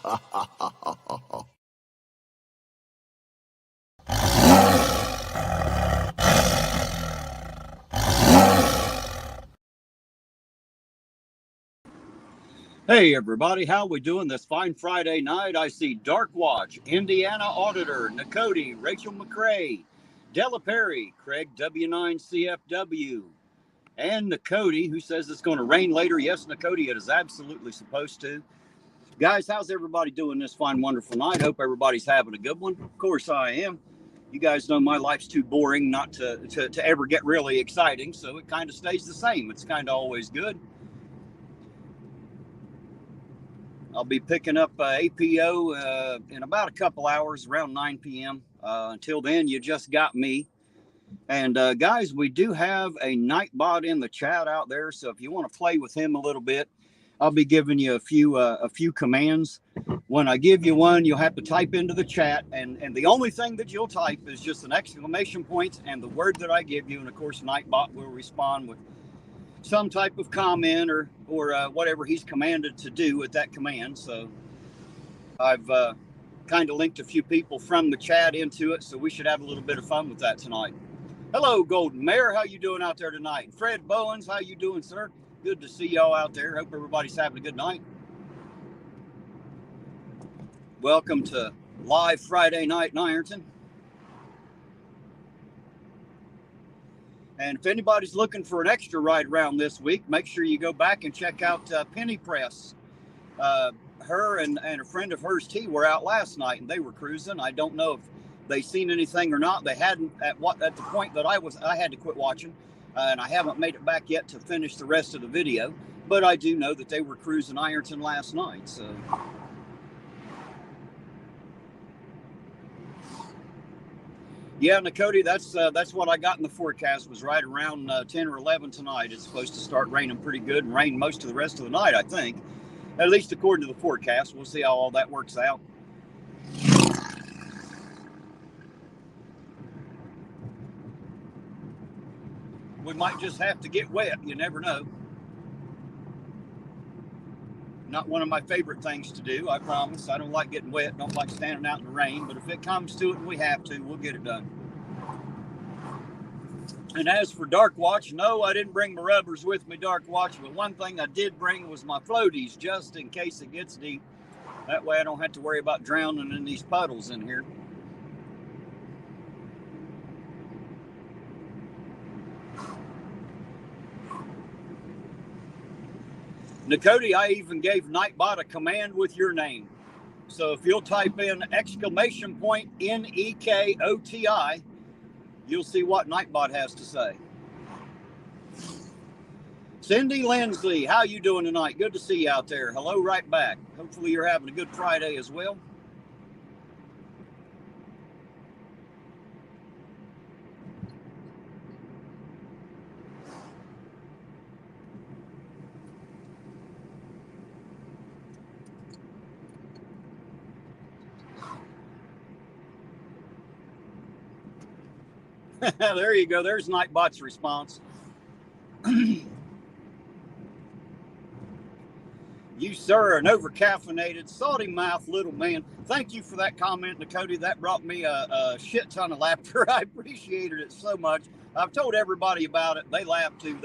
Hey everybody, how we doing this fine Friday night? I see Dark Watch, Indiana Auditor, Nakoti, Rachel McCrae, Della Perry, Craig W9CFW, and Nakoti, who says it's going to rain later. Yes, Nakoti, it is absolutely supposed to. Guys, how's everybody doing this fine, wonderful night? Hope everybody's having a good one. Of course I am. You guys know my life's too boring not to ever get really exciting, so it kind of stays the same. It's kind of always good. I'll be picking up APO in about a couple hours, around 9 p.m. Until then, you just got me. And guys, we do have a Nightbot in the chat out there, so if you want to play with him a little bit, I'll be giving you a few commands. When I give you one, you'll have to type into the chat, and the only thing that you'll type is just an exclamation point and the word that I give you, and of course, Nightbot will respond with some type of comment or whatever he's commanded to do with that command. So I've kind of linked a few people from the chat into it, so we should have a little bit of fun with that tonight. Hello, Golden Mare. How you doing out there tonight? Fred Bowens, how you doing, sir? Good to see y'all out there. Hope everybody's having a good night. Welcome to live Friday night in Ironton. And if anybody's looking for an extra ride around this week, make sure you go back and check out Penny Press. Her and a friend of hers, T, were out last night, and they were cruising. I don't know if they seen anything or not. They hadn't at the point that I had to quit watching, and I haven't made it back yet to finish the rest of the video. But I do know that they were cruising Ironton last night. So. Yeah, Nakoti, that's what I got in the forecast, was right around 10 or 11 tonight. It's supposed to start raining pretty good and rain most of the rest of the night, I think. At least according to the forecast. We'll see how all that works out. We might just have to get wet. You never know. Not one of my favorite things to do, I promise. I don't like getting wet, don't like standing out in the rain. But if it comes to it and we have to, we'll get it done. And as for Dark Watch, no, I didn't bring my rubbers with me, Dark Watch. But one thing I did bring was my floaties, just in case it gets deep. That way I don't have to worry about drowning in these puddles in here. Nakoti, I even gave Nightbot a command with your name. So if you'll type in exclamation point NEKOTI, you'll see what Nightbot has to say. Cindy Lindsley, how you doing tonight? Good to see you out there. Hello, right back. Hopefully you're having a good Friday as well. There you go. There's Nightbot's response. You, sir, are an over-caffeinated, salty-mouthed little man. Thank you for that comment, Nakoti. That brought me a shit ton of laughter. I appreciated it so much. I've told everybody about it. They laughed too.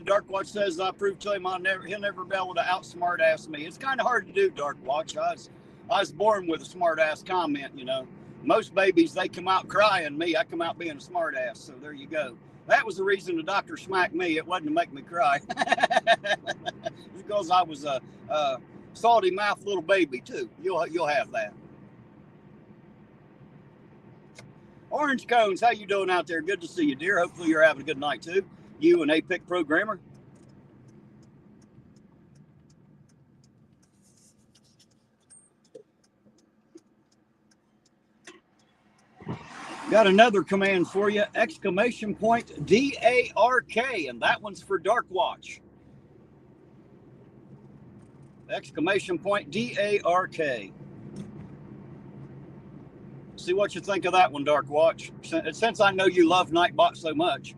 Dark Watch says I proved to him he'll never be able to outsmart ass me. It's kind of hard to do, Dark Watch. I was born with a smart ass comment, you know. Most babies, they come out crying. Me, I come out being a smart ass. So there you go. That was the reason the doctor smacked me. It wasn't to make me cry. Because I was a salty mouth little baby too. You'll have that. Orange Cones, how you doing out there? Good to see you, dear. Hopefully you're having a good night too. You and APIC programmer. Got another command for you, exclamation point DARK, and that one's for Dark Watch. Exclamation point DARK. See what you think of that one, Dark Watch. Since I know you love Nightbot so much,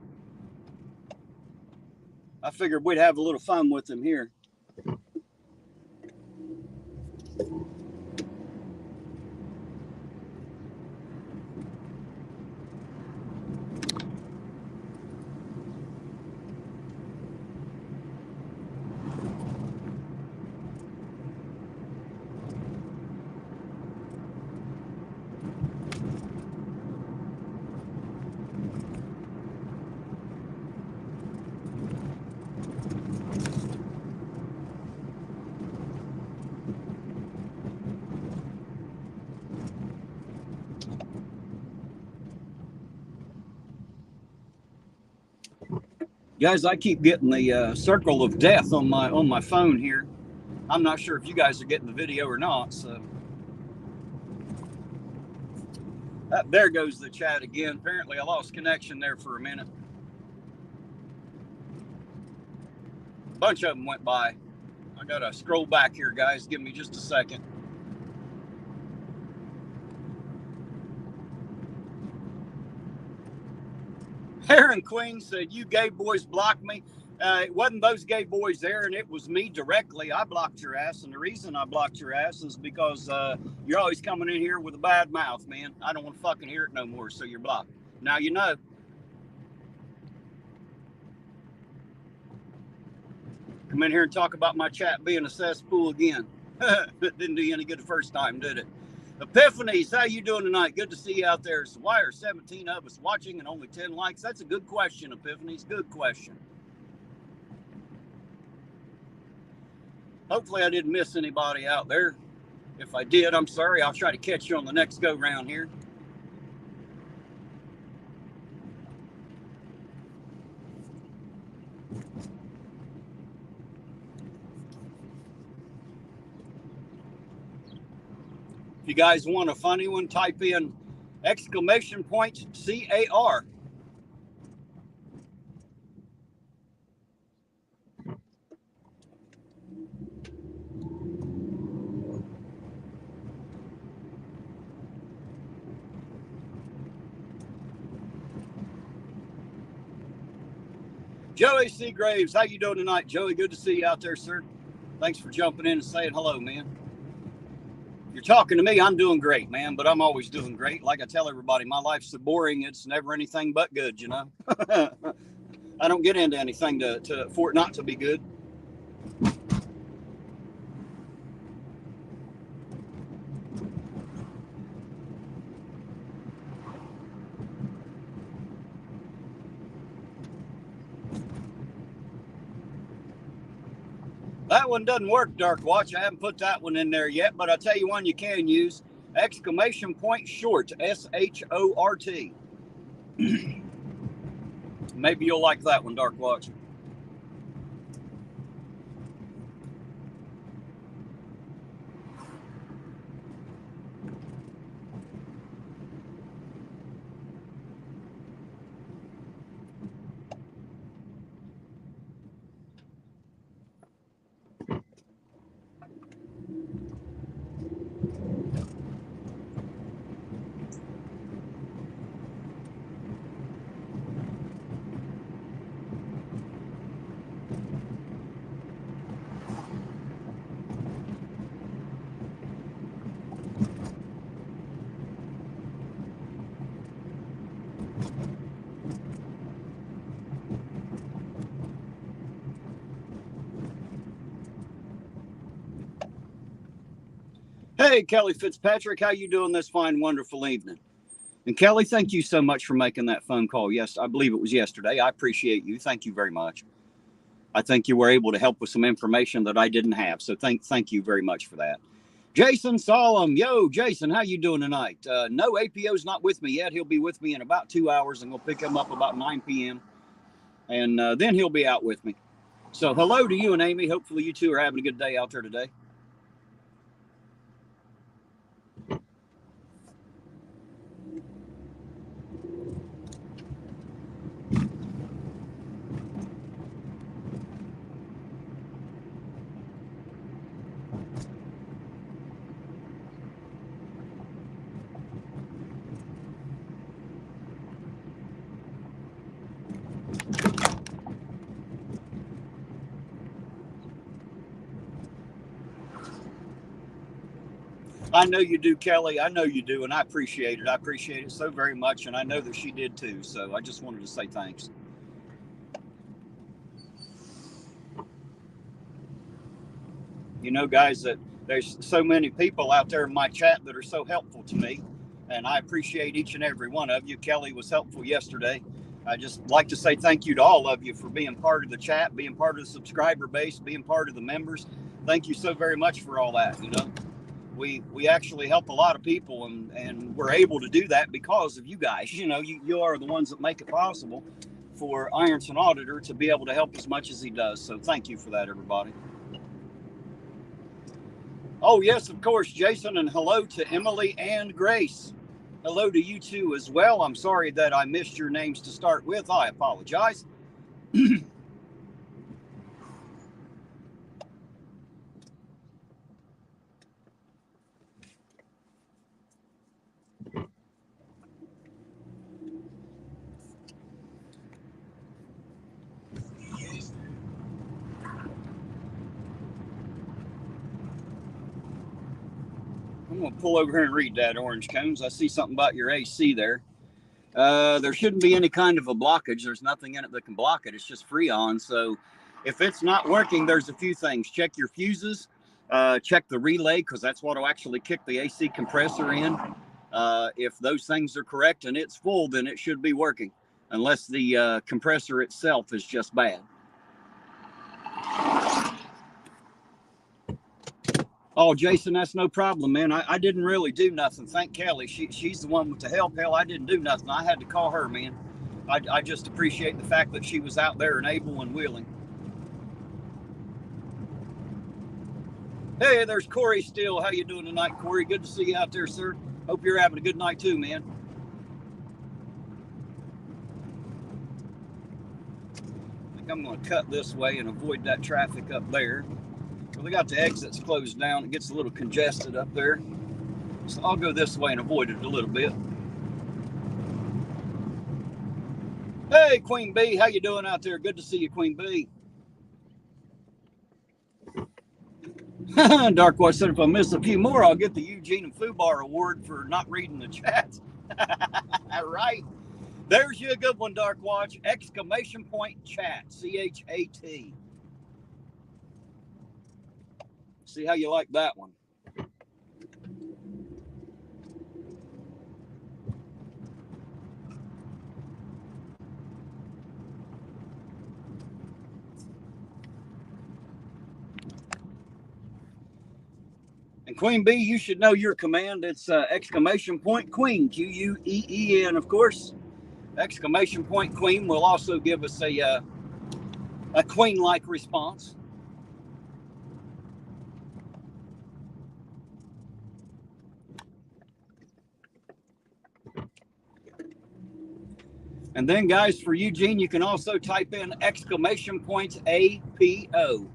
I figured we'd have a little fun with him here. Guys, I keep getting the circle of death on my phone here. I'm not sure if you guys are getting the video or not. So there goes the chat again. Apparently, I lost connection there for a minute. A bunch of them went by. I gotta scroll back here, guys. Give me just a second. Aaron Queen said, "You gay boys blocked me." It wasn't those gay boys there, and it was me directly. I blocked your ass, and the reason I blocked your ass is because you're always coming in here with a bad mouth, man. I don't want to fucking hear it no more, so you're blocked. Now you know. Come in here and talk about my chat being a cesspool again. It didn't do you any good the first time, did it? Epiphanies, how you doing tonight? Good to see you out there. So why are 17 of us watching and only 10 likes? That's a good question, Epiphanies. Good question. Hopefully I didn't miss anybody out there. If I did, I'm sorry. I'll try to catch you on the next go round here. If you guys want a funny one, type in exclamation point CAR. Joey Seagraves, how you doing tonight, Joey? Good to see you out there, sir. Thanks for jumping in and saying hello, man. You're talking to me, I'm doing great, man, but I'm always doing great. Like I tell everybody, my life's so boring, it's never anything but good, you know? I don't get into anything for it not to be good. That one doesn't work, Dark Watch. I haven't put that one in there yet, but I'll tell you one you can use. Exclamation point short, SHORT. Maybe you'll like that one, Dark Watch. Hey, Kelly Fitzpatrick, how you doing this fine, wonderful evening? And Kelly, thank you so much for making that phone call. Yes, I believe it was yesterday. I appreciate you. Thank you very much. I think you were able to help with some information that I didn't have. So thank you very much for that. Jason Solemn. Yo, Jason, how you doing tonight? No, APO's not with me yet. He'll be with me in about 2 hours, and we'll pick him up about 9 p.m. And then he'll be out with me. So hello to you and Amy. Hopefully you two are having a good day out there today. I know you do, Kelly. I know you do, and I appreciate it. I appreciate it so very much, and I know that she did too. So I just wanted to say thanks. You know, guys, that there's so many people out there in my chat that are so helpful to me, and I appreciate each and every one of you. Kelly was helpful yesterday. I just like to say thank you to all of you for being part of the chat, being part of the subscriber base, being part of the members. Thank you so very much for all that. You know, we actually help a lot of people, and we're able to do that because of you guys. You know, you are the ones that make it possible for Ironton Auditor to be able to help as much as he does. So thank you for that, everybody. Oh, yes, of course, Jason, and hello to Emily and Grace. Hello to you two as well. I'm sorry that I missed your names to start with. I apologize. I'm going to pull over here and read that, Orange Cones. I see something about your AC there. There shouldn't be any kind of a blockage. There's nothing in it that can block it. It's just Freon. So if it's not working, there's a few things. Check your fuses. Check the relay, because that's what will actually kick the AC compressor in. If those things are correct and it's full, then it should be working, unless the compressor itself is just bad. Oh, Jason, that's no problem, man. I didn't really do nothing. Thank Kelly. She's the one with the help. Hell, I didn't do nothing. I had to call her, man. I just appreciate the fact that she was out there and able and willing. Hey, there's Corey still. How you doing tonight, Corey? Good to see you out there, sir. Hope you're having a good night too, man. I think I'm going to cut this way and avoid that traffic up there. Well, they got the exits closed down. It gets a little congested up there. So I'll go this way and avoid it a little bit. Hey, Queen Bee, how you doing out there? Good to see you, Queen Bee. Darkwatch said if I miss a few more, I'll get the Eugene and Fubar Award for not reading the chat. Right. There's you a good one, Darkwatch. Exclamation point chat. C-H-A-T. See how you like that one. And Queen Bee, you should know your command. It's exclamation point queen, Q-U-E-E-N, of course. Exclamation point queen will also give us a queen-like response. And then, guys, for Eugene, you can also type in exclamation point APO.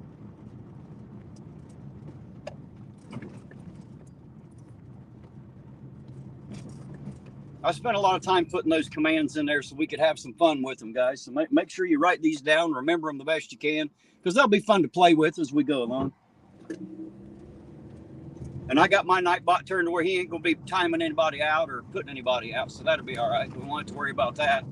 I spent a lot of time putting those commands in there so we could have some fun with them, guys. So make sure you write these down, remember them the best you can, because they'll be fun to play with as we go along. And I got my Nightbot turned to where he ain't going to be timing anybody out or putting anybody out, so that'll be all right. We won't have to worry about that.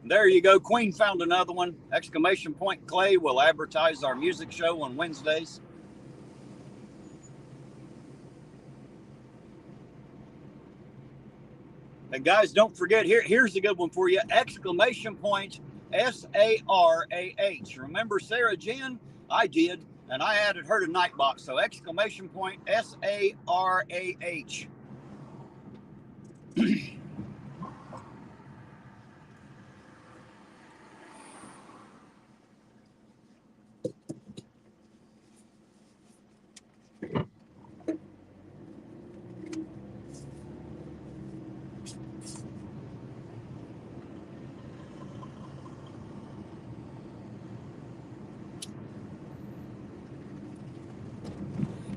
There you go. Queen found another one. Exclamation point Clay will advertise our music show on Wednesdays. And guys, don't forget, here's a good one for you. Exclamation point S-A-R-A-H. Remember Sarah Jen? I did, and I added her to Nightbot. So exclamation point S-A-R-A-H.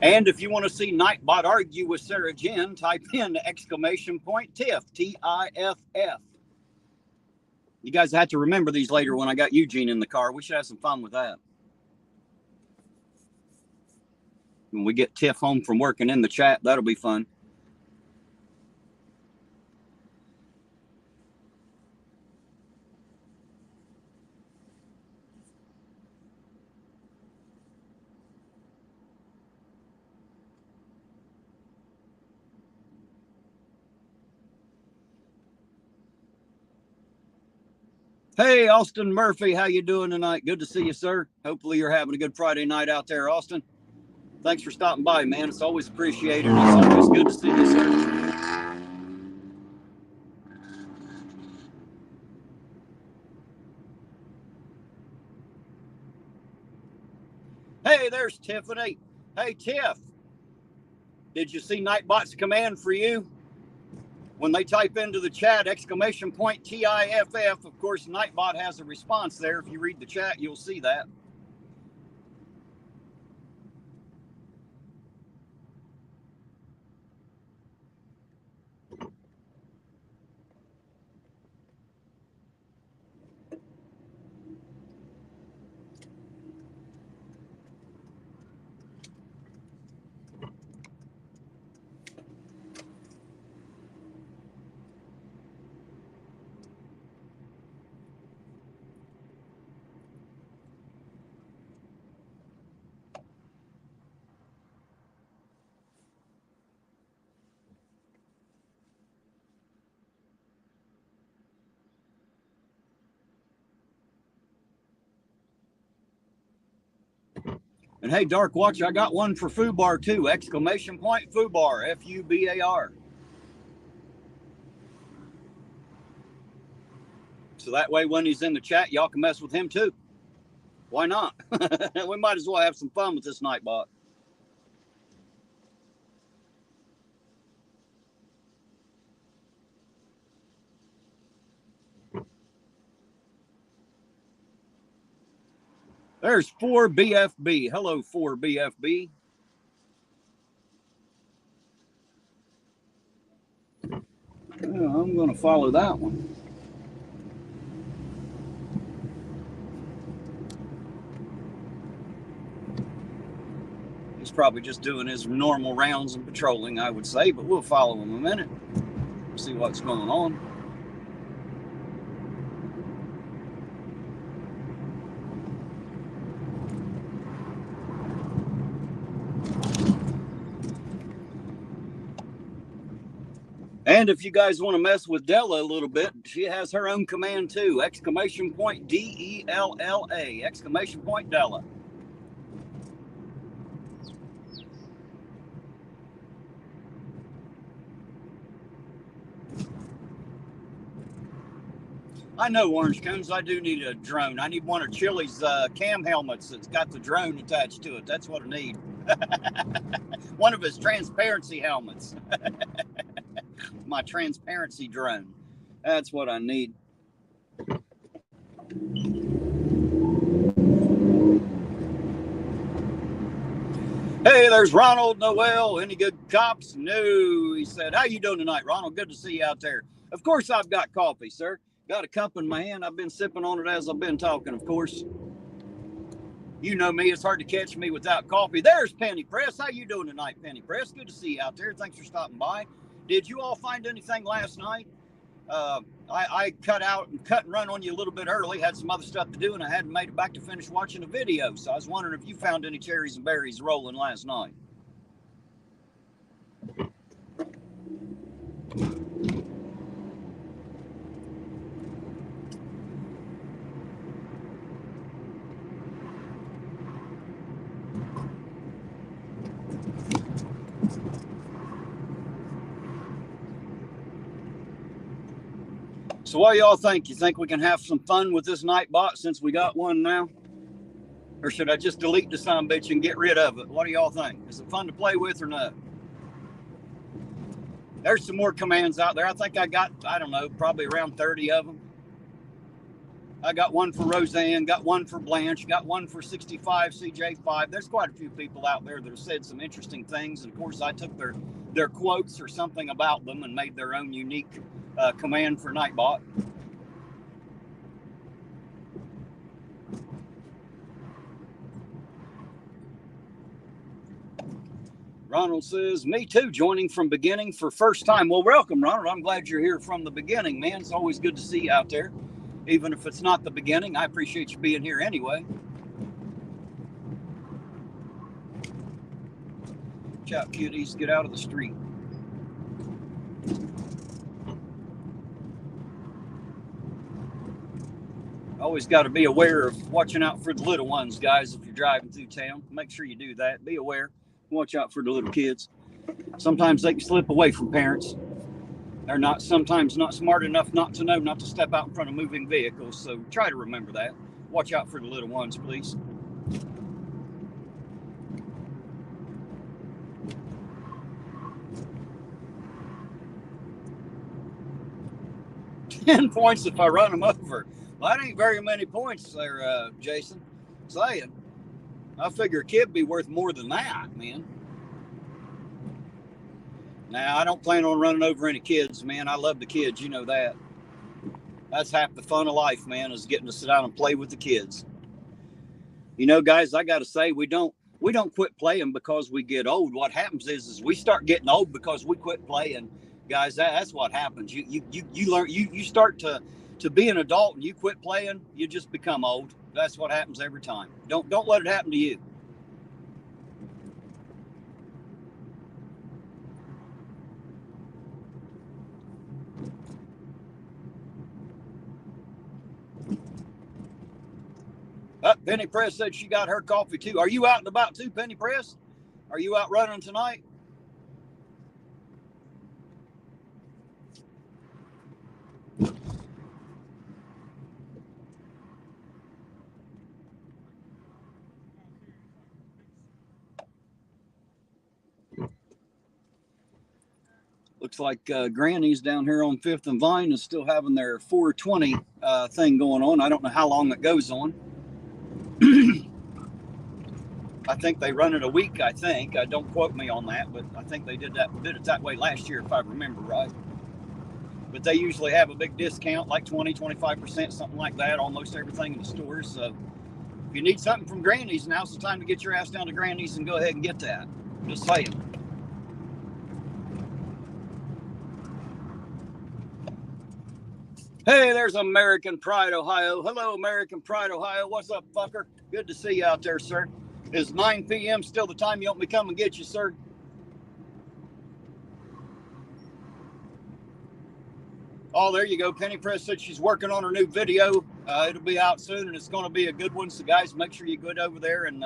And if you want to see Nightbot argue with Sarah Jen, type in !TIFF, T-I-F-F. You guys have to remember these later when I got Eugene in the car. We should have some fun with that. When we get Tiff home from working in the chat, that'll be fun. Hey, Austin Murphy, how you doing tonight? Good to see you, sir. Hopefully you're having a good Friday night out there, Austin. Thanks for stopping by, man. It's always appreciated. It's always good to see you, sir. Hey, there's Tiffany. Hey, Tiff. Did you see Nightbot's command for you? When they type into the chat, !TIFF, of course, Nightbot has a response there. If you read the chat, you'll see that. And hey, Dark Watch, I got one for Fubar too, !Fubar, F-U-B-A-R. So that way when he's in the chat, y'all can mess with him too. Why not? We might as well have some fun with this Nightbot. There's 4BFB. Hello, 4BFB. I'm going to follow that one. He's probably just doing his normal rounds and patrolling, I would say, but we'll follow him a minute, see what's going on. And if you guys want to mess with Della a little bit, she has her own command too, !DELLA, !Della. I know, Orange Cones, I do need a drone. I need one of Chili's cam helmets that's got the drone attached to it. That's what I need. One of his transparency helmets. My transparency drone. That's what I need. Hey, there's Ronald Noel. Any good cops? No. He said, how you doing tonight, Ronald? Good to see you out there. Of course, I've got coffee, sir. Got a cup in my hand. I've been sipping on it as I've been talking, of course. You know me. It's hard to catch me without coffee. There's Penny Press. How you doing tonight, Penny Press? Good to see you out there. Thanks for stopping by. Did you all find anything last night? I cut and run on you a little bit early. Had some other stuff to do, and I hadn't made it back to finish watching the video. So I was wondering if you found any cherries and berries rolling last night. So what do y'all think? You think we can have some fun with this Nightbot since we got one now? Or should I just delete the sumbitch and get rid of it? What do y'all think? Is it fun to play with or not? There's some more commands out there. I think I got, I don't know, probably around 30 of them. I got one for Roseanne, got one for Blanche, got one for 65 CJ5. There's quite a few people out there that have said some interesting things. And of course, I took their quotes or something about them and made their own unique command for Nightbot. Ronald says, me too, joining from beginning for first time. Well, welcome, Ronald. I'm glad you're here from the beginning, man. It's always good to see you out there. Even if it's not the beginning, I appreciate you being here anyway. Chop cuties, get out of the street. Always got to be aware of watching out for the little ones, guys. If you're driving through town, make sure you do that. Be aware. Watch out for the little kids. Sometimes they can slip away from parents. They're sometimes not smart enough not to know not to step out in front of moving vehicles. So try to remember that. Watch out for the little ones, please. 10 points if I run them over. Well, that ain't very many points there, Jason. Saying. I figure a kid be worth more than that, man. Now, I don't plan on running over any kids, man. I love the kids, you know that. That's half the fun of life, man, is getting to sit down and play with the kids. You know, guys, I got to say, we don't quit playing because we get old. What happens is we start getting old because we quit playing. Guys, that's what happens. You learn, you start to be an adult and you quit playing, you just become old. That's what happens every time. Don't let it happen to you. Penny Press said she got her coffee too. Are you out and about too, Penny Press? Are you out running tonight? Looks like Granny's down here on 5th and Vine is still having their 420 thing going on. I don't know how long it goes on. I think they run it a week, I think. Don't quote me on that, but I think they did it that way last year, if I remember right. But they usually have a big discount, like 20, 25%, something like that, almost everything in the stores. So if you need something from Granny's, now's the time to get your ass down to Granny's and go ahead and get that. Just saying. Hey, there's American Pride, Ohio. Hello, American Pride, Ohio. What's up, fucker? Good to see you out there, sir. Is 9 p.m. still the time you want me to come and get you, sir? Oh, there you go. Penny Press said she's working on her new video. It'll be out soon, and it's going to be a good one. So, guys, make sure you go over there and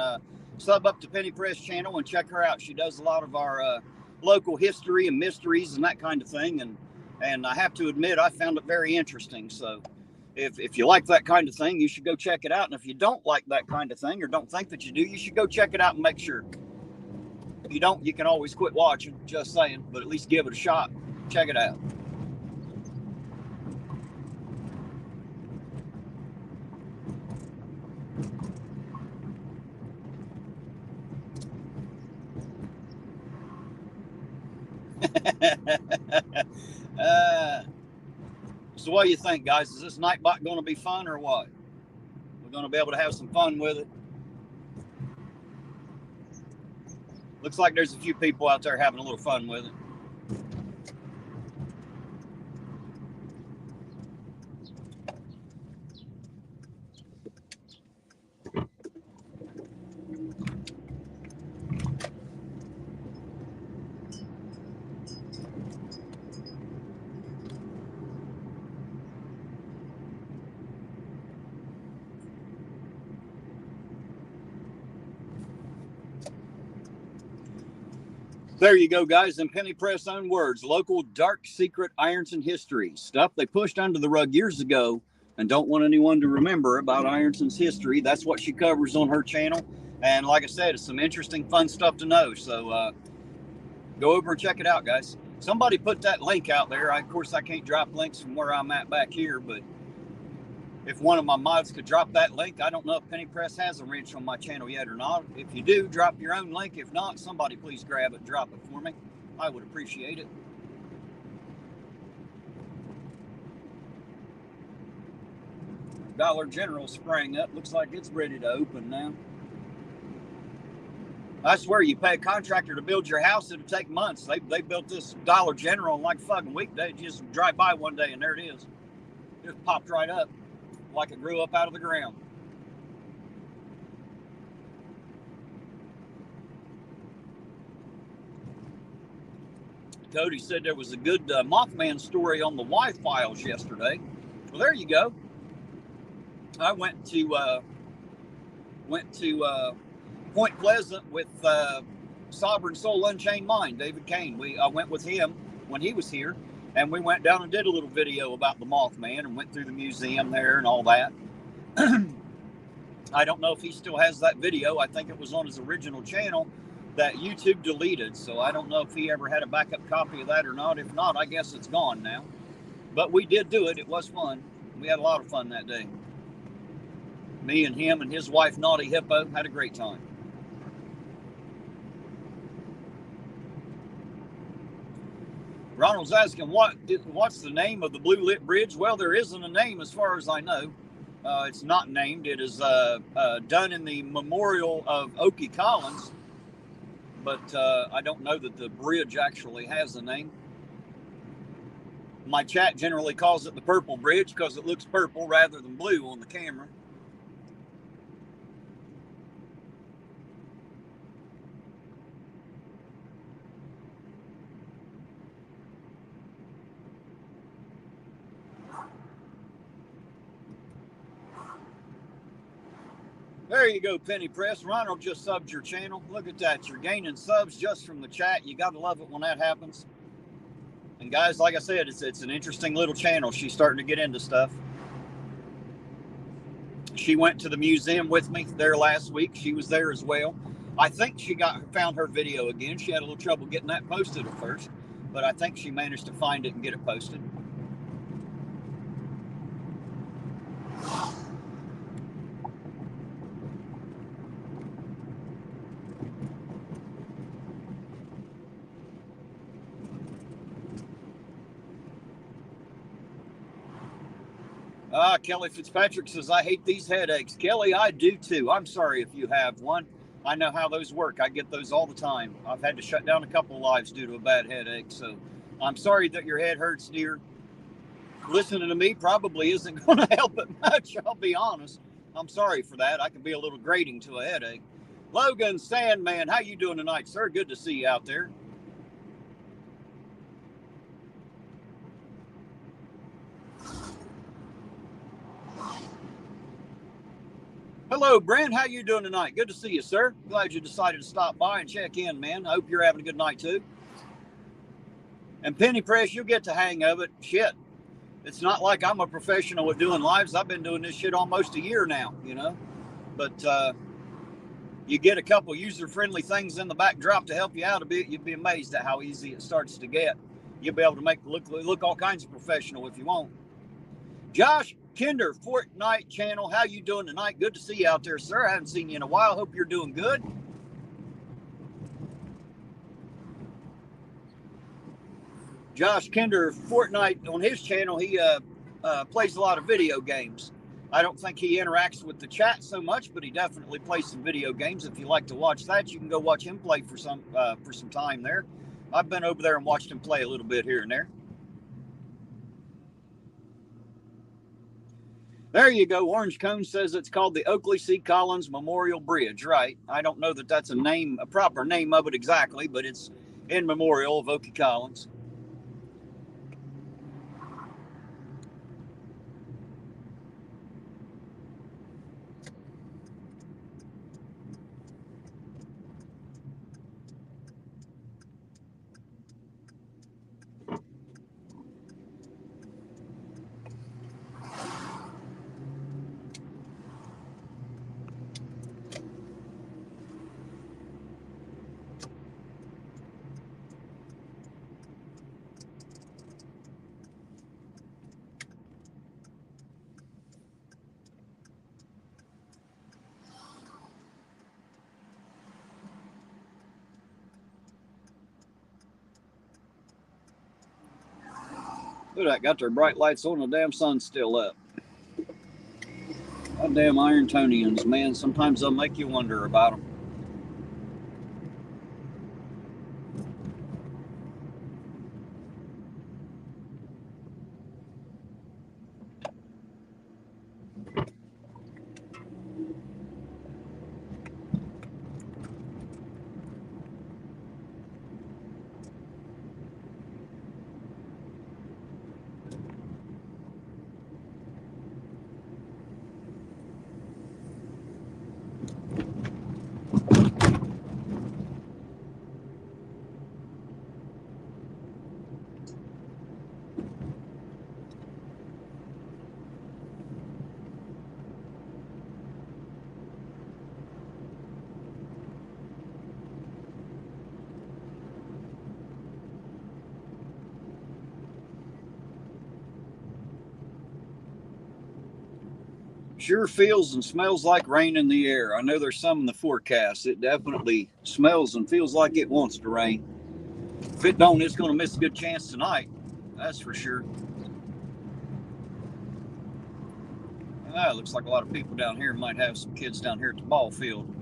sub up to Penny Press channel and check her out. She does a lot of our local history and mysteries and that kind of thing. And I have to admit, I found it very interesting. So if you like that kind of thing, you should go check it out. And if you don't like that kind of thing or don't think that you do, you should go check it out and make sure. If you don't, you can always quit watching, just saying, but at least give it a shot. Check it out. So what do you think, guys? Is this Nightbot going to be fun or what? We're going to be able to have some fun with it. Looks like there's a few people out there having a little fun with it. There you go, guys. In Penny Press' own words, local dark secret Ironton history. Stuff they pushed under the rug years ago and don't want anyone to remember about Ironton's history. That's what she covers on her channel. And like I said, it's some interesting, fun stuff to know. So go over and check it out, guys. Somebody put that link out there. Of course, I can't drop links from where I'm at back here, but if one of my mods could drop that link. I don't know if Penny Press has a wrench on my channel yet or not. If you do, drop your own link. If not, somebody please grab it and drop it for me. I would appreciate it. Dollar General sprang up. Looks like it's ready to open now. I swear, you pay a contractor to build your house, it'll take months. They built this Dollar General in like a fucking week. They just drive by one day and there it is. It just popped right up like it grew up out of the ground. Cody said there was a good Mothman story on the Y-Files yesterday. Well, there you go. I went to Point Pleasant with Sovereign Soul Unchained Mind, David Kane. I went with him when he was here, and we went down and did a little video about the Mothman and went through the museum there and all that. I don't know if he still has that video. I think it was on his original channel that YouTube deleted, so I don't know if he ever had a backup copy of that or not. If not, I guess it's gone now. But we did do it. It was fun. We had a lot of fun that day. Me and him and his wife, Naughty Hippo, had a great time. Ronald's asking, what's the name of the blue lit bridge? Well, there isn't a name as far as I know. It's not named. It is done in the memorial of Okie Collins, but I don't know that the bridge actually has a name. My chat generally calls it the Purple Bridge because it looks purple rather than blue on the camera. There you go, Penny Press. Ronald just subbed your channel. Look at that. You're gaining subs just from the chat. You got to love it when that happens. And guys, like I said, it's an interesting little channel. She's starting to get into stuff. She went to the museum with me there last week. She was there as well. I think she found her video again. She had a little trouble getting that posted at first, but I think she managed to find it and get it posted. Kelly Fitzpatrick says, I hate these headaches. Kelly, I do too. I'm sorry if you have one. I know how those work. I get those all the time. I've had to shut down a couple of lives due to a bad headache. So I'm sorry that your head hurts, dear. Listening to me probably isn't going to help it much. I'll be honest. I'm sorry for that. I can be a little grating to a headache. Logan Sandman, how you doing tonight, sir? Good to see you out there. Hello, Brent. How you doing tonight? Good to see you, sir. Glad you decided to stop by and check in, man. I hope you're having a good night, too. And Penny Press, you'll get the hang of it. Shit. It's not like I'm a professional at doing lives. I've been doing this shit almost a year now, you know. But you get a couple user-friendly things in the backdrop to help you out a bit, you'd be amazed at how easy it starts to get. You'll be able to make it look all kinds of professional if you want. Josh Kinder, Fortnite channel, how you doing tonight? Good to see you out there, sir. I haven't seen you in a while. Hope you're doing good. Josh Kinder, Fortnite, on his channel, he plays a lot of video games. I don't think he interacts with the chat so much, but he definitely plays some video games. If you like to watch that, you can go watch him play for some time there. I've been over there and watched him play a little bit here and there. There you go. Orange Cone says it's called the Oakley C. Collins Memorial Bridge. Right. I don't know that that's a proper name of it exactly, but it's in memorial of Oakley Collins. Look at that, got their bright lights on, the damn sun's still up. Goddamn Irontonians, man, sometimes they'll make you wonder about them. Sure feels and smells like rain in the air. I know there's some in the forecast. It definitely smells and feels like it wants to rain. If it don't, it's going to miss a good chance tonight. That's for sure. It looks like a lot of people down here might have some kids down here at the ball field.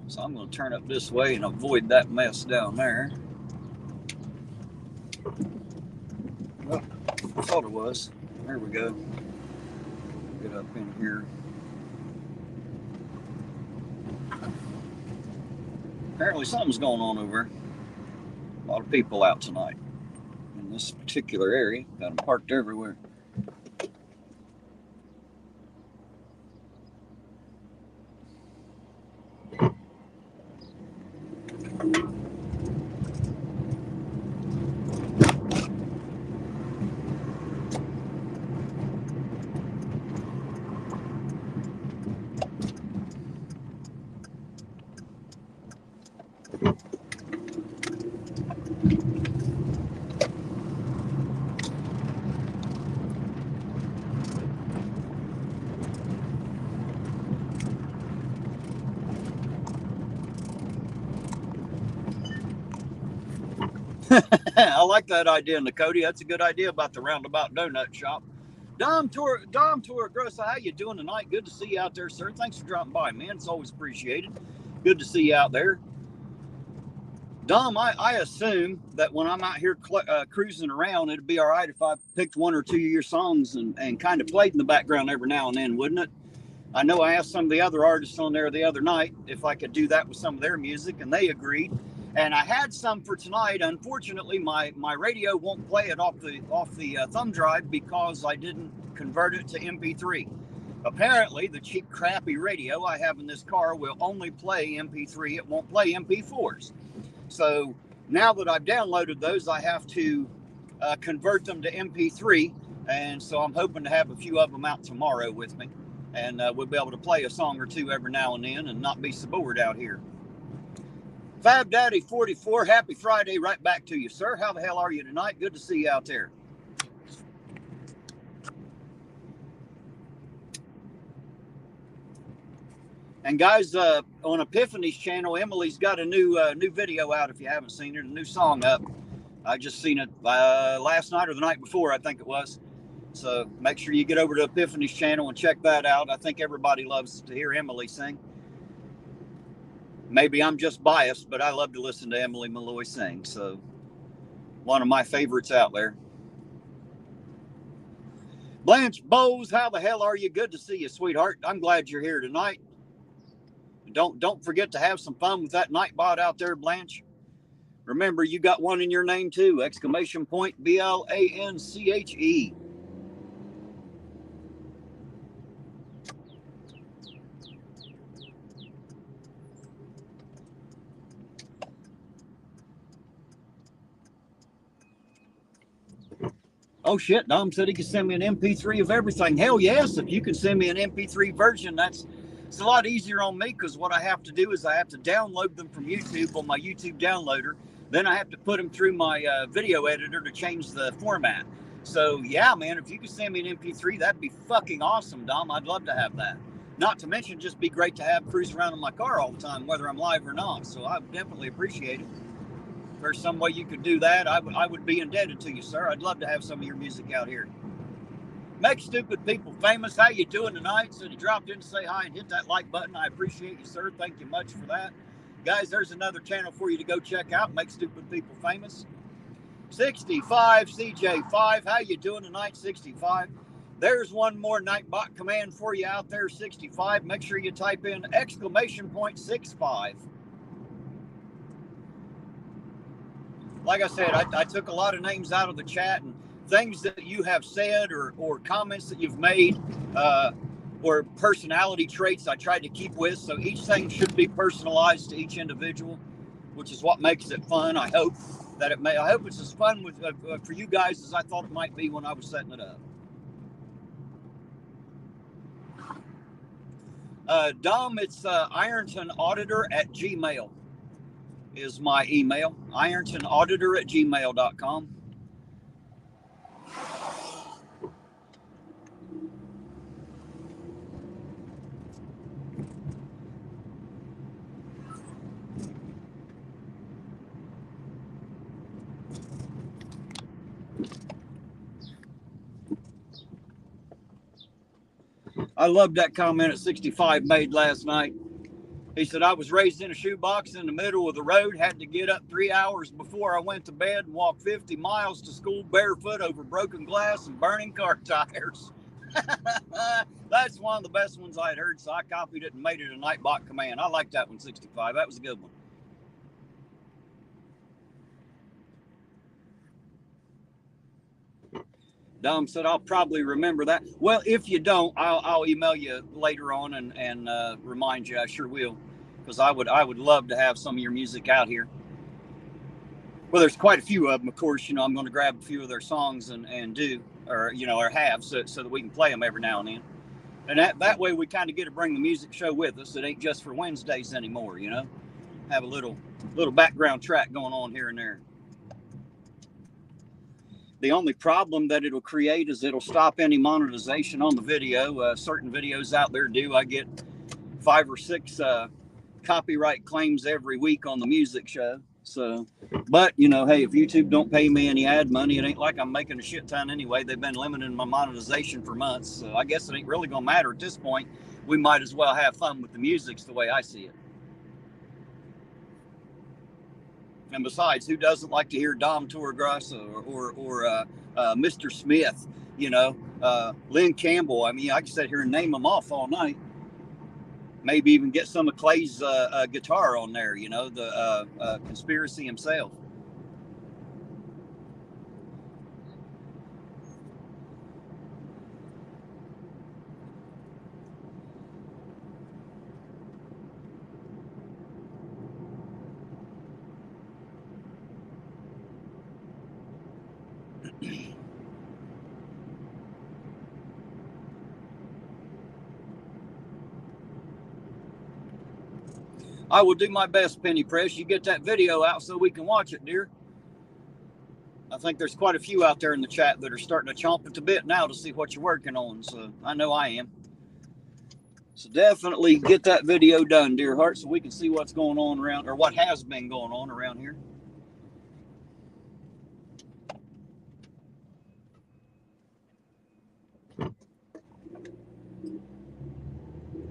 So I'm going to turn up this way and avoid that mess down there. Oh, I thought it was. There we go. Get up in here. Apparently something's going on over. A lot of people out tonight in this particular area. Got them parked everywhere. I like that idea, Nakoti. That's a good idea about the Roundabout Donut Shop. Dom Torregrosa, how you doing tonight? Good to see you out there, sir. Thanks for dropping by, man. It's always appreciated. Good to see you out there. Dom, I assume that when I'm out here cruising around, it'd be all right if I picked one or two of your songs and kind of played in the background every now and then, wouldn't it? I know I asked some of the other artists on there the other night if I could do that with some of their music, and they agreed. And I had some for tonight. Unfortunately, my radio won't play it off the thumb drive because I didn't convert it to MP3. Apparently, the cheap, crappy radio I have in this car will only play MP3. It won't play MP4s. So now that I've downloaded those, I have to convert them to MP3. And so I'm hoping to have a few of them out tomorrow with me. And we'll be able to play a song or two every now and then and not be so bored out here. Fab Daddy 44, happy Friday. Right back to you, sir. How the hell are you tonight? Good to see you out there. And guys, on Epiphany's channel, Emily's got a new video out. If you haven't seen it, a new song up. I just seen it last night or the night before, I think it was. So make sure you get over to Epiphany's channel and check that out. I think everybody loves to hear Emily sing. Maybe I'm just biased, but I love to listen to Emily Malloy sing. So one of my favorites out there. Blanche Bowes, how the hell are you? Good to see you, sweetheart. I'm glad you're here tonight. Don't forget to have some fun with that Nightbot out there, Blanche. Remember, you got one in your name too! Exclamation point BLANCHE. Oh shit, Dom said he could send me an MP3 of everything. Hell yes, if you can send me an MP3 version, it's a lot easier on me, because what I have to do is I have to download them from YouTube on my YouTube downloader. Then I have to put them through my video editor to change the format. So yeah, man, if you could send me an MP3, that'd be fucking awesome, Dom. I'd love to have that. not to mention just be great to have cruise around in my car all the time, whether I'm live or not. So I definitely appreciate it. If there's some way you could do that, I would be indebted to you, sir. I'd love to have some of your music out here. Make Stupid People Famous. How you doing tonight? So you dropped in to say hi and hit that like button. I appreciate you, sir. Thank you much for that. Guys, there's another channel for you to go check out. Make Stupid People Famous. 65 CJ5. How you doing tonight, 65? There's one more Nightbot command for you out there, 65. Make sure you type in !65. Like I said, I took a lot of names out of the chat, and things that you have said or comments that you've made or personality traits I tried to keep with. So each thing should be personalized to each individual, which is what makes it fun. I hope it's as fun for you guys as I thought it might be when I was setting it up. Dom, it's irontonauditor@gmail is my email. irontonauditor@gmail.com. I loved that comment at 65 made last night. He said, I was raised in a shoebox in the middle of the road, had to get up 3 hours before I went to bed and walk 50 miles to school barefoot over broken glass and burning car tires. That's one of the best ones I'd heard, so I copied it and made it a Nightbot command. I like that one, 65. That was a good one. Dom said, I'll probably remember that. Well, if you don't, I'll email you later on and remind you. I sure will, because I would love to have some of your music out here. Well, there's quite a few of them, of course. I'm going to grab a few of their songs and do, or have, so that we can play them every now and then. And that way we kind of get to bring the music show with us. It ain't just for Wednesdays anymore, Have a little background track going on here and there. The only problem that it'll create is it'll stop any monetization on the video. Certain videos out there do. I get 5 or 6 copyright claims every week on the music show. So, but hey, if YouTube don't pay me any ad money, it ain't like I'm making a shit ton anyway. They've been limiting my monetization for months. So I guess it ain't really gonna matter at this point. We might as well have fun with the music's the way I see it. And besides, who doesn't like to hear Dom Torregrossa or Mr. Smith, Lynn Campbell? I mean, I can sit here and name them off all night. Maybe even get some of Clay's guitar on there, the Conspiracy himself. I will do my best, Penny Press. You get that video out so we can watch it, dear. I think there's quite a few out there in the chat that are starting to chomp at the bit now to see what you're working on. So I know I am. So definitely get that video done, dear heart, so we can see what's going on around, or what has been going on around here.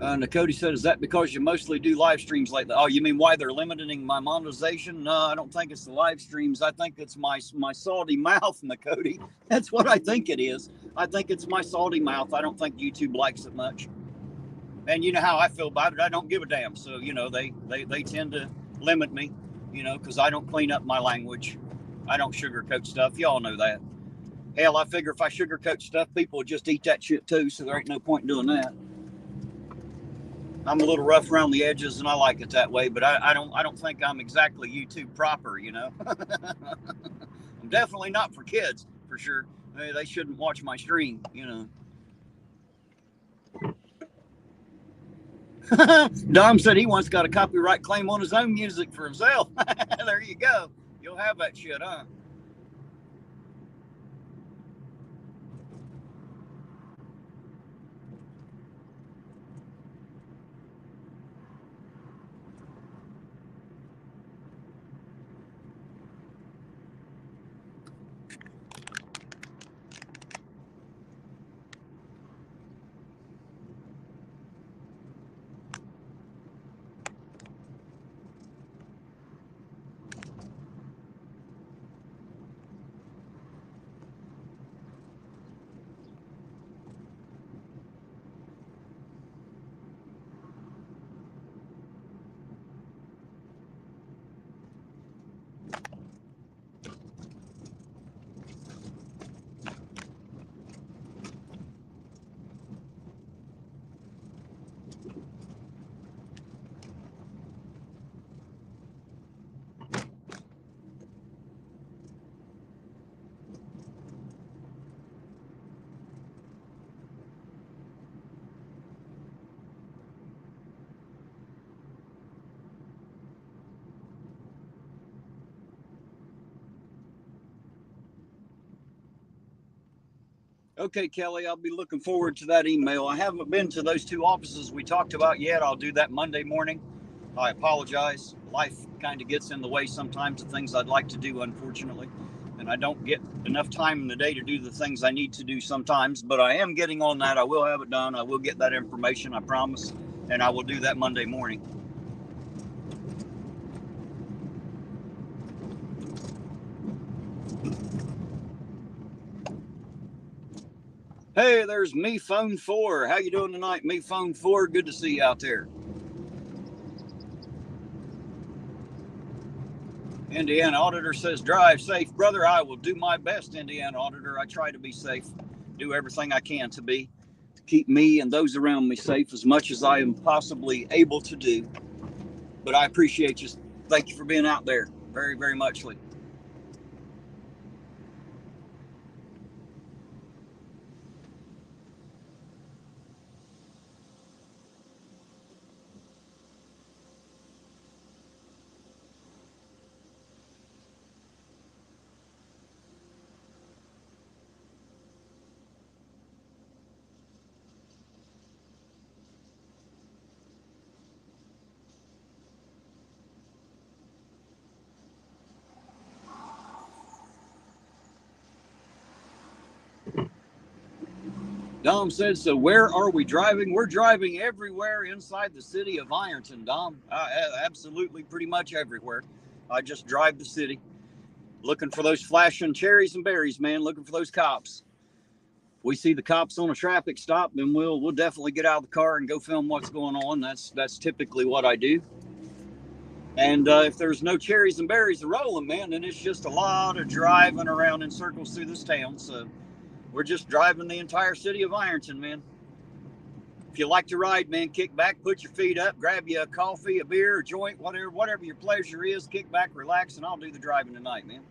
Nakoti said, is that because you mostly do live streams lately? Oh, you mean why they're limiting my monetization? No, I don't think it's the live streams. I think it's my salty mouth, Nakoti. That's what I think it is. I think it's my salty mouth. I don't think YouTube likes it much. And you know how I feel about it. I don't give a damn. So, they tend to limit me, because I don't clean up my language. I don't sugarcoat stuff. Y'all know that. Hell, I figure if I sugarcoat stuff, people will just eat that shit too. So there ain't no point in doing that. I'm a little rough around the edges, and I like it that way. But I don't think I'm exactly YouTube proper, I'm definitely not for kids, for sure. They shouldn't watch my stream, Dom said he once got a copyright claim on his own music for himself. There you go. You'll have that shit, huh? Okay, Kelly, I'll be looking forward to that email. I haven't been to those two offices we talked about yet. I'll do that Monday morning. I apologize. Life kind of gets in the way sometimes of things I'd like to do, unfortunately. And I don't get enough time in the day to do the things I need to do sometimes. But I am getting on that. I will have it done. I will get that information, I promise. And I will do that Monday morning. Hey, there's me phone 4. How you doing tonight, me phone 4? Good to see you out there. Indiana Auditor says, drive safe, brother. I will do my best, Indiana Auditor. I try to be safe, do everything I can to keep me and those around me safe as much as I am possibly able to do. But I appreciate you. Thank you for being out there very, very muchly. Dom said, so where are we driving? We're driving everywhere inside the city of Ironton, Dom. Absolutely, pretty much everywhere. I just drive the city, looking for those flashing cherries and berries, man, looking for those cops. We see the cops on a traffic stop, then we'll definitely get out of the car and go film what's going on. That's typically what I do. And if there's no cherries and berries to roll them, man, then it's just a lot of driving around in circles through this town. So we're just driving the entire city of Ironton, man. If you like to ride, man, kick back, put your feet up, grab you a coffee, a beer, a joint, whatever your pleasure is, kick back, relax, and I'll do the driving tonight, man.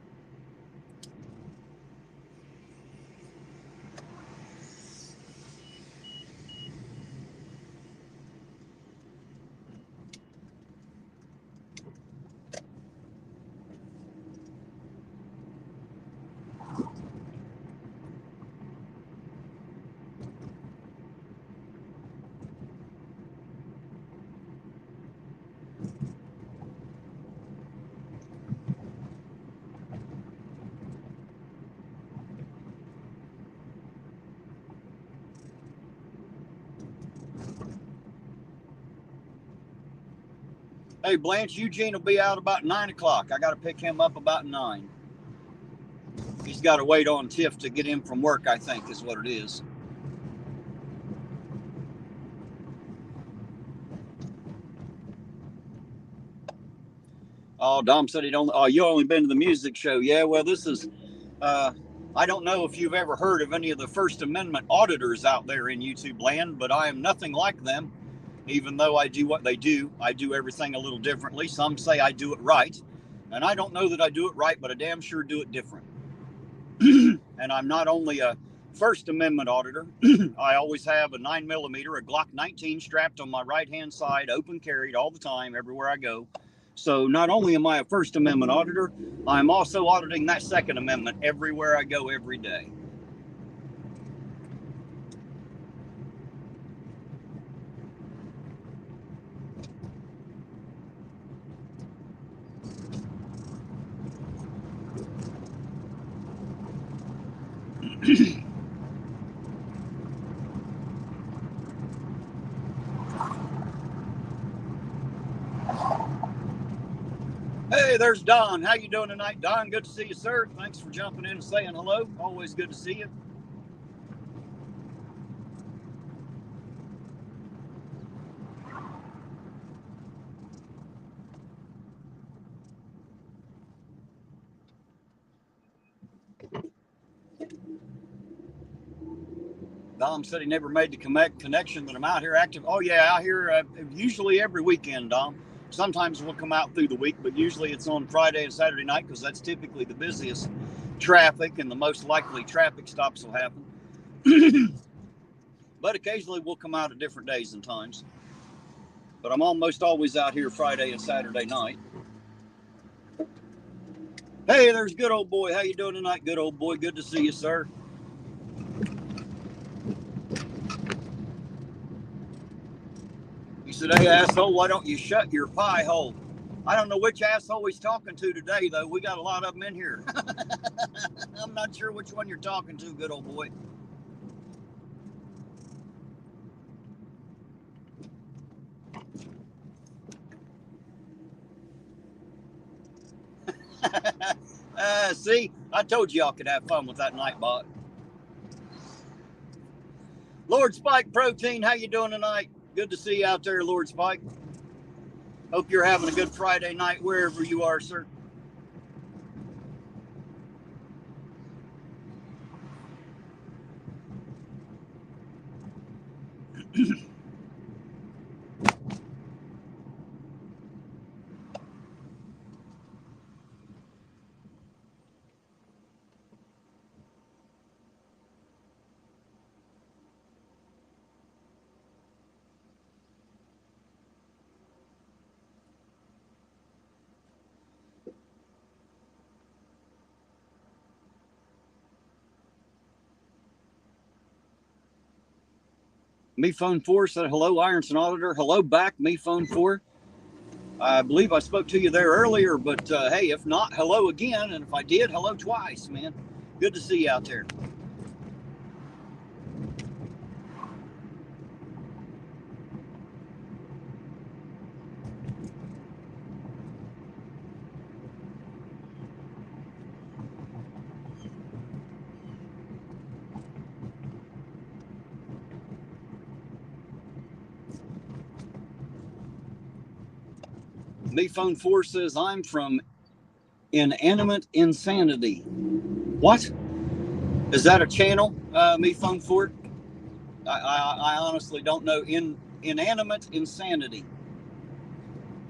Hey, Blanche, Eugene will be out about 9 o'clock. I got to pick him up about 9. He's got to wait on Tiff to get in from work, I think, is what it is. Oh, Dom said he don't. Oh, you only been to the music show. Yeah, well, this is. I don't know if you've ever heard of any of the First Amendment auditors out there in YouTube land, but I am nothing like them. Even though I do what they do, I do everything a little differently. Some say I do it right, and I don't know that I do it right, but I damn sure do it different. And I'm not only a First Amendment auditor, I always have a 9mm, a Glock 19 strapped on my right-hand side, open carried all the time, everywhere I go. So not only am I a First Amendment auditor, I'm also auditing that Second Amendment everywhere I go every day. Hey, there's Don. How you doing tonight, Don? Good to see you, sir. Thanks for jumping in and saying hello. Always good to see you. Dom said he never made the connection that I'm out here active. Oh, yeah, out here usually every weekend, Dom. Sometimes we'll come out through the week, but usually it's on Friday and Saturday night because that's typically the busiest traffic and the most likely traffic stops will happen. But occasionally we'll come out at different days and times. But I'm almost always out here Friday and Saturday night. Hey, there's good old boy. How you doing tonight, good old boy? Good to see you, sir. said, hey, asshole, why don't you shut your pie hole? I don't know which asshole he's talking to today, though. We got a lot of them in here. I'm not sure which one you're talking to, good old boy. See, I told y'all could have fun with that Nightbot. Lord Spike Protein, how you doing tonight? Good to see you out there, Lord Spike. Hope you're having a good Friday night wherever you are, sir. Me Phone 4 said, hello, Ironton Auditor. Hello back, Me Phone 4. I believe I spoke to you there earlier, but hey, if not, hello again. And if I did, hello twice, man. Good to see you out there. Me Phone 4 says, I'm from Inanimate Insanity. What? Is that a channel, Me Phone 4? I honestly don't know. Inanimate Insanity.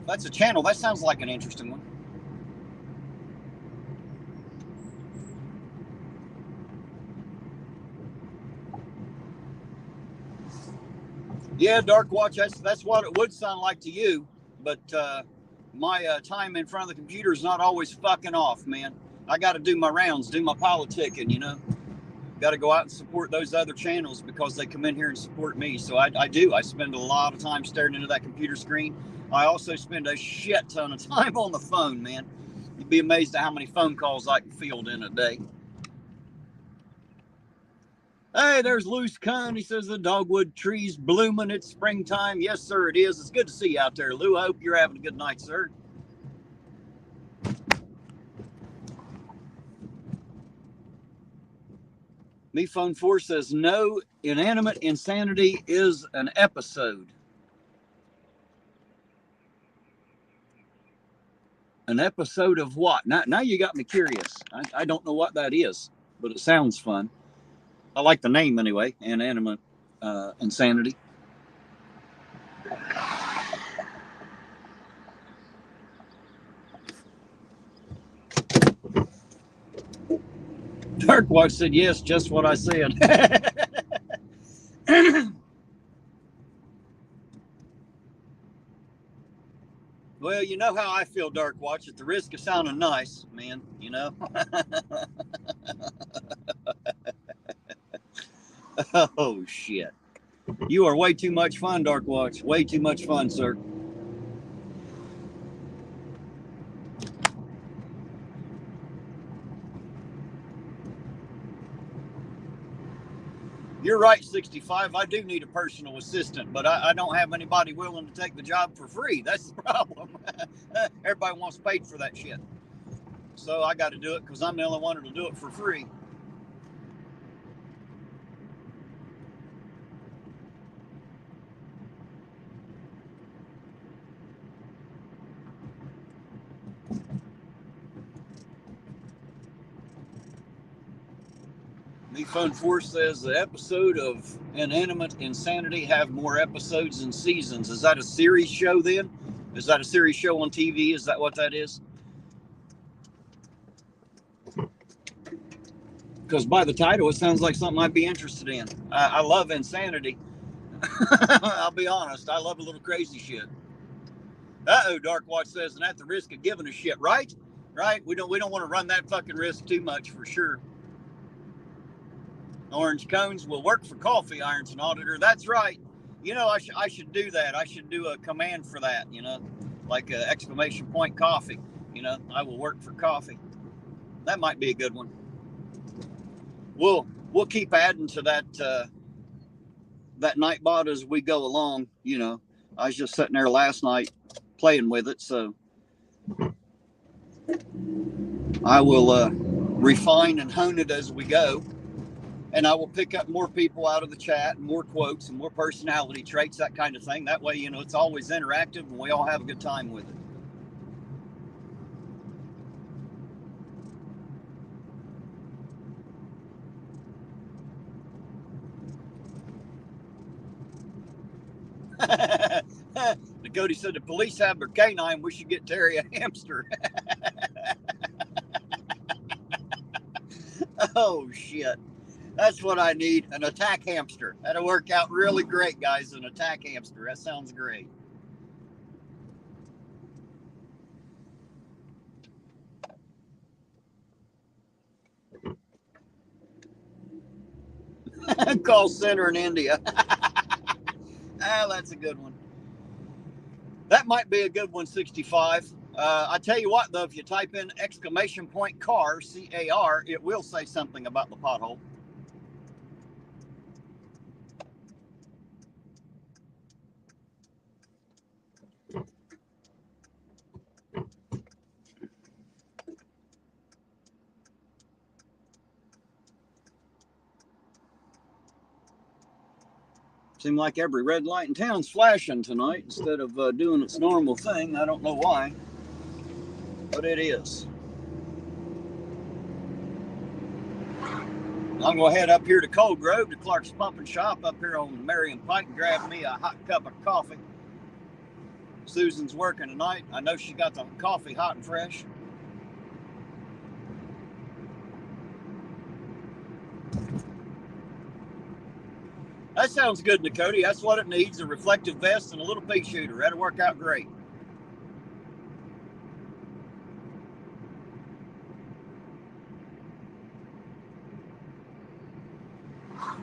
That's a channel. That sounds like an interesting one. Yeah, Dark Watch, that's what it would sound like to you. But my time in front of the computer is not always fucking off, man. I got to do my rounds, do my politicking, you know. Got to go out and support those other channels because they come in here and support me. So I do. I spend a lot of time staring into that computer screen. I also spend a shit ton of time on the phone, man. You'd be amazed at how many phone calls I can field in a day. Hey, there's Loose Cunt. He says the dogwood trees blooming. It's springtime. Yes, sir, it is. It's good to see you out there, Lou. I hope you're having a good night, sir. Me Phone 4 says, no, Inanimate Insanity is an episode. An episode of what? Now you got me curious. I don't know what that is, but it sounds fun. I like the name anyway, Inanimate Insanity. Darkwatch said, yes, just what I said. Well, you know how I feel, Darkwatch, at the risk of sounding nice, man, you know? Oh, shit. You are way too much fun, Darkwatch. Way too much fun, sir. You're right, 65. I do need a personal assistant, but I don't have anybody willing to take the job for free. That's the problem. Everybody wants paid for that shit. So I got to do it because I'm the only one that'll do it for free. Me Phone 4 says the episode of Inanimate Insanity have more episodes and seasons. Is that a series show then? Is that a series show on TV? Is that what that is? Because by the title, it sounds like something I'd be interested in. I love insanity. I'll be honest. I love a little crazy shit. Uh-oh, Darkwatch says, and at the risk of giving a shit, right? Right? We don't want to run that fucking risk too much for sure. Orange cones will work for coffee, Ironton Auditor. That's right. You know, I should do that. I should do a command for that, you know, like exclamation point coffee. You know, I will work for coffee. That might be a good one. We'll keep adding to that Nightbot as we go along. You know, I was just sitting there last night playing with it, so I will refine and hone it as we go. And I will pick up more people out of the chat, and more quotes, and more personality traits, that kind of thing. That way, you know, it's always interactive, and we all have a good time with it. Dakota said the police have their canine. We should get Terry a hamster. Oh, shit. That's what I need, an attack hamster. That'll work out really great, guys, an attack hamster. That sounds great. Call center in India. Ah, that's a good one. That might be a good one, 65. I tell you what, though, if you type in exclamation point car, C-A-R, it will say something about the pothole. Seems like every red light in town's flashing tonight instead of doing its normal thing. I don't know why, but it is. I'm going to head up here to Cold Grove to Clark's Pump and Shop up here on Marion Pike and grab me a hot cup of coffee. Susan's working tonight. I know she got the coffee hot and fresh. That sounds good, Dakota. That's what it needs, a reflective vest and a little pea shooter. That'll work out great.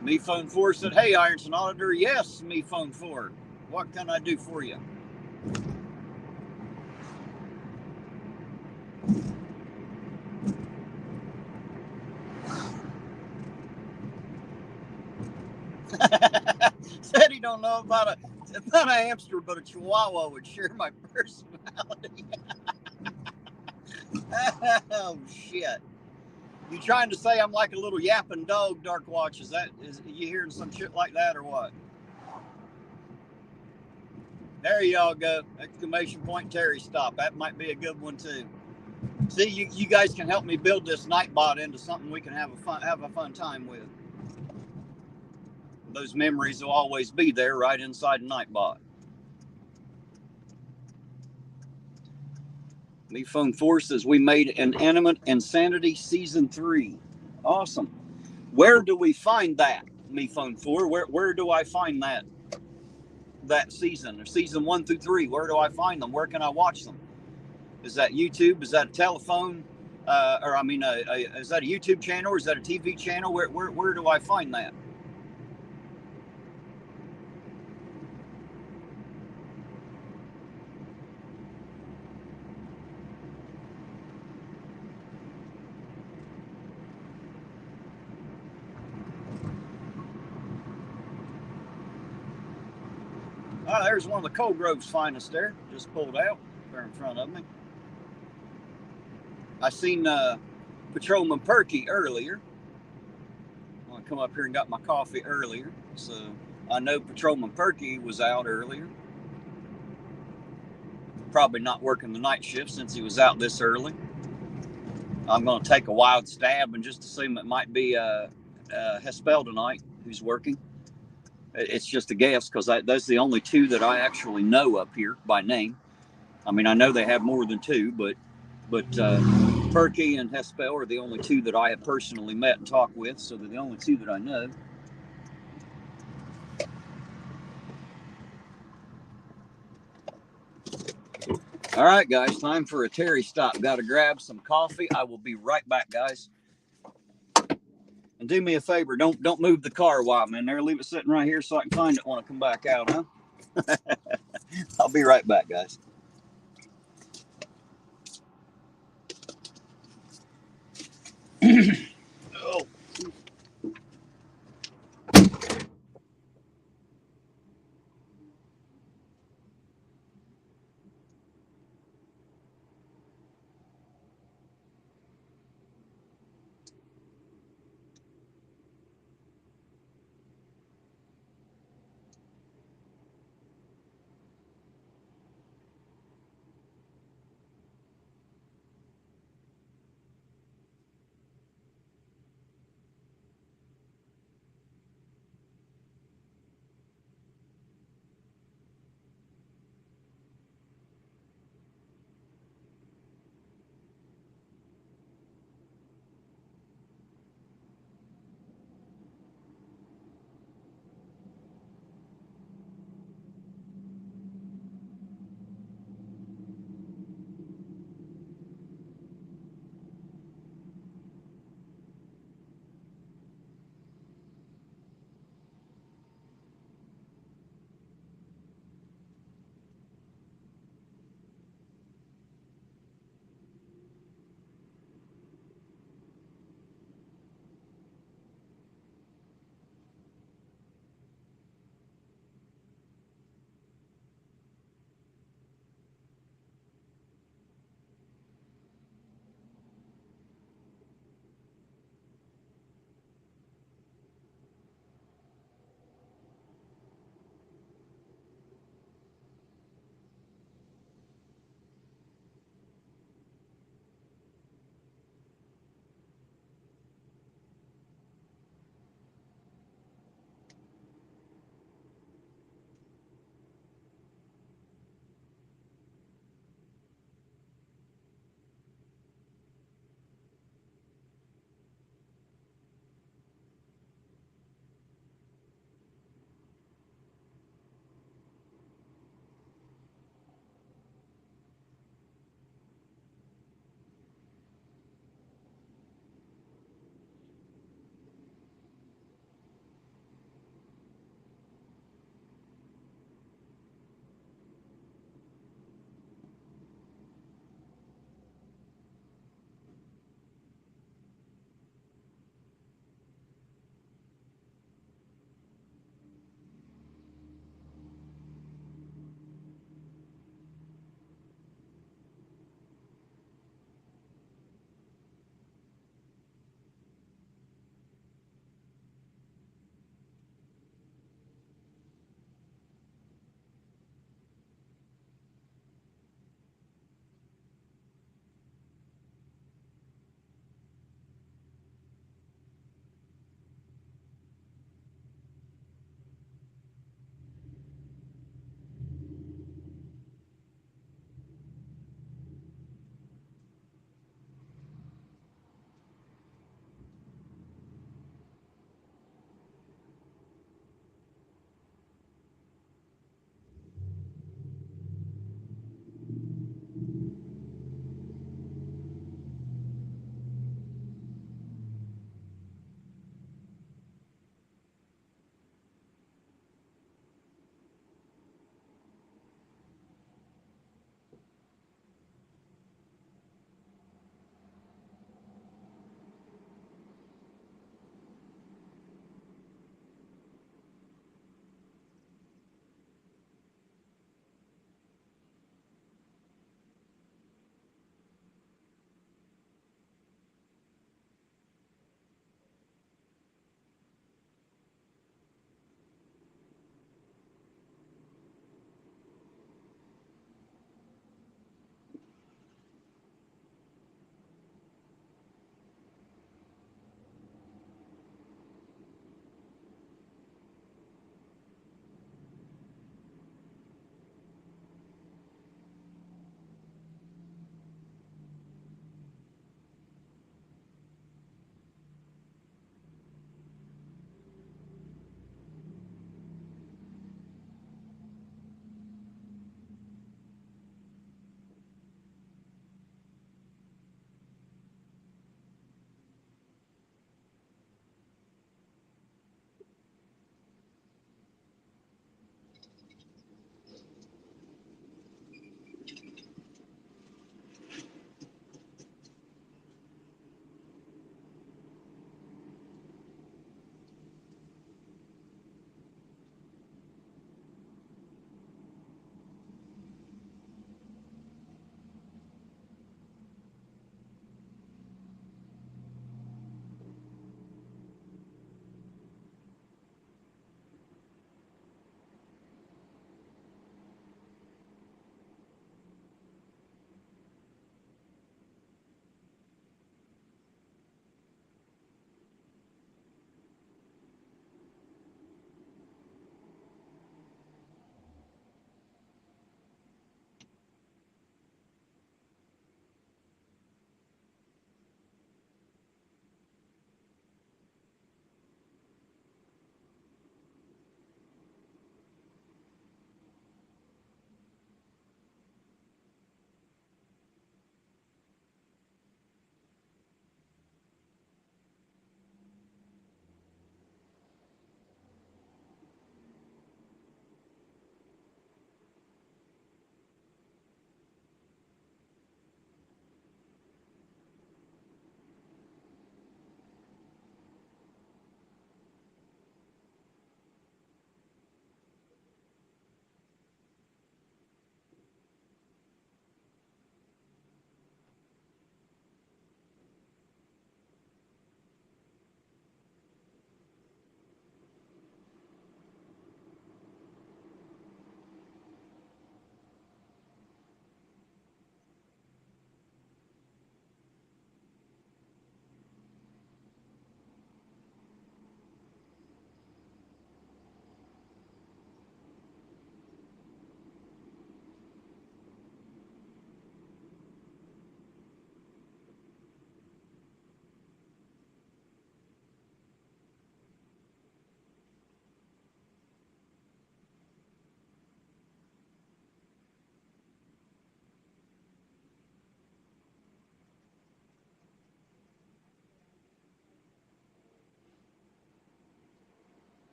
Me Phone 4 said, hey, Ironton Auditor. Yes, Me Phone 4. What can I do for you? Said he don't know about not a hamster, but a chihuahua would share my personality. Oh, shit. You trying to say I'm like a little yapping dog, Dark Watch? Is you hearing some shit like that or what? There y'all go. Exclamation point Terry stop. That might be a good one too. See, you guys can help me build this Nightbot into something we can have a fun time with. Those memories will always be there right inside a Nightbot. Me Phone 4 says we made an Animate Insanity Season 3. Awesome. Where do we find that, Me Phone 4? Where do I find that season, or season 1 through 3? Where do I find them? Where can I watch them? Is that YouTube? Is that a telephone? Is that a YouTube channel, or is that a TV channel? Where do I find that? Oh, there's one of the Cold Grove's finest there. Just pulled out there in front of me. I seen Patrolman Perky earlier. I come up here and got my coffee earlier. So I know Patrolman Perky was out earlier. Probably not working the night shift since he was out this early. I'm going to take a wild stab and just assume it might be Hespel tonight who's working. It's just a guess because those are the only two that I actually know up here by name. I mean, I know they have more than two, but Perky and Hespel are the only two that I have personally met and talked with, so they're the only two that I know. All right, guys, time for a Terry stop. Got to grab some coffee. I will be right back, guys. And do me a favor, don't move the car while I'm in there. Leave it sitting right here so I can find it when I come back out, huh? I'll be right back, guys. Oh.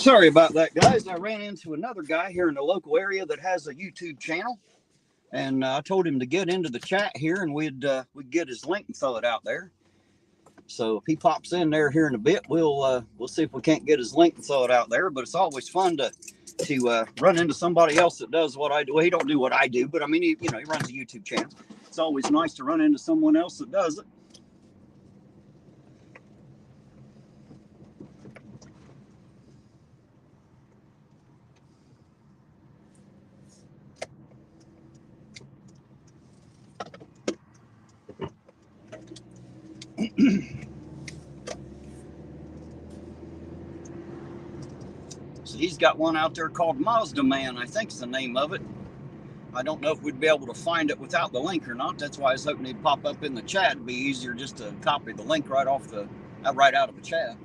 Sorry about that, guys. I ran into another guy here in the local area that has a YouTube channel, and I told him to get into the chat here, and we'd get his link and throw it out there. So if he pops in there here in a bit, we'll see if we can't get his link and throw it out there. But it's always fun to run into somebody else that does what I do. Well, he don't do what I do, but I mean, he runs a YouTube channel. It's always nice to run into someone else that does it. So he's got one out there called Mazda Man, I think's the name of it. I don't know if we'd be able to find it without the link or not. That's why I was hoping he'd pop up in the chat. It'd be easier just to copy the link right out of the chat.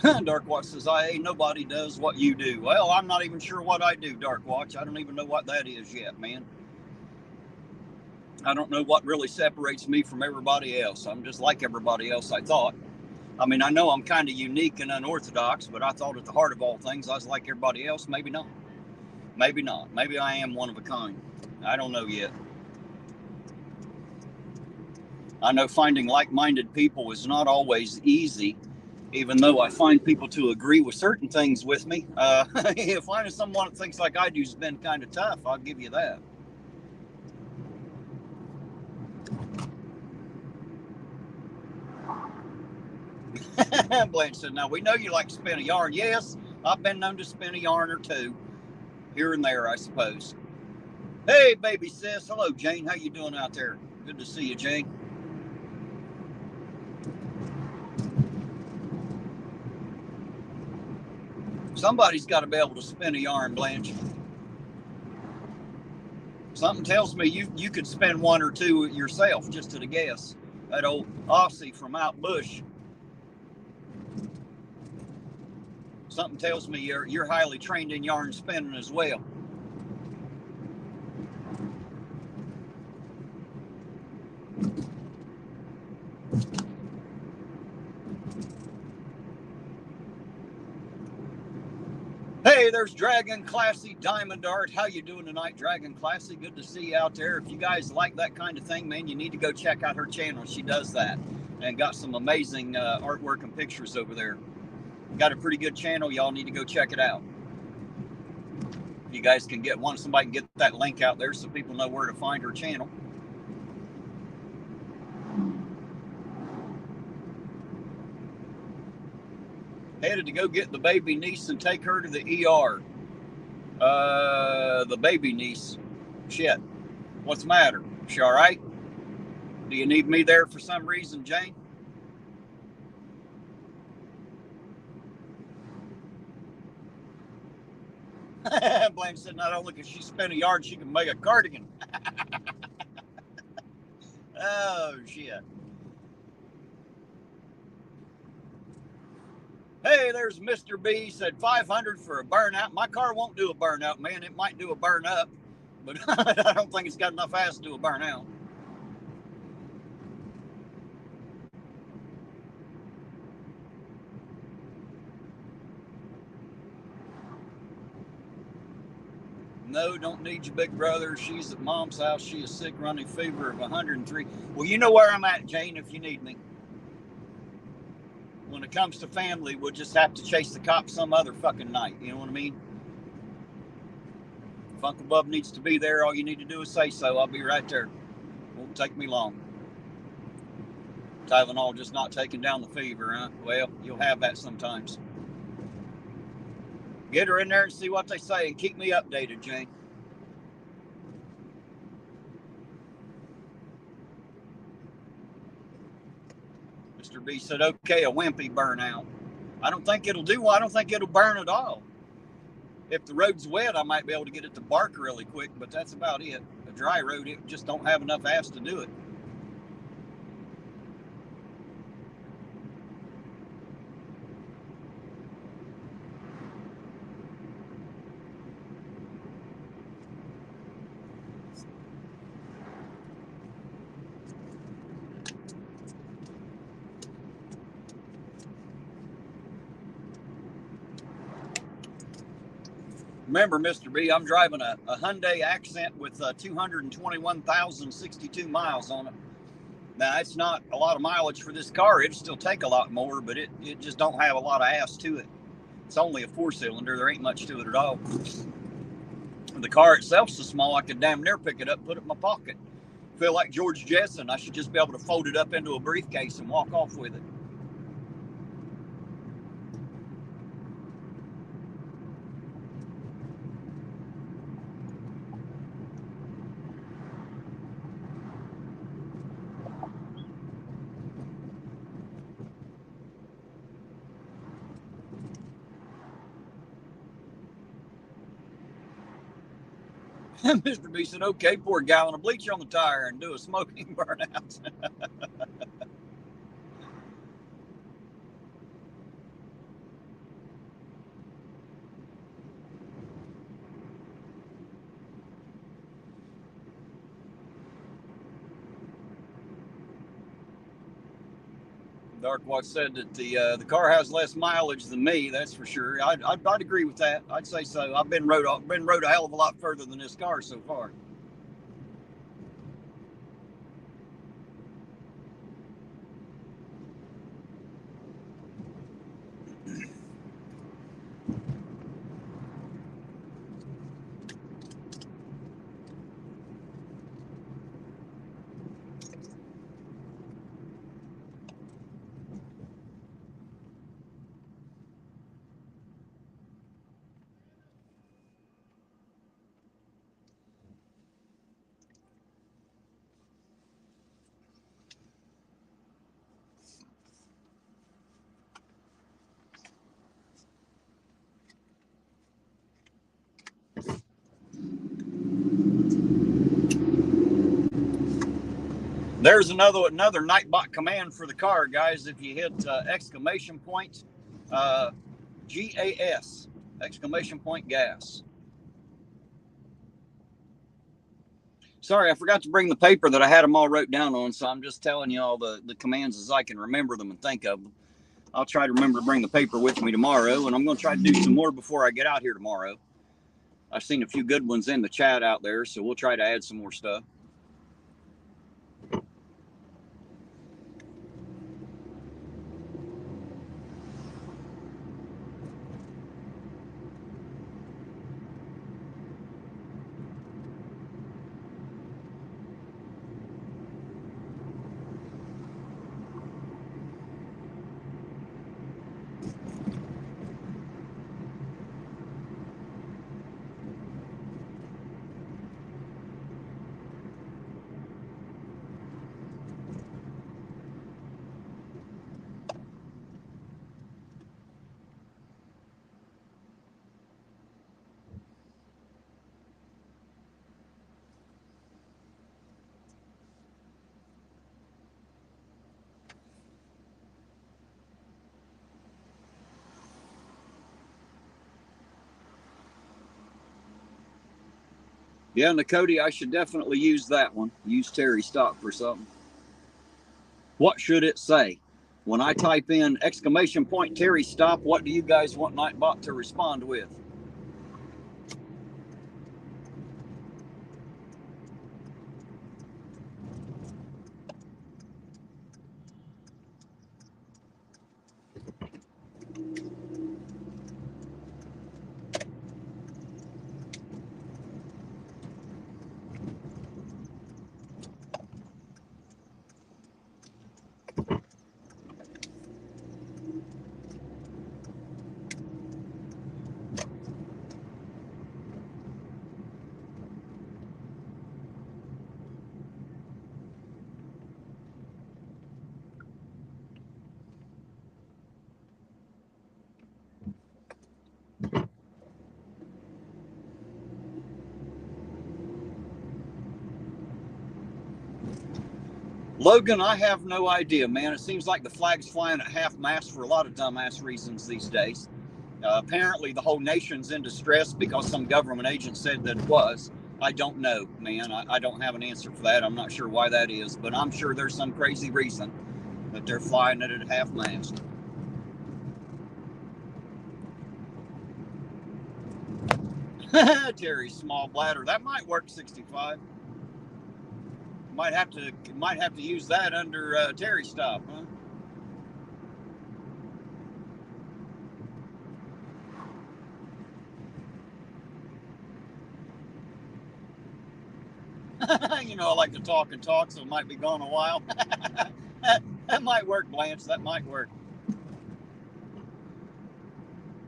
Darkwatch says, nobody does what you do. Well, I'm not even sure what I do, Darkwatch. I don't even know what that is yet, man. I don't know what really separates me from everybody else. I'm just like everybody else, I thought. I mean, I know I'm kind of unique and unorthodox, but I thought at the heart of all things, I was like everybody else. Maybe not. Maybe not. Maybe I am one of a kind. I don't know yet. I know finding like-minded people is not always easy, even though I find people to agree with certain things with me. Finding someone that thinks like I do has been kind of tough. I'll give you that. Blanche said, now we know you like to spin a yarn. Yes, I've been known to spin a yarn or two here and there, I suppose. Hey, baby sis. Hello, Jane. How you doing out there? Good to see you, Jane. Somebody's got to be able to spin a yarn, Blanche. Something tells me you could spin one or two yourself, just at a guess. That old Aussie from out bush. Something tells me you're highly trained in yarn spinning as well. Hey, there's Dragon Classy Diamond Art. How you doing tonight, Dragon Classy? Good to see you out there. If you guys like that kind of thing, man, you need to go check out her channel. She does that and got some amazing artwork and pictures over there. Got a pretty good channel. Y'all need to go check it out. You guys can somebody can get that link out there so people know where to find her channel. Headed to go get the baby niece and take her to the ER. The baby niece. Shit. What's the matter? She all right? Do you need me there for some reason, Jane? Blaine said not only can she spin a yarn, she can make a cardigan. Oh, shit. Hey, there's Mr. B. Said 500 for a burnout. My car won't do a burnout, man. It might do a burn up, but I don't think it's got enough ass to do a burnout. No, don't need your big brother. She's at mom's house. She is sick, running fever of 103. Well, you know where I'm at, Jane, if you need me. When it comes to family, we'll just have to chase the cops some other fucking night. You know what I mean? If Uncle Bub needs to be there, all you need to do is say so. I'll be right there. Won't take me long. Tylenol just not taking down the fever, huh? Well, you'll have that sometimes. Get her in there and see what they say and keep me updated, Jane. Mr. B said, okay, a wimpy burnout. I don't think it'll do. I don't think it'll burn at all. If the road's wet, I might be able to get it to bark really quick, but that's about it. A dry road, it just don't have enough ass to do it. Remember, Mr. B, I'm driving a Hyundai Accent with 221,062 miles on it. Now, it's not a lot of mileage for this car. It'll still take a lot more, but it just don't have a lot of ass to it. It's only a 4-cylinder. There ain't much to it at all. The car itself's so small I could damn near pick it up, put it in my pocket. Feel like George Jetson. I should just be able to fold it up into a briefcase and walk off with it. Mr. B said, okay, pour a gallon of bleach on the tire and do a smoking burnout. Darkwatch said that the car has less mileage than me. That's for sure. I'd agree with that. I'd say so. I've been rode a hell of a lot further than this car so far. There's another Nightbot command for the car, guys. If you hit exclamation point GAS, exclamation point gas. Sorry, I forgot to bring the paper that I had them all wrote down on, so I'm just telling you all the commands as I can remember them and think of them. I'll try to remember to bring the paper with me tomorrow, and I'm going to try to do some more before I get out here tomorrow. I've seen a few good ones in the chat out there, so we'll try to add some more stuff. Yeah, Nakoti, I should definitely use that one. Use Terry Stop for something. What should it say? When I type in exclamation point Terry Stop, what do you guys want Nightbot to respond with? Logan, I have no idea, man. It seems like the flag's flying at half mast for a lot of dumbass reasons these days. Apparently, the whole nation's in distress because some government agent said that it was. I don't know, man. I don't have an answer for that. I'm not sure why that is, but I'm sure there's some crazy reason that they're flying it at half mast. Terry's small bladder. That might work 65. Might have to use that under Terry stop, huh? You know, I like to talk and talk, so it might be gone a while. That might work, Blanche. That might work.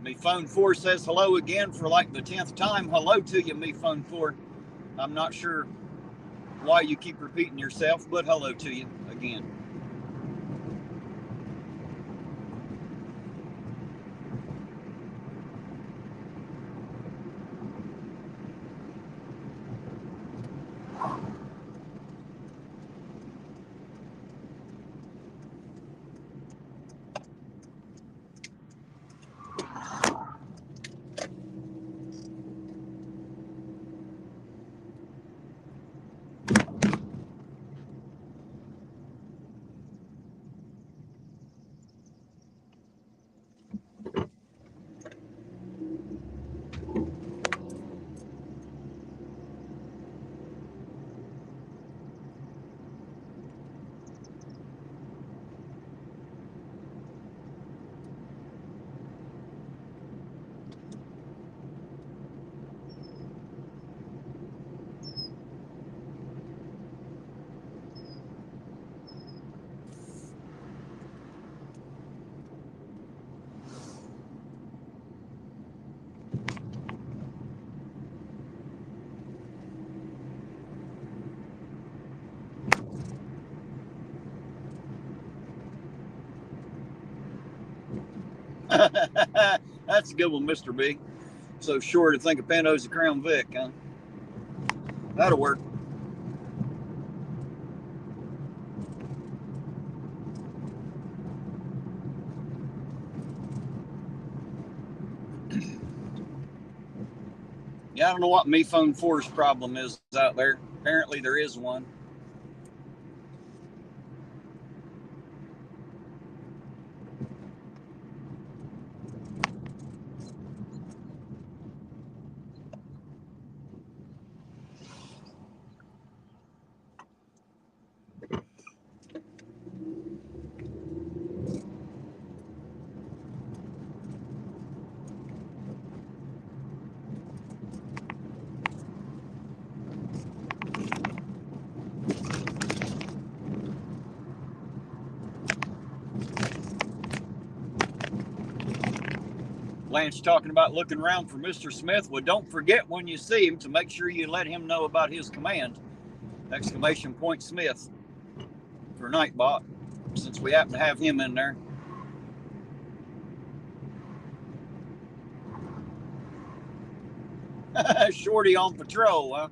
Me Phone 4 says hello again for like the 10th time. Hello to you, Me Phone 4. I'm not sure why you keep repeating yourself, but hello to you again. That's a good one, Mr. B. So sure to think of Panto's a Crown Vic, huh? That'll work. Yeah, I don't know what Me Phone 4's problem is out there. Apparently there is one. Blanche talking about looking around for Mr. Smith. Well, don't forget when you see him to make sure you let him know about his command. Exclamation point Smith for Nightbot, since we happen to have him in there. Shorty on patrol, huh?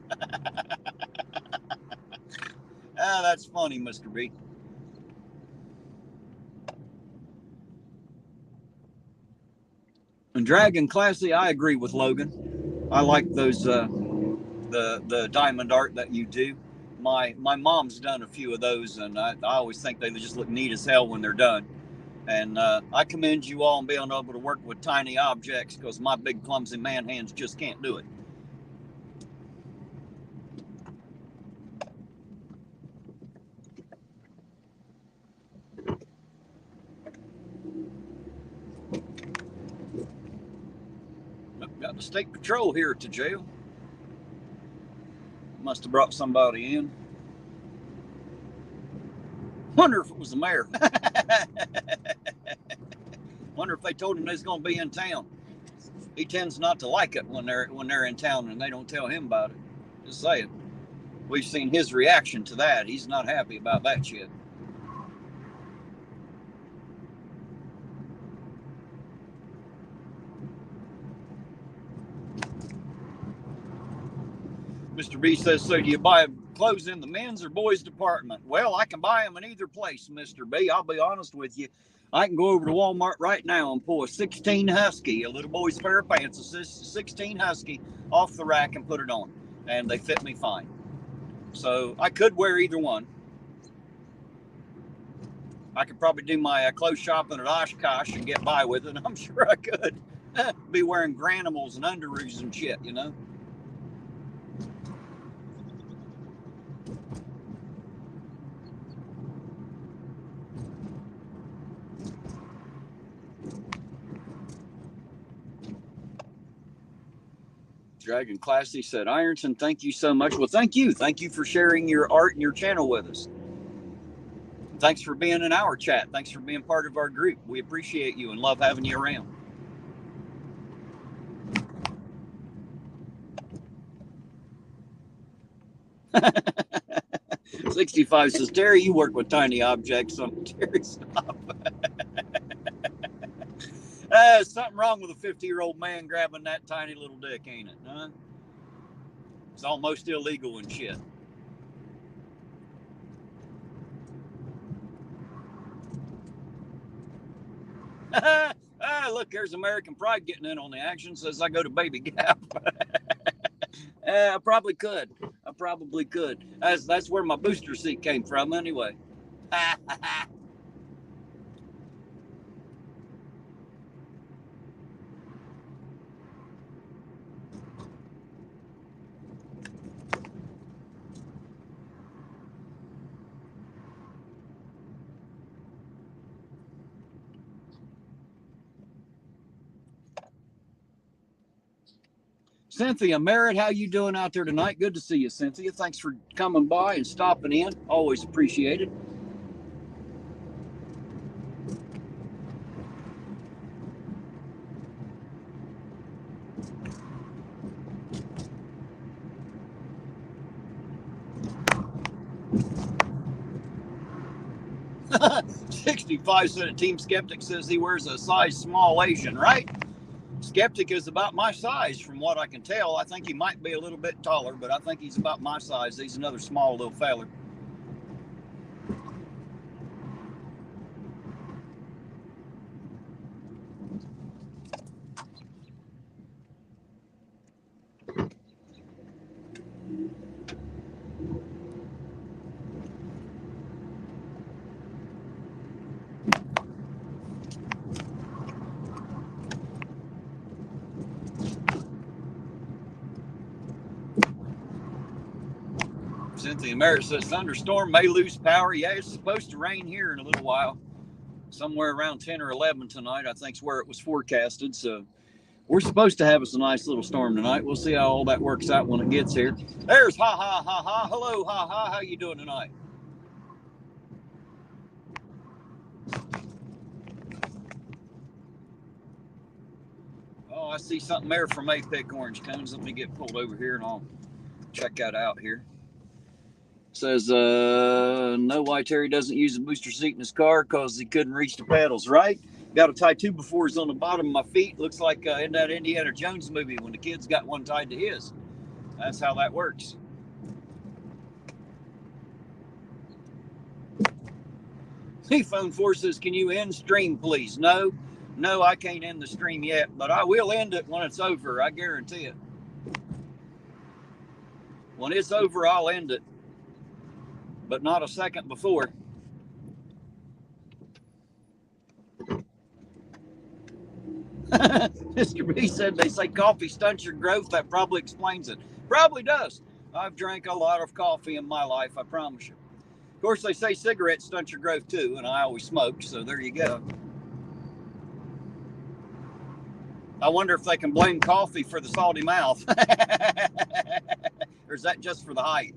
That's funny, Mr. B. And Dragon Classy, I agree with Logan. I like those the diamond art that you do. My mom's done a few of those, and I always think they just look neat as hell when they're done. And I commend you all on being able to work with tiny objects, because my big clumsy man hands just can't do it. Got the state patrol here at the jail. Must have brought somebody in. Wonder if it was the mayor. Wonder if they told him they was going to be in town. He tends not to like it when they're in town and they don't tell him about it. Just saying. We've seen his reaction to that. He's not happy about that shit. Mr. B says, so do you buy clothes in the men's or boys department? Well, I can buy them in either place, Mr. B. I'll be honest with you. I can go over to Walmart right now and pull a 16 Husky, a little boy's pair of pants, a 16 Husky off the rack and put it on. And they fit me fine. So I could wear either one. I could probably do my clothes shopping at Oshkosh and get by with it. I'm sure I could. Be wearing granimals and underoos and shit, you know. Dragon Classy said, Ironton, thank you so much. Well, thank you. Thank you for sharing your art and your channel with us. Thanks for being in our chat. Thanks for being part of our group. We appreciate you and love having you around. $65 says, Terry, you work with tiny objects. Terry, stop. Something wrong with a 50-year-old man grabbing that tiny little dick, ain't it? Huh? It's almost illegal and shit. Look, there's American Pride getting in on the action. Says I go to Baby Gap. I probably could. That's where my booster seat came from anyway. Cynthia Merritt, how you doing out there tonight? Good to see you, Cynthia. Thanks for coming by and stopping in. Always appreciated. $65 said a Team Skeptic says he wears a size small Asian, right? Skeptic is about my size from what I can tell. I think he might be a little bit taller, but I think he's about my size. He's another small little feller. Cynthia Merritt says thunderstorm may lose power. Yeah, it's supposed to rain here in a little while. Somewhere around 10 or 11 tonight, I think is where it was forecasted. So we're supposed to have us a nice little storm tonight. We'll see how all that works out when it gets here. There's Ha Ha Ha Ha. Hello, Ha Ha. How you doing tonight? Oh, I see something there from Apex Orange Cones. Let me get pulled over here and I'll check that out here. Says, no, why Terry doesn't use a booster seat in his car because he couldn't reach the pedals, right? Got to tie two before he's on the bottom of my feet. Looks like in that Indiana Jones movie when the kid's got one tied to his. That's how that works. Phone 4 says, can you end stream, please? No, I can't end the stream yet, but I will end it when it's over. I guarantee it. When it's over, I'll end it, but not a second before. Mr. B said they say coffee stunts your growth. That probably explains it. Probably does. I've drank a lot of coffee in my life, I promise you. Of course, they say cigarettes stunt your growth too, and I always smoked, so there you go. I wonder if they can blame coffee for the salty mouth. Or is that just for the height?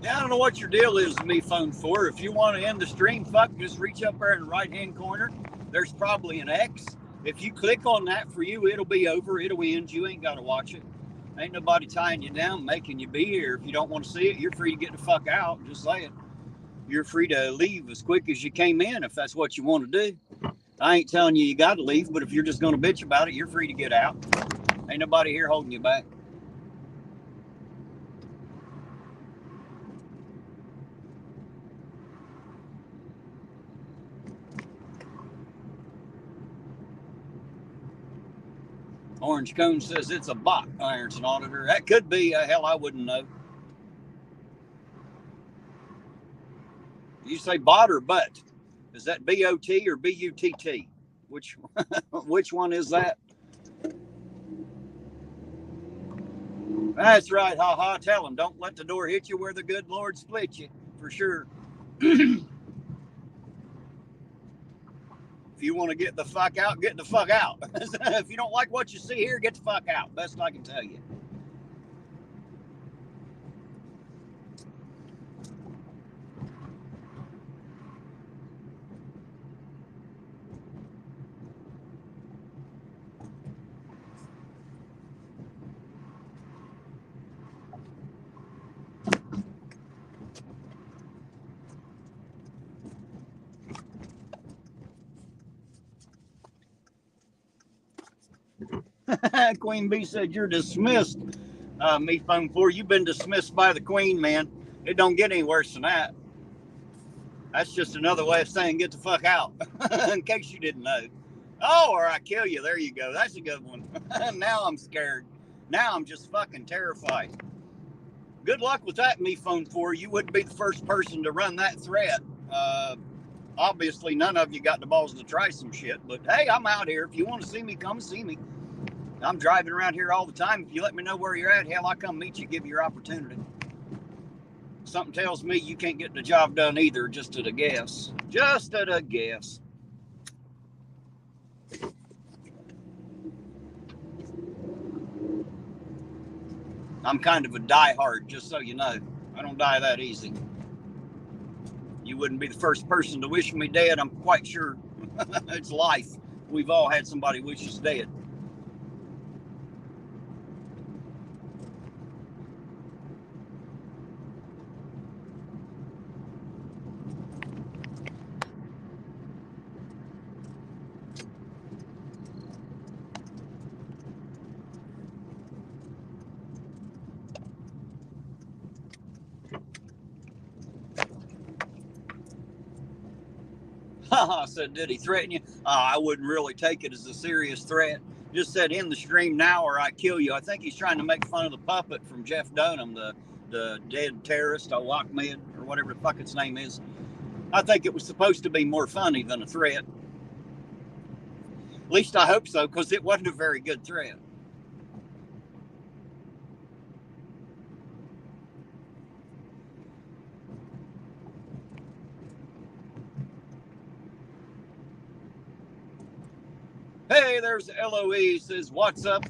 Yeah, I don't know what your deal is with me, Phone 4. If you want to end the stream, fuck, just reach up there in the right-hand corner. There's probably an X. If you click on that for you, it'll be over. It'll end. You ain't got to watch it. Ain't nobody tying you down, making you be here. If you don't want to see it, you're free to get the fuck out. Just say it. You're free to leave as quick as you came in if that's what you want to do. I ain't telling you got to leave, but if you're just going to bitch about it, you're free to get out. Ain't nobody here holding you back. Orange Cone says it's a bot, Ironton Auditor. That could be. Hell, I wouldn't know. You say bot or butt? Is that B-O-T or B-U-T-T? Which one is that? That's right, ha-ha. Tell them, don't let the door hit you where the good Lord split you, for sure. If you want to get the fuck out, get the fuck out. If you don't like what you see here, get the fuck out. Best I can tell you. Queen Bee said you're dismissed. Me phone 4, you've been dismissed by the Queen, man. It don't get any worse than that. That's just another way of saying get the fuck out. In case you didn't know. Oh, or I kill you. There you go. That's a good one. Now I'm scared. Now I'm just fucking terrified. Good luck with that, me phone 4. You wouldn't be the first person to run that threat. Obviously, none of you got the balls to try some shit. But hey, I'm out here. If you want to see me, come see me. I'm driving around here all the time. If you let me know where you're at, hell, I'll come meet you, give you your opportunity. Something tells me you can't get the job done either, just at a guess. Just at a guess. I'm kind of a diehard, just so you know. I don't die that easy. You wouldn't be the first person to wish me dead, I'm quite sure. It's life. We've all had somebody wish us dead. Haha, said, did he threaten you? I wouldn't really take it as a serious threat. Just said, end the stream now or I kill you. I think he's trying to make fun of the puppet from Jeff Dunham, the dead terrorist, Ahmed, or whatever the fuck its name is. I think it was supposed to be more funny than a threat. At least I hope so, because it wasn't a very good threat. Hey, there's LOE, says, what's up?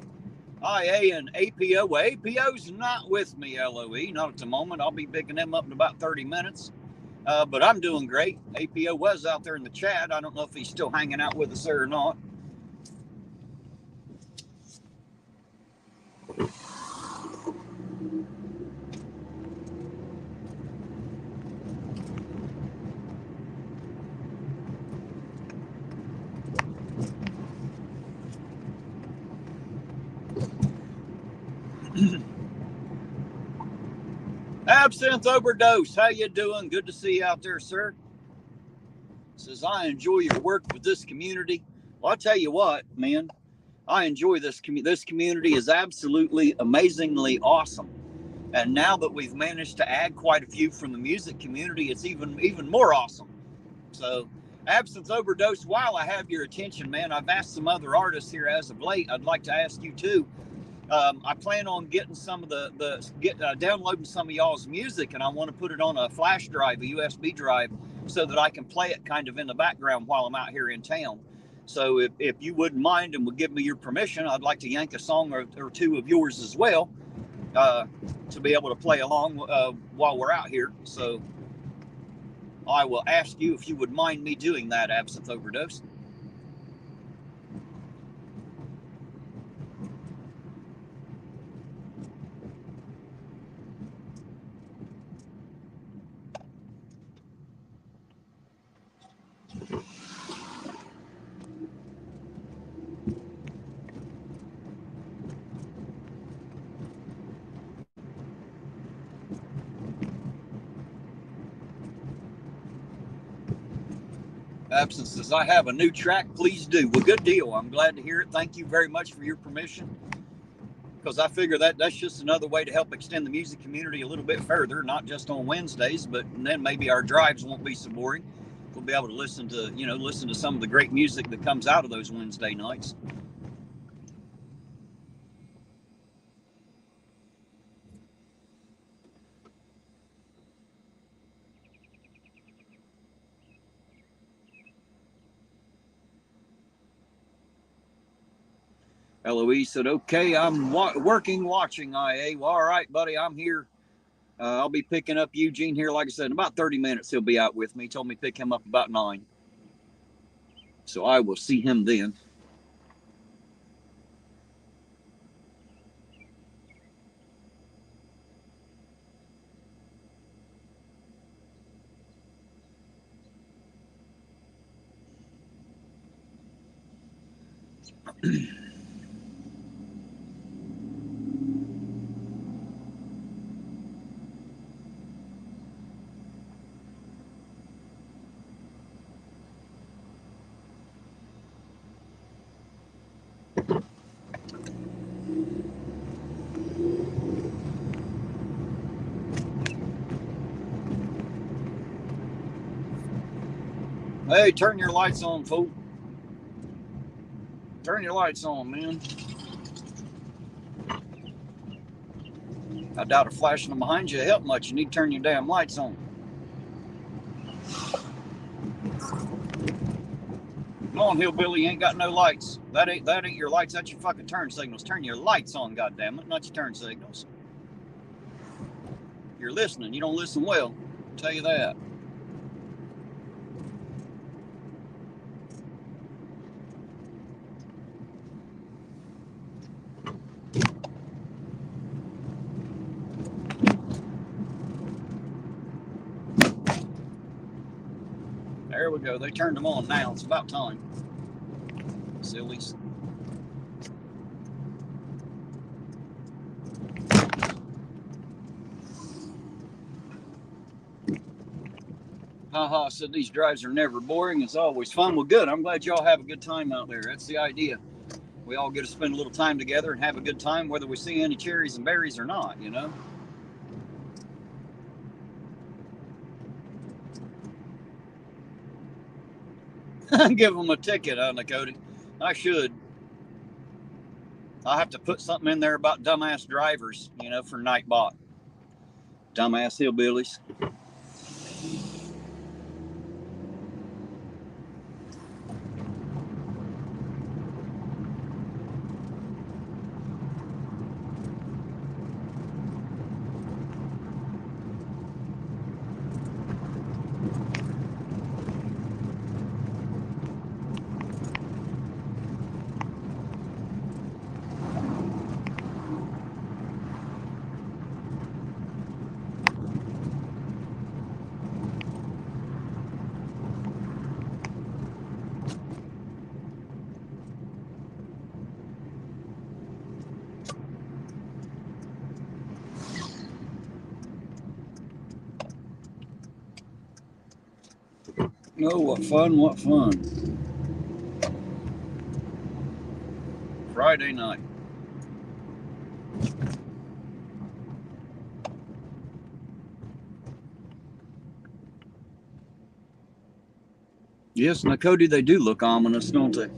IA and APO. Well, APO's not with me, LOE, not at the moment. I'll be picking them up in about 30 minutes. But I'm doing great. APO was out there in the chat. I don't know if he's still hanging out with us there or not. Absinthe Overdose, how you doing? Good to see you out there, sir. Says, I enjoy your work with this community. Well, I'll tell you what, man, I enjoy this community. This community is absolutely amazingly awesome. And now that we've managed to add quite a few from the music community, it's even more awesome. So, Absinthe Overdose, while I have your attention, man, I've asked some other artists here as of late. I'd like to ask you too. I plan on getting some of downloading some of y'all's music, and I want to put it on a flash drive, a USB drive, so that I can play it kind of in the background while I'm out here in town. So if you wouldn't mind and would give me your permission, I'd like to yank a song or two of yours as well to be able to play along while we're out here. So I will ask you if you would mind me doing that, Absinthe Overdose. Absence says, I have a new track. Please do. Well, good deal. I'm glad to hear it. Thank you very much for your permission. Because I figure that's just another way to help extend the music community a little bit further, not just on Wednesdays, but then maybe our drives won't be so boring. We'll be able to listen to some of the great music that comes out of those Wednesday nights. Eloise said, okay, I'm watching IA. Well, all right, buddy, I'm here. I'll be picking up Eugene here, like I said, in about 30 minutes. He'll be out with me. He told me to pick him up about 9. So I will see him then. Hey, turn your lights on, fool. Turn your lights on, man. I doubt a flashing them behind you help much. You need to turn your damn lights on. Come on, hillbilly, you ain't got no lights. That ain't your lights. That's your fucking turn signals. Turn your lights on, goddammit, not your turn signals. You're listening. You don't listen well. I'll tell you that. There we go. They turned them on now. It's about time. Sillies. Haha, said these drives are never boring. It's always fun. Well, good. I'm glad y'all have a good time out there. That's the idea. We all get to spend a little time together and have a good time, whether we see any cherries and berries or not, you know? Give them a ticket, Cody. I should. I'll have to put something in there about dumbass drivers, for Nightbot. Dumbass hillbillies. Oh, what fun, what fun. Friday night. Yes, now, Cody, they do look ominous, don't they?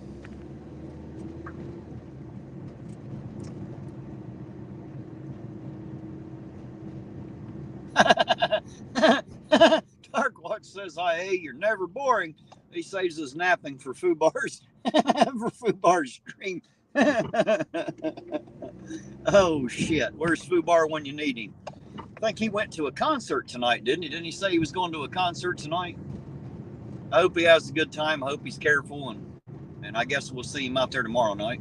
Darkwatch says, hey, you're never boring. He saves his napping for Fubar's for Fubar's stream. Oh shit, where's Fubar when you need him? I think he went to a concert tonight, didn't he? Didn't he say he was going to a concert tonight? I hope he has a good time. I hope he's careful, and I guess we'll see him out there tomorrow night.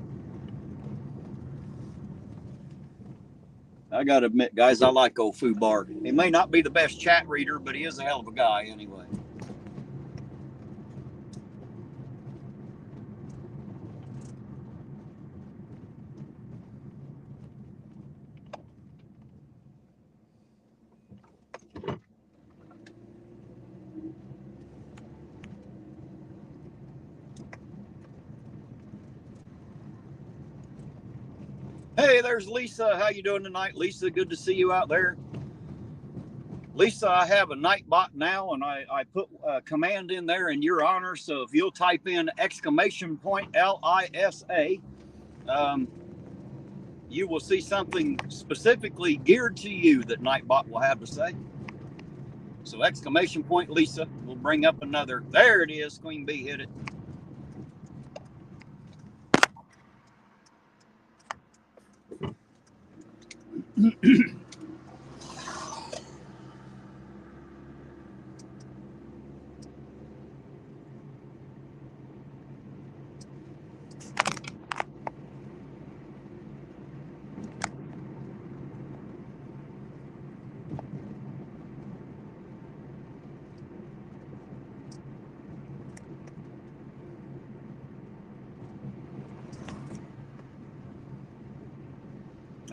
I gotta admit, guys, I like old Fubar. He may not be the best chat reader, but he is a hell of a guy anyway. Hey, there's Lisa. How you doing tonight, Lisa? Good to see you out there. Lisa, I have a Nightbot now, and I put a command in there in your honor. So if you'll type in exclamation point LISA, um, you will see something specifically geared to you that Nightbot will have to say. So exclamation point Lisa will bring up another. There it is. Queen Bee hit it.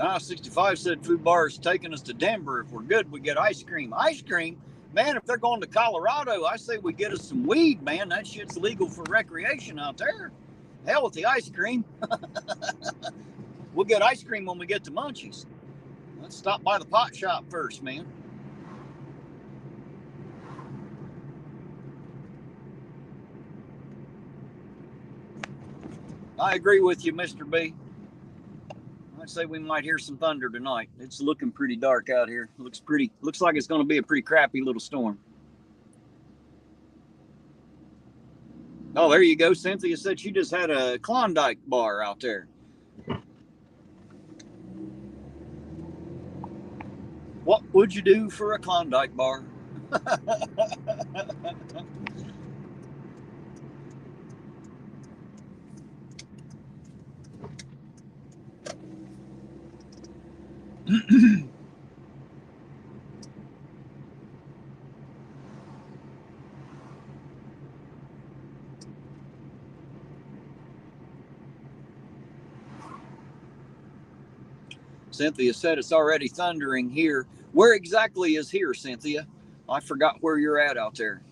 Ah, 65 said food bar is taking us to Denver. If we're good, we get ice cream. Ice cream? Man, if they're going to Colorado, I say we get us some weed, man. That shit's legal for recreation out there. Hell with the ice cream. We'll get ice cream when we get to Munchies. Let's stop by the pot shop first, man. I agree with you, Mr. B. I'd say we might hear some thunder tonight. It's looking pretty dark out here. Looks like it's going to be a pretty crappy little storm. Oh, there you go. Cynthia said she just had a Klondike bar out there. What would you do for a Klondike bar? Cynthia said it's already thundering here. Where exactly is here, Cynthia? I forgot where you're at out there.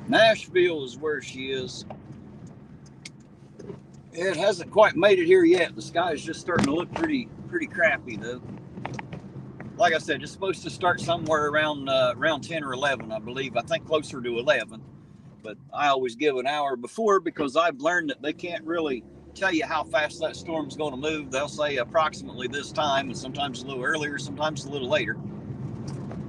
Nashville is where she is. It hasn't quite made it here yet. The sky is just starting to look pretty crappy, though. Like I said, it's supposed to start somewhere around 10 or 11, I believe. I think closer to 11. But I always give an hour before because I've learned that they can't really tell you how fast that storm's going to move. They'll say approximately this time, and sometimes a little earlier, sometimes a little later.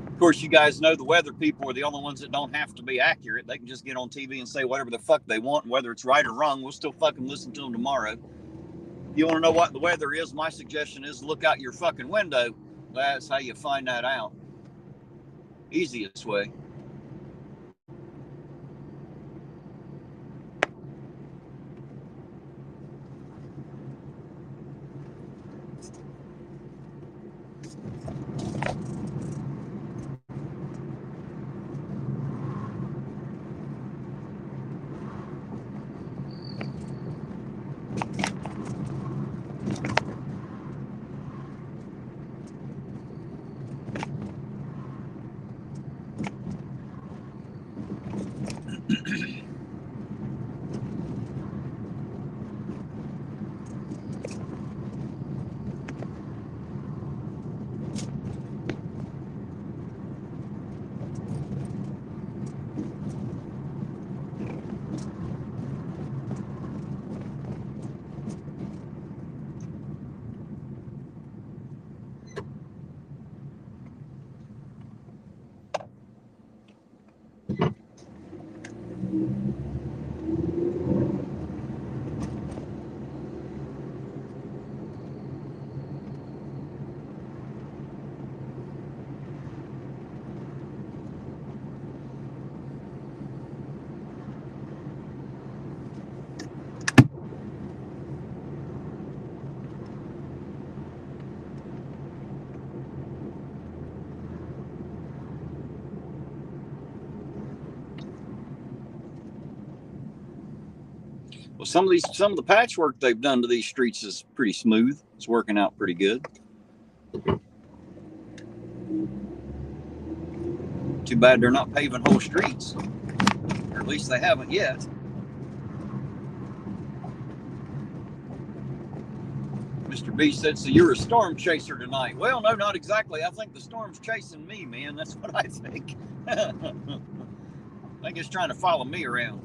Of course, you guys know the weather people are the only ones that don't have to be accurate. They can just get on TV and say whatever the fuck they want, whether it's right or wrong. We'll still fucking listen to them tomorrow. You want to know what the weather is? My suggestion is look out your fucking window. That's how you find that out. Easiest way. Well, some of the patchwork they've done to these streets is pretty smooth. It's working out pretty good. Too bad they're not paving whole streets, or at least they haven't yet. Mr. B said, so you're a storm chaser tonight. Well, no, not exactly. I think the storm's chasing me, man. That's what I think. I think it's trying to follow me around.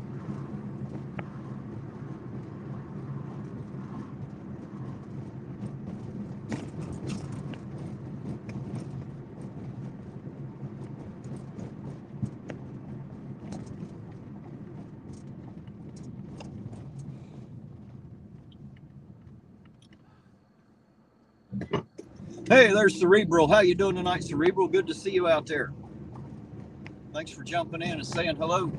Hey, there's Cerebral. How you doing tonight, Cerebral? Good to see you out there. Thanks for jumping in and saying hello.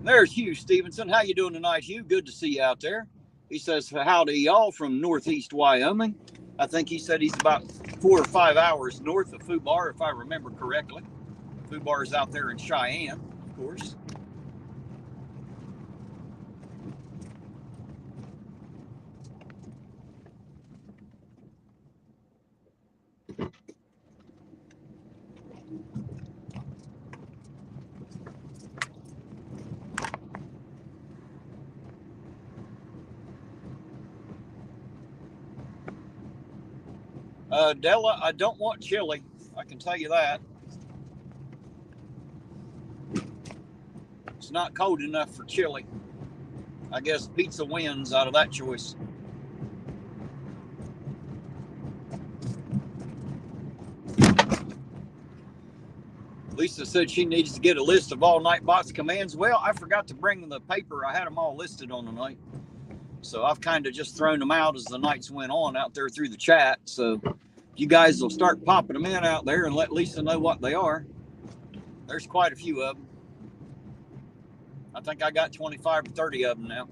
There's Hugh Stevenson. How you doing tonight, Hugh? Good to see you out there. He says, howdy y'all from Northeast Wyoming. I think he said he's about 4 or 5 hours north of Fubar, if I remember correctly. Fubar is out there in Cheyenne, of course. Della, I don't want chili. I can tell you that. It's not cold enough for chili. I guess pizza wins out of that choice. Lisa said she needs to get a list of all Nightbot's commands. Well, I forgot to bring the paper. I had them all listed on the night. So I've kind of just thrown them out as the nights went on out there through the chat. So you guys will start popping them in out there and let Lisa know what they are. There's quite a few of them. I think I got 25 or 30 of them now.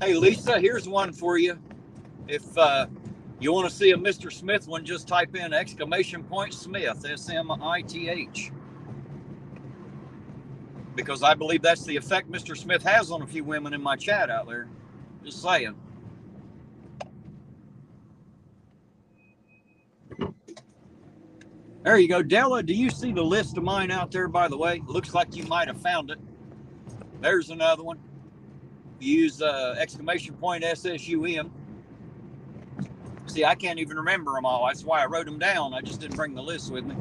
Hey, Lisa, here's one for you. If you want to see a Mr. Smith one, just type in !Smith, S-M-I-T-H. Because I believe that's the effect Mr. Smith has on a few women in my chat out there. Just saying. There you go. Della, do you see the list of mine out there, by the way? Looks like you might have found it. There's another one. Use !SSUM. See, I can't even remember them all. That's why I wrote them down. I just didn't bring the list with me.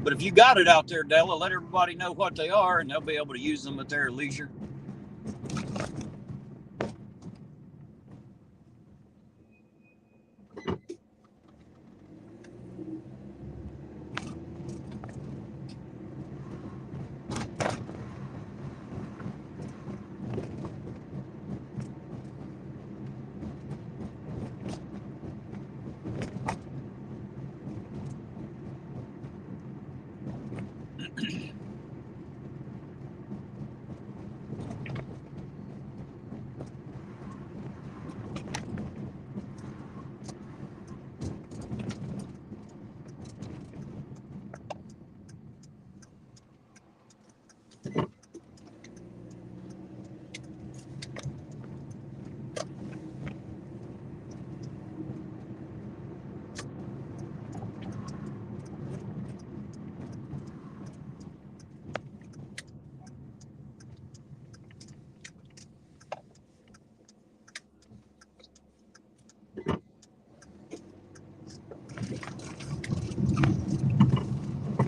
But if you got it out there, Della, let everybody know what they are, and they'll be able to use them at their leisure.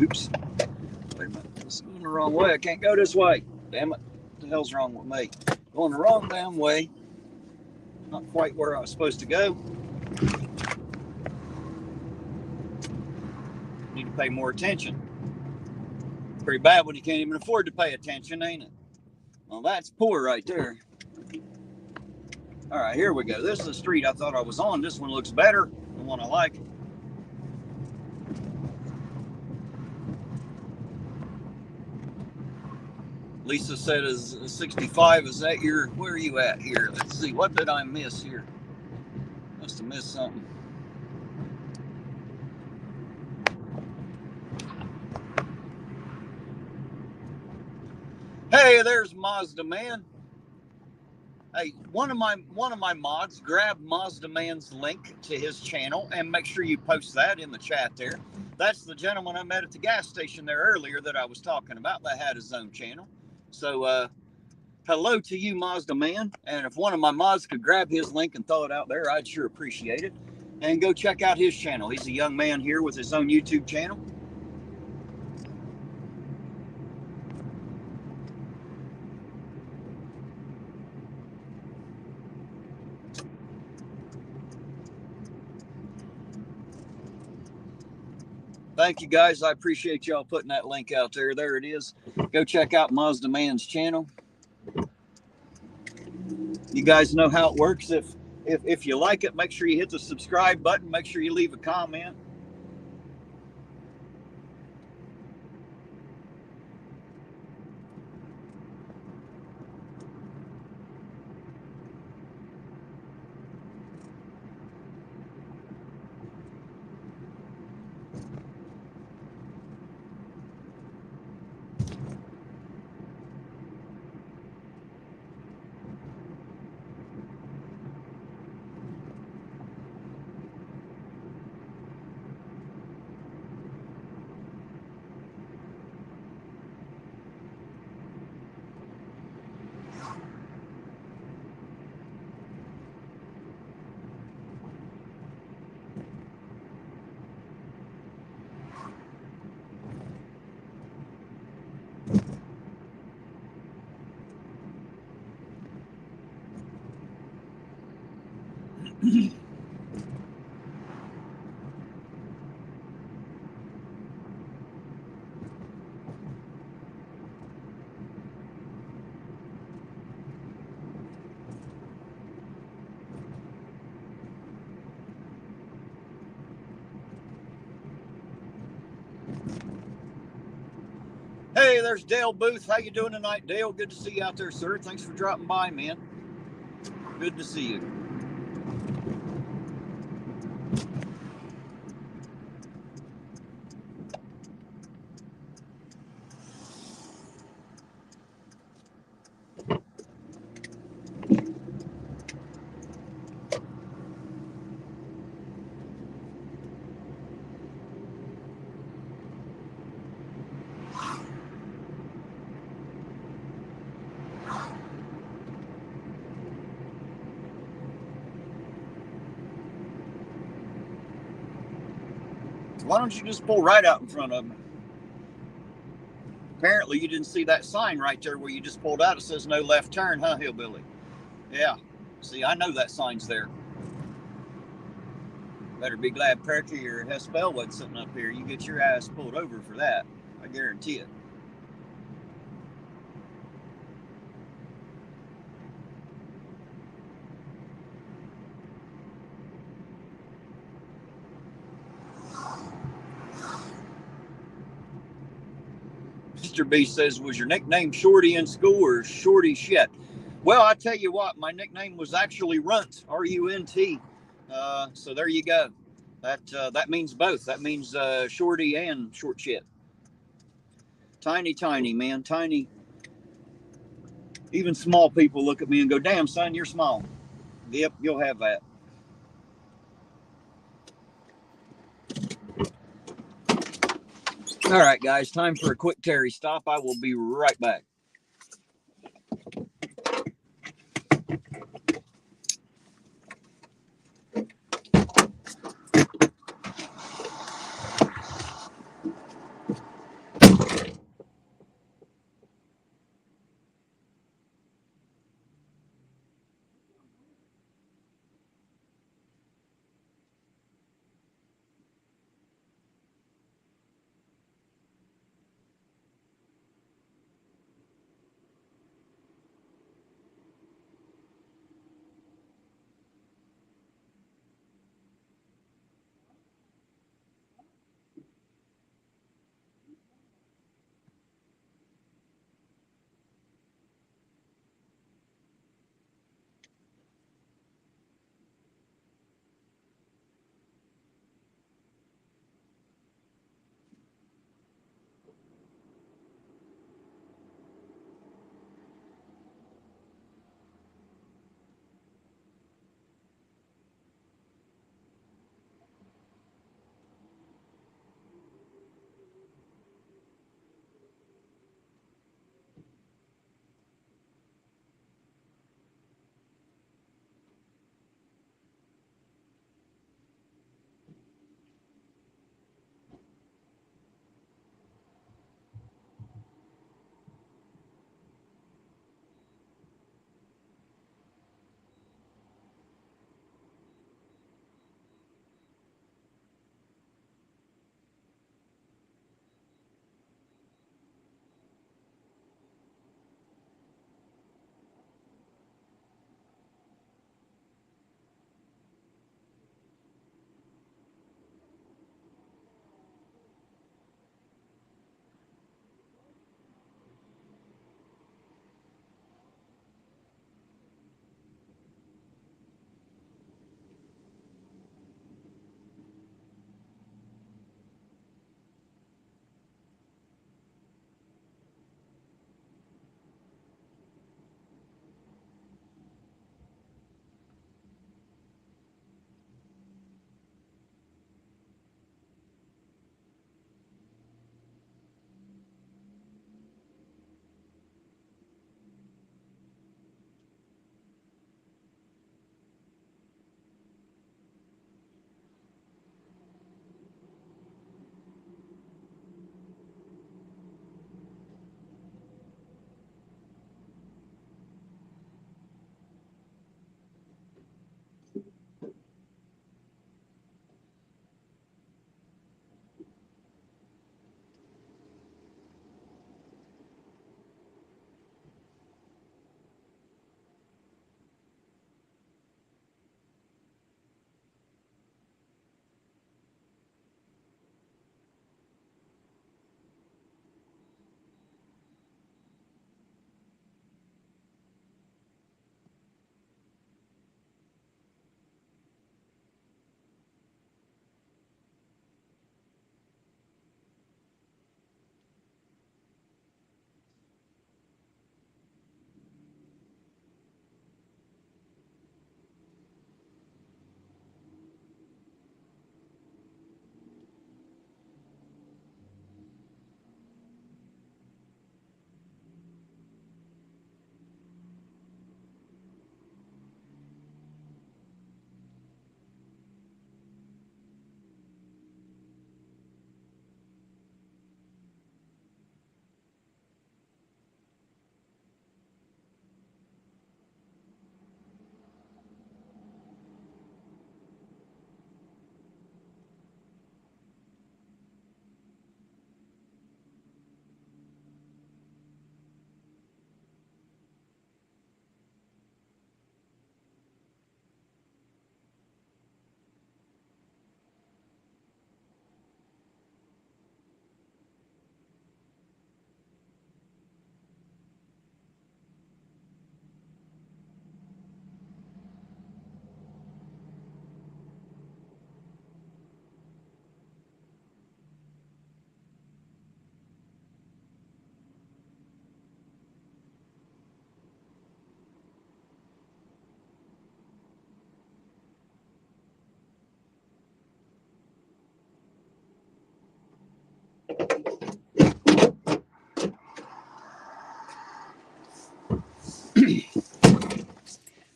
Oops. Wait a minute. This is going the wrong way. I can't go this way. Damn it. What the hell's wrong with me? Going the wrong damn way. Not quite where I was supposed to go. Need to pay more attention. Pretty bad when you can't even afford to pay attention, ain't it? Well, that's poor right there. All right, here we go. This is the street I thought I was on. This one looks better, the one I like. Lisa said is 65. Is that your, where are you at here? Let's see, what did I miss here? Must have missed something. Hey, there's Mazda Man. Hey, one of my mods, grab Mazda Man's link to his channel and make sure you post that in the chat there. That's the gentleman I met at the gas station there earlier that I was talking about that had his own channel. So hello to you, Mazda Man. And if one of my mods could grab his link and throw it out there, I'd sure appreciate it. And go check out his channel. He's a young man here with his own YouTube channel. Thank you, guys. I appreciate y'all putting that link out there. There it is. Go check out Mazda Man's channel. You guys know how it works. If you like it, make sure you hit the subscribe button. Make sure you leave a comment. Hey, there's Dale Booth. How you doing tonight, Dale? Good to see you out there, sir. Thanks for dropping by, man. Good to see you. Why don't you just pull right out in front of me? Apparently you didn't see that sign right there where you just pulled out. It says no left turn, huh, hillbilly? Yeah. See, I know that sign's there. Better be glad Perky or Hespel wasn't sitting up here. You get your ass pulled over for that. I guarantee it. Mr. B says, was your nickname Shorty in school or Shorty Shit? Well, I tell you what, my nickname was actually Runt, R-U-N-T. So there you go. That means both. That means Shorty and Short Shit. Tiny, man. Tiny. Even small people look at me and go, damn, son, you're small. Yep, you'll have that. All right, guys, time for a quick Terry stop. I will be right back.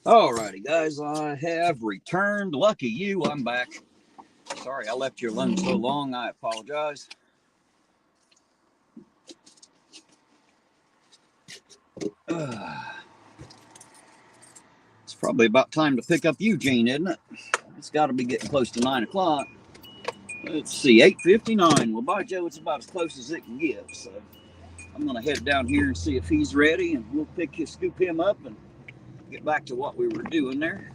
Alrighty, guys, I have returned. Lucky you, I'm back. Sorry I left you alone so long. I apologize. It's probably about time to pick up Eugene, isn't it? It's got to be getting close to 9 o'clock. Let's see, 8:59. Well, by Joe, it's about as close as it can get. So I'm going to head down here and see if he's ready, and we'll scoop him up and get back to what we were doing there.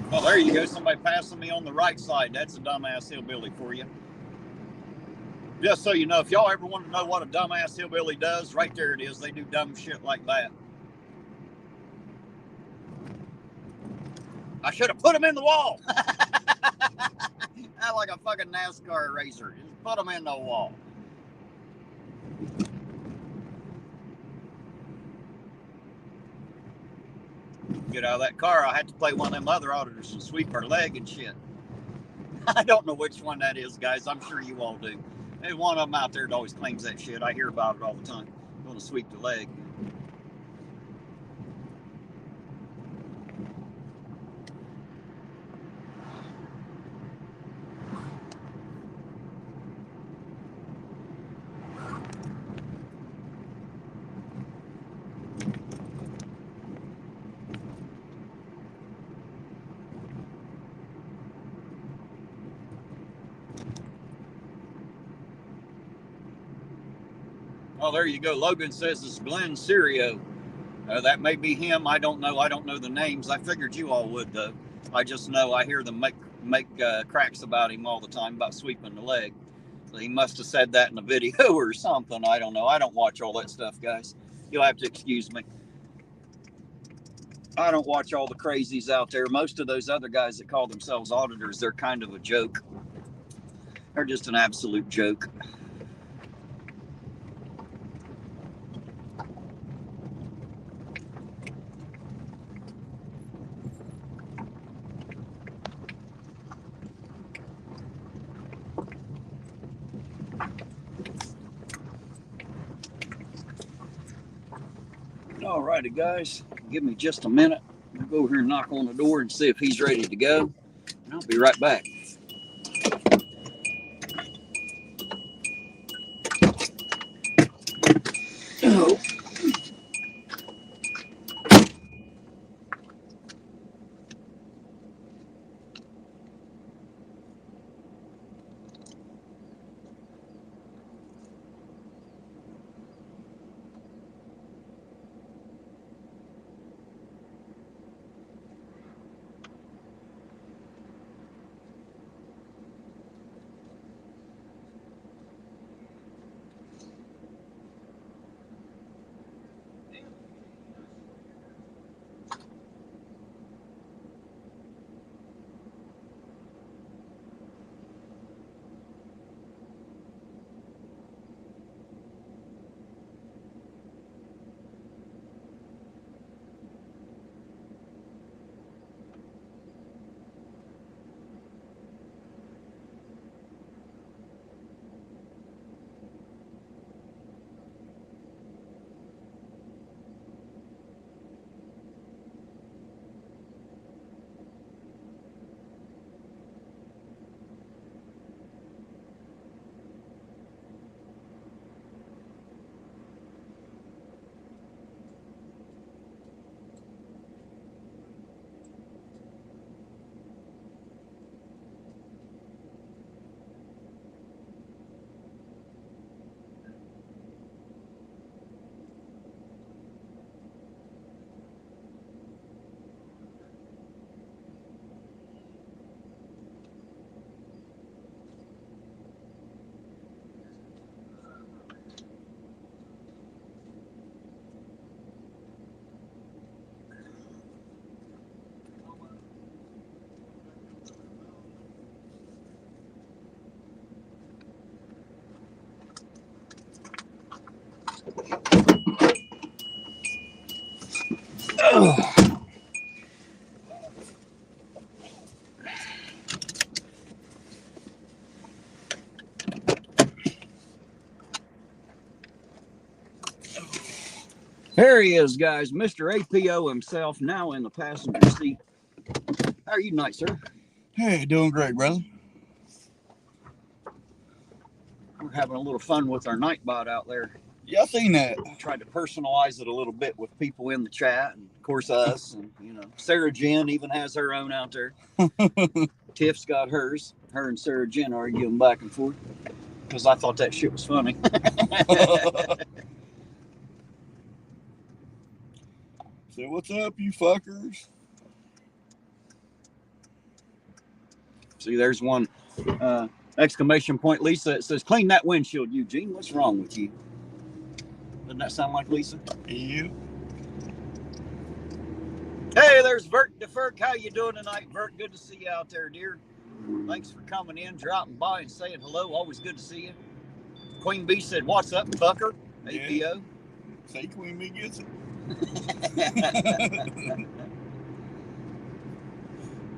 Well, there you go. Somebody passing me on the right side. That's a dumbass hillbilly for you. Just so you know, if y'all ever want to know what a dumbass hillbilly does, right there it is. They do dumb shit like that. I should have put him in the wall. Like a fucking NASCAR racer. Just put him in the wall. Get out of that car. I had to play one of them other auditors and sweep her leg and shit. I don't know which one that is, guys. I'm sure you all do. There's one of them out there that always claims that shit. I hear about it all the time. Going to sweep the leg. Oh, there you go. Logan says it's Glenn Serio. That may be him. I don't know. I don't know the names. I figured you all would, though. I just know I hear them make cracks about him all the time about sweeping the leg. So he must have said that in a video or something. I don't know. I don't watch all that stuff, guys. You'll have to excuse me. I don't watch all the crazies out there. Most of those other guys that call themselves auditors, they're kind of a joke. They're just an absolute joke. All righty, guys. Give me just a minute. I'll go over here and knock on the door and see if he's ready to go. And I'll be right back. Oh. There he is, guys. Mr. APO himself, now in the passenger seat. How are you tonight, sir? Hey, doing great, brother. We're having a little fun with our Nightbot out there. Yeah, I seen that. Tried to personalize it a little bit with people in the chat, and of course us, and Sarah Jen even has her own out there. Tiff's got hers. Her and Sarah Jen arguing back and forth because I thought that shit was funny. Say, what's up, you fuckers? See, there's one exclamation point, Lisa. It says, clean that windshield, Eugene. What's wrong with you? Doesn't that sound like Lisa? You. Hey, there's Vert DeFerk. How you doing tonight, Vert? Good to see you out there, dear. Thanks for coming in, dropping by, and saying hello. Always good to see you. Queen Bee said, what's up, fucker? APO. Yeah. Say Queen Bee gets it.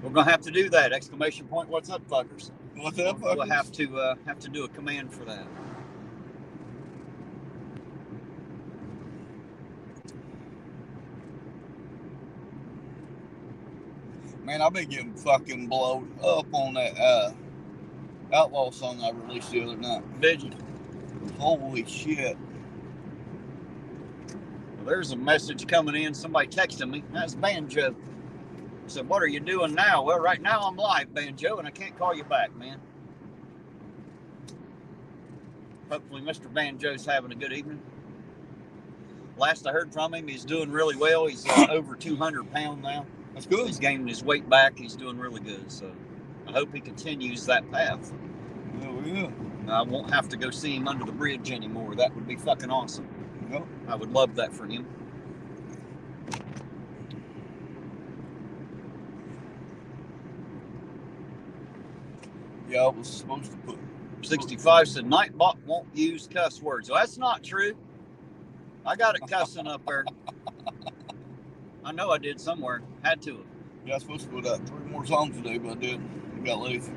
We're gonna have to do that! Exclamation point! What's up, fuckers? What's up, fuckers? We'll have to do a command for that. Man, I've been getting fucking blowed up on that Outlaw song I released the other night. Did you? Holy shit. Well, there's a message coming in. Somebody texting me. That's Banjo. Said, what are you doing now? Well, right now I'm live, Banjo, and I can't call you back, man. Hopefully Mr. Banjo's having a good evening. Last I heard from him, he's doing really well. He's over 200 pounds now. That's good. He's gaining his weight back. He's doing really good. So I hope he continues that path. Oh, yeah. I won't have to go see him under the bridge anymore. That would be fucking awesome. Yep. I would love that for him. Yeah, I was supposed to put 65 said Nightbot won't use cuss words. Well, that's not true. I got it cussing up there. I know I did somewhere. Had to. Yeah, I was supposed to put out 3 more songs today, but I didn't. I got lazy.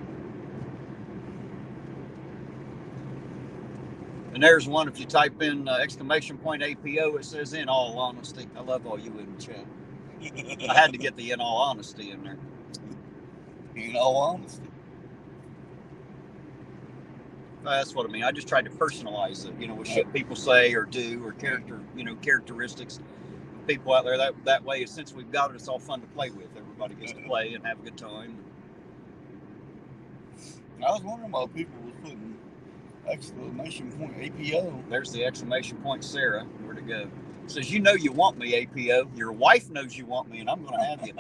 And there's one, if you type in exclamation point APO, it says in all honesty. I love all you in the chat. I had to get the in all honesty in there. In all honesty. That's what I mean. I just tried to personalize it, with shit people say or do or characteristics. People out there that way. Since we've got it, it's all fun to play with. Everybody gets to play and have a good time. I was wondering why people was putting exclamation point APO. There's the exclamation point, Sarah. Where'd it go? It says, you know you want me, APO. Your wife knows you want me, and I'm going to have you.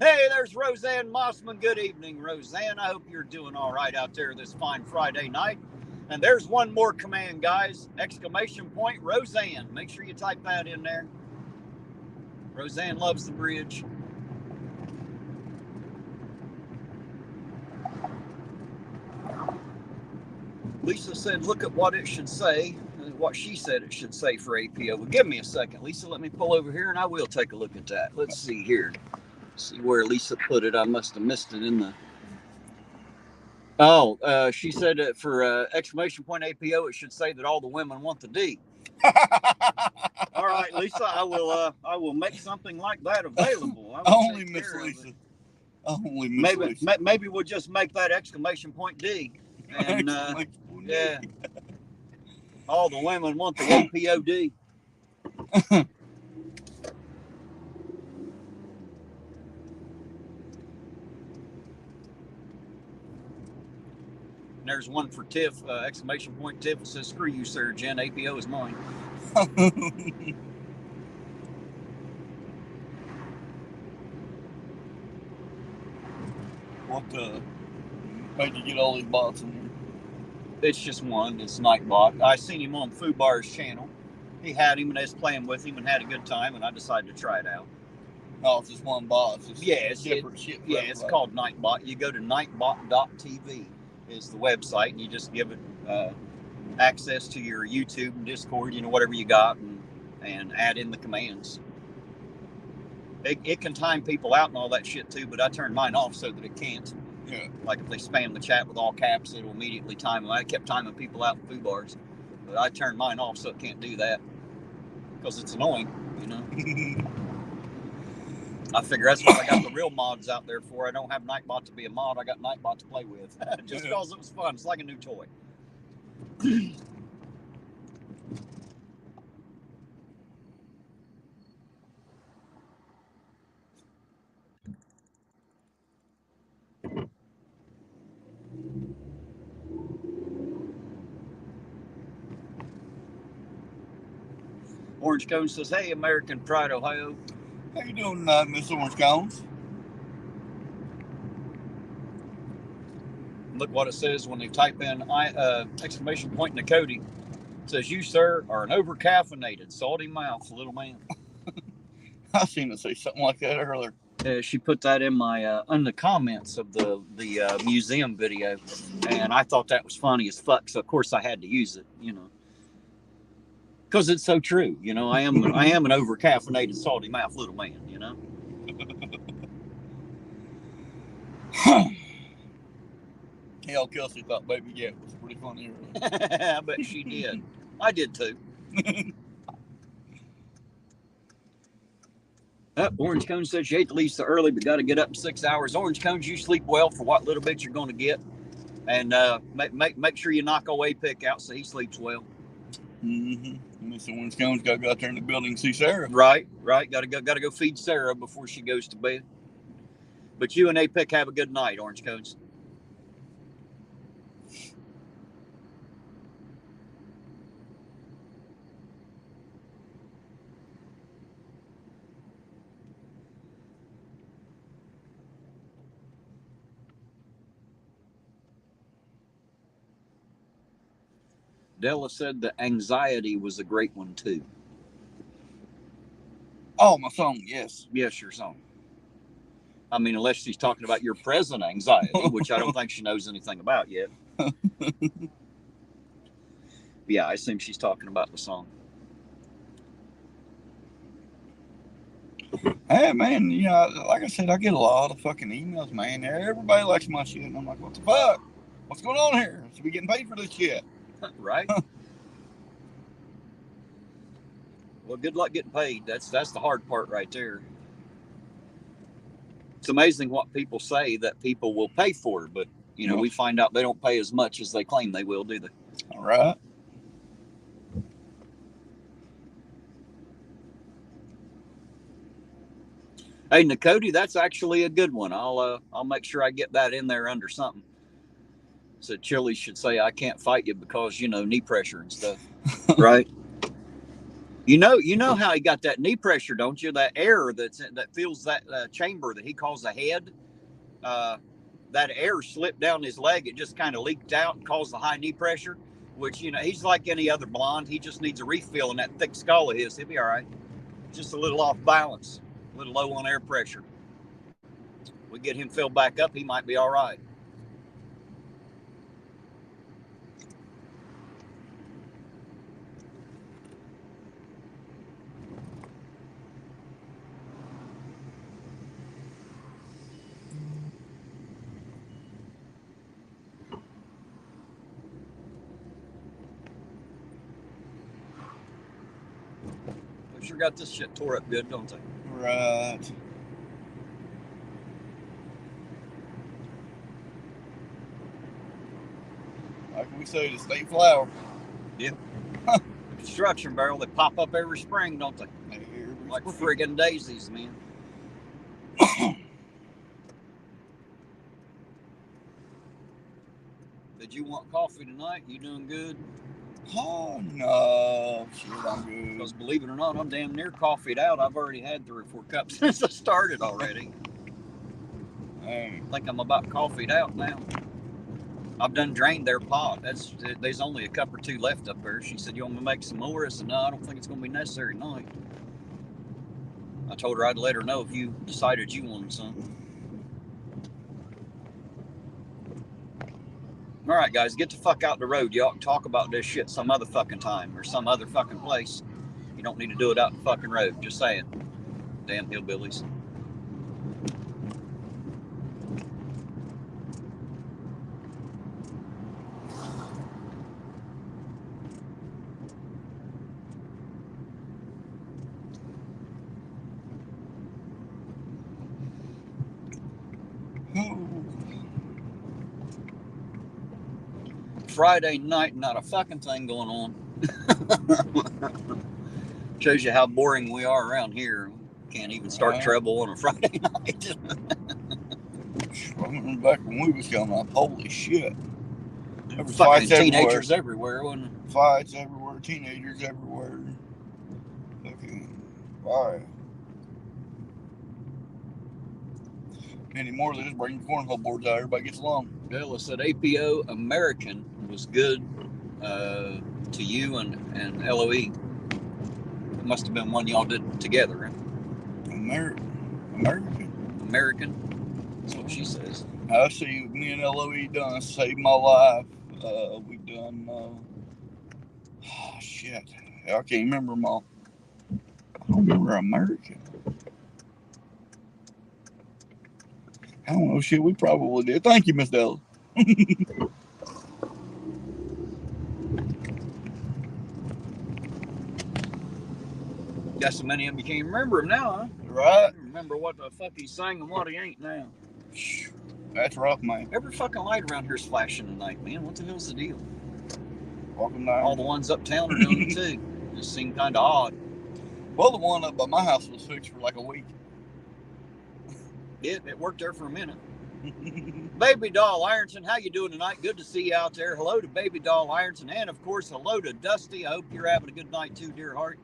Hey, there's Roseanne Mossman. Good evening, Roseanne. I hope you're doing all right out there this fine Friday night. And there's one more command, guys. Exclamation point, Roseanne. Make sure you type that in there. Roseanne loves the bridge. Lisa said, look at what it should say, what she said it should say for APO. Well, give me a second, Lisa. Let me pull over here, and I will take a look at that. Let's see here. See where Lisa put it. I must have missed it in the... Oh, she said that for exclamation point APO, it should say that all the women want the D. All right, Lisa, I will make something like that available. Only Miss Lisa. Only Miss Lisa. Maybe we'll just make that exclamation point D. And yeah, all the women want the APOD. And there's one for Tiff, exclamation point Tiff. It says, screw you, Sarah Jen. APO is mine. What made you get all these bots in here? It's just one. It's Nightbot. I seen him on Fubar's channel. He had him, and I was playing with him and had a good time, and I decided to try it out. Oh, it's just one bot. It's different shit. Yeah, it's called Nightbot. You go to nightbot.tv is the website, and you just give it access to your YouTube and Discord, whatever you got, and and add in the commands. It can time people out and all that shit too, but I turned mine off so that it can't. Yeah. Like if they spam the chat with all caps, it'll immediately time them. I kept timing people out in food bars, but I turned mine off so it can't do that because it's annoying, you know. I figure that's what I got the real mods out there for. I don't have Nightbot to be a mod. I got Nightbot to play with just because it was fun. It's like a new toy. Orange Cone says, "Hey, American Pride, Ohio. How you doing tonight, Miss Orange Cones?" Look what it says when they type in exclamation point Nakoti. It says, "You, sir, are an over-caffeinated, salty mouth little man." I seen her say something like that earlier. She put that in in the comments of the museum video, and I thought that was funny as fuck. So of course I had to use it, you know, because it's so true. You know, I am an over-caffeinated, salty mouth little man. You know. Hell, Kelsey thought Baby Jet was pretty funny earlier. I bet she did. I did too. Orange Cone says you hate to leave so early, but got to get up in 6 hours. Orange Cones, you sleep well for what little bit you're going to get, and make sure you knock away pick out so he sleeps well. Miss Orange Cones got to go out there in the building and see Sarah. Right. Got to go feed Sarah before she goes to bed. But you and APIC have a good night, Orange Cones. Della said that anxiety was a great one too. Oh, my song, yes. Yes, your song. I mean, unless she's talking about your present anxiety, which I don't think she knows anything about yet. Yeah, I assume she's talking about the song. Hey, man, you know, like I said, I get a lot of fucking emails, man. Everybody likes my shit, and I'm like, what the fuck? What's going on here? Should we getting paid for this shit? Right? Well, good luck getting paid. That's the hard part right there. It's amazing what people say that people will pay for, but you know, we find out they don't pay as much as they claim they will, do they? All right. Hey, Nakoti, that's actually a good one. I'll make sure I get that in there under something. So Chili should say, "I can't fight you because, you know, knee pressure and stuff." Right? You know how he got that knee pressure, don't you? That air that fills that chamber that he calls a head. That air slipped down his leg. It just kind of leaked out and caused the high knee pressure, which, you know, he's like any other blonde. He just needs a refill in that thick skull of his. He'll be all right. Just a little off balance, a little low on air pressure. We get him filled back up, he might be all right. Sure got this shit tore up good, don't they? Right. Like we say, the state flower. Yep. Construction barrel, they pop up every spring, don't they? Like friggin' daisies, man. Did you want coffee tonight? You doing good? Oh, no. Shit, I'm good. Because believe it or not, I'm damn near coffeeed out. I've already had 3 or 4 cups since I started already. I think I'm about coffeeed out now. I've done drained their pot. There's only a cup or 2 left up there. She said, "You want me to make some more?" I said, "No, I don't think it's going to be necessary tonight." I told her I'd let her know if you decided you wanted some. All right, guys, get the fuck out the road. Y'all can talk about this shit some other fucking time or some other fucking place. You don't need to do it out in the fucking road. Just saying. Damn hillbillies. Friday night, not a fucking thing going on. Shows you how boring we are around here. Can't even start trouble on a Friday night. I remember back when we was coming up, holy shit. There was fucking fights teenagers everywhere, wasn't it? Fights everywhere, teenagers everywhere. Fucking fire. Anymore, they just bring the cornhole boards out, everybody gets along. Bella said APO American was good to you and LOE. It must have been one y'all did together, right? American. That's what she says. I see me and LOE done Saved My Life. We've done shit. I can't remember them all. I don't remember American. I don't know, shit, we probably did. Thank you, Miss Della. Got so many of them you can't remember them now, huh? Right. Remember what the fuck he's saying and what he ain't now. That's rough, man. Every fucking light around here's flashing tonight, man. What the hell's the deal? Walking down. All the ones uptown are doing it too. Just seem kind of odd. Well, the one up by my house was fixed for like a week. It worked there for a minute. Baby Doll Ironton, how you doing tonight? Good to see you out there. Hello to Baby Doll Ironton, and of course, hello to Dusty. I hope you're having a good night too, dear heart.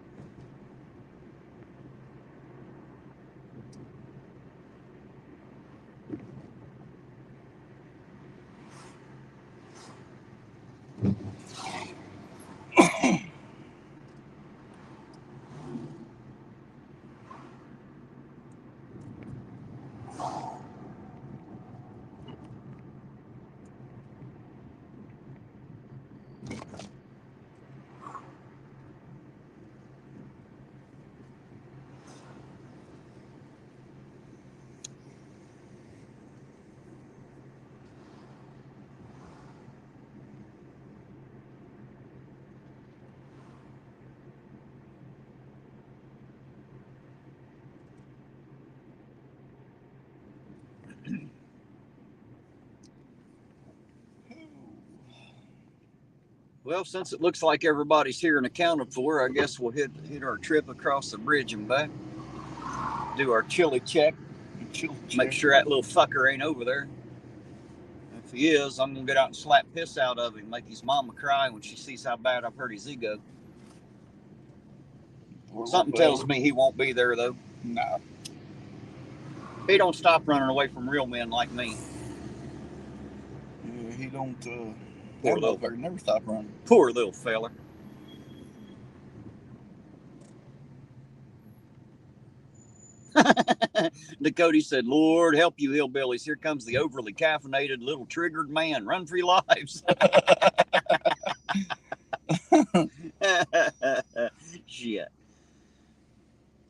Well, since it looks like everybody's here and accounted for, I guess we'll hit our trip across the bridge and back. Do our chili check. Make sure that little fucker ain't over there. If he is, I'm going to get out and slap piss out of him, make his mama cry when she sees how bad I've hurt his ego. Something tells me he won't be there, though. No. He don't stop running away from real men like me. Yeah, he don't... Poor little fucker never stop running. Poor little fella. Dakota said, Lord help you hillbillies. Here comes the overly caffeinated little triggered man. Run for your lives. Shit.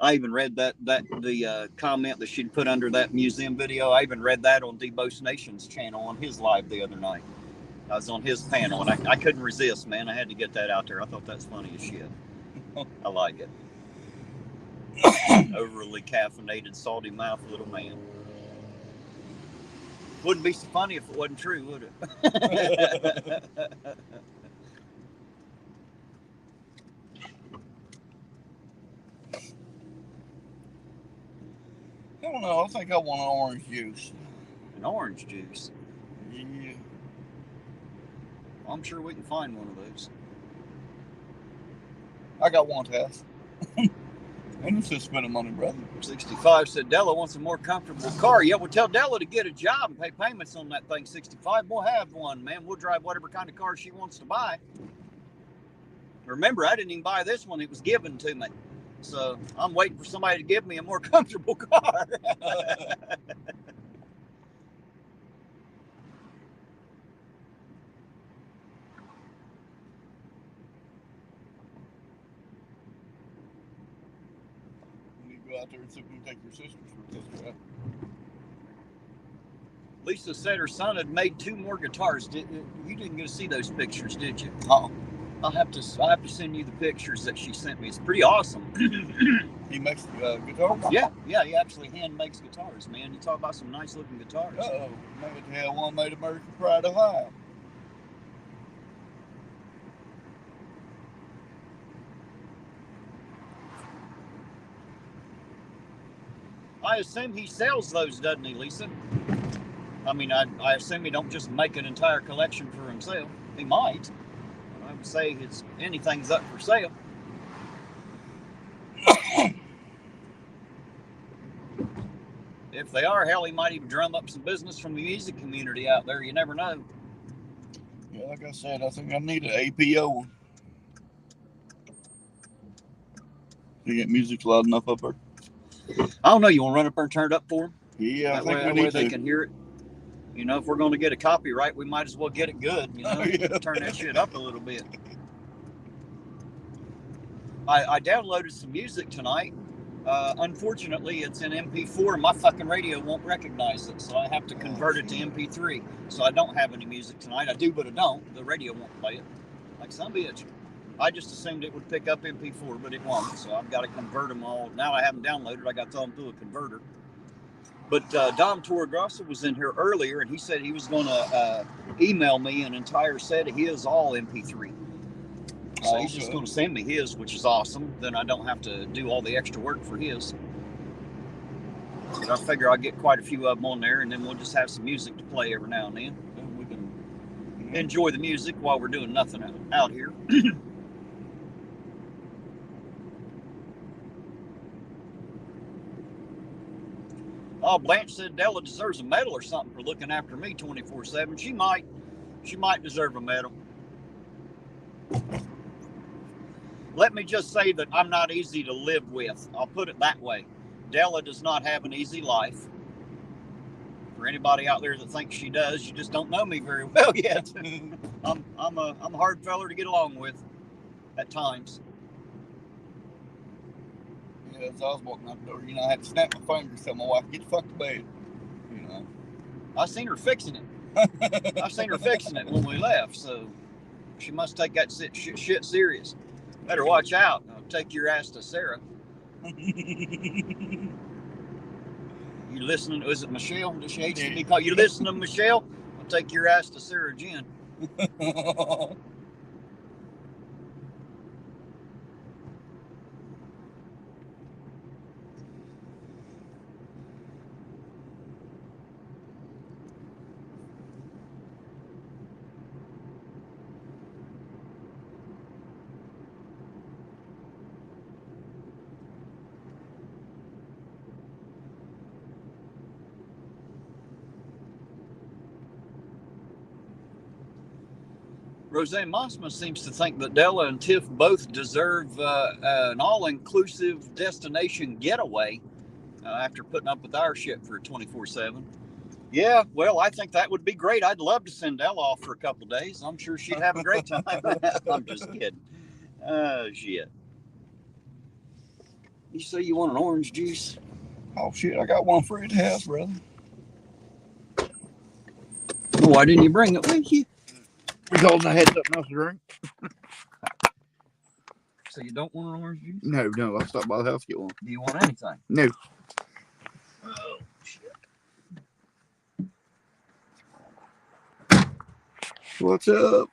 I even read the comment that she'd put under that museum video. I even read that on Debo's Nation's channel on his live the other night. I was on his panel, and I couldn't resist, man. I had to get that out there. I thought that's funny as shit. I like it. Overly caffeinated, salty mouth little man. Wouldn't be so funny if it wasn't true, would it? I don't know. I think I want an orange juice. An orange juice? Yeah. I'm sure we can find one of those. I got one test. And it's just spending money, brother. 65 said Della wants a more comfortable car. Yeah, we'll tell Della to get a job and pay payments on that thing. 65, we'll have one, man. We'll drive whatever kind of car she wants to buy. Remember, I didn't even buy this one. It was given to me. So I'm waiting for somebody to give me a more comfortable car. go out there and see if we can take your sisters for a test drive. Lisa said her son had made 2 more guitars. You didn't get to see those pictures, did you? Uh-uh. I'll have to send you the pictures that she sent me. It's pretty awesome. He makes guitars? Yeah, he actually hand makes guitars, man. You talk about some nice looking guitars. Uh-oh. Maybe the hell one made American Pride Ohio. I assume he sells those, doesn't he, Lisa? I mean, I assume he don't just make an entire collection for himself. He might. I would say anything's up for sale. If they are, hell, he might even drum up some business from the music community out there. You never know. Yeah, like I said, I think I need an APO. You get music loud enough up there? I don't know. You want to run up there and turn it up for them? Yeah, that way they can hear it. You know, if we're going to get a copyright, we might as well get it good. You know, turn that shit up a little bit. I downloaded some music tonight. Unfortunately, it's in MP4 and my fucking radio won't recognize it, so I have to convert it to MP3. So I don't have any music tonight. I do, but I don't. The radio won't play it. Like some bitch. I just assumed it would pick up MP4, but it won't. So I've got to convert them all. Now I have them downloaded. I got to throw them through a converter. But Dom Torregrossa was in here earlier, and he said he was going to email me an entire set of his, all MP3. So he's just going to send me his, which is awesome. Then I don't have to do all the extra work for his. But I figure I'll get quite a few of them on there, and then we'll just have some music to play every now and then. And we can enjoy the music while we're doing nothing out here. Oh, Blanche said Della deserves a medal or something for looking after me 24/7. She might deserve a medal. Let me just say that I'm not easy to live with. I'll put it that way. Della does not have an easy life. For anybody out there that thinks she does, you just don't know me very well yet. I'm a hard feller to get along with at times. Yeah, as I was walking out the door, I had to snap my fingers, tell my wife, get the fuck to bed. I seen her fixing it. I seen her fixing it when we left, so she must take that shit serious. Better watch out. I'll take your ass to Sarah. You listening? Was it Michelle? Does she hate to be called? You listening to Michelle? I'll take your ass to Sarah Jen. Roseanne Mossman seems to think that Della and Tiff both deserve an all-inclusive destination getaway after putting up with our shit for 24/7. Yeah, well, I think that would be great. I'd love to send Della off for a couple of days. I'm sure she'd have a great time. I'm just kidding. Shit. You say you want an orange juice? Oh, shit, I got one for you at the house, brother. Why didn't you bring it with you? Because I had something else to drink. So you don't want an orange juice? No, I stopped by the house to get one. Do you want anything? No. Oh, shit. What's up?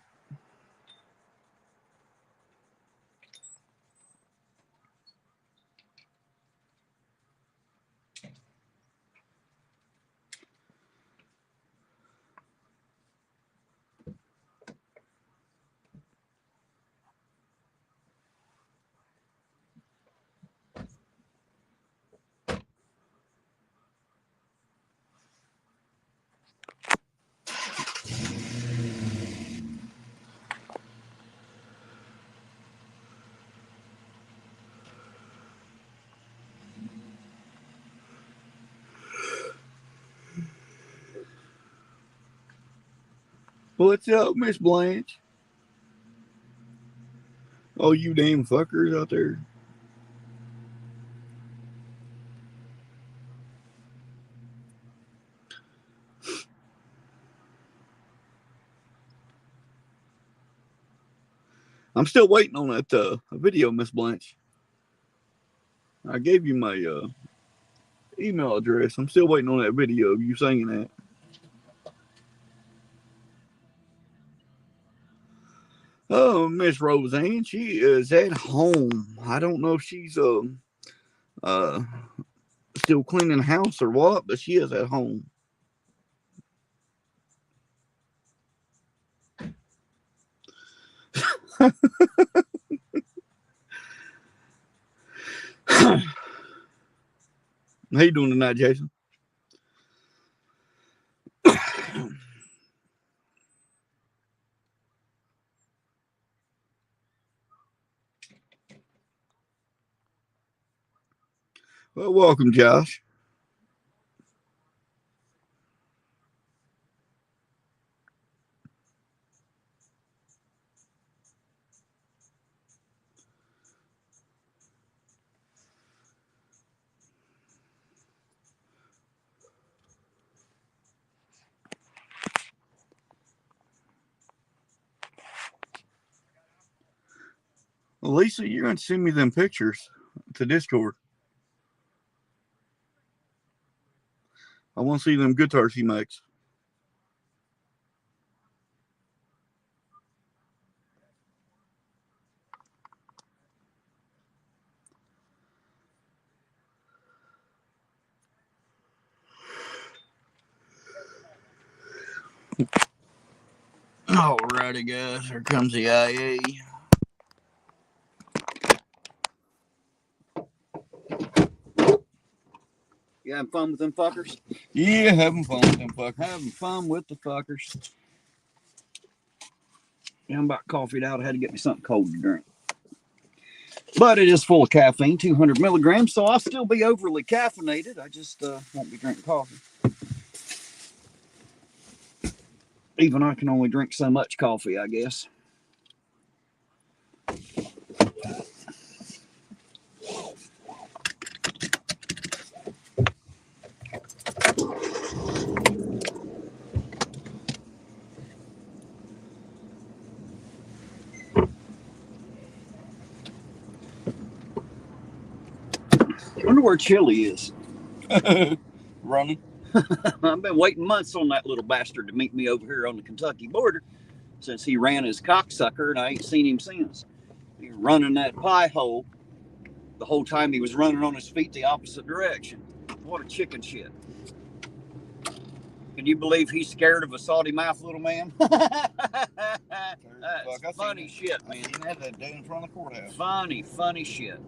What's up, Miss Blanche? Oh, you damn fuckers out there. I'm still waiting on that video, Miss Blanche. I gave you my email address. I'm still waiting on that video of you singing that. Oh, Miss Roseanne, she is at home. I don't know if she's still cleaning the house or what, but she is at home. How you doing tonight, Jason? Well, welcome, Josh. Well, Lisa, you're going to send me them pictures to Discord. I want to see them guitars he makes. Alrighty, guys. Here comes the IA. You having fun with them fuckers? Yeah, having fun with them fuckers. Having fun with the fuckers. Yeah, I'm about coffeeed out. I had to get me something cold to drink. But it is full of caffeine, 200 milligrams, so I'll still be overly caffeinated. I just won't be drinking coffee. Even I can only drink so much coffee, I guess. I wonder where Chili is. Running. I've been waiting months on that little bastard to meet me over here on the Kentucky border since he ran his cocksucker, and I ain't seen him since. He was running that pie hole the whole time he was running on his feet the opposite direction. What a chicken shit. Can you believe he's scared of a salty mouth little man? That's funny shit, man. He had that day in front of the courthouse. Funny shit.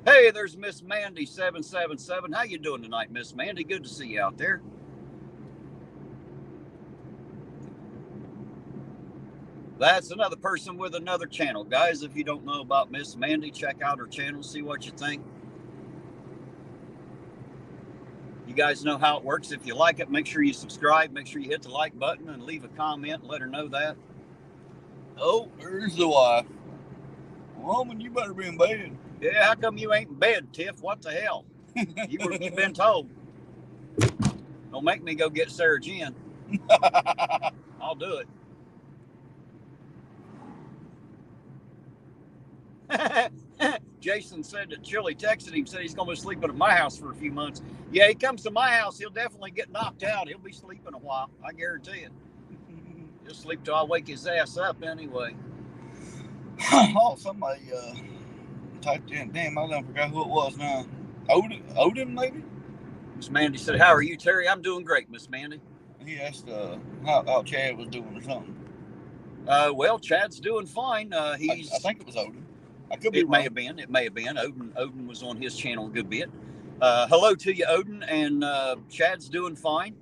Hey, there's Miss Mandy 777. How you doing tonight, Miss Mandy? Good to see you out there. That's another person with another channel. Guys, if you don't know about Miss Mandy, check out her channel, see what you think. You guys know how it works. If you like it, make sure you subscribe. Make sure you hit the like button and leave a comment and let her know that. Oh, there's the wife. Woman, you better be in bed. Yeah, how come you ain't in bed, Tiff? What the hell? You've been told. Don't make me go get Sarah Jen. I'll do it. Jason said that Chili texted him, said he's going to be sleeping at my house for a few months. Yeah, he comes to my house, he'll definitely get knocked out. He'll be sleeping a while. I guarantee it. He'll sleep till I wake his ass up anyway. Oh, somebody typed in. Damn, I done forgot who it was now. Odin, maybe? Miss Mandy said, how are you, Terry? I'm doing great, Miss Mandy. He asked how Chad was doing or something. Well, Chad's doing fine. I think it was Odin. I could be wrong. It may have been. Odin was on his channel a good bit. Hello to you, Odin, and Chad's doing fine.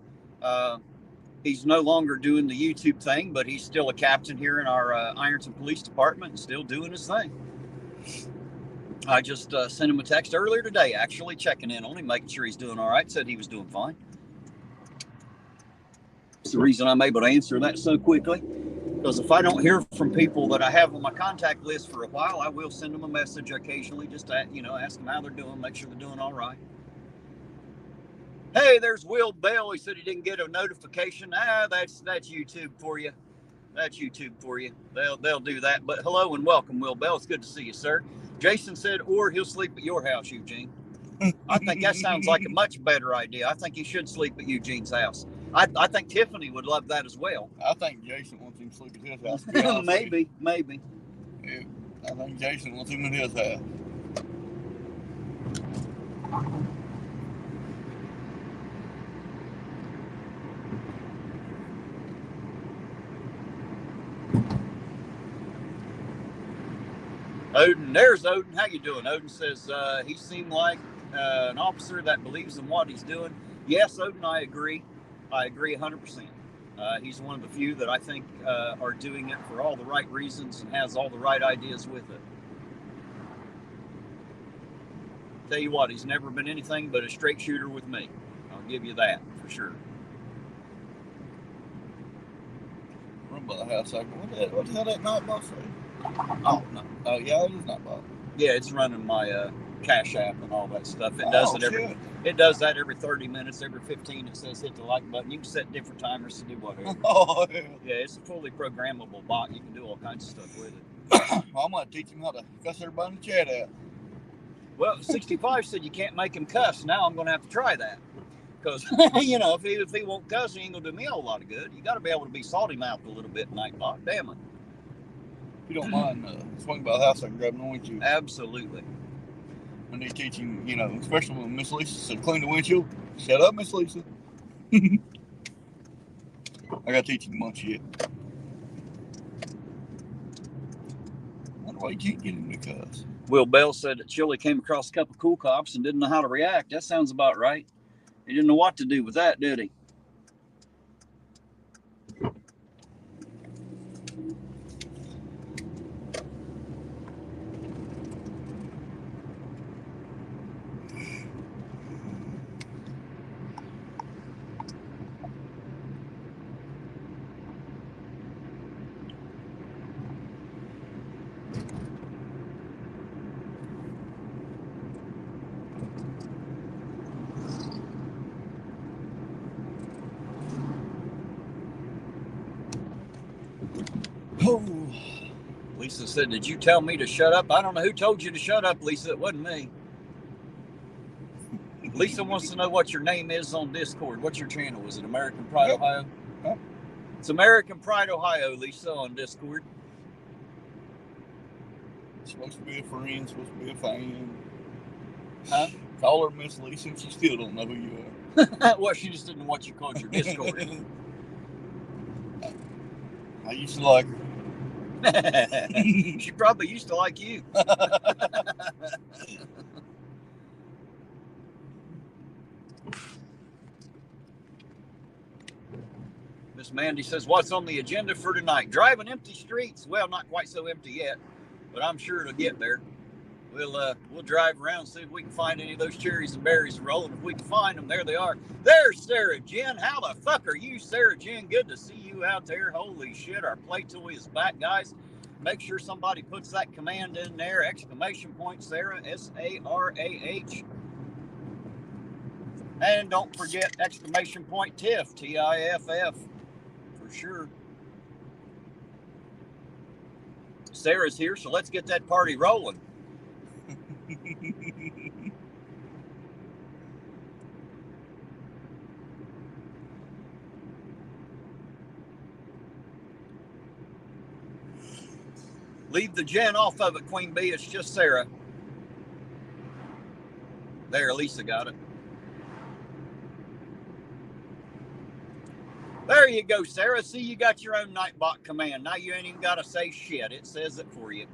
He's no longer doing the YouTube thing, but he's still a captain here in our Ironton Police Department and still doing his thing. I just sent him a text earlier today, actually checking in on him, making sure he's doing all right. Said he was doing fine. It's the reason I'm able to answer that so quickly. Because if I don't hear from people that I have on my contact list for a while, I will send them a message occasionally just to, ask them how they're doing, make sure they're doing all right. Hey, there's Will Bell. He said he didn't get a notification. That's YouTube for you. That's YouTube for you. They'll do that. But hello and welcome, Will Bell. It's good to see you, sir. Jason said, or he'll sleep at your house, Eugene. I think that sounds like a much better idea. I think he should sleep at Eugene's house. I think Tiffany would love that as well. I think Jason wants him to sleep at his house. To be honest with you. Maybe. Yeah, I think Jason wants him at his house. Odin, there's Odin. How you doing? Odin says he seemed like an officer that believes in what he's doing. Yes, Odin, I agree. I agree 100%. He's one of the few that I think are doing it for all the right reasons and has all the right ideas with it. Tell you what, he's never been anything but a straight shooter with me. I'll give you that for sure. Run by the house. What the hell that Nightbot say? Oh, no. Oh, yeah, it is Nightbot. Yeah, it's running my Cashapp and all that stuff. It does It does that every 30 minutes, every 15. It says hit the like button. You can set different timers to do whatever. Oh, yeah. Yeah, it's a fully programmable bot. You can do all kinds of stuff with it. Well, I'm going to teach him how to cuss everybody in the chat out. Well, 65 said you can't make him cuss. Now I'm going to have to try that. Because, if he won't cuss, he ain't going to do me a whole lot of good. You got to be able to be salty-mouthed a little bit, Nightbot. Damn it. If you don't mind, swing by the house, I can grab an orange juice. Absolutely. When they teach him, especially when Miss Lisa said clean the windshield. Shut up, Miss Lisa. I got to teach him much yet. I wonder why you can't get him to cuss. Will Bell said that Chili came across a couple of cool cops and didn't know how to react. That sounds about right. He didn't know what to do with that, did he? Oh, Lisa said, did you tell me to shut up? I don't know who told you to shut up, Lisa. It wasn't me. Lisa wants to know what your name is on Discord. What's your channel? Is it American Pride Ohio? Huh? It's American Pride Ohio, Lisa, on Discord. Supposed to be a friend, supposed to be a fan. Huh? Call her Miss Lisa and she still don't know who you are. Well, she just didn't know what you called your Discord. I used to like her. She probably used to like you. Miss Mandy says, what's on the agenda for tonight? Driving empty streets. Well, not quite so empty yet, but I'm sure it'll get there. We'll drive around and see if we can find any of those cherries and berries rolling. If we can find them, there they are. There's Sarah Jen. How the fuck are you, Sarah Jen? Good to see you out there. Holy shit, our play toy is back, guys. Make sure somebody puts that command in there. Exclamation point Sarah, SARAH. And don't forget exclamation point TIFF, TIFF, for sure. Sarah's here, so let's get that party rolling. Leave the Jen off of it, Queen Bee. It's just Sarah. There, Lisa got it. There you go, Sarah. See, you got your own Nightbot command. Now you ain't even got to say shit. It says it for you.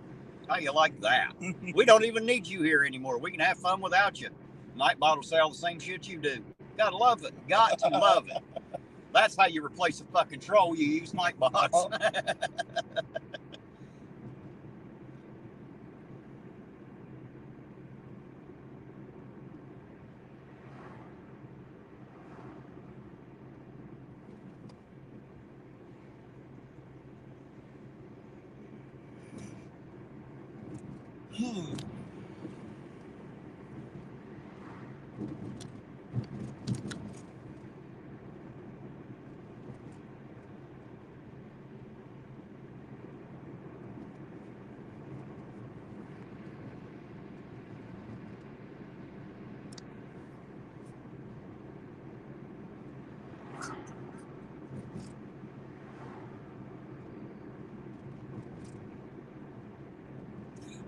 How you like that? We don't even need you here anymore. We can have fun without you. Nightbot will say all the same shit you do. Gotta love it. Got to love it. That's how you replace a fucking troll. You use Nightbots.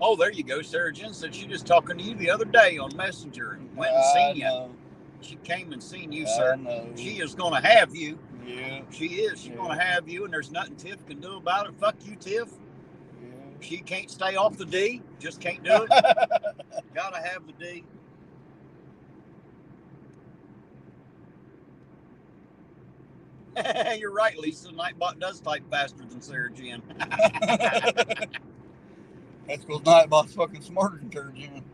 Oh, there you go. Sarah Jen said she just talking to you the other day on Messenger and went and seen you. She came and seen you, sir. She is going to have you. Yeah. She is. She's going to have you, and there's nothing Tiff can do about it. Fuck you, Tiff. Yeah. She can't stay off the D. Just can't do it. Gotta have the D. You're right, Lisa. Nightbot does type faster than Sarah Jen. That's because Nightbot's fucking smarter than Sarah Jen.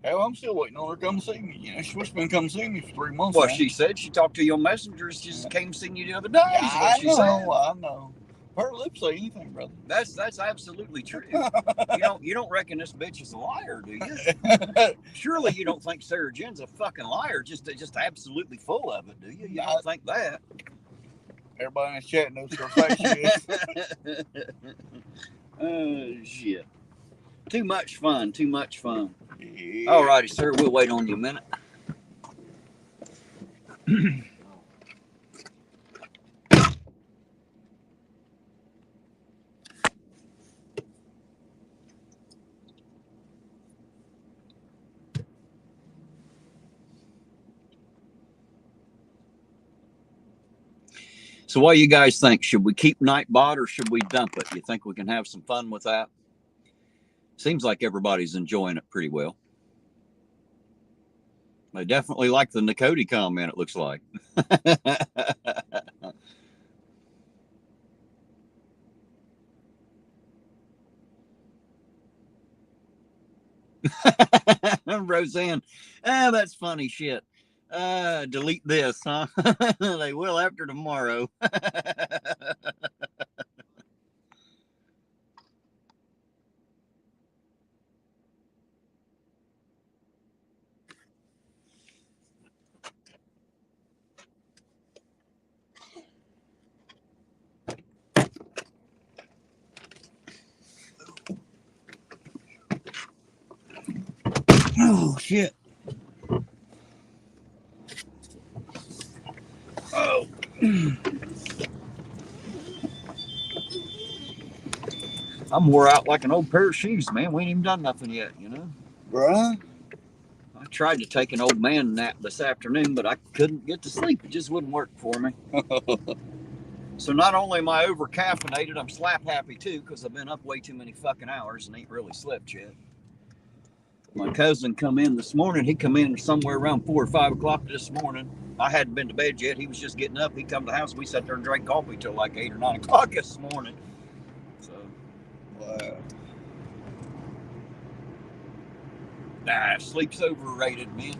Hell, I'm still waiting on her to come see me. You know, she's been come see me for 3 months. Well, now. she said she talked to you on Messenger. She just came seeing you the other day. I know. Her lips say anything, brother. That's absolutely true. you don't reckon this bitch is a liar, do you? Surely you don't think Sarah Jen's a fucking liar, just absolutely full of it, do you? You don't think that? Everybody in this chat knows her face is. Oh shit! Too much fun. Yeah. All righty, sir. We'll wait on you a minute. So what do you guys think? Should we keep Nightbot or should we dump it? You think we can have some fun with that? Seems like everybody's enjoying it pretty well. They definitely like the Nicody comment, it looks like. Roseanne, that's funny shit. Delete this, huh? They will after tomorrow. Oh shit. Oh. I'm wore out like an old pair of shoes, man. We ain't even done nothing yet, you know? Bruh. I tried to take an old man nap this afternoon, but I couldn't get to sleep. It just wouldn't work for me. So not only am I over caffeinated, I'm slap happy too, because I've been up way too many fucking hours and ain't really slept yet. My cousin come in this morning. He come in somewhere around 4 or 5 o'clock this morning. I hadn't been to bed yet. He was just getting up. He come to the house. We sat there and drank coffee till like 8 or 9 o'clock this morning. So, Wow. Nah, sleep's overrated, man.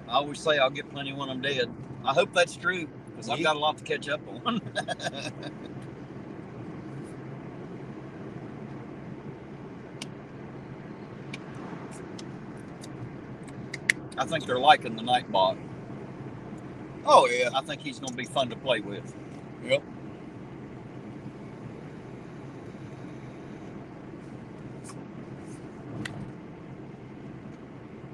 I always say I'll get plenty when I'm dead. I hope that's true, because I've got a lot to catch up on. I think they're liking the Nightbot. Oh, yeah. I think he's going to be fun to play with. Yep.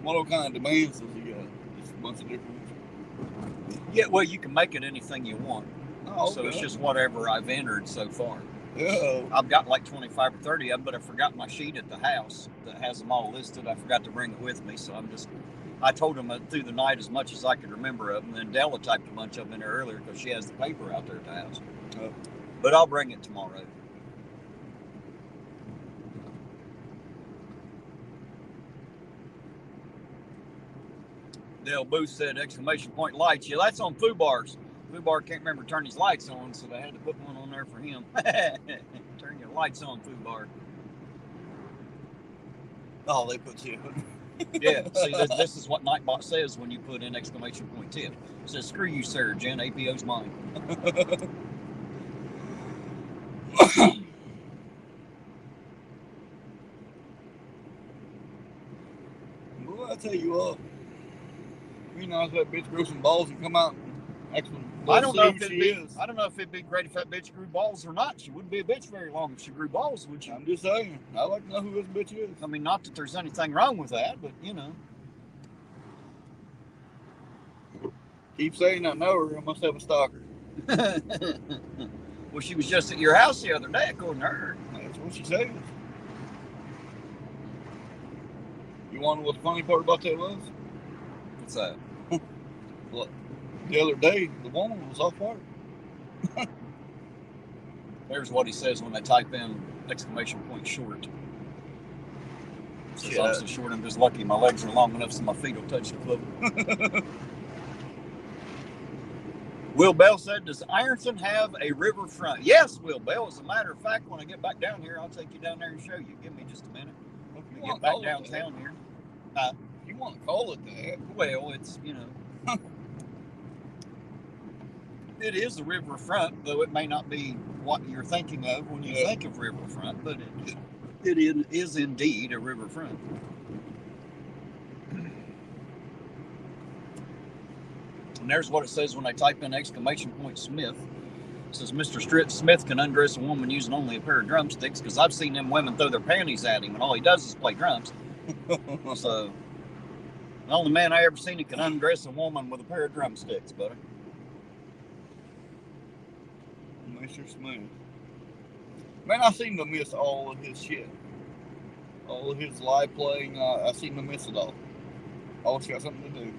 What kind of demands does he got? Just a bunch of different ones? Yeah, well, you can make it anything you want. Oh, okay. So it's just whatever I've entered so far. Yeah. I've got like 25 or 30 of them, but I forgot my sheet at the house that has them all listed. I forgot to bring it with me, so I told him through the night as much as I could remember of them. Then Della typed a bunch of them in there earlier because she has the paper out there at the house. Oh. But I'll bring it tomorrow. Dale Booth said, exclamation point lights. Yeah, that's on Fubar's. Fubar can't remember to turn his lights on, so they had to put one on there for him. Turn your lights on, Fubar. Oh, they put you. Yeah, see, this is what Nightbot says when you put in exclamation point tip. It says, screw you, Sarah Jen, APO's mine. tell you what. You know, if that bitch grew some balls and come out and actually I don't know if is. I don't know if it'd be great if that bitch grew balls or not. She wouldn't be a bitch very long if she grew balls, would she? I'm just saying. I like to know who this bitch is. I mean, not that there's anything wrong with that, but you know. Keep saying I know her. I must have a stalker. Well, she was just at your house the other day, according to her. That's what she says. You want to know what the funny part about that was? What's that? Look, the other day, the woman was off work. There's what he says when they type in ! Short. Says, I'm so short, I'm just lucky my legs are long enough so my feet will touch the floor. Will Bell said, does Ironton have a riverfront? Yes, Will Bell. As a matter of fact, when I get back down here, I'll take you down there and show you. Give me just a minute. Let me get back downtown here. You want to call it that? Well, it's, you know. It is a riverfront, though it may not be what you're thinking of when you think of riverfront, but it is indeed a riverfront. And there's what it says when I type in ! Smith. It says, Mr. Smith can undress a woman using only a pair of drumsticks, because I've seen them women throw their panties at him, and all he does is play drums. So, the only man I ever seen that can undress a woman with a pair of drumsticks, buddy. Mr. Smith. Man, I seem to miss all of his shit. All of his live playing, I seem to miss it all. Always got something to do.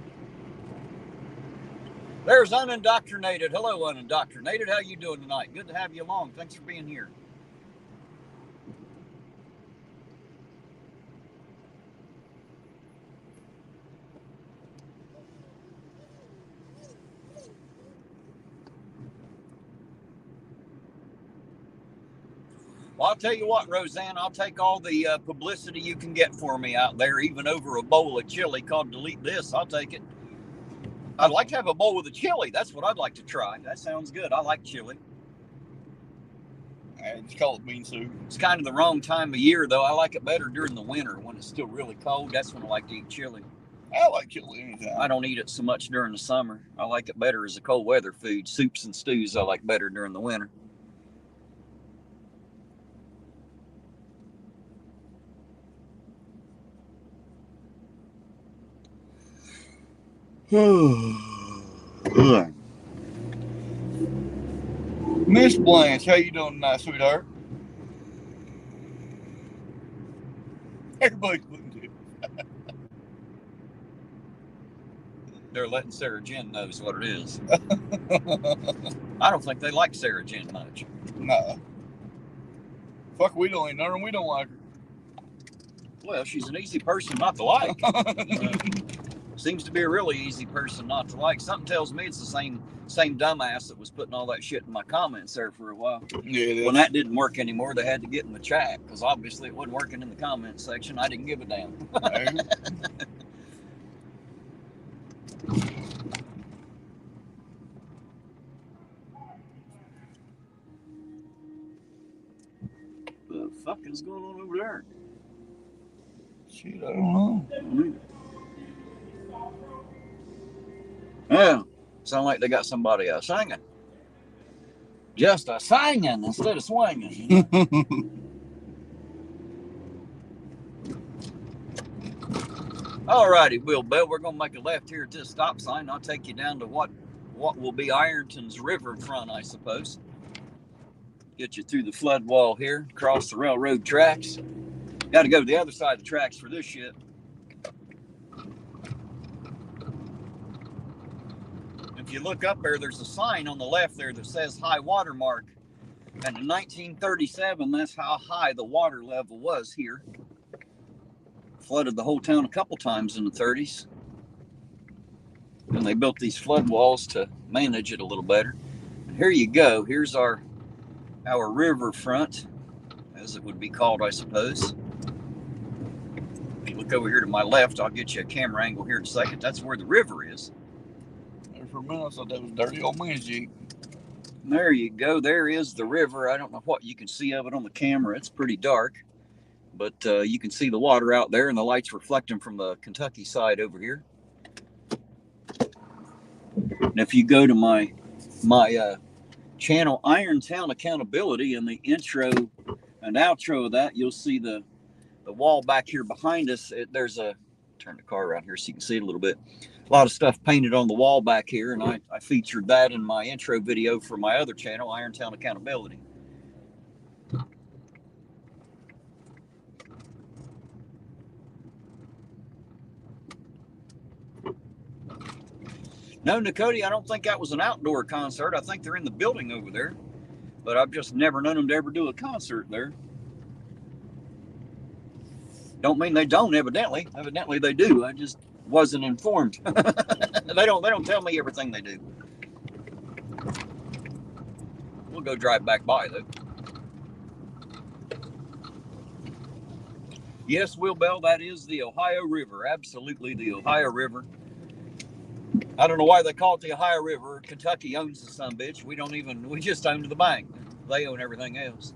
There's Unindoctrinated. Hello, Unindoctrinated. How you doing tonight? Good to have you along. Thanks for being here. Well, I'll tell you what, Roseanne, I'll take all the publicity you can get for me out there, even over a bowl of chili called Delete This. I'll take it. I'd like to have a bowl with a chili. That's what I'd like to try. That sounds good. I like chili. Just call it bean soup. It's kind of the wrong time of year, though. I like it better during the winter when it's still really cold. That's when I like to eat chili. I like chili anytime. I don't eat it so much during the summer. I like it better as a cold weather food. Soups and stews I like better during the winter. Miss Blanche, how you doing tonight, sweetheart? Everybody's looking at They're letting Sarah Jen knows what it is. I don't think they like Sarah Jen much. No. Fuck, we don't know her and we don't like her. Well, she's an easy person not to like. Seems to be a really easy person not to like. Something tells me it's the same dumbass that was putting all that shit in my comments there for a while. Yeah, it is. When that didn't work anymore, they had to get in the chat, because obviously it wasn't working in the comment section. I didn't give a damn. The fuck is going on over there? Shit, I don't know. Yeah, sound like they got somebody singing. Just a singing instead of swinging. Alrighty, Will Bell, we're gonna make a left here at this stop sign. I'll take you down to what will be Ironton's riverfront, I suppose. Get you through the flood wall here, across the railroad tracks. Got to go to the other side of the tracks for this shit. If you look up there, there's a sign on the left there that says high water mark. And in 1937, that's how high the water level was here. Flooded the whole town a couple times in the 30s. And they built these flood walls to manage it a little better. And here you go. Here's our riverfront, as it would be called, I suppose. If you look over here to my left, I'll get you a camera angle here in a second. That's where the river is. For a minute, I thought that was dirty old man's Jeep. There you go. There is the river. I don't know what you can see of it on the camera. It's pretty dark. But you can see the water out there and the lights reflecting from the Kentucky side over here. And if you go to my channel, Ironton Accountability, in the intro and outro of that, you'll see the wall back here behind us. There's a, turn the car around here so you can see it a little bit. A lot of stuff painted on the wall back here, and I featured that in my intro video for my other channel, Ironton Accountability. No, Nicody, I don't think that was an outdoor concert. I think they're in the building over there, but I've just never known them to ever do a concert there. Don't mean they don't, evidently. Evidently they do. I just wasn't informed. They don't tell me everything they do. We'll go drive back by though. Yes, Will Bell, that is the Ohio River. Absolutely the Ohio River. I don't know why they call it the Ohio River. Kentucky owns the son bitch. We just own the bank. They own everything else.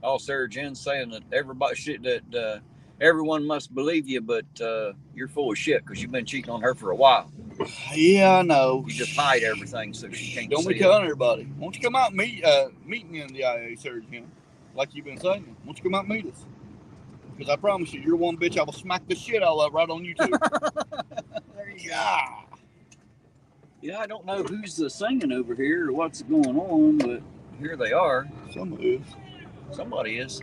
Oh, Sarah Jen's saying that everyone must believe you, but you're full of shit because you've been cheating on her for a while. Yeah, I know. You just hide everything so she can't Don't see be telling everybody. Why don't you come out and meet me in the IA, Sarah Jen? Like you've been saying. Why don't you come out and meet us? Because I promise you, you're one bitch I will smack the shit out of right on YouTube. There you go. Yeah, I don't know who's singing over here or what's going on, but here they are. Somebody is. Somebody is.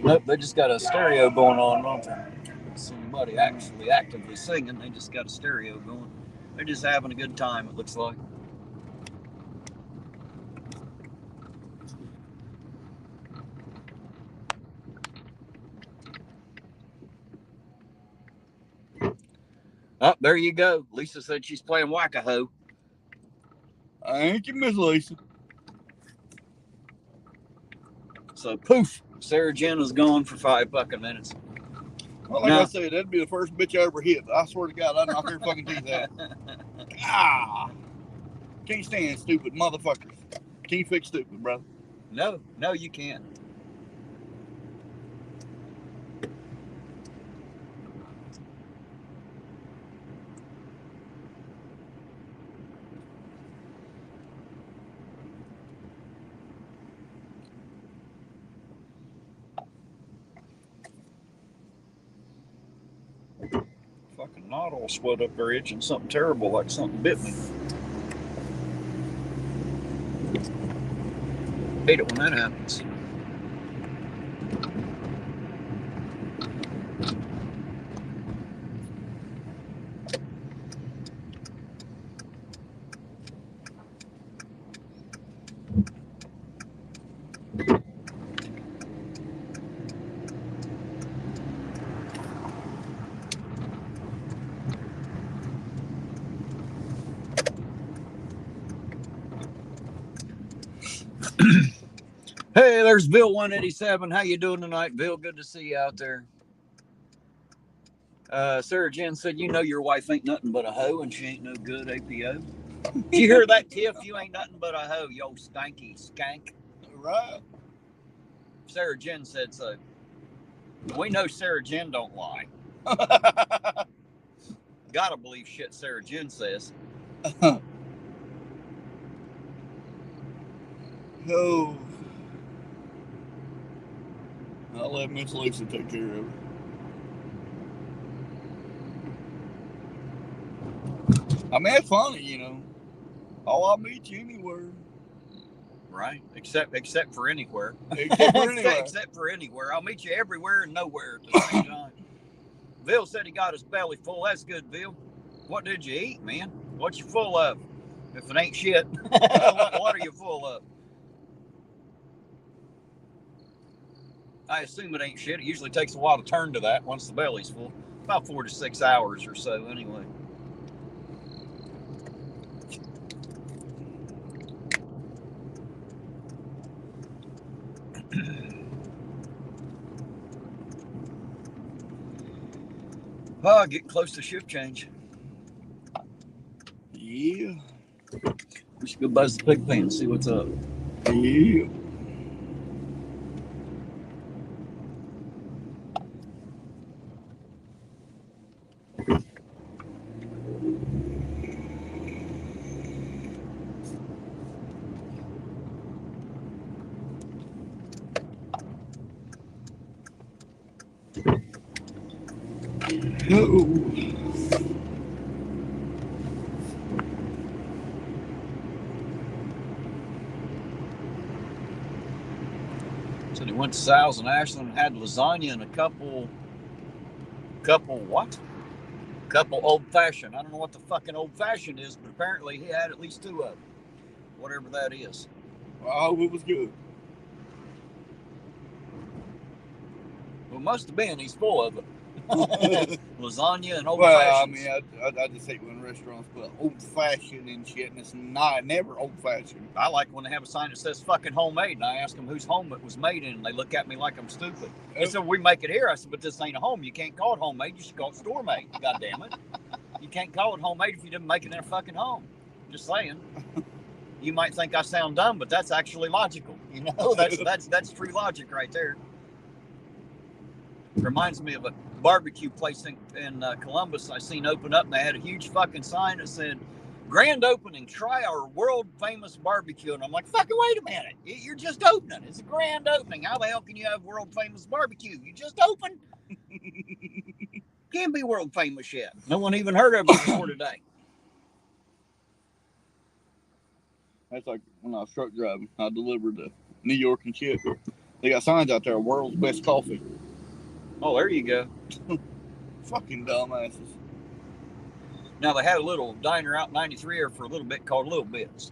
Nope, they just got a stereo going on, don't they? Somebody actually actively singing. They just got a stereo going. They're just having a good time, it looks like. Oh, there you go. Lisa said she's playing Whack-A-Ho. Thank you, Miss Lisa. So, poof, Sarah Jen is gone for 5 fucking minutes. Well, like I said, that'd be the first bitch I ever hit. I swear to God, I'd knock her fucking teeth out. Can't stand stupid motherfuckers. Can't fix stupid, brother. No, you can't. Fucking knot all swelled up there itching something terrible, like something bit me. Hate it when that happens. Hey, there's Bill 187. How you doing tonight, Bill? Good to see you out there. Sarah Jen said, you know your wife ain't nothing but a hoe and she ain't no good, APO. Did you hear that, Tiff? You ain't nothing but a hoe, yo stanky skank. Right. Sarah Jen said so. We know Sarah Jen don't lie. Gotta believe shit Sarah Jen says. No. I'll let Miss Lisa take care of it. I mean, it's funny, you know. Oh, I'll meet you anywhere. Right? Except for anywhere. Except for anywhere. I'll meet you everywhere and nowhere at the same time. Bill said he got his belly full. That's good, Bill. What did you eat, man? What you full of? If it ain't shit, what are you full of? I assume it ain't shit. It usually takes a while to turn to that once the belly's full. About 4 to 6 hours or so, anyway. Oh, getting close to shift change. Yeah. We should go buzz the pig pen and see what's up. Yeah. Uh-oh. So they went to Sal's in Ashland and had lasagna and a couple what? Couple old fashioned. I don't know what the fucking old fashioned is, but apparently he had at least 2 of them. Whatever that is. Well, I hope it was good. Well, it must have been. He's full of it. Lasagna and old Well, fashions. I mean, I just hate when restaurants put old fashioned and shit, and it's never old fashioned. I like when they have a sign that says fucking homemade, and I ask them whose home it was made in, and they look at me like I'm stupid. They said, we make it here. I said, but this ain't a home. You can't call it homemade. You should call it store made. God damn it. You can't call it homemade if you didn't make it in a fucking home. Just saying. You might think I sound dumb, but that's actually logical. You know, that's true logic right there. Reminds me of a barbecue place in Columbus I seen open up, and they had a huge fucking sign that said, grand opening, try our world famous barbecue. And I'm like, fucking wait a minute, you're just opening. It's a grand opening. How the hell can you have world famous barbecue? You just opened. Can't be world famous yet. No one even heard of it before today. That's like when I was truck driving. I delivered to New York and shit. They got signs out there, world's best coffee. Oh, there you go. Fucking dumbasses. Now, they had a little diner out 93 for a little bit called Little Bits.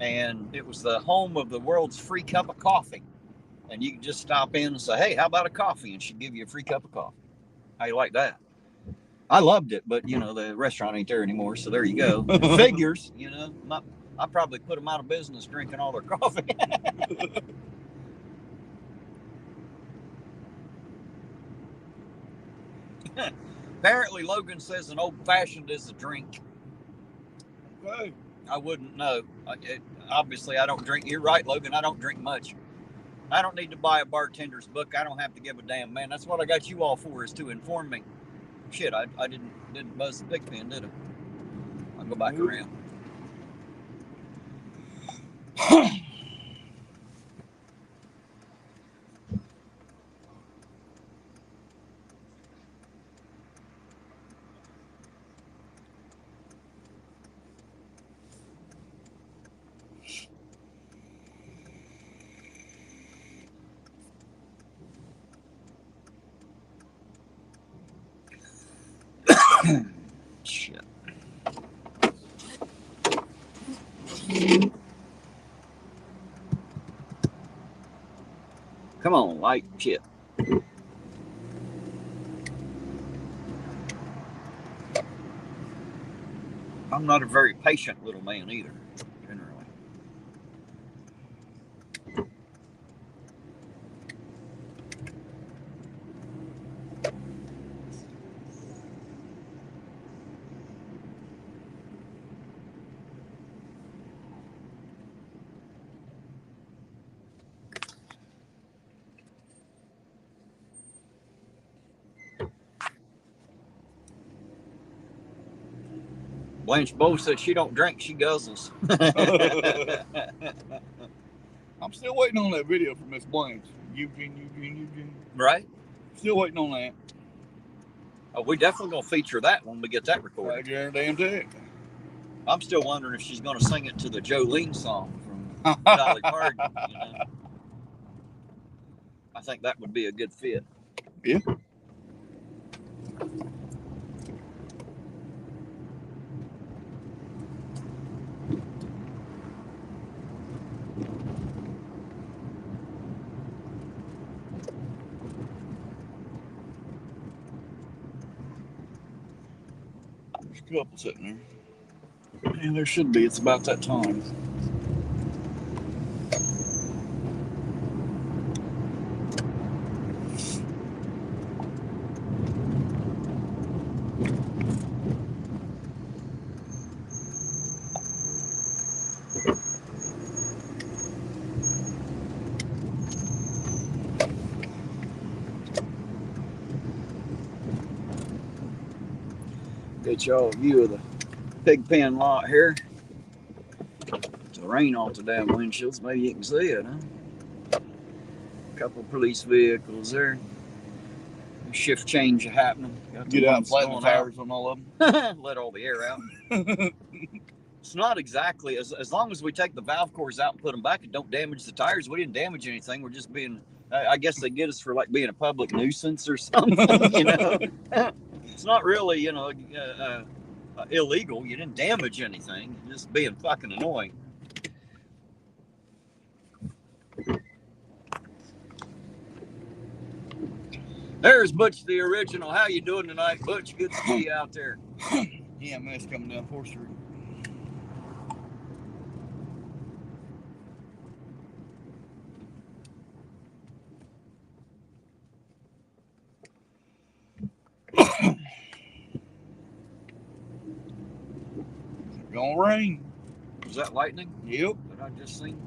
And it was the home of the world's free cup of coffee. And you could just stop in and say, hey, how about a coffee? And she'd give you a free cup of coffee. How you like that? I loved it, but, you know, the restaurant ain't there anymore, so there you go. Figures, you know. I probably put them out of business drinking all their coffee. Apparently, Logan says an old-fashioned is a drink. Okay. I wouldn't know. Obviously, I don't drink. You're right, Logan. I don't drink much. I don't need to buy a bartender's book. I don't have to give a damn, man. That's what I got you all for, is to inform me. Shit, I didn't buzz the pig pen, did I? I'll go back around. Shit. Come on, light shit. I'm not a very patient little man either, generally. Blanche Bow said she don't drink, she guzzles. I'm still waiting on that video from Miss Blanche. Eugene. Right? Still waiting on that. Oh, we definitely gonna feature that when we get that I recorded. guarantee it. I'm still wondering if she's gonna sing it to the Jolene song from Dolly Parton. You know? I think that would be a good fit. Yeah. There's a couple sitting there. Yeah, there should be. It's about that time. Get y'all a view of the pig pen lot here. It's rain off the damn windshields. Maybe you can see it, huh? A couple police vehicles there. Shift change happening. Got get out and flatten the tires on all of them. Let all the air out. It's not exactly, as long as we take the valve cores out and put them back and don't damage the tires, we didn't damage anything. We're just being, I guess they get us for like being a public nuisance or something, you know. It's not really, you know, illegal. You didn't damage anything. You're just being fucking annoying. There's Butch the original. How you doing tonight, Butch? Good to see you out there. EMS coming down 4th Street. It's gonna rain. Was that lightning? Yep. That I just seen?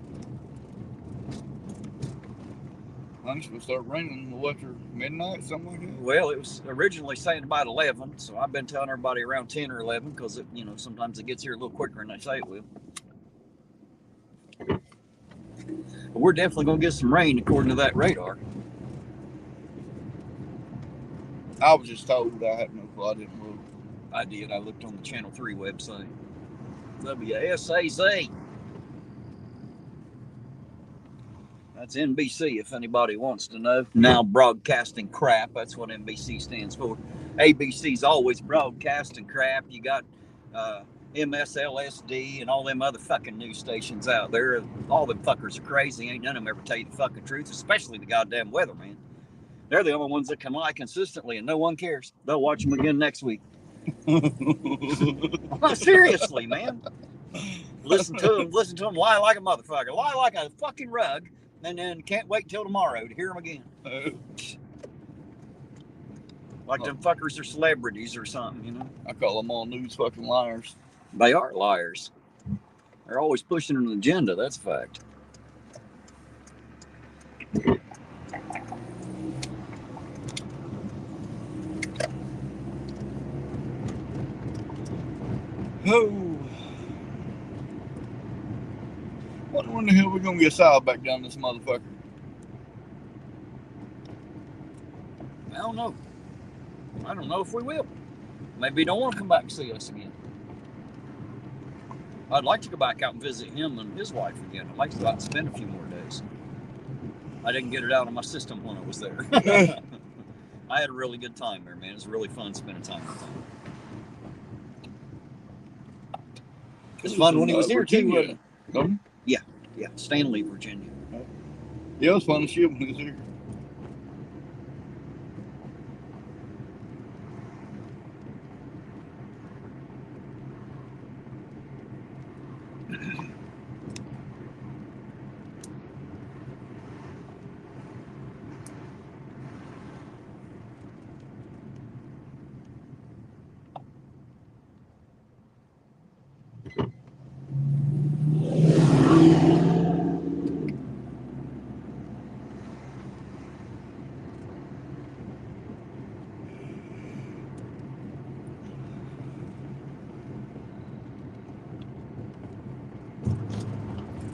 I think it's gonna start raining after midnight, something like that. Well, it was originally saying about 11, so I've been telling everybody around 10 or 11 because, you know, sometimes it gets here a little quicker than they say it will. But we're definitely going to get some rain according to that radar. I was just told. I had no clue. I didn't look. I did. I looked on the Channel 3 website. WSAZ. That's NBC, if anybody wants to know. Now broadcasting crap. That's what NBC stands for. ABC's always broadcasting crap. You got MSLSD and all them other fucking news stations out there. All them fuckers are crazy. Ain't none of them ever tell you the fucking truth, especially the goddamn weatherman. They're the only ones that can lie consistently, and no one cares. They'll watch them again next week. Seriously, man. Listen to them lie like a motherfucker. Lie like a fucking rug. And then can't wait till tomorrow to hear them again. Like them fuckers are celebrities or something, you know? I call them all news fucking liars. They are liars. They're always pushing an agenda, that's a fact. Oh. When the hell we gonna get Sal back down this motherfucker? I don't know. I don't know if we will. Maybe he don't want to come back and see us again. I'd like to go back out and visit him and his wife again. I'd like to go out and spend a few more days. I didn't get it out of my system when I was there. I had a really good time there, man. It was really fun spending time with him. It was fun when he was here too, wasn't it? Yeah, Stanley, Virginia. Yeah, it was fun to see him when he was here.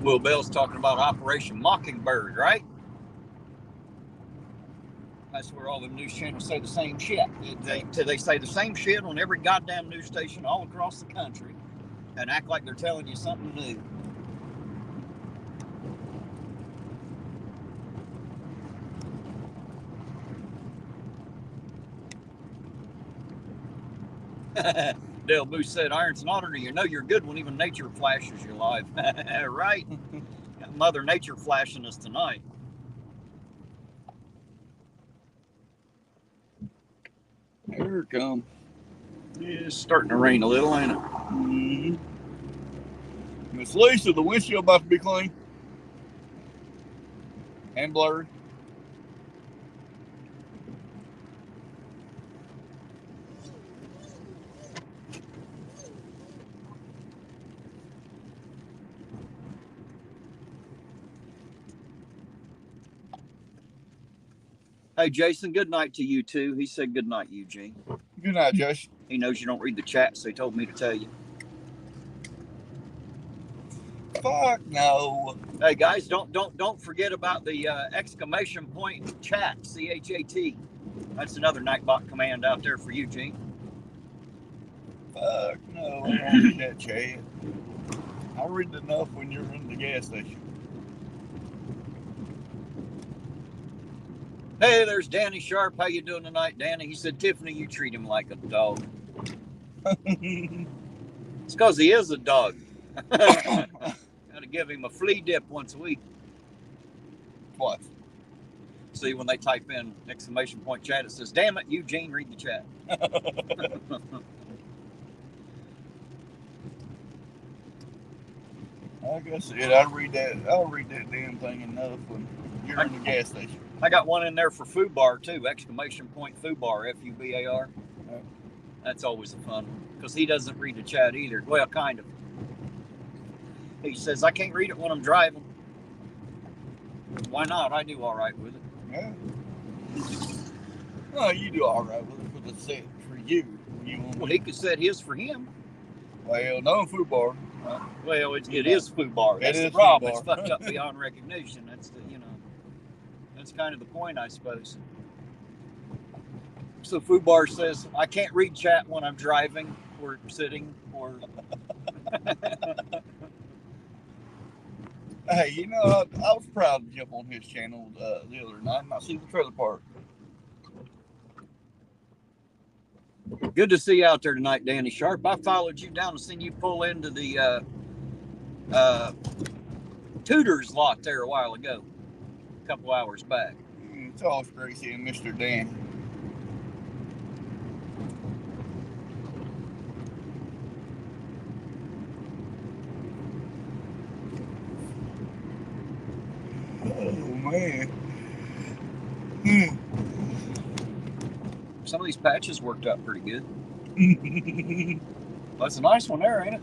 Will Bell's talking about Operation Mockingbird, right? That's where all the news channels say the same shit. They say the same shit on every goddamn news station all across the country and act like they're telling you something new. Dale Booth said, Ironton auditor, you know you're good when even nature flashes your life. Right? Got Mother Nature flashing us tonight. Here it comes. Yeah, it's starting to rain a little, ain't it? Mm-hmm. Miss Lisa, the windshield about to be clean. And blurry. Hey, Jason, good night to you, too. He said good night, Eugene. Good night, Josh. He knows you don't read the chat, so he told me to tell you. Fuck no. Hey guys, don't forget about the exclamation point chat, CHAT. That's another Nightbot command out there for you, Gene. Fuck no, I don't read that chat. I read enough when you're in the gas station. Hey, there's Danny Sharp. How you doing tonight, Danny? He said, Tiffany, you treat him like a dog. It's because he is a dog. Gotta give him a flea dip once a week. What? See, when they type in exclamation point chat, it says, damn it, Eugene, read the chat. Like I said, I'll read that damn thing enough when you're in the gas station. I got one in there for Fubar too, exclamation point Fubar, Fubar. That's always a fun one, because he doesn't read the chat either. Well, kind of. He says, I can't read it when I'm driving. Why not? I do all right with it. Yeah. No, you do all right with it, because it's set for you. Well, he could set his for him. Well, no Fubar. Well, it is Fubar. That's the problem. It's fucked up beyond recognition. That's the, that's kind of the point, I suppose. So Fubar says, I can't read chat when I'm driving or sitting or. Hey, I was proud to jump on his channel the other night and I see the trailer park. Good to see you out there tonight, Danny Sharp. I followed you down and seen you pull into the Tudor's lot there a while ago, a couple hours back. It's always great seeing Mr. Dan. Oh, man. Some of these patches worked out pretty good. That's a nice one there, ain't it?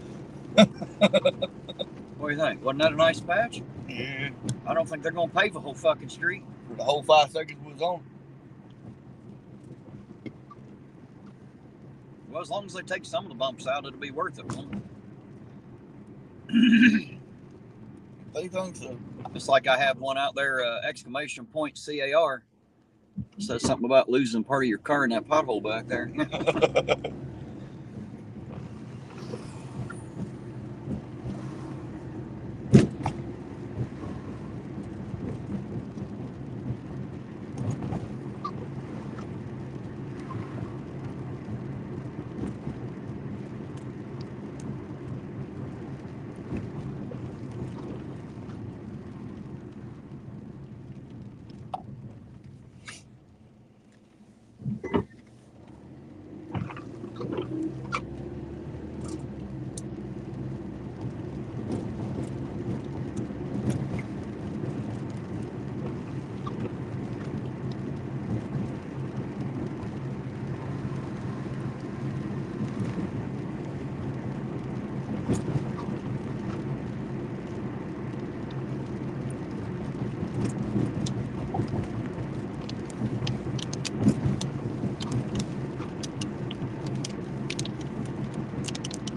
What do you think? Wasn't that a nice patch? Yeah. I don't think they're going to pave the whole fucking street. For the whole 5 seconds was on. Well, as long as they take some of the bumps out, it'll be worth it. They think so. It's like I have one out there, exclamation point CAR. Says something about losing part of your car in that pothole back there.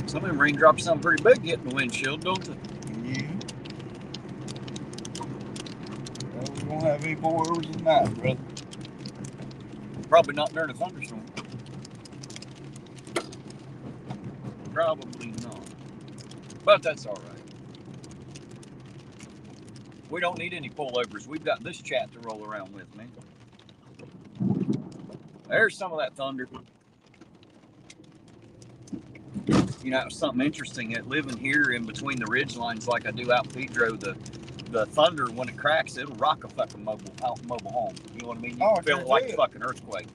Some of them raindrops sound pretty big hitting the windshield, don't they? Yeah. Well, we won't have any more hours tonight, brother. Probably not during a thunderstorm. Probably not. But that's all right. We don't need any pullovers. We've got this chat to roll around with, man. There's some of that thunder. Something interesting. Living here in between the ridge lines like I do out in Pedro, the thunder, when it cracks, it'll rock a fucking mobile home. You know what I mean? You feel it like a fucking earthquake.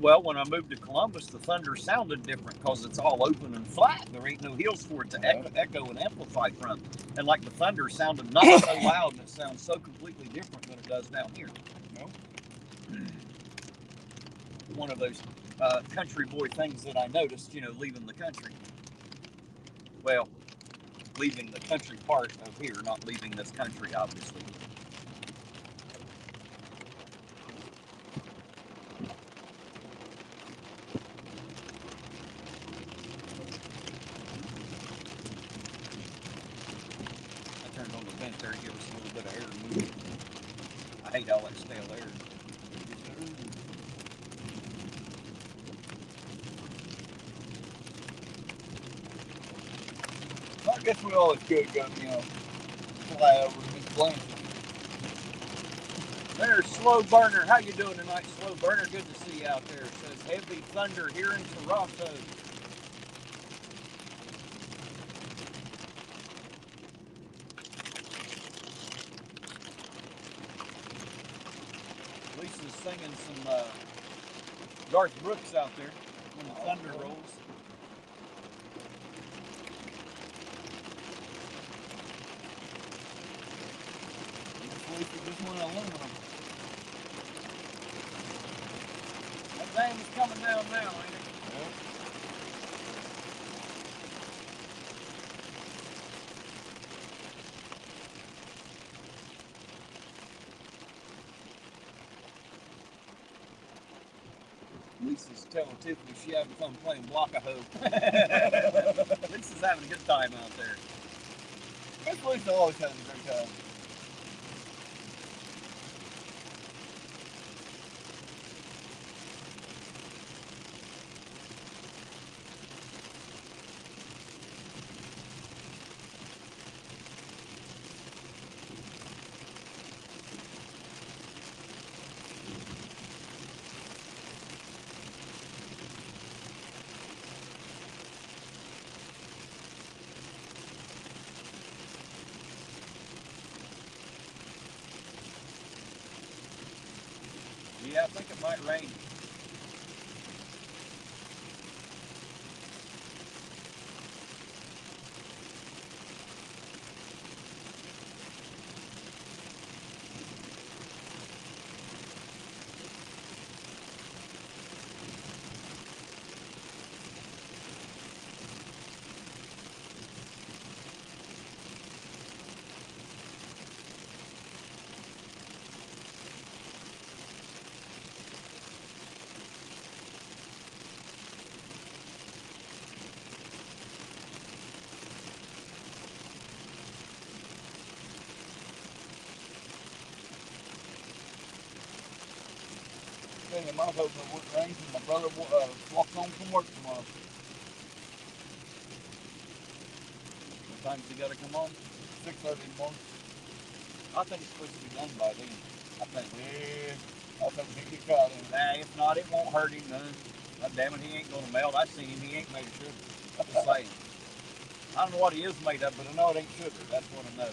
Well, when I moved to Columbus, the thunder sounded different because it's all open and flat. There ain't no hills for it to echo and amplify from. And like the thunder sounded not so loud, and it sounds so completely different than it does down here. One of those country boy things that I noticed, leaving the country. Well, leaving the country part of here, not leaving this country, obviously. there to give us a little bit of air movement. I hate all that stale air. I guess we always could go, fly over to Miss Blanchard. There's Slow Burner. How you doing tonight, Slow Burner? Good to see you out there. It says heavy thunder here in Toronto. Lisa's singing some Garth Brooks out there when the thunder rolls. Just went aluminum. That dam is coming down now, ain't it? Yeah. Lisa's telling Tiffany she having fun playing block-a-hoe. Lisa's having a good time out there. Miss Lisa always has a great time. Yeah, I think it might rain. I was hoping it wouldn't rain because my brother walked home from work tomorrow. What time does he got to come home? 6:30 in the morning. I think it's supposed to be done by then. I think. Yeah, I think he get caught in. Nah, if not, it won't hurt him none. God damn it, he ain't going to melt. I seen him. He ain't made of sugar. Just saying. I don't know what he is made of, but I know it ain't sugar. That's what I know.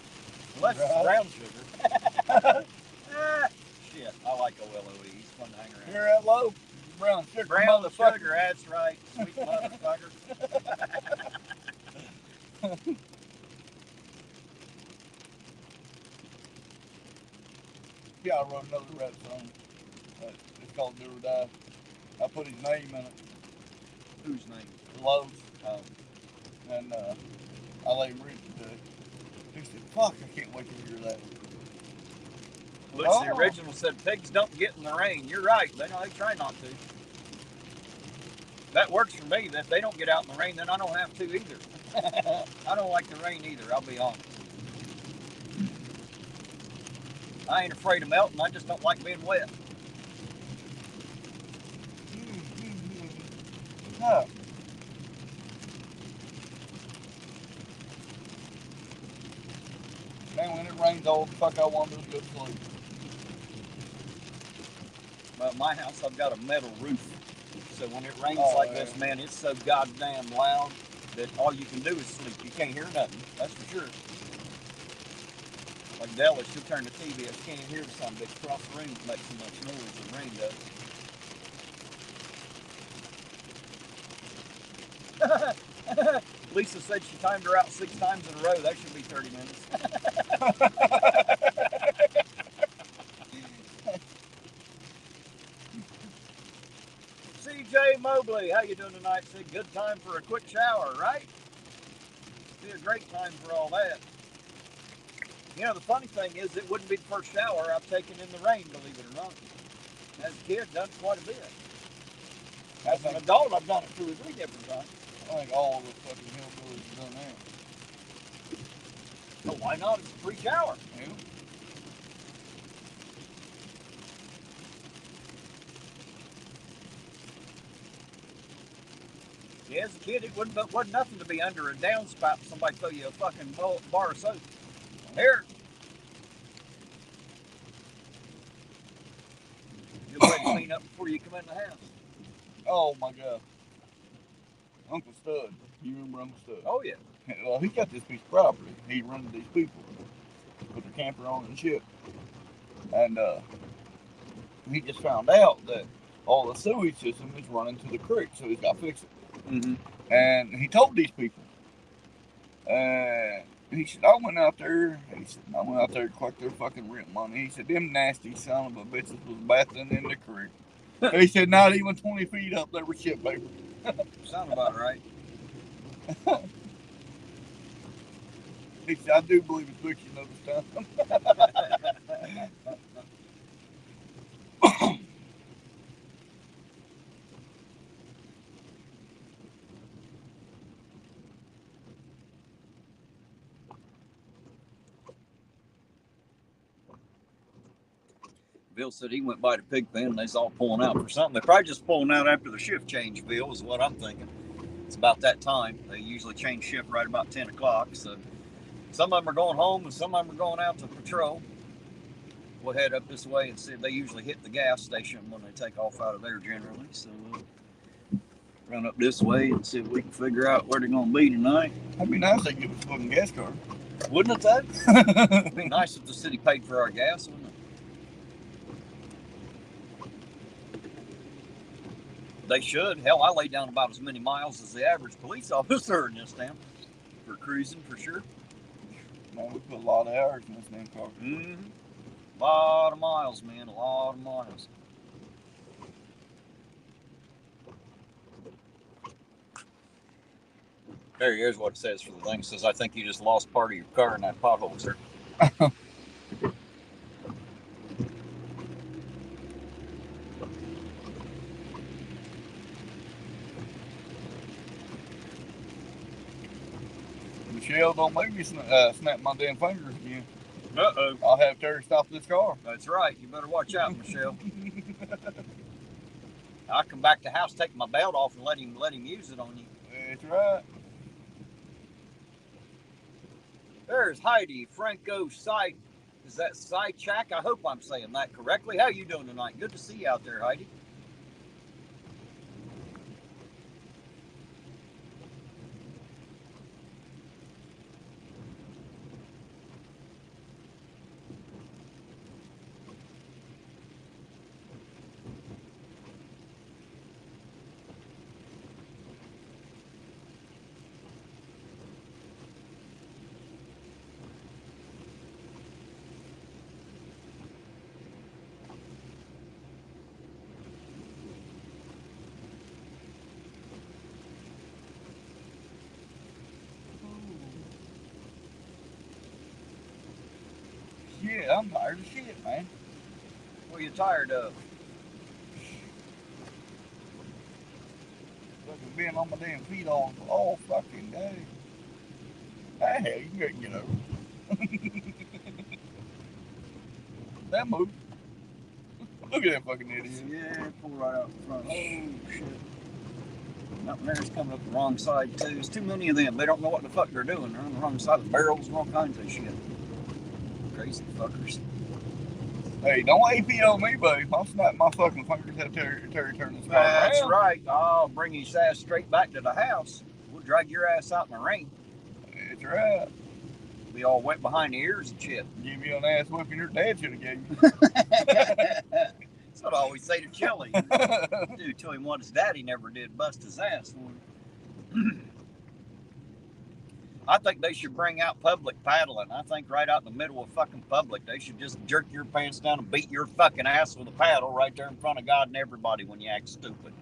Unless it's brown sugar. Shit, I like OLOE. He's fun to hang around. Hear that low? Brown sugar. Brown sugar, that's right. Sweet motherfucker. Yeah, I wrote another rap song. It's called Do or Die. I put his name in it. Whose name? Lowe's. Oh. And I let him read it to it. He said, fuck, I can't wait to hear that. Looks, the original said pigs don't get in the rain. You're right. They try not to. That works for me. If they don't get out in the rain, then I don't have to either. I don't like the rain either, I'll be honest. I ain't afraid of melting. I just don't like being wet. No. Man, when it rains, all the fuck I want to do is go to sleep. Well, at my house, I've got a metal roof. So when it rains like this, man, it's so goddamn loud that all you can do is sleep. You can't hear nothing. That's for sure. Like Della, she'll turn the TV up. Can't hear the sound. But across the room makes so much noise the rain does. Lisa said she timed her out 6 times in a row. That should be 30 minutes. CJ Mobley, how you doing tonight? Said good time for a quick shower, right? Be a great time for all that. You know, the funny thing is, it wouldn't be the first shower I've taken in the rain, believe it or not. As a kid, done it quite a bit. As an adult, I've done it 2 or 3 different times. I think all the fucking hillbillies have done Oh, why not? It's a free shower. Yeah. Yeah, as a kid, it wasn't nothing to be under a downspout and somebody throw you a fucking bar of soap. Here. Good way to clean up before you come in the house. Oh my God. Uncle Stud. You remember Uncle Stud? Oh, yeah. Well, he got this piece of property. He runs these people, put their camper on and shit. And he just found out that all the sewage system is running to the creek, so he's got to fix it. Mm-hmm. And he told these people. He said, I went out there to collect their fucking rent money. He said, them nasty son of a bitches was bathing in the creek. He said, not even 20 feet up, there was shit paper. Sound about right. He said, I do believe it's fiction of this time. Bill said he went by the pig pen and they's all pulling out for something. They're probably just pulling out after the shift change, Bill, is what I'm thinking. It's about that time. They usually change shift right about 10 o'clock. So some of them are going home and some of them are going out to patrol. We'll head up this way and see. They usually hit the gas station when they take off out of there generally. So we'll run up this way and see if we can figure out where they're going to be tonight. That'd be nice if they give us a fucking gas card. Wouldn't it, though? It'd be nice if the city paid for our gas, wouldn't it? They should. Hell, I lay down about as many miles as the average police officer in this town for cruising, for sure. Man, we put a lot of hours in this damn car. Mm-hmm. A lot of miles, man. A lot of miles. There, here's what it says for the thing. It says, I think you just lost part of your car in that pothole, sir. Michelle, don't make me snap my damn fingers again. Uh-oh. I'll have Terry stop this car. That's right. You better watch out, Michelle. I'll come back to the house, take my belt off, and let him use it on you. That's right. There's Heidi Franco Sy. Is that Sychak? I hope I'm saying that correctly. How you doing tonight? Good to see you out there, Heidi. Yeah, I'm tired of shit, man. What are you tired of? Fucking being on my damn feet all fucking day. Hey, you can get over. That move. Look at that fucking idiot. Yeah, pull right out in front. Oh, shit. Nothing there's coming up the wrong side, too. There's too many of them. They don't know what the fuck they're doing. They're on the wrong side of the barrels and all kinds of shit. Crazy fuckers. Hey, don't APO me, buddy. I'll snap my fucking fingers at Terry turn this car around. That's right. I'll bring his ass straight back to the house. We'll drag your ass out in the rain. That's right. Be all wet behind the ears and shit. Give you an ass whooping your dad should have gave you. That's what I always say to Kelly. Dude, tell him what his daddy never did, bust his ass. I think they should bring out public paddling. I think right out in the middle of fucking public, they should just jerk your pants down and beat your fucking ass with a paddle right there in front of God and everybody when you act stupid.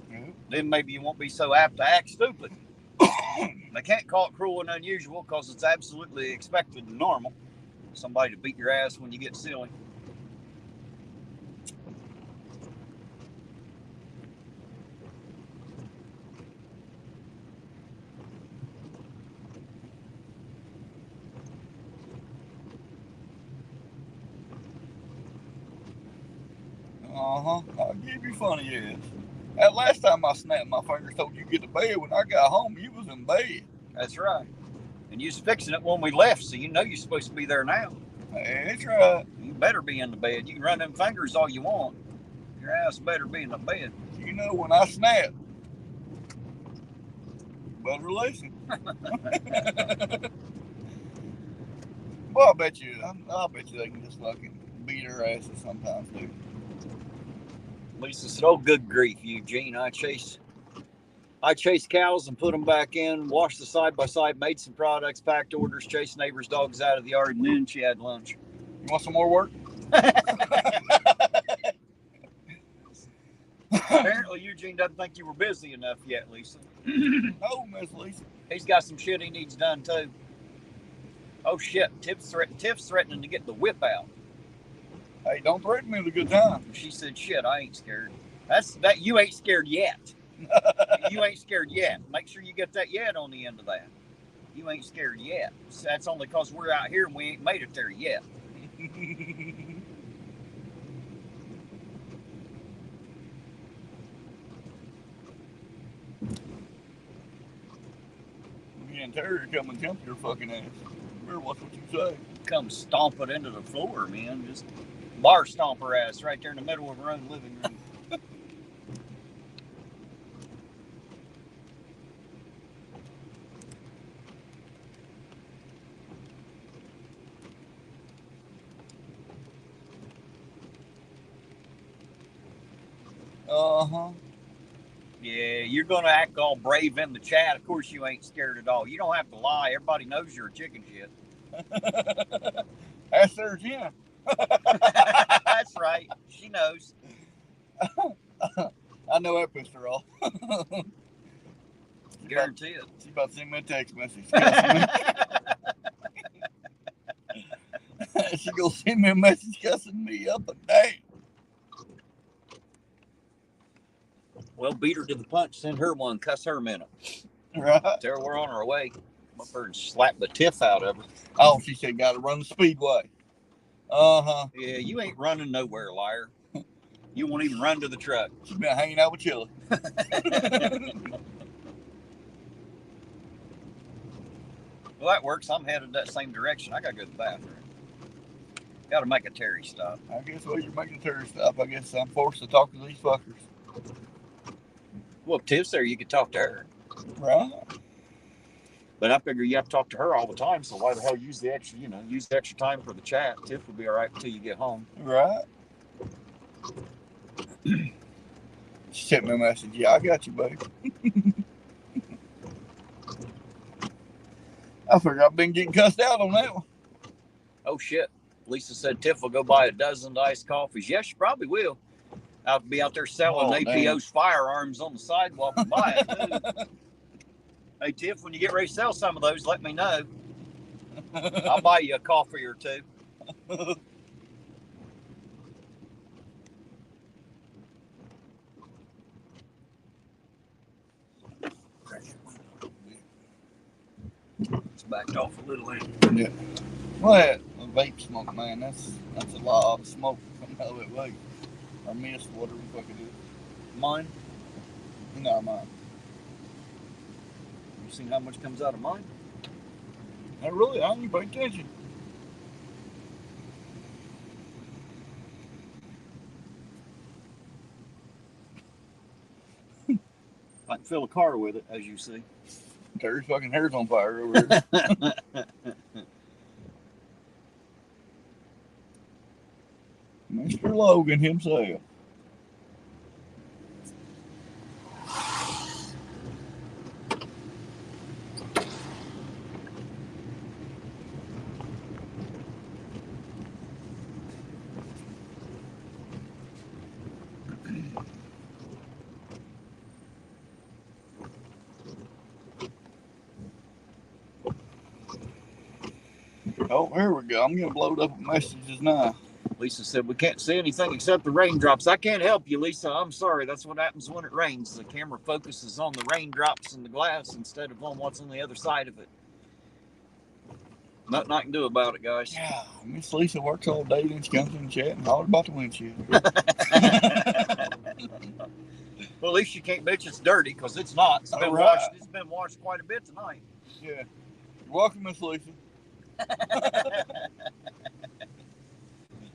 Mm-hmm. Then maybe you won't be so apt to act stupid. They can't call it cruel and unusual because it's absolutely expected and normal. Somebody to beat your ass when you get silly. I'll give you funny ass. That last time I snapped my fingers, told you to get to bed. When I got home, you was in bed. That's right. And you was fixing it when we left, so you know you're supposed to be there now. That's right. You better be in the bed. You can run them fingers all you want. Your ass better be in the bed. You know, when I snap, better listen. Well, I'll bet you they can just fucking beat her asses sometimes, dude. Lisa said, "Oh, good grief, Eugene! I chase cows and put them back in, washed the side by side, made some products, packed orders, chased neighbors' dogs out of the yard, and then she had lunch." You want some more work? Apparently, Eugene doesn't think you were busy enough yet, Lisa. No, Miss Lisa. He's got some shit he needs done too. Oh shit! Tiff's threatening to get the whip out. Hey, don't threaten me with a good time. She said, "Shit, I ain't scared." That you ain't scared yet. You ain't scared yet. Make sure you get that yet on the end of that. You ain't scared yet. That's only because we're out here and we ain't made it there yet. Me and Terry come and jump your fucking ass. Better watch what you say. Come stomp it into the floor, man. Just bar stomp her ass right there in the middle of her own living room. Yeah, you're going to act all brave in the chat. Of course you ain't scared at all. You don't have to lie. Everybody knows you're a chicken shit. Ask her again. That's right. She knows. I know that pissed her off. Guarantee it. She about to send me a text message. She gonna send me a message cussing me up and down. Well, beat her to the punch. Send her one. Cuss her a minute. Right. Tell her we're on our way. Come up there and slap the tiff out of her. Oh, she said gotta run the speedway. Yeah, you ain't running nowhere, liar. You won't even run to the truck. She's been hanging out with Chili. Well, that works. I'm headed that same direction. I gotta go to the bathroom. Gotta make a Terry stop. I guess while you're making a Terry stop, I guess I'm forced to talk to these fuckers. Well, if Tiff's there, you could talk to her. Right. But I figure you have to talk to her all the time, so why the hell use the extra time for the chat? Tiff will be all right until you get home. Right. She sent me a message. Yeah, I got you, babe. I figure I've been getting cussed out on that one. Oh, shit. Lisa said Tiff will go buy a dozen iced coffees. Yes, she probably will. I'll be out there selling APO's firearms on the sidewalk and buy it, too. Hey, Tiff, when you get ready to sell some of those, let me know. I'll buy you a coffee or two. It's backed off a little bit. Yeah. Well, a vape smoke, man, that's a lot of smoke coming out of that vape. Or mist, whatever the fuck it is. Mine? No, mine. You seen how much comes out of mine? Not really, I ain't paying attention. I can fill a car with it, as you see. Terry's fucking hair's on fire over here. Mr. Logan himself. Oh, here we go. I'm getting blowed up with messages now. Lisa said, we can't see anything except the raindrops. I can't help you, Lisa. I'm sorry. That's what happens when it rains. The camera focuses on the raindrops in the glass instead of on what's on the other side of it. Nothing I can do about it, guys. Yeah, Miss Lisa works all day, then she comes in the chat and hollers about the windshield. Well, at least you can't bitch it's dirty, because it's not. It's been Right. washed. It's been washed quite a bit tonight. Yeah. You're welcome, Miss Lisa.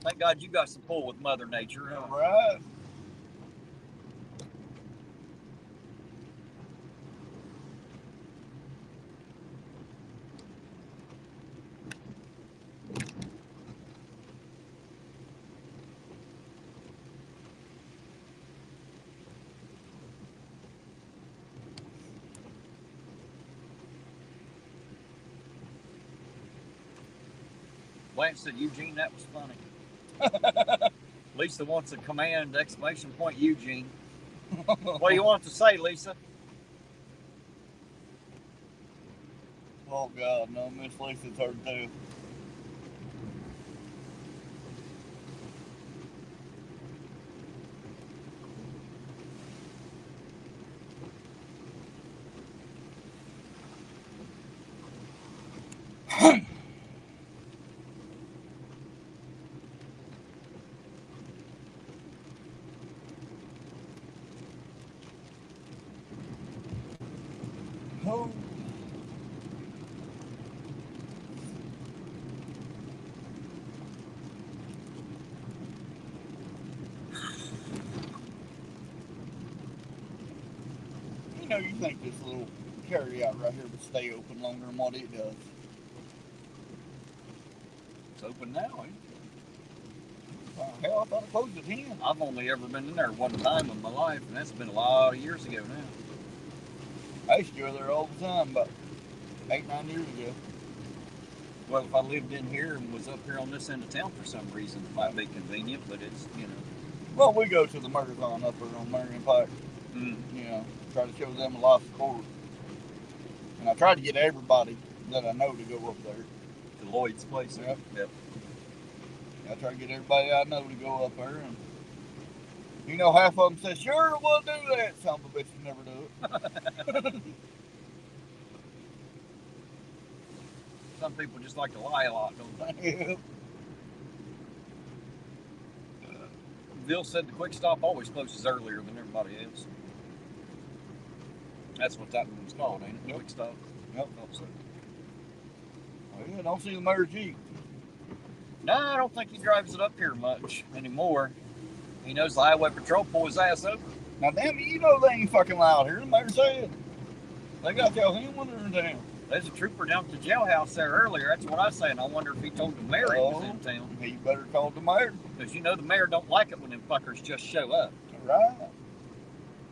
Thank God you got some pull with Mother Nature. All right. Lance said, Eugene, that was funny. Lisa wants a command, exclamation point, Eugene. What do you want to say, Lisa? Oh, God, no, Miss Lisa's hurt too. Oh. You know, you think this little carry out right here would stay open longer than what it does. It's open now, ain't it? Hell, I thought it closed at 10. I've only ever been in there one time in my life, and that's been a lot of years ago now. I used to go there all the time, about 8-9 years ago. Well, if I lived in here and was up here on this end of town for some reason, it might be convenient, but it's, you know. Well, we go to the marathon up there on Marion Pike. You know, try to show them a lot of support. And I try to get everybody that I know to go up there. To Lloyd's place. Yep. Yep. I try to get everybody I know to go up there. And, you know, half of them say, sure, we'll do that. Some of the bitches never do it. Some people just like to lie a lot, don't they? Yep. Bill said the quick stop always closes earlier than everybody else. That's what that one's called, ain't it? Yep. Quick stop. Yep. So. Well, yeah, don't see the mayor Jeep. No, I don't think he drives it up here much anymore. He knows the highway patrol pull his ass over. Now, damn it, you know they ain't fucking loud here. The mayor said. They got to tell him when they're in town. There's a trooper down at the jailhouse there earlier. That's what I was saying. I wonder if he told the mayor he was in town. He better call the mayor. Because you know the mayor don't like it when them fuckers just show up. Right.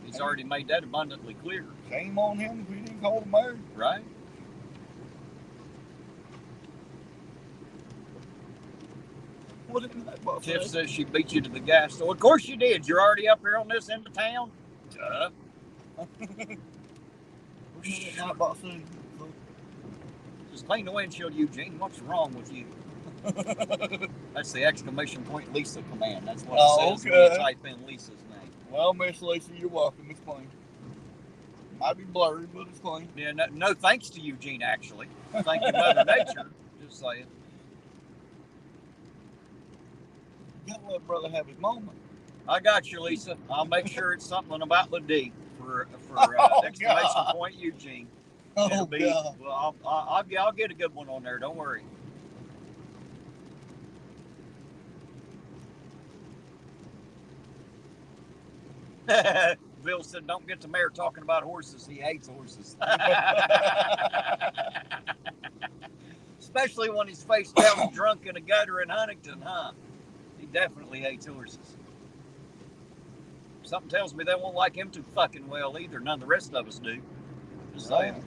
He's already made that abundantly clear. Shame on him if he didn't call the mayor. Right? What did Nightbot say? Tiff says she beat you to the gas store. Of course you did. You're already up here on this end of town. Duh. What did Nightbot say? Just clean the windshield, Eugene. What's wrong with you? That's the exclamation point Lisa command. That's what it says when you type in Lisa's name. Well, Miss Lisa, you're welcome. It's clean. Might be blurry, but it's clean. Yeah, no thanks to Eugene, actually. Thank you, Mother Nature. Just saying. You gotta let brother have his moment. I got you, Lisa. I'll make sure it's something about the D for exclamation point Eugene. Oh, God. Well, I'll get a good one on there. Don't worry. Bill said, don't get the mayor talking about horses. He hates horses. Especially when he's face down drunk in a gutter in Huntington, huh? He definitely hates horses. Something tells me they won't like him too fucking well either. None of the rest of us do. Just saying.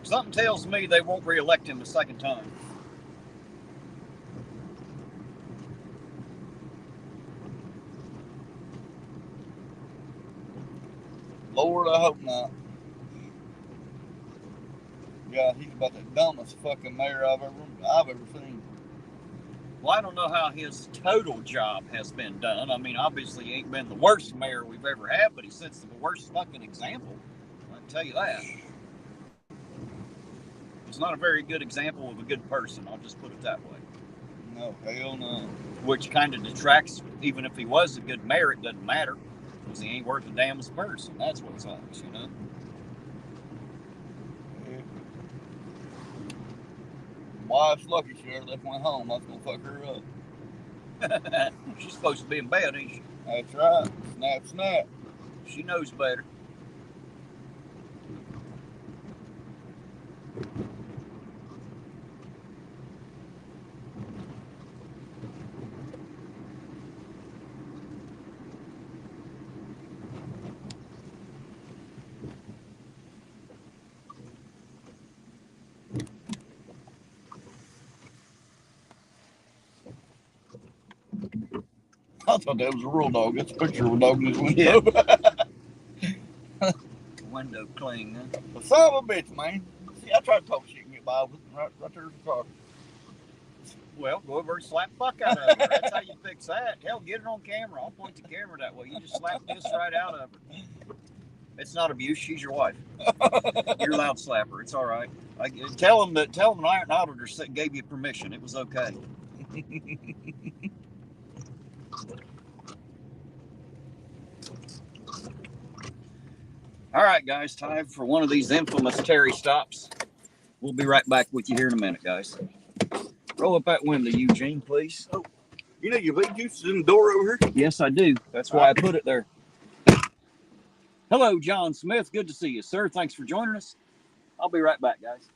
Something tells me they won't re-elect him the second time. Lord, I hope not. Yeah, he's about the dumbest fucking mayor I've ever seen. Well, I don't know how his total job has been done. I mean, obviously, he ain't been the worst mayor we've ever had, but he sets the worst fucking example. I can tell you that. He's not a very good example of a good person. I'll just put it that way. No, hell no. Which kind of detracts, even if he was a good mayor, it doesn't matter. Because he ain't worth a damn as a person. That's what sucks, you know? Yeah. Wife's lucky she ever left one home. That's gonna fuck her up. She's supposed to be in bed, ain't she? That's right. Snap, snap. She knows better. I thought that was a real dog. That's a picture of a dog in his window. Yeah. Window clean, huh? The son of a bitch, man. See, I tried to talk shit and get by with right there's the car. Well, go over and slap the fuck out of her. That's how you fix that. Hell, get it on camera. I'll point the camera that way. You just slap this right out of her. It's not abuse. She's your wife. You're allowed to slap her. It's all right. Tell them an Ironton auditor gave you permission. It was okay. All right, guys. Time for one of these infamous Terry stops. We'll be right back with you here in a minute, guys. Roll up that window, Eugene, please. Oh, you know your big juice is in the door over here? Yes, I do. That's why I put it there. Hello, John Smith. Good to see you, sir. Thanks for joining us. I'll be right back, guys.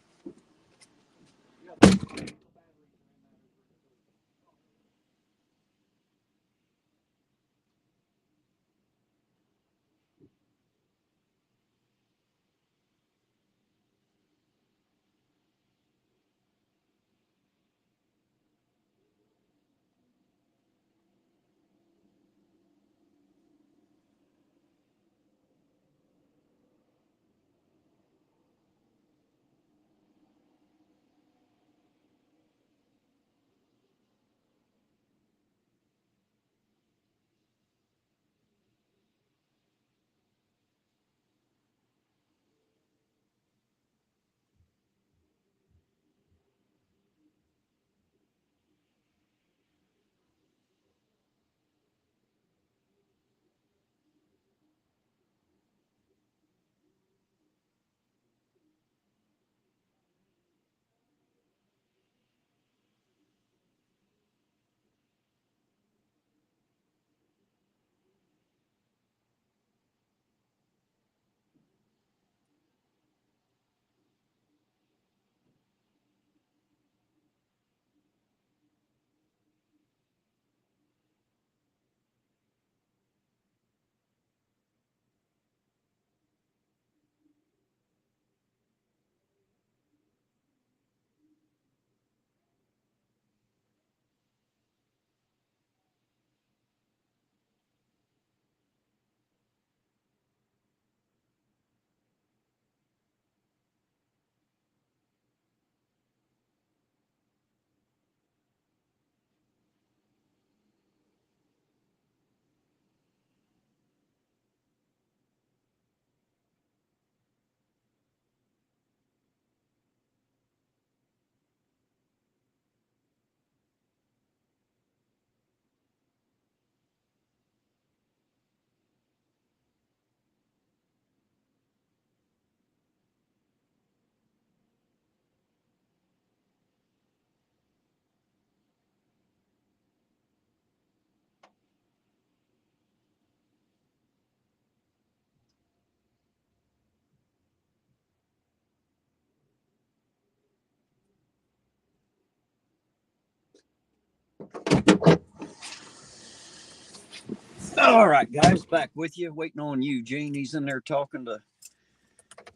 All right, guys, back with you. Waiting on Eugene. He's in there talking to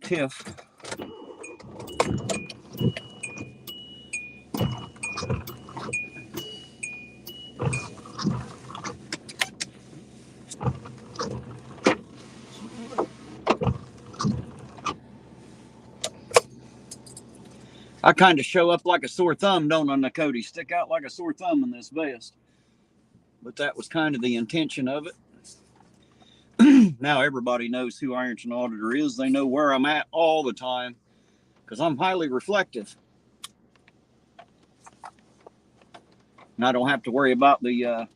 Tiff. I kind of show up like a sore thumb, don't I, Cody? Stick out like a sore thumb in this vest. But that was kind of the intention of it. Now everybody knows who Ironton Auditor is. They know where I'm at all the time because I'm highly reflective. And I don't have to worry about the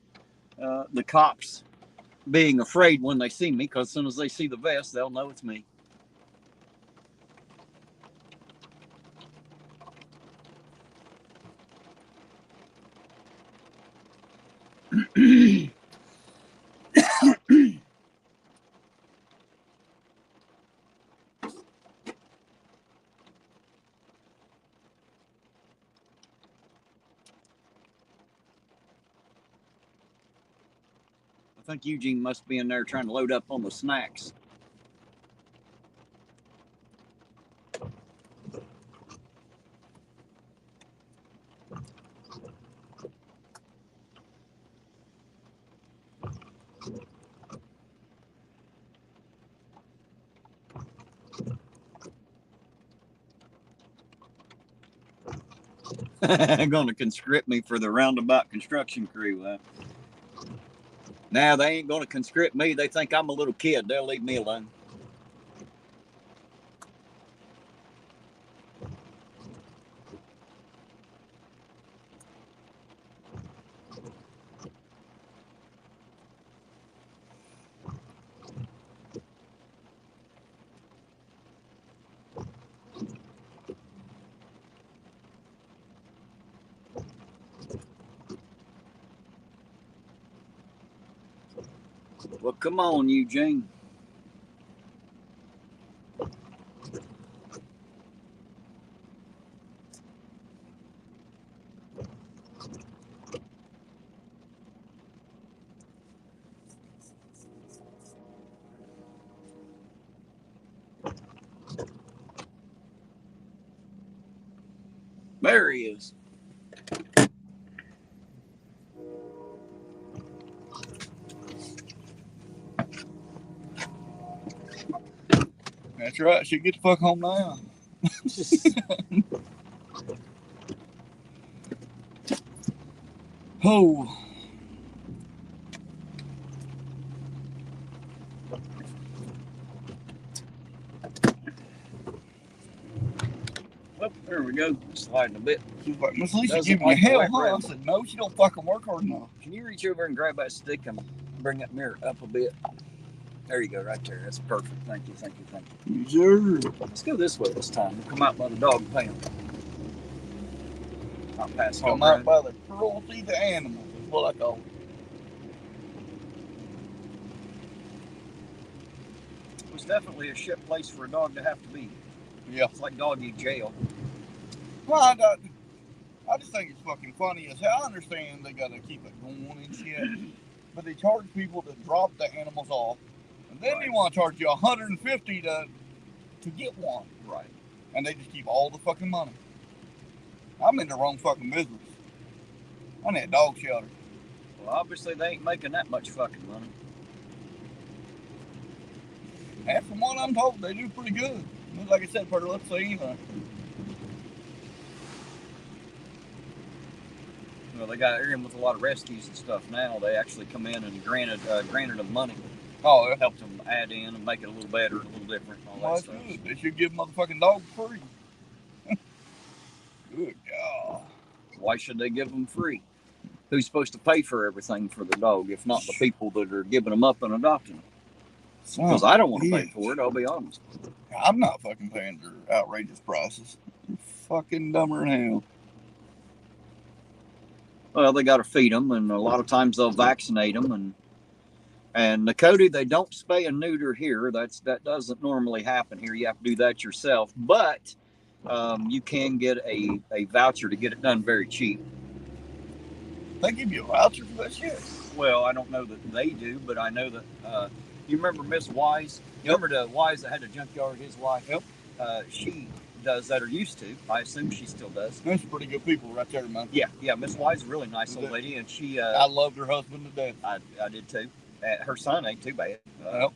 cops being afraid when they see me, because as soon as they see the vest, they'll know it's me. I think Eugene must be in there trying to load up on the snacks. Going to conscript me for the roundabout construction crew. Now they ain't going to conscript me. They think I'm a little kid. They'll leave me alone. Well, come on, Eugene. There he is. That's right. She get the fuck home now. Oh. Well, there we go. Sliding a bit. She's like, Miss Lisa, give me hell, huh? I said, no, she don't fucking work hard enough. Can you reach over and grab that stick and bring that mirror up a bit? There you go, right there. That's perfect. Thank you, thank you, thank you. Sure. Let's go this way this time. We'll come out by the dog pound. Not past Come out by the cruelty to animals, is what I call it. It was definitely a shit place for a dog to have to be. Yeah. It's like doggy jail. Well, I just think it's fucking funny as hell. I understand they gotta keep it going and shit, but they charge people to drop the animals off, and then they want to charge you $150 to get one. Right. And they just keep all the fucking money. I'm in the wrong fucking business. I need a dog shelter. Well, obviously they ain't making that much fucking money. And from what I'm told, they do pretty good. Like I said, for the let's see, Well, they got in with a lot of rescues and stuff now. They actually come in and granted them money. Oh, yeah. Helped them add in and make it a little better, a little different, and all Well, that stuff. Good. They should give motherfucking dogs free. Good God. Why should they give them free? Who's supposed to pay for everything for the dog, if not the people that are giving them up and adopting them? Because I don't want to pay for it, I'll be honest. I'm not fucking paying their outrageous prices. You're fucking dumber than hell. Well, they got to feed them, and a lot of times they'll vaccinate them, and Cody, they don't spay and neuter here. That doesn't normally happen here. You have to do that yourself, but you can get a voucher to get it done very cheap. They give you a voucher for that shit? Well, I don't know that they do, but I know that you remember Miss Wise? You remember the Wise that had a junkyard, his wife? Yep. She does that, or used to. I assume she still does. That's pretty good people right there, man. Yeah. Miss Wise is a really nice old lady, and she. I loved her husband to death. I did too. Her son ain't too bad. Yep.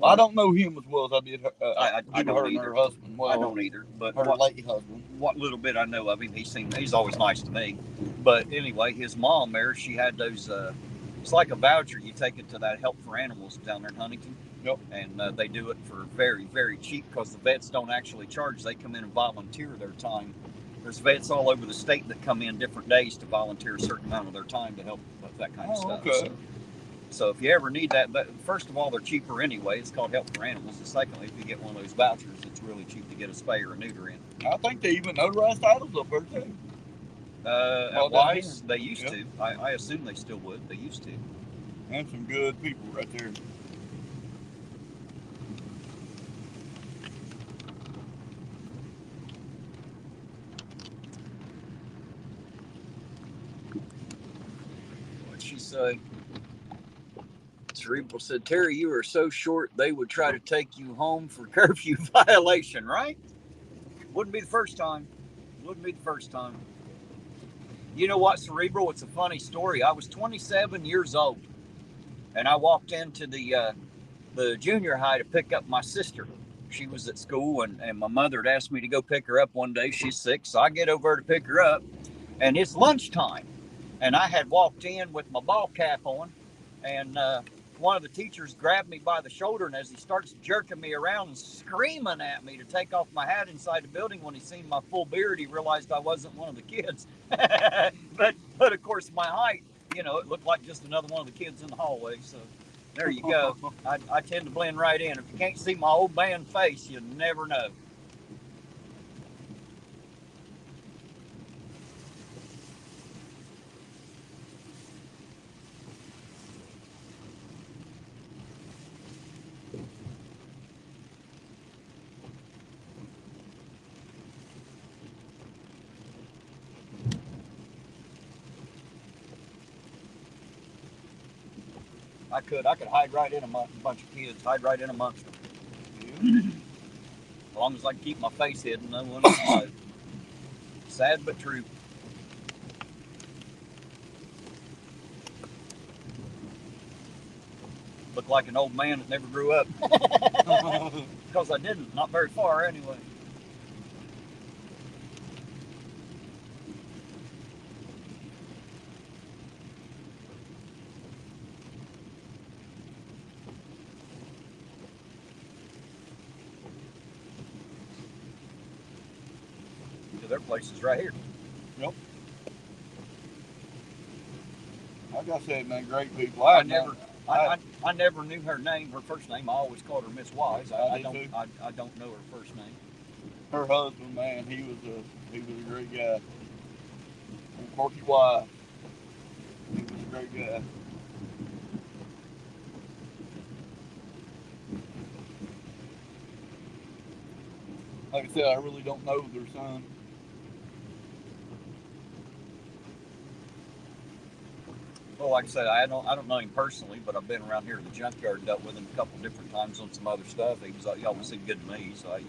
I don't know him as well as I did her, I don't her and either. her husband. Well, I don't either. But her late husband. What little bit I know of him, he's always nice to me. But anyway, his mom there, she had those. It's like a voucher. You take it to that Help for Animals down there in Huntington. Yep. And they do it for very, very cheap because the vets don't actually charge. They come in and volunteer their time. There's vets all over the state that come in different days to volunteer a certain amount of their time to help with that kind of stuff. Okay. So if you ever need that, first of all, they're cheaper anyway. It's called Help for Animals. And secondly, if you get one of those vouchers, it's really cheap to get a spay or a neuter in. I think they even notarized titles up there too. At Wise, they used to. I assume they still would. They used to. And some good people right there. What'd she say? Cerebral said, Terry, you are so short they would try to take you home for curfew violation, right? Wouldn't be the first time. Wouldn't be the first time. You know what, Cerebral? It's a funny story. I was 27 years old, and I walked into the junior high to pick up my sister. She was at school, and my mother had asked me to go pick her up one day. She's sick, so I get over to pick her up, and it's lunchtime. And I had walked in with my ball cap on, and one of the teachers grabbed me by the shoulder, and as he starts jerking me around and screaming at me to take off my hat inside the building, when he seen my full beard, he realized I wasn't one of the kids. but of course, my height, it looked like just another one of the kids in the hallway. So there you go. I tend to blend right in. If you can't see my old man face, you never know. I could hide right in amongst a bunch of kids, hide right in amongst them. As long as I can keep my face hidden, no one will know. Sad but true. Look like an old man that never grew up. Because I didn't, not very far anyway. Their place is right here. Yep. Like I said, man, great people. I never knew her name, her first name. I always called her Miss Wise. I don't know her first name. Her husband, man, he was a great guy. Corky Wise. He was a great guy. Like I said, I really don't know their son. Well, like I said, I don't know him personally, but I've been around here at the junkyard, dealt with him a couple different times on some other stuff. He always seemed good to me, so I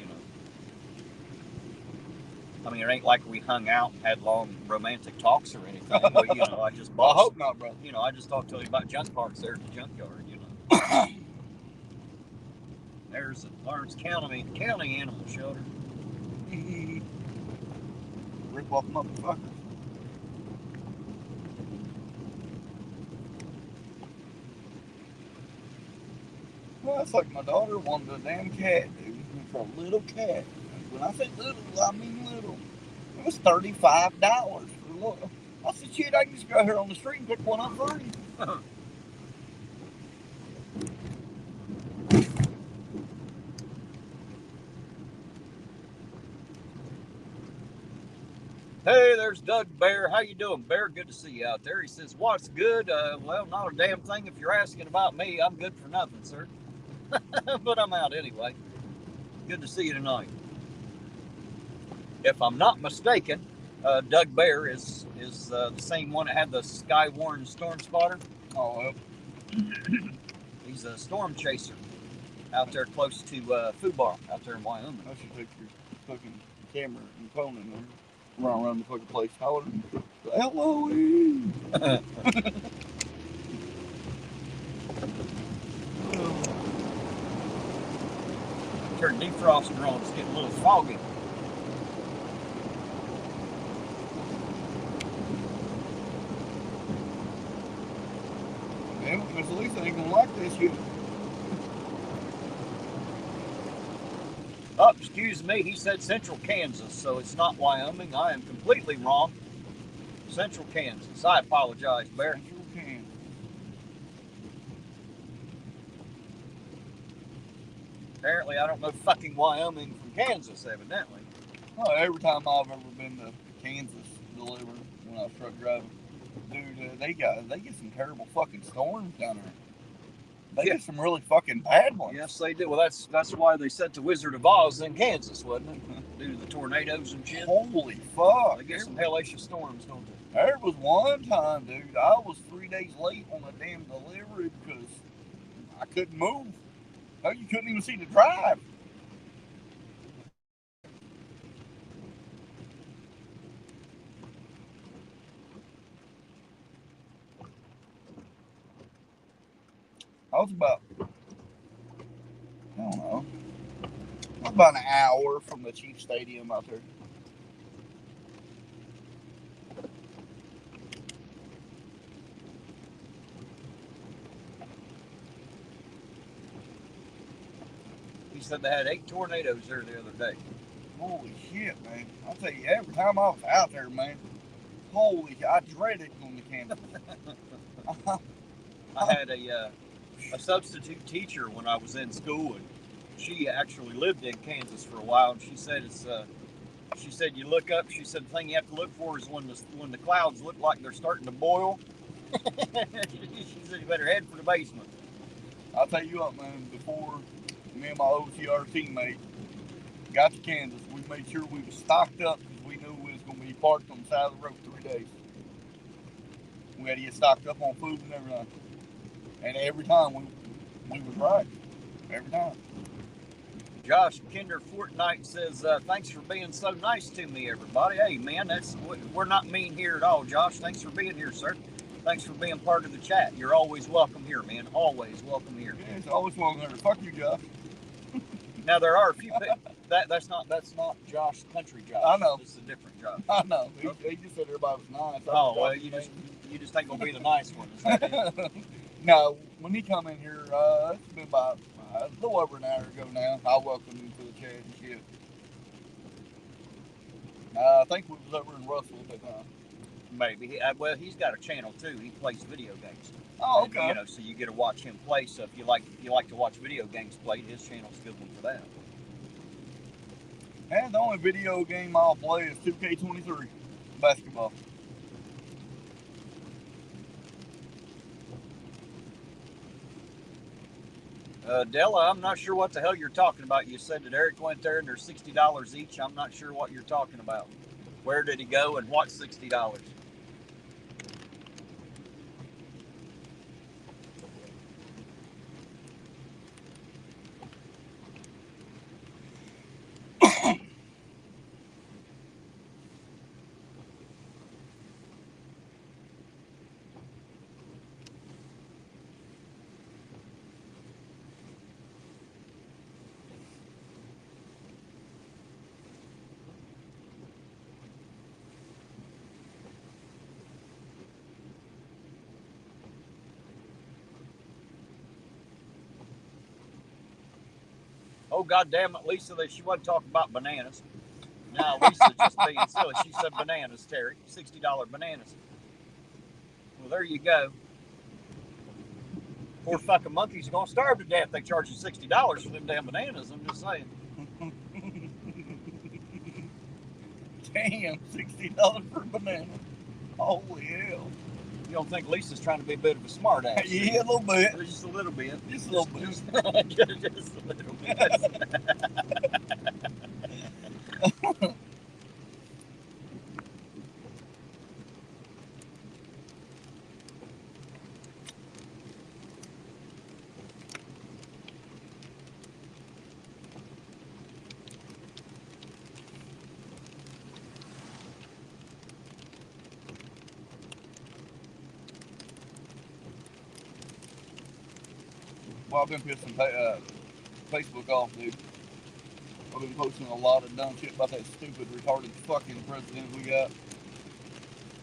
mean, it ain't like we hung out and had long romantic talks or anything. But, I just I hope not, bro. I just talked to him about junk parts there at the junkyard. There's the Lawrence County Animal Shelter. Rip off motherfuckers. Well, that's like my daughter wanted a damn cat, dude. For a little cat. When I say little, I mean little. It was $35 for a little. I said, shit, I can just go here on the street and pick one up for you. Hey, there's Doug Bear. How you doing, Bear? Good to see you out there. He says, what's good? Well, not a damn thing if you're asking about me. I'm good for nothing, sir. But I'm out anyway. Good to see you tonight. If I'm not mistaken, Doug Bear is the same one that had the Skywarn storm spotter. Oh, well. He's a storm chaser out there close to Fubar, out there in Wyoming. I should take your fucking camera and phone in there. Run around the fucking place hollering, Eloise! defroster on. It's getting a little foggy. Yeah, Miss Lisa ain't gonna like this shit. Oh, excuse me, he said Central Kansas, so it's not Wyoming. I am completely wrong. Central Kansas. I apologize, Bear. Central Kansas. Apparently, I don't know fucking Wyoming from Kansas, evidently. Oh, every time I've ever been to Kansas delivering when I was truck driving, dude, they get some terrible fucking storms down there. They get some really fucking bad ones. Yes, they do. Well, that's why they set the Wizard of Oz in Kansas, wasn't it? Due to the tornadoes and shit. Holy fuck! They get some hellacious storms, don't they? There was one time, dude, I was 3 days late on a damn delivery because I couldn't move. Oh, you couldn't even see the drive. I was about, I don't know, about an hour from the Chief Stadium out there. He said they had 8 tornadoes there the other day. Holy shit, man. I'll tell you, every time I was out there, man, holy shit, I dreaded going to Kansas. I had a substitute teacher when I was in school, and she actually lived in Kansas for a while, and she said she said you look up, she said the thing you have to look for is when the clouds look like they're starting to boil. She said you better head for the basement. I'll tell you what, man, before me and my OTR teammate got to Kansas, we made sure we was stocked up because we knew we was going to be parked on the side of the road 3 days. We had to get stocked up on food and everything. And every time we was right. Every time. Josh Kinder Fortnite says, thanks for being so nice to me, everybody. Hey, man, we're not mean here at all, Josh. Thanks for being here, sir. Thanks for being part of the chat. You're always welcome here, man. Always welcome here. Yeah, it's always welcome here. Fuck you, Josh. Now, there are a few people. That's not Josh Country Josh. I know. It's a different Josh. I know. He just said everybody was nice. Oh, well, you just ain't going to be the nice one. Is that it? No, when he come in here, it's been about a little over an hour ago now. I welcomed him to the chat and shit. I think we was over in Russell at that time. Maybe. Well, he's got a channel too. He plays video games. Oh, okay. And, you know, so you get to watch him play. So if you like to watch video games played, his channel's a good one for that. And the only video game I'll play is 2K23 basketball. Della, I'm not sure what the hell you're talking about. You said that Eric went there and they're $60 each. I'm not sure what you're talking about. Where did he go and what's $60? Oh, God damn it, Lisa, she wasn't talking about bananas. No, Lisa's just being silly. She said bananas, Terry. $60 bananas. Well, there you go. Poor fucking monkeys are going to starve to death. They charge you $60 for them damn bananas. I'm just saying. Damn, $60 for a banana. Holy hell. You don't think Lisa's trying to be a bit of a smart ass? Yeah, a little bit. Just a little bit. Just a little bit. Just a little bit. Well, I've been pissing Facebook off, dude. I've been posting a lot of dumb shit about that stupid, retarded fucking president we got.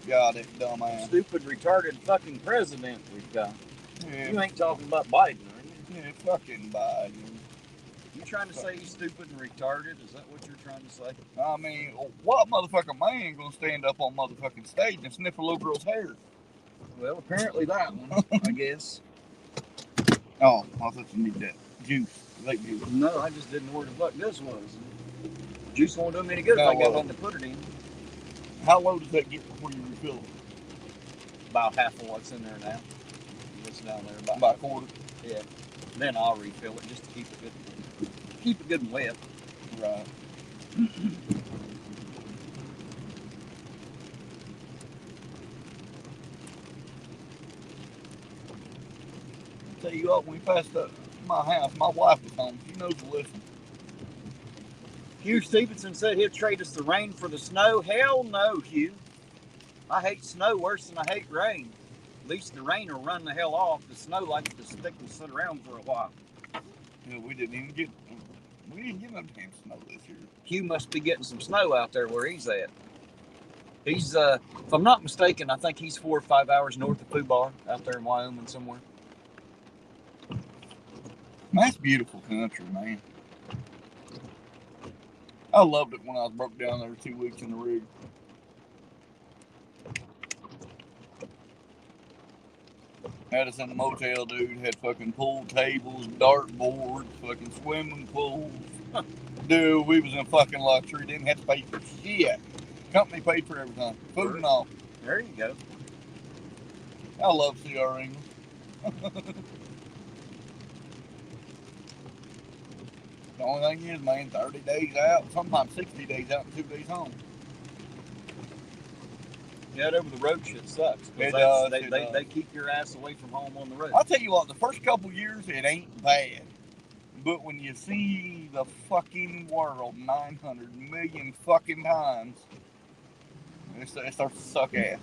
God, that dumbass. Stupid, retarded fucking president we've got. Yeah. You ain't talking about Biden, are you? Yeah, fucking Biden. You trying to say he's stupid and retarded? Is that what you're trying to say? I mean, what motherfucking man gonna stand up on motherfucking stage and sniff a little girl's hair? Well, apparently that one, I guess. Oh, I thought you need that juice. Like juice. No, I just didn't know where the fuck this was. Juice won't do me any good if I got nothing to put it in. How low does that get before you refill it? About half of what's in there now. What's down there? About a quarter. Yeah. Then I'll refill it just to keep it good. Keep it good and wet. Right. Tell you what, when we passed up my house, my wife was home. She knows to listen. Hugh Stevenson said he'd trade us the rain for the snow. Hell no, Hugh. I hate snow worse than I hate rain. At least the rain will run the hell off. The snow, like the stick, will sit around for a while. You know, we didn't get no damn snow this year. Hugh must be getting some snow out there where he's at. He's, if I'm not mistaken, I think he's 4 or 5 hours north of Pooh Bar, out there in Wyoming somewhere. That's beautiful country, man. I loved it when I was broke down there 2 weeks in the rig. Had us in the motel, dude. Had fucking pool tables, dart boards, fucking swimming pools. Dude, we was in fucking luxury. Didn't have to pay for shit. Company paid for everything. Food and all. There you go. I love CR England. The only thing is, man, 30 days out, sometimes 60 days out and 2 days home. Yeah, over the road shit sucks. It does. They keep your ass away from home on the road. I'll tell you what, the first couple years, it ain't bad. But when you see the fucking world 900 million fucking times, it starts to suck ass.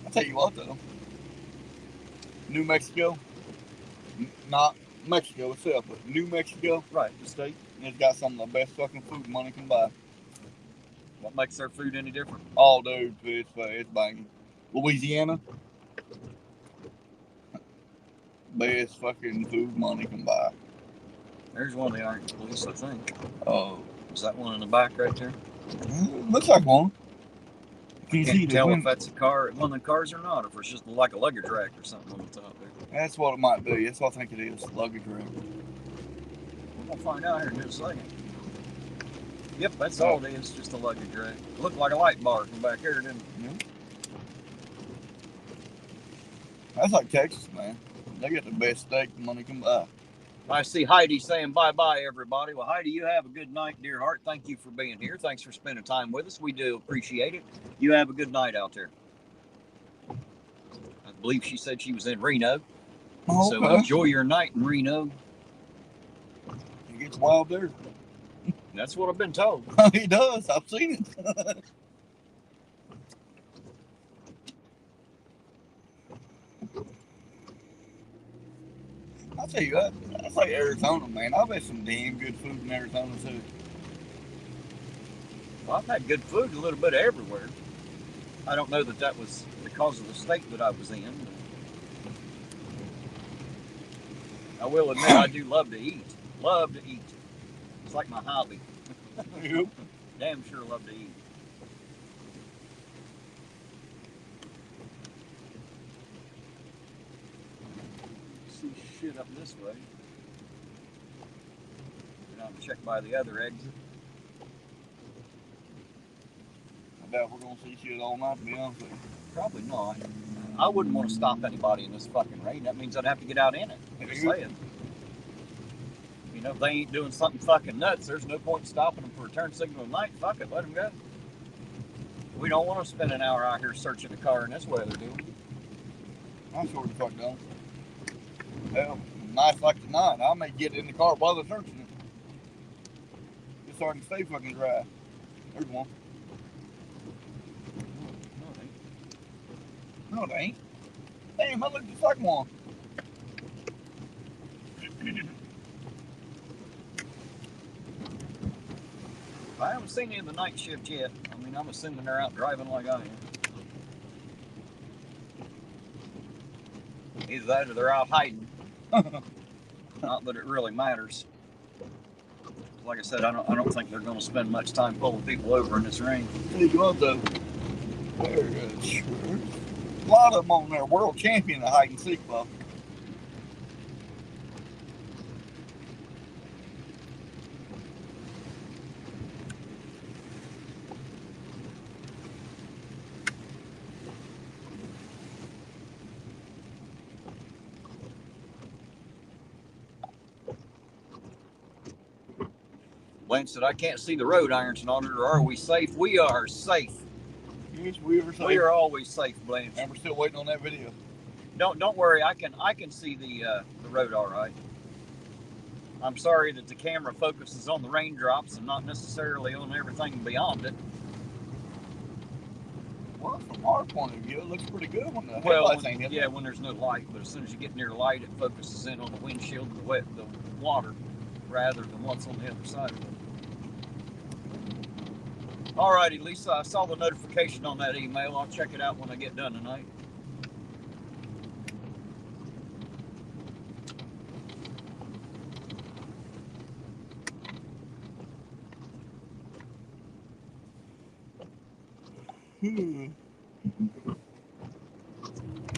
I'll tell you what, though. New Mexico, not Mexico itself, but New Mexico. Right, the state. It's got some of the best fucking food money can buy. What makes their food any different? Oh, dude, it's banging. Louisiana, best fucking food money can buy. There's one of the Ironton police, I think. Oh. Is that one in the back right there? Looks like one. You can't tell if that's a car, one of the cars or not, or if it's just like a luggage rack or something on the top there. That's what it might be. That's what I think it is. Luggage rack. We're going to find out here in just a second. Yep, that's all it is, just a luggage rack. It looked like a light bar from back here, didn't it? Yeah. That's like Texas, man. They got the best steak money can buy. I see Heidi saying bye-bye, everybody. Well, Heidi, you have a good night, dear heart. Thank you for being here. Thanks for spending time with us. We do appreciate it. You have a good night out there. I believe she said she was in Reno. Oh, so enjoy your night in Reno. It gets wild there. That's what I've been told. He does. I've seen it. I'll tell you what, that's like Arizona, man. I've had some damn good food in Arizona, too. Well, I've had good food a little bit everywhere. I don't know that that was because of the state that I was in. I will admit I do love to eat. Love to eat. It's like my hobby. Yep. Damn sure love to eat. See shit up this way. And I'll check by the other exit. I doubt we're going to see shit all night, to be honest with you. Probably not. I wouldn't want to stop anybody in this fucking rain. That means I'd have to get out in it. Just saying. You know, if they ain't doing something fucking nuts, there's no point in stopping them for a turn signal at night. Fuck it, let them go. We don't want to spend an hour out here searching a car in this weather, do we? I'm sure the fuck don't. Hell, nights like tonight, I may get in the car while they're searching it. Just so I can stay fucking dry. There's one. No, it ain't. Damn, I look just like one. I haven't seen any of the night shift yet. I mean, I'm assuming they're out driving like I am. Either that or they're out hiding. Not that it really matters. Like I said, I don't think they're going to spend much time pulling people over in this rain. Tell you what, though, there's a lot of them on there, world champion of hide and seek, Bob. Lance said, I can't see the road, Ironton Auditor. Are we safe? We are safe. Yes, we are safe. We are always safe, Blanche. And we're still waiting on that video. Don't worry. I can see the road all right. I'm sorry that the camera focuses on the raindrops and not necessarily on everything beyond it. Well, from our point of view, it looks pretty good when the headlights ain't in there. When there's no light. But as soon as you get near light, it focuses in on the windshield and the water rather than what's on the other side of it. All righty, Lisa, I saw the notification on that email. I'll check it out when I get done tonight.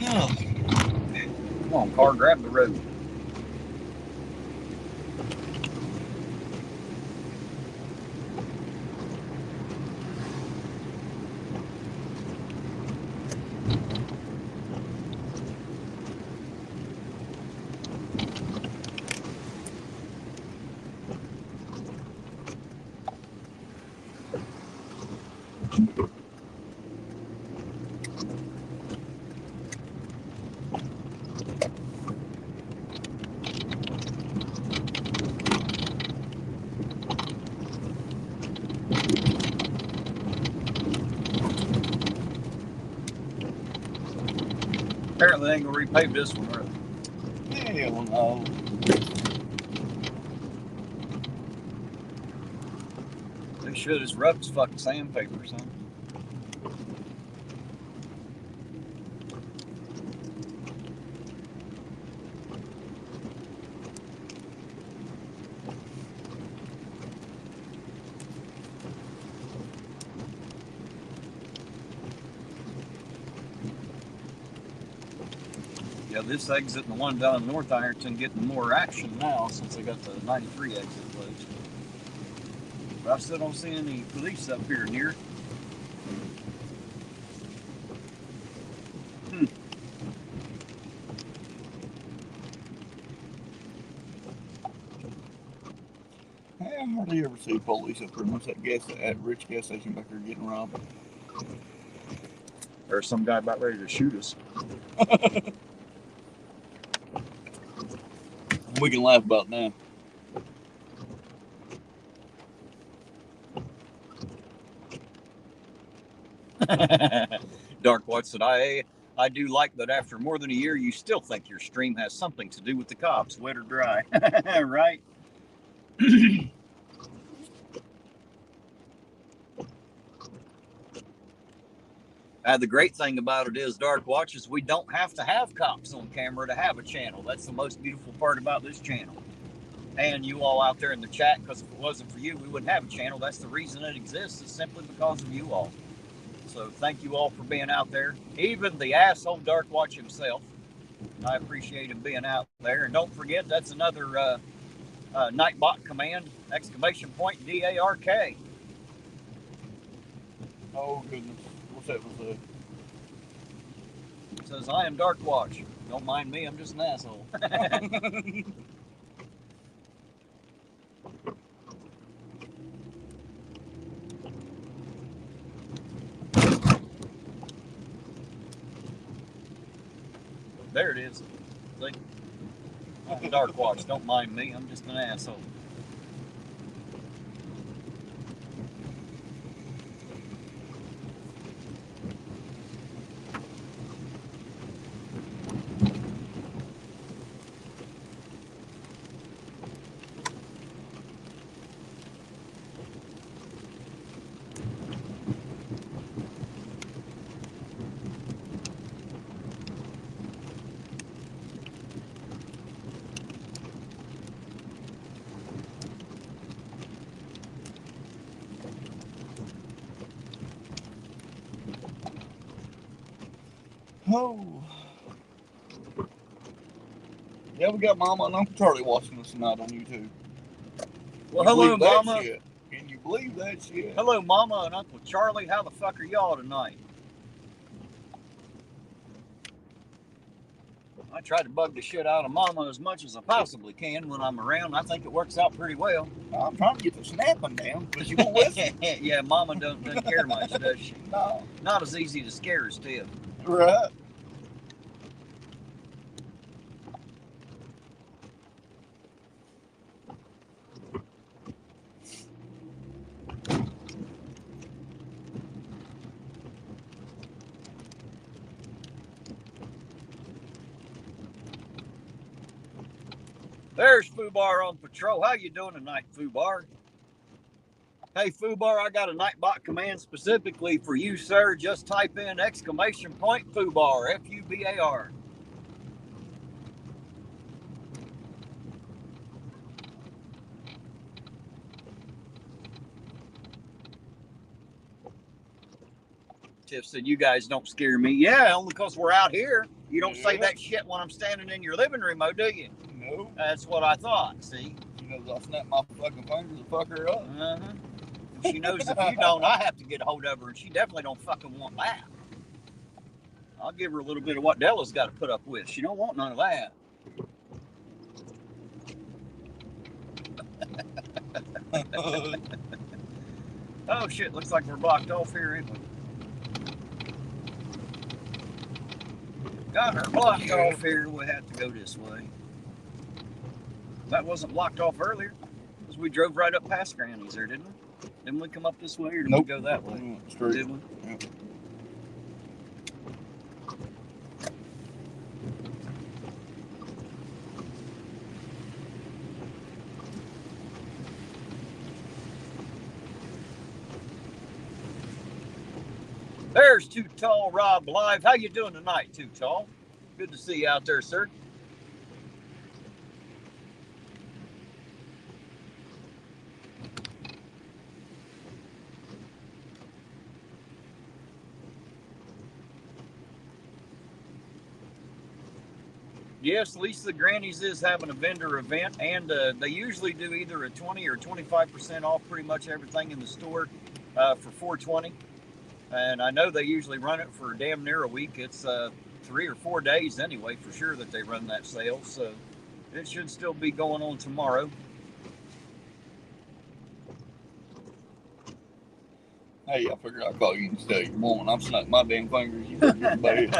Oh. Come on, car, grab the road. Apparently they ain't gonna repave this one, really. Hell no. They should. It's rough as fucking sandpaper, son. Yeah, this exit and the one down in North Ironton getting more action now since they got the 93 exit closed. But I still don't see any police up here near. I hardly ever see police up here unless that rich gas station back there getting robbed. There's some guy about ready to shoot us. We can laugh about now. Dark Watch said, I do like that after more than a year, you still think your stream has something to do with the cops, wet or dry. Right? The great thing about it is, Dark Watch, is we don't have to have cops on camera to have a channel. That's the most beautiful part about this channel. And you all out there in the chat, because if it wasn't for you, we wouldn't have a channel. That's the reason it exists, is simply because of you all. So thank you all for being out there. Even the asshole Dark Watch himself. I appreciate him being out there. And don't forget, that's another Nightbot command, ! DARK. Oh, goodness. What's that say? It says, I am Dark Watch. Don't mind me, I'm just an asshole. There it is. See? I'm Dark Watch. Don't mind me, I'm just an asshole. Oh. Yeah, we got Mama and Uncle Charlie watching us tonight on YouTube. Well, hello, Mama. Shit? Can you believe that shit? Hello, Mama and Uncle Charlie. How the fuck are y'all tonight? I try to bug the shit out of Mama as much as I possibly can when I'm around. I think it works out pretty well. I'm trying to get the snapping down, but you won't listen. Yeah, Mama doesn't care much, does she? No. Not as easy to scare as Tiff. Right. There's Fubar on patrol. How you doing tonight, Fubar? Hey, Fubar, I got a Nightbot command specifically for you, sir. Just type in !Fubar, F-U-B-A-R. Tiff said, you guys don't scare me. Yeah, only because we're out here. You don't say that shit when I'm standing in your living room, do you? No. That's what I thought, see? She knows I'll snap my fucking fingers and fuck her up. Uh-huh. She knows if you don't, I have to get a hold of her, and she definitely don't fucking want that. I'll give her a little bit of what Della's got to put up with. She don't want none of that. Oh, shit, looks like we're blocked off here, ain't we? Got her blocked off here. We have to go this way. That wasn't blocked off earlier, because we drove right up past Granny's there, didn't we? Didn't we come up this way, or did we go that way? We went straight. Did we? Yep. There's Too Tall Rob live. How you doing tonight, Too Tall? Good to see you out there, sir. Yes, Lisa Granny's is having a vendor event, and they usually do either a 20 or 25% off pretty much everything in the store for $4.20. And I know they usually run it for damn near a week. It's 3 or 4 days anyway, for sure, that they run that sale. So it should still be going on tomorrow. Hey, I figured I'd call you and tell you, woman, I'm snapping my damn fingers. You heard your bed.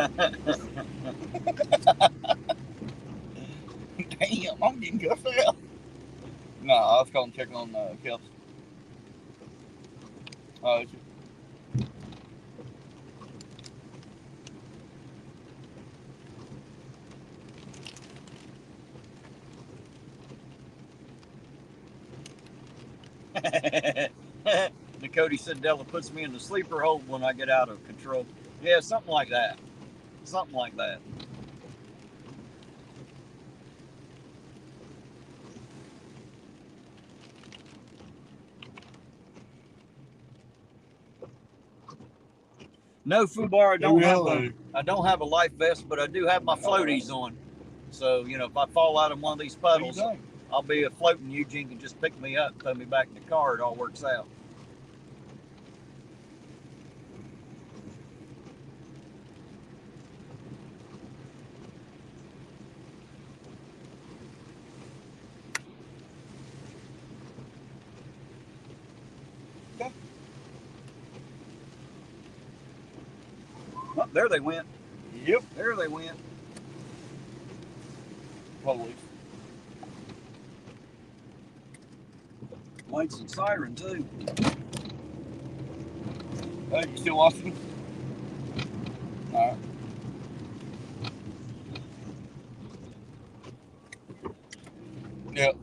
Damn, I'm getting cussed out. Nah, I was calling checking on Kelsey. Oh, it's Cody said Della puts me in the sleeper hold when I get out of control. Yeah, something like that. Something like that. No, Fubar, I don't have a life vest, but I do have my floaties on. So, you know, if I fall out of one of these puddles, I'll be floating. Eugene can just pick me up, throw me back in the car. It all works out. Oh, there they went. Yep. There they went. Police. Lights and siren, too. Hey, you still watching? All right. Yep.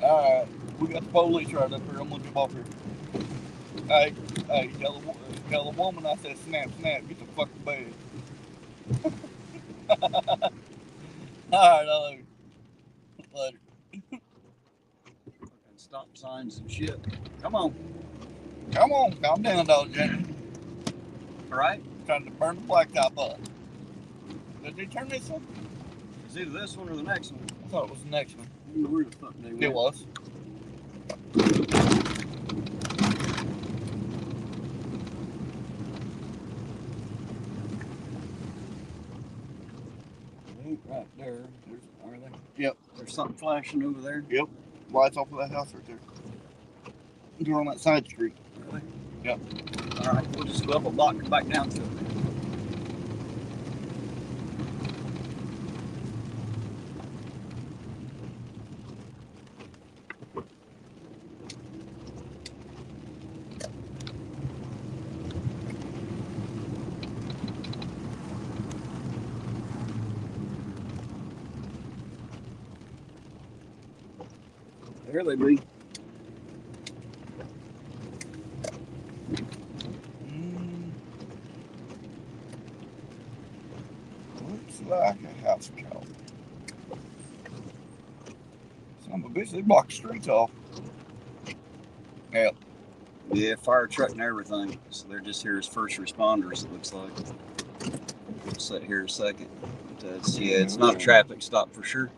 Alright, we got the police right up here. I'm gonna jump off here. Hey, tell the woman I said snap, get the fucking bed. Alright, I love you. Later. stop signs and shit. Come on. Come on, calm down, dog, Jenny. All right. Trying to burn the blacktop up. Did they turn this one? It's either this one or the next one. I thought it was the next one. I don't know where the fuck they went. It was. Right there. Are they? Yep. There's something flashing over there. Yep. Lights off of that house right there. They're on that side street. Really? Yep. All right, we'll just go up a block and back down to it. There they be. Looks like a house cow. Son of a bitch, they blocked the streets off. Yep. Yeah, fire truck and everything. So they're just here as first responders, it looks like. We'll sit here a second. But yeah, it's not a traffic stop for sure.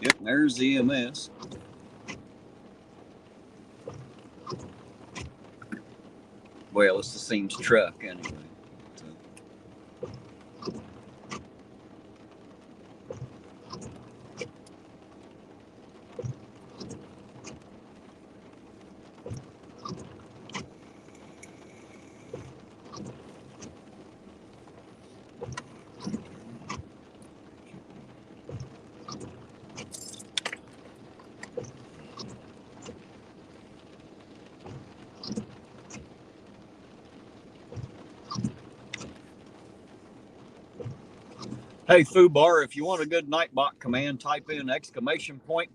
Yep, there's the EMS. Well, it's the Seams truck anyway. So. Hey, Foobar, if you want a good Nightbot command, type in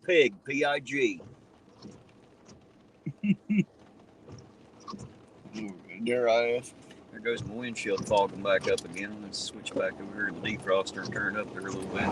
!pig, P-I-G. Dare I ask? There goes my windshield fogging back up again. Let's switch back over here to the defroster and turn it up there a little bit.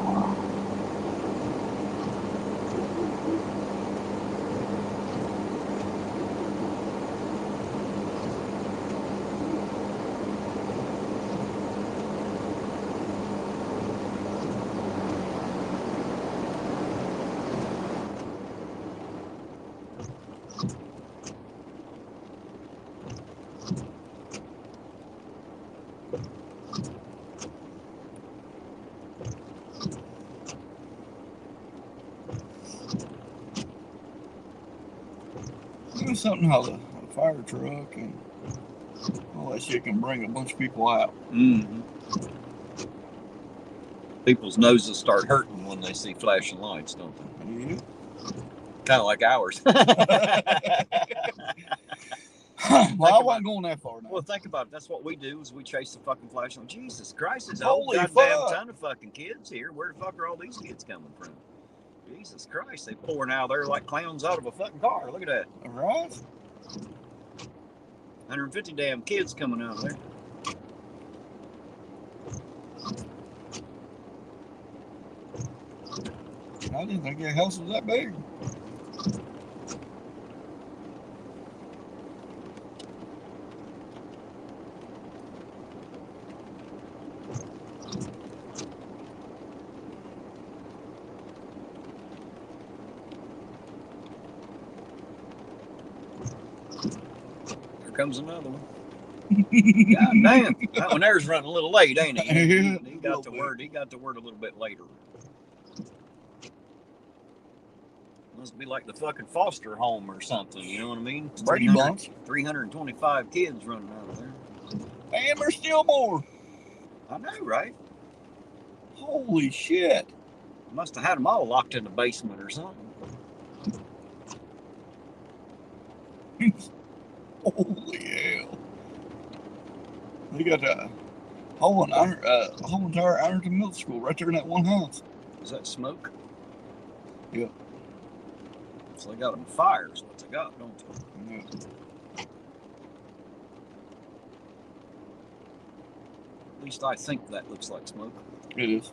Do something how the fire truck and all that shit can bring a bunch of people out. Mm-hmm. People's noses start hurting when they see flashing lights, don't they? Yeah. Kind of like ours. Well, I wasn't going that far now. Well, think about it. That's what we do is we chase the fucking flashing light. Jesus Christ, there's a Holy whole goddamn fuck. ton of fucking kids here. Where the fuck are all these kids coming from? Jesus Christ, they pouring out there like clowns out of a fucking car. Look at that. All right. 150 damn kids coming out of there. I didn't think your house was that big. Here comes another one. God damn. That one there's running a little late, ain't he? He got the word. He got the word a little bit later. Must be like the fucking foster home or something, you know what I mean? Brady Bunch. 325 kids running out of there. And there's still more. I know, right? Holy shit. Must have had them all locked in the basement or something. Holy hell. They got a whole entire Ironton Middle School right there in that one house. Is that smoke? Yep. So they got them fires, what they got, don't they? Yeah. least I think that looks like smoke. It is.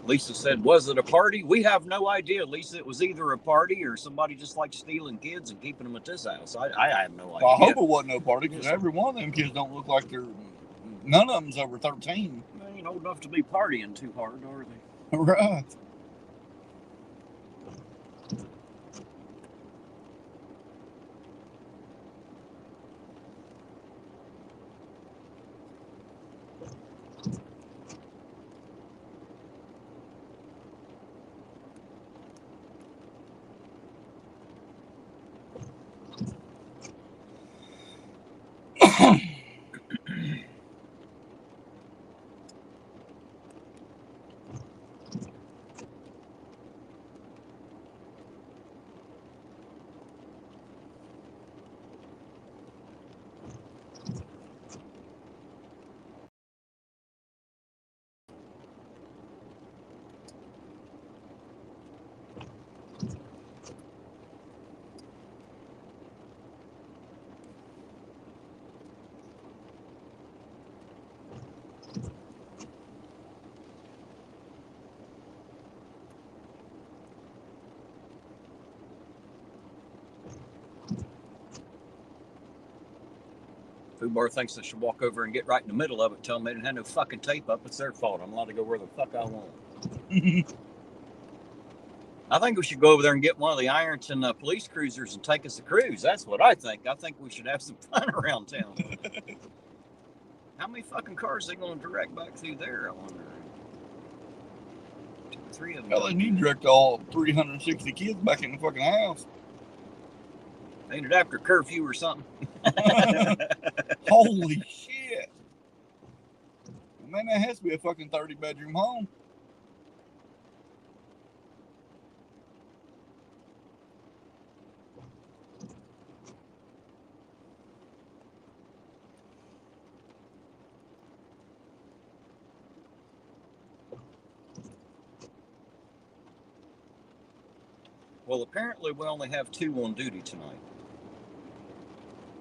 Lisa said, was it a party? We have no idea, Lisa. It was either a party or somebody just like stealing kids and keeping them at this house. I have no idea. Well, I hope it wasn't no party, because every one of them kids don't look like they're... None of them's over 13. They ain't old enough to be partying too hard, are they? Right. Fubar thinks I should walk over and get right in the middle of it, tell them they didn't have no fucking tape up. It's their fault. I'm allowed to go where the fuck I want. I think we should go over there and get one of the Ironton police cruisers and take us a cruise. That's what I think. I think we should have some fun around town. How many fucking cars are they going to direct back through there, I wonder? 2 or 3 of them. Hell, they need to direct all 360 kids back in the fucking house. Ain't it after curfew or something? Holy shit. Man, that has to be a fucking 30-bedroom home. Well, apparently we only have 2 on duty tonight.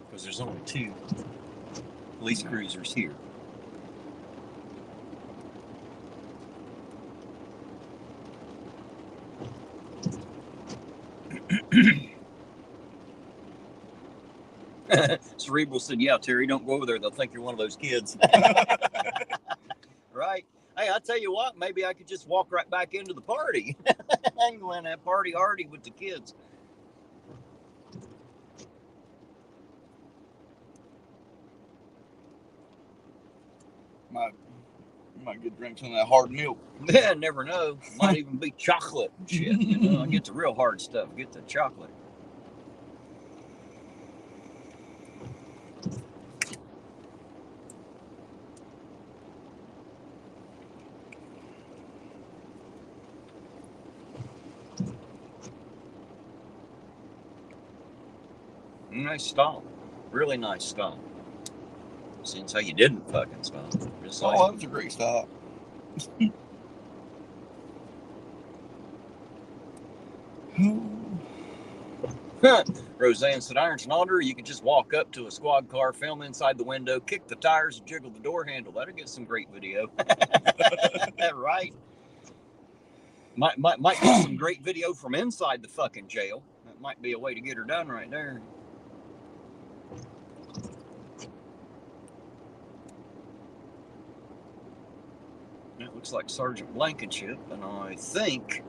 Because there's only 2 police cruisers here. Cerebral said, yeah, Terry, don't go over there. They'll think you're one of those kids. Right? Hey, I'll tell you what, maybe I could just walk right back into the party. I can go in that party already with the kids. Might get drinks on that hard milk. Yeah, never know. Might even be chocolate and shit. You know, I get the real hard stuff. Get the chocolate. Nice stop. Really nice stop. Seems how you didn't fucking stop. Just like, that was a great stop. Roseanne said, Ironton auditor, you could just walk up to a squad car, film inside the window, kick the tires, and jiggle the door handle. That'll get some great video. Right? Might get some great video from inside the fucking jail. That might be a way to get her done right there. That looks like Sergeant Blankenship, and I think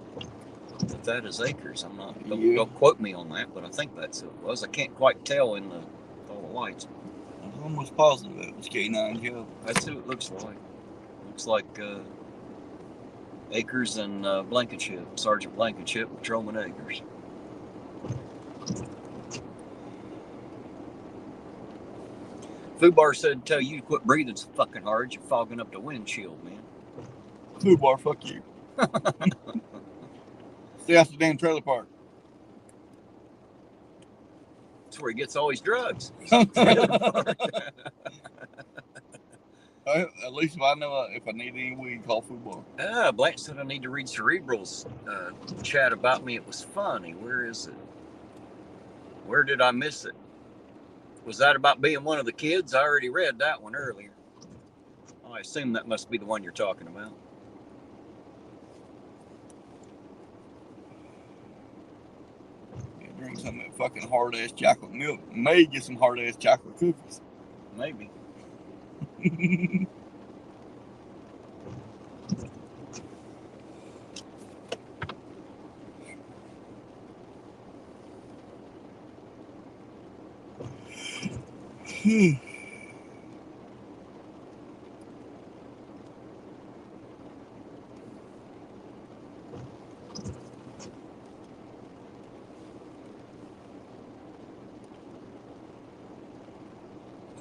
that is Akers. I'm not. Don't quote me on that, but I think that's who it was. I can't quite tell in all the lights. I'm almost positive it was K9 Joe. That's who it looks like. Looks like Akers and Blankenship, Sergeant Blankenship, Patrolman Akers. Fubar said, tell you to quit breathing so fucking hard. You're fogging up the windshield, man. Fubar, fuck you. Stay off the damn trailer park. That's where he gets all his drugs. At least if I know if I need any weed, call football. Blanche said I need to read Cerebral's chat about me. It was funny. Where is it? Where did I miss it? Was that about being one of the kids? I already read that one earlier. I assume that must be the one you're talking about. Yeah, drink some of that fucking hard-ass chocolate milk. May get some hard-ass chocolate cookies. Maybe.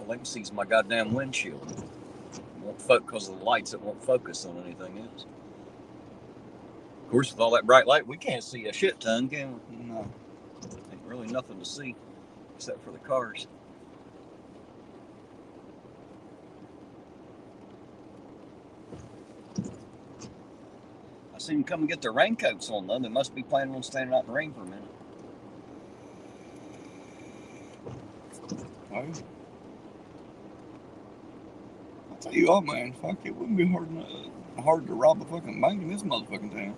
Let me see my goddamn windshield. Won't focus because of the lights. It won't focus on anything else. Of course, with all that bright light, we can't see a shit ton, can we? No. Ain't really nothing to see except for the cars. I see them come and get their raincoats on though. They must be planning on standing out in the rain for a minute. Well, I'll tell you what, man. Fuck, it wouldn't be hard to rob a fucking bank in this motherfucking town.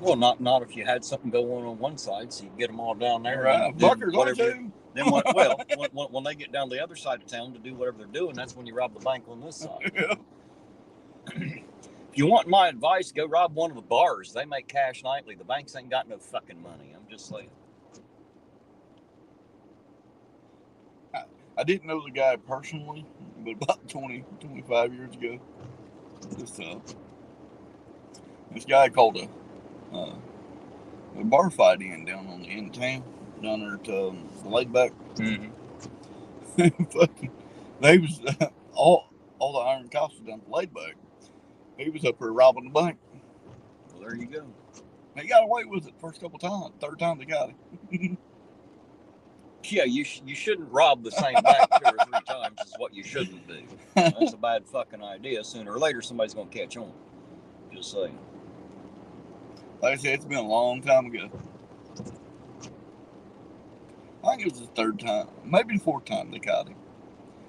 Well, not if you had something going on one side, so you get them all down there. Right, fuckers are too. Then when they get down the other side of town to do whatever they're doing, that's when you rob the bank on this side. Yeah. If you want my advice, go rob one of the bars. They make cash nightly. The banks ain't got no fucking money. I'm just saying. I didn't know the guy personally, but about 25 years ago, this guy called a bar fight down on the end of town, down there at the laid back. Fucking, they was all the iron cops was down at the laid back. He was up there robbing the bank. Well, there you go. He got away with it first couple times. Third time they got him. Yeah, you shouldn't rob the same bank 2 or 3 times is what you shouldn't do. That's a bad fucking idea. Sooner or later, somebody's going to catch on. Just saying. Like I said, it's been a long time ago. I think it was the 3rd time. Maybe the 4th time they caught him.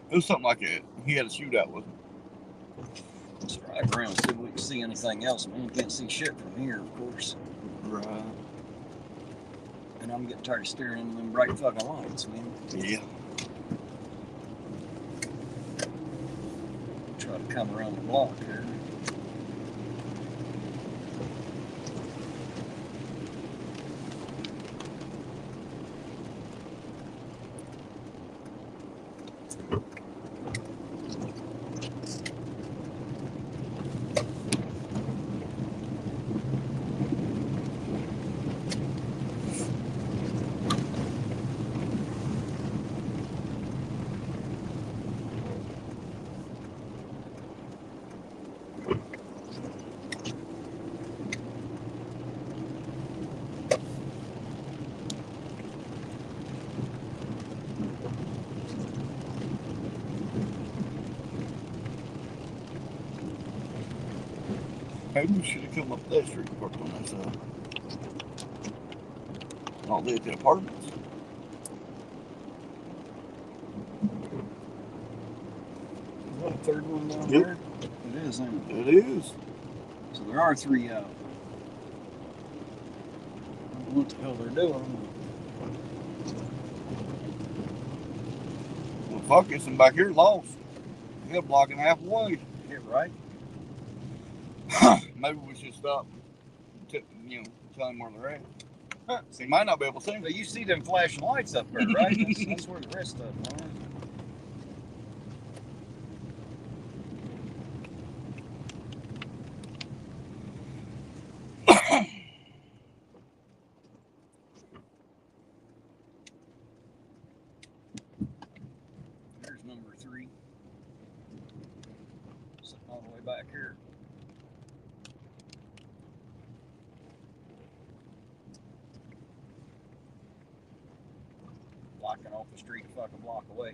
It was something like that. He had a shootout with him. Let's drive around and see if we can see anything else. Man, you can't see shit from here, of course. Right. And I'm getting tired of staring into them bright fucking lights, man. Yeah. Try to come around the block here. Maybe we should have come up that street and parked on that side. Not there at the apartments. Is that a 3rd one down Yep. there? It is, ain't it? It is. So there are 3 out. I don't know what the hell they're doing. Well, fuck us, and back here lost. They're blocking half away. Yeah, right? Maybe we should stop. Tell him where they're at. So he might not be able to see. So you see them flashing lights up there, right? That's where the rest of them are. There's number 3. Sitting all the way back here. Blocking off the street a fucking block away.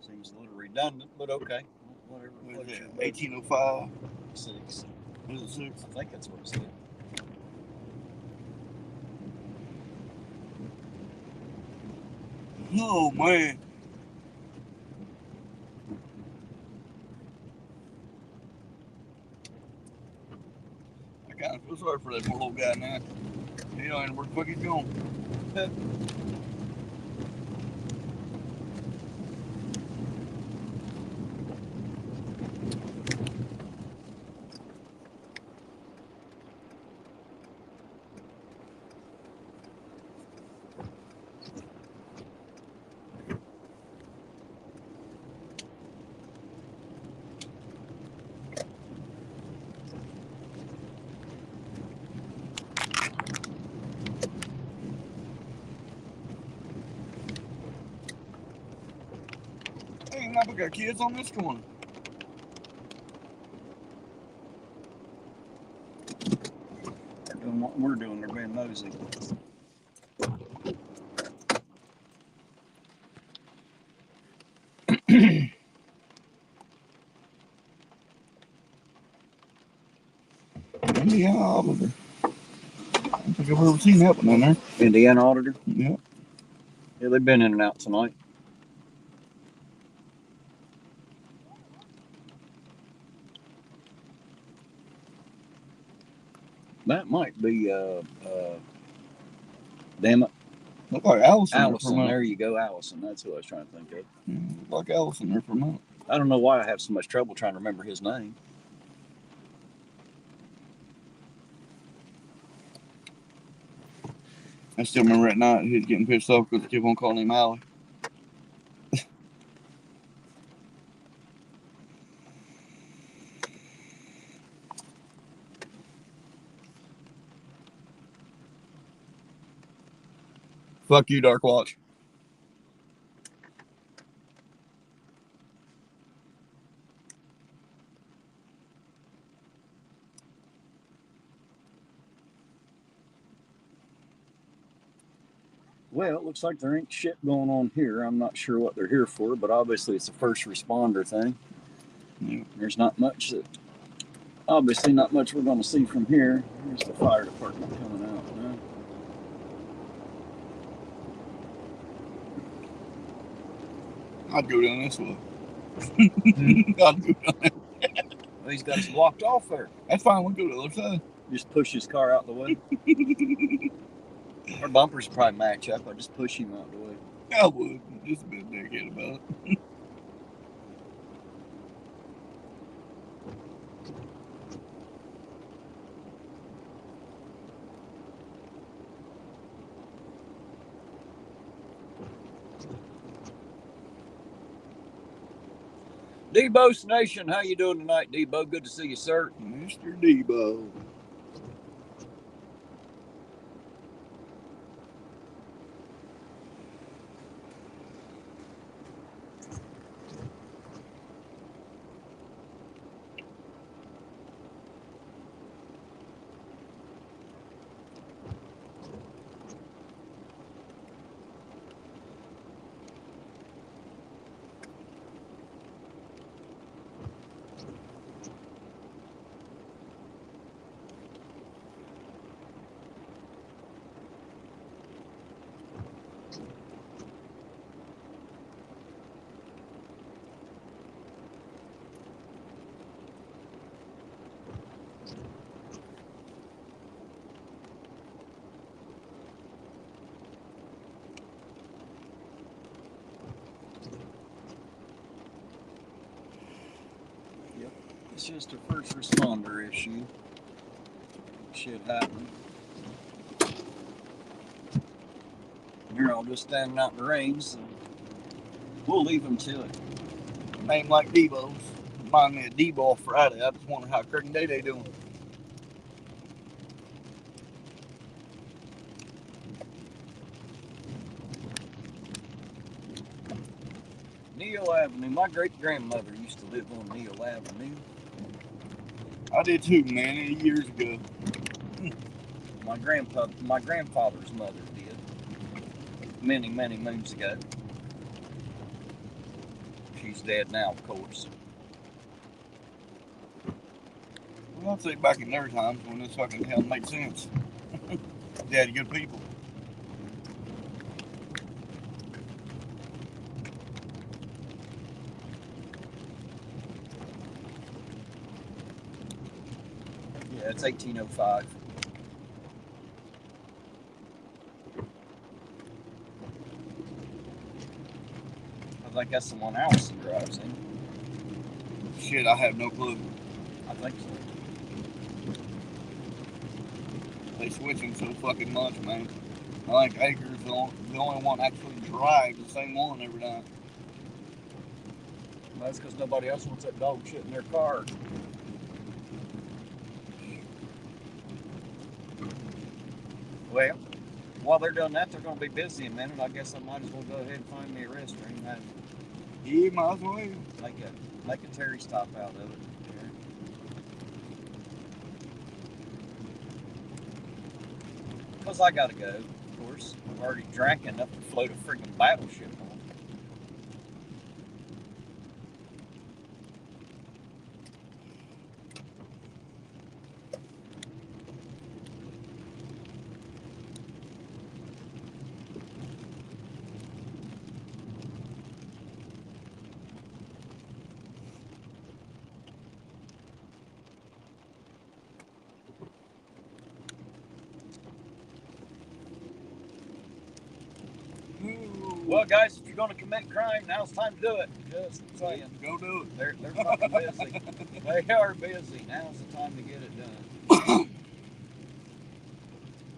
Seems a little redundant, but okay. Whatever. What is that? 1805. 6. Is it 6? I think that's what it said. Oh man. I kind of feel sorry for that poor little guy now. He don't even where the fuck he's going. Hey, now we got kids on this corner. They're doing what we're doing. They're being nosy. Indiana Auditor. I don't think I've ever seen that one in there. Indiana Auditor? Yeah. Yeah, they've been in and out tonight. That might be, damn it. Look like Allison. Allison, there you go, Allison. That's who I was trying to think of. Yeah, look like Allison there for a minute. I don't know why I have so much trouble trying to remember his name. I still remember at night he was getting pissed off because they kept on calling him Allie. Fuck you, Dark Watch. Well, it looks like there ain't shit going on here. I'm not sure what they're here for, but obviously it's a first responder thing. Yeah. There's not much that, obviously not much we're going to see from here. Here's the fire department coming out now. I'd go down this way. I'd go down there. Well, he's got us blocked off there. That's fine, we'll go to the other side. Just push his car out the way. Our bumpers probably match up. I just push him out the way. I would. Just a bit dickhead about it. Debo's Nation, how you doing tonight, Debo? Good to see you, sir. Mr. Debo. It's just a first responder issue. Shit happened. You're all just standing out in the rain, so we'll leave them to it. Name like Debo's. Remind me of Debo Friday. I just wonder how Kirk and Day Day doing. Neal Avenue. My great grandmother used to live on Neal Avenue. I did too, many years ago. My grandfather's mother did. Many, many moons ago. She's dead now, of course. Well, I'd say back in their times when this fucking town made sense. They had good people. Yeah, it's 1805. I think that's the one Allison drives in. Shit, I have no clue. I think so. They switch them so fucking much, man. I think Acres the only one actually drives the same one every time. Well, that's because nobody else wants that dog shit in their car. Well, while they're doing that, they're going to be busy in a minute. I guess I might as well go ahead and find me a restroom and Yeah, might as well. make a Terry stop out of it. Because I got to go, of course. I've already drank enough to float a freaking battleship on. Well, guys, if you're going to commit crime, now's the time to do it. Just saying. Go do it. They're fucking busy. They are busy. Now's the time to get it done.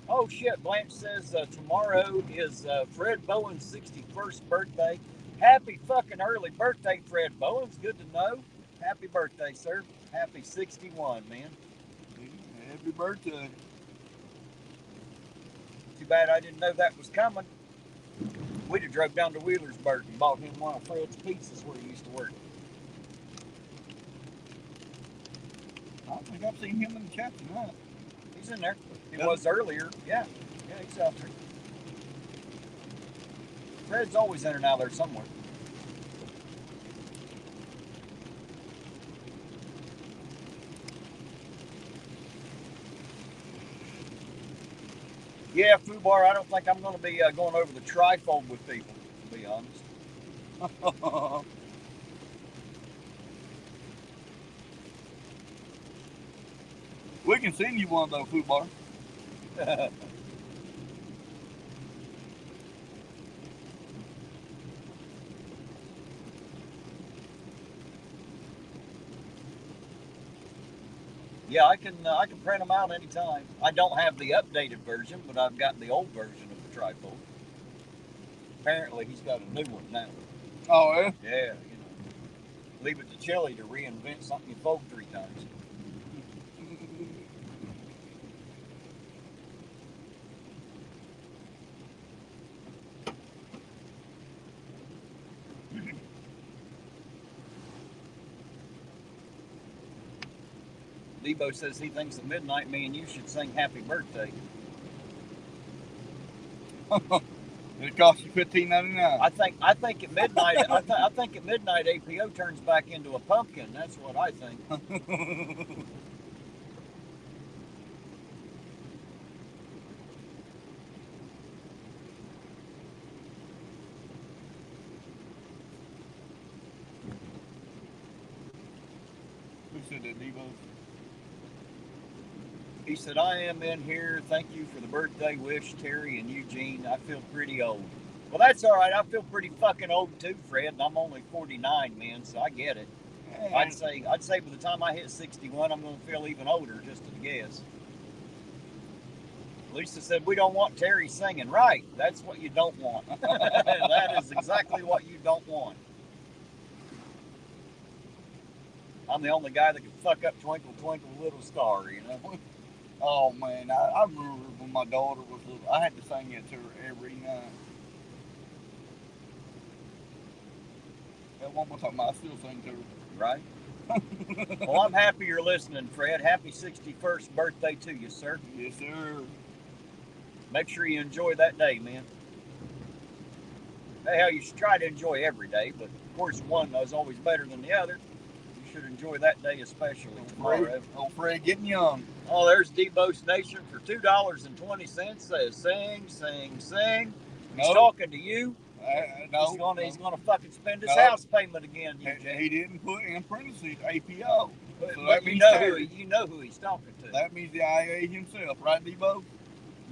Oh, shit. Blanche says tomorrow is Fred Bowen's 61st birthday. Happy fucking early birthday, Fred Bowen's. Good to know. Happy birthday, sir. Happy 61, man. Happy birthday. Too bad I didn't know that was coming. We'd have drove down to Wheelersburg and bought him one of Fred's pizzas where he used to work. I don't think I've seen him in the chat tonight. He's in there. He was earlier. Yeah, he's out there. Fred's always in and out there somewhere. Yeah, Fubar, I don't think I'm going to be going over the trifold with people, to be honest. We can send you one though, Fubar. Yeah, I can print them out anytime. I don't have the updated version, but I've got the old version of the trifold. Apparently, he's got a new one now. Oh, yeah? Yeah, you know. Leave it to Chili to reinvent something you fold 3 times. Debo says he thinks at midnight me and you should sing happy birthday. It costs you $15.99. I think at midnight I think at midnight APO turns back into a pumpkin. That's what I think. Who said that, Debo? He said, I am in here. Thank you for the birthday wish, Terry and Eugene. I feel pretty old. Well, that's all right. I feel pretty fucking old too, Fred. And I'm only 49, man, so I get it. Yeah. I'd say by the time I hit 61, I'm going to feel even older, just to guess. Lisa said, we don't want Terry singing. Right. That's what you don't want. That is exactly what you don't want. I'm the only guy that can fuck up Twinkle, Twinkle, Little Star, you know? Oh, man. I remember when my daughter was little, I had to sing it to her every night. That one more time, I still sing to her. Right? Well, I'm happy you're listening, Fred. Happy 61st birthday to you, sir. Yes, sir. Make sure you enjoy that day, man. Hey, hell, you should try to enjoy every day, but Of course, one is always better than the other. You should enjoy that day especially tomorrow. Old Fred getting young. Oh, there's Debo's Nation for $2.20. Says sing, sing, sing. He's talking to you. No, he's gonna fucking spend his house payment again. He didn't put in parentheses APO. But that you know who he's talking to. That means the IA himself, right, Debo?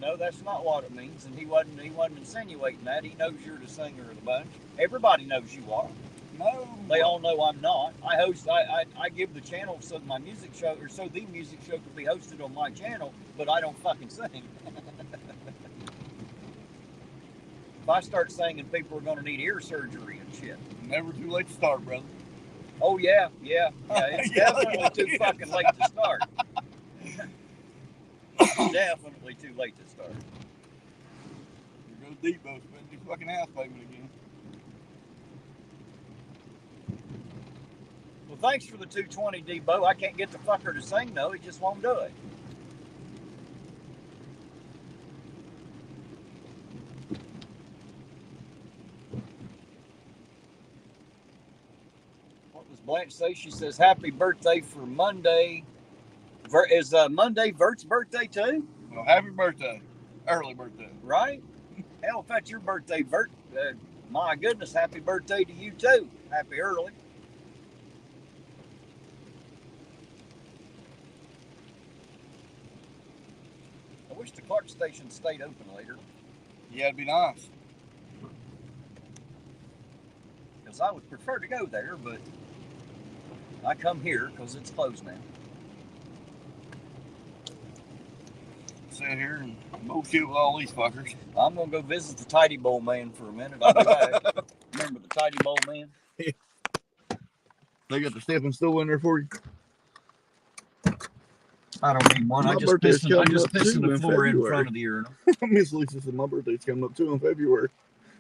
No, that's not what it means, and he wasn't insinuating that. He knows you're the singer of the bunch. Everybody knows you are. No, they all know I'm not. I give the channel so my music show, or so the music show could be hosted on my channel, but I don't fucking sing. If I start singing, people are going to need ear surgery and shit. Never too late to start, brother. Oh, yeah. It's definitely too fucking late to start. Definitely too late to start. Here goes Debo spending his fucking house payment again. Well, thanks for the $2.20, Debo. I can't get the fucker to sing, though. He just won't do it. Blanche says, she says, happy birthday for Monday. Is Monday Vert's birthday too? Well, happy birthday. Early birthday. Right? Hell, if that's your birthday, Vert, my goodness, happy birthday to you too. Happy early. I wish the Clark station stayed open later. Yeah, it'd be nice. Because I would prefer to go there, but I come here because it's closed now. Sit here and bullshit with all these fuckers. I'm going to go visit the Tidy Bowl man for a minute. I'll be back. Remember the Tidy Bowl man? They got the stepping stool in there for you. I don't need one. I just pissed in the floor in front of the urinal. Miss Lisa said my birthday's coming up too in February.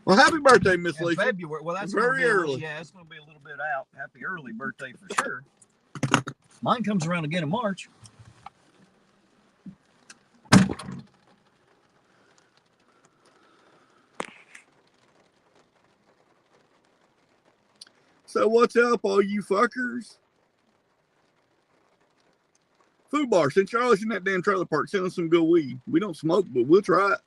Well, happy birthday, Miss Lisa. February. Well, that's very early. Yeah, it's going to be a little bit out. Happy early birthday for sure. Mine comes around again in March. So what's up, all you fuckers? Food bar, since you're always in that damn trailer park, send us some good weed. We don't smoke, but we'll try it.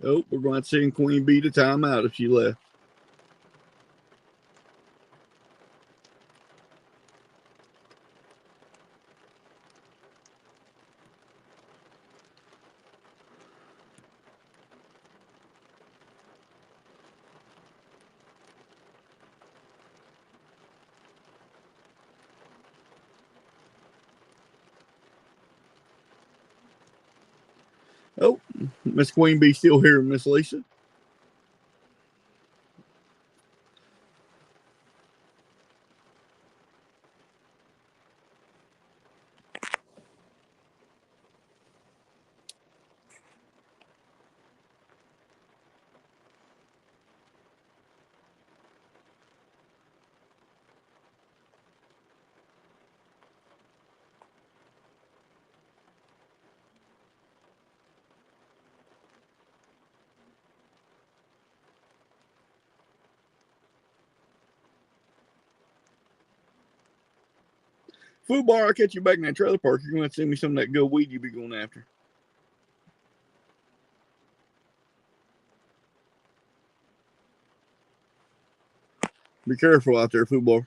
Oh, we're going to send Queen Bee to time out if she left. Oh, Miss Queen Bee still here, Miss Lisa. Food bar, I'll catch you back in that trailer park. You're going to send me some of that good weed you be going after. Be careful out there, football.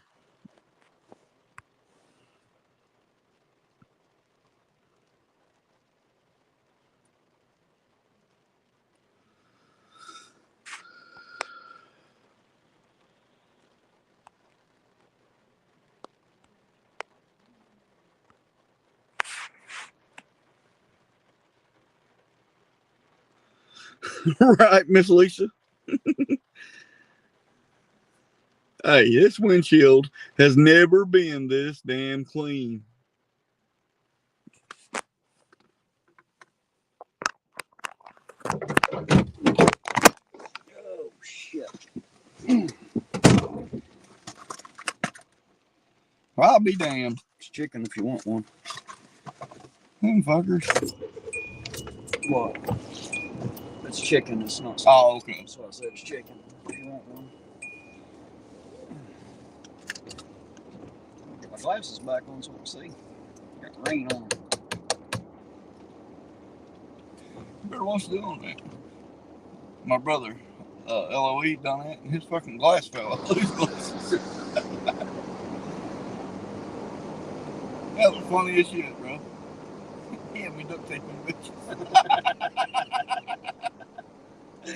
Right, Miss Lisa? Hey, this windshield has never been this damn clean. Oh, shit. I'll be damned. It's chicken if you want one. Them fuckers. What? It's chicken, it's not steak. Oh, okay. That's why I said it's chicken. If you want one. Get my glasses back on so I can see. Got rain on them. You better watch the on that. My brother, LOE, done that, and his fucking glass fell off his glasses. That was funny as shit, bro. He had me duct taping bitches. You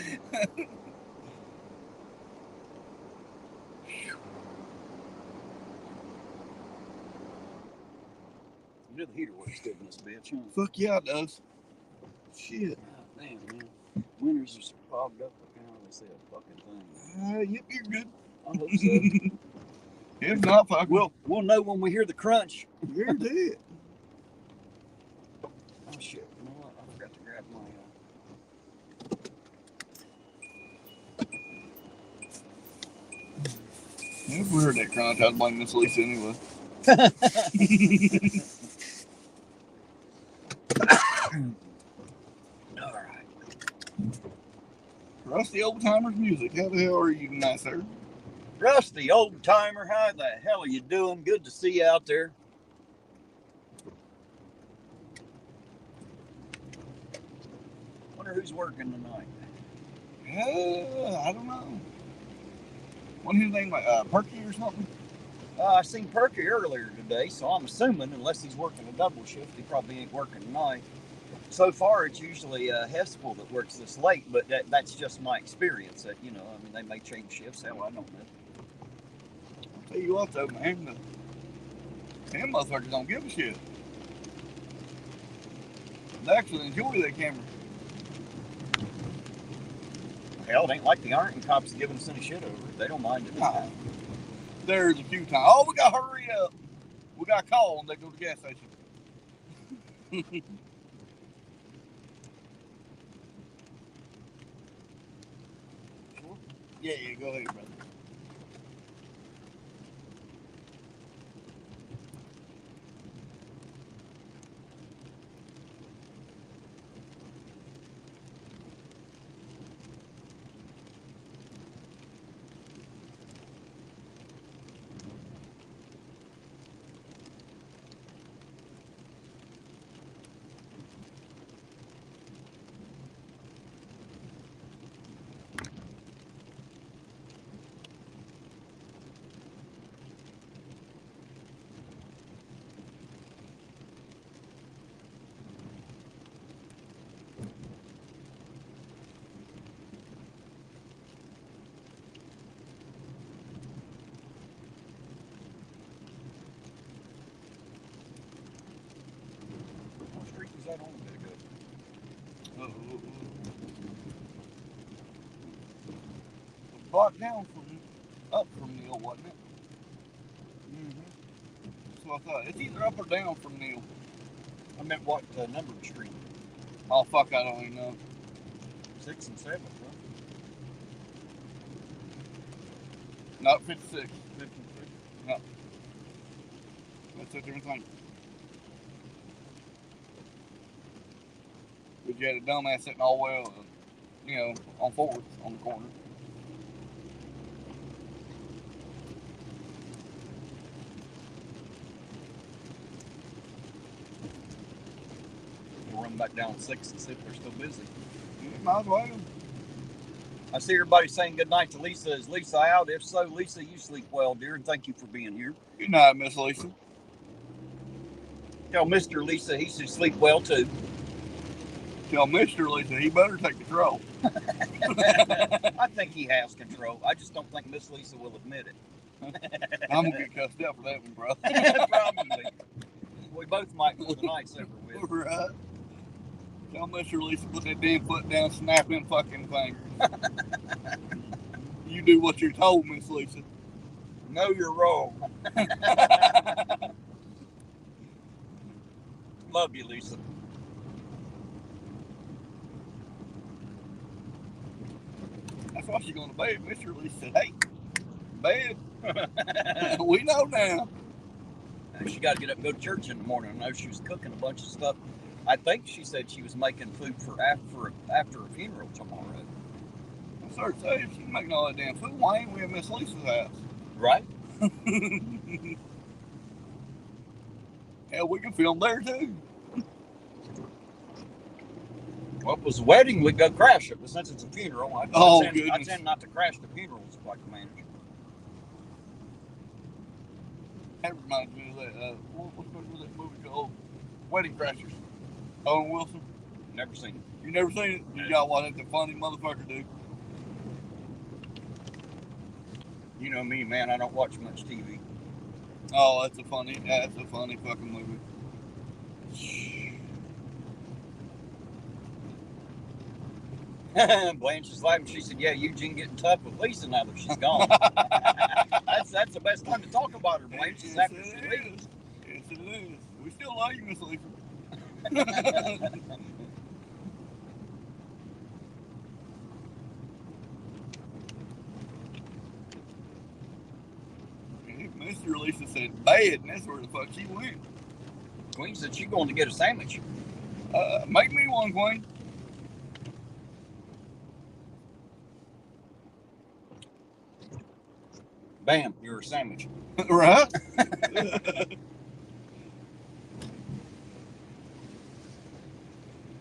know the heater works good in this bitch, huh? Fuck yeah, it does. Shit. God damn, man. Winters are fogged up like how they say a fucking thing. Yep, you're good. I hope so. If not, fuck. We'll know when we hear the crunch. You're dead. Oh shit! You know what? I forgot to grab my. If we heard that crunch, I'd blame Miss Lisa anyway. All right. Rusty old timers music. How the hell are you tonight, sir? Rusty old timer, how the hell are you doing? Good to see you out there. Wonder who's working tonight. I don't know. What his name, like Perky or something? I seen Perky earlier today, so I'm assuming unless he's working a double shift, he probably ain't working tonight. So far, it's usually Hespel that works this late, but that's just my experience. That I mean, they may change shifts. Hell, I don't know. I'll tell you what, though, man, them motherfuckers don't give a shit. They actually enjoy that camera. Hell, it ain't like the Ironton cops giving us any shit over it. They don't mind it. Nah. There's a few times. Oh, we got to hurry up. We got a call and they go to the gas station. Sure. Yeah, go ahead, brother. What street was that on a bit ago? Block down up from Neil, wasn't it? Mm-hmm. That's what I thought. It's either up or down from Neil. I meant what numbered street? Oh, fuck, I don't even know. 6 and 7, huh? No, 56. 56. No. That's a different thing. But you had a dumbass sitting all well, on 4th on the corner. We'll run back down 6 and see if they're still busy. Yeah, might as well. I see everybody saying good night to Lisa. Is Lisa out? If so, Lisa, you sleep well, dear, and thank you for being here. Good night, Miss Lisa. Tell Mr. Lisa he should sleep well too. Tell Mr. Lisa he better take control. I think he has control. I just don't think Miss Lisa will admit it. I'm gonna get cussed out for that one, bro. Probably. We both might for the nights over with. Right. Tell Mr. Lisa put that damn foot down, snap them fucking fingers. You do what you're told, Miss Lisa. No, you're wrong. Love you, Lisa. That's why she's going to bed. Mr. Lisa said, hey, bed. We know now. She got to get up and go to church in the morning. I know she was cooking a bunch of stuff. I think she said she was making food for after a funeral tomorrow. I started saying, if she's making all that damn food, why ain't we at Miss Lisa's house? Right? Hell, we can film there too. Well, if it was a wedding, we'd go crash it. But since it's a funeral, I tend not to crash the funerals like a manager. That reminds me of that, what's that movie called? Wedding Crashers. Owen Wilson. Never seen it. You never seen it? You got what the funny motherfucker do. You know me, man. I don't watch much TV. Oh, that's a funny fucking movie. Blanche is laughing. She said, "Yeah, Eugene getting tough with Lisa now that she's gone." that's the best time to talk about her, Blanche. Is after she leaves. Yes, it is. We still love you, Miss Lisa. Mr. Lisa said bad, and that's where the fuck she went. Queen said she's going to get a sandwich. Make me one, Queen. Bam, you're a sandwich. Right?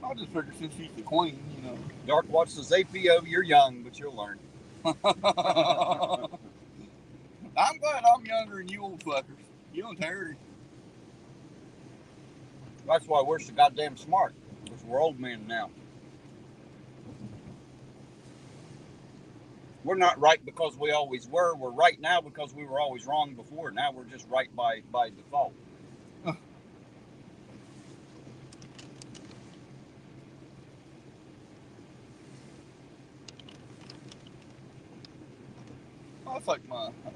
I just figured since she's the queen, you know. Dark Watch says, APO, you're young, but you'll learn. I'm glad I'm younger than you old fuckers. You and Terry. That's why we're so goddamn smart. Because we're old men now. We're not right because we always were. We're right now because we were always wrong before. Now we're just right by default. It's like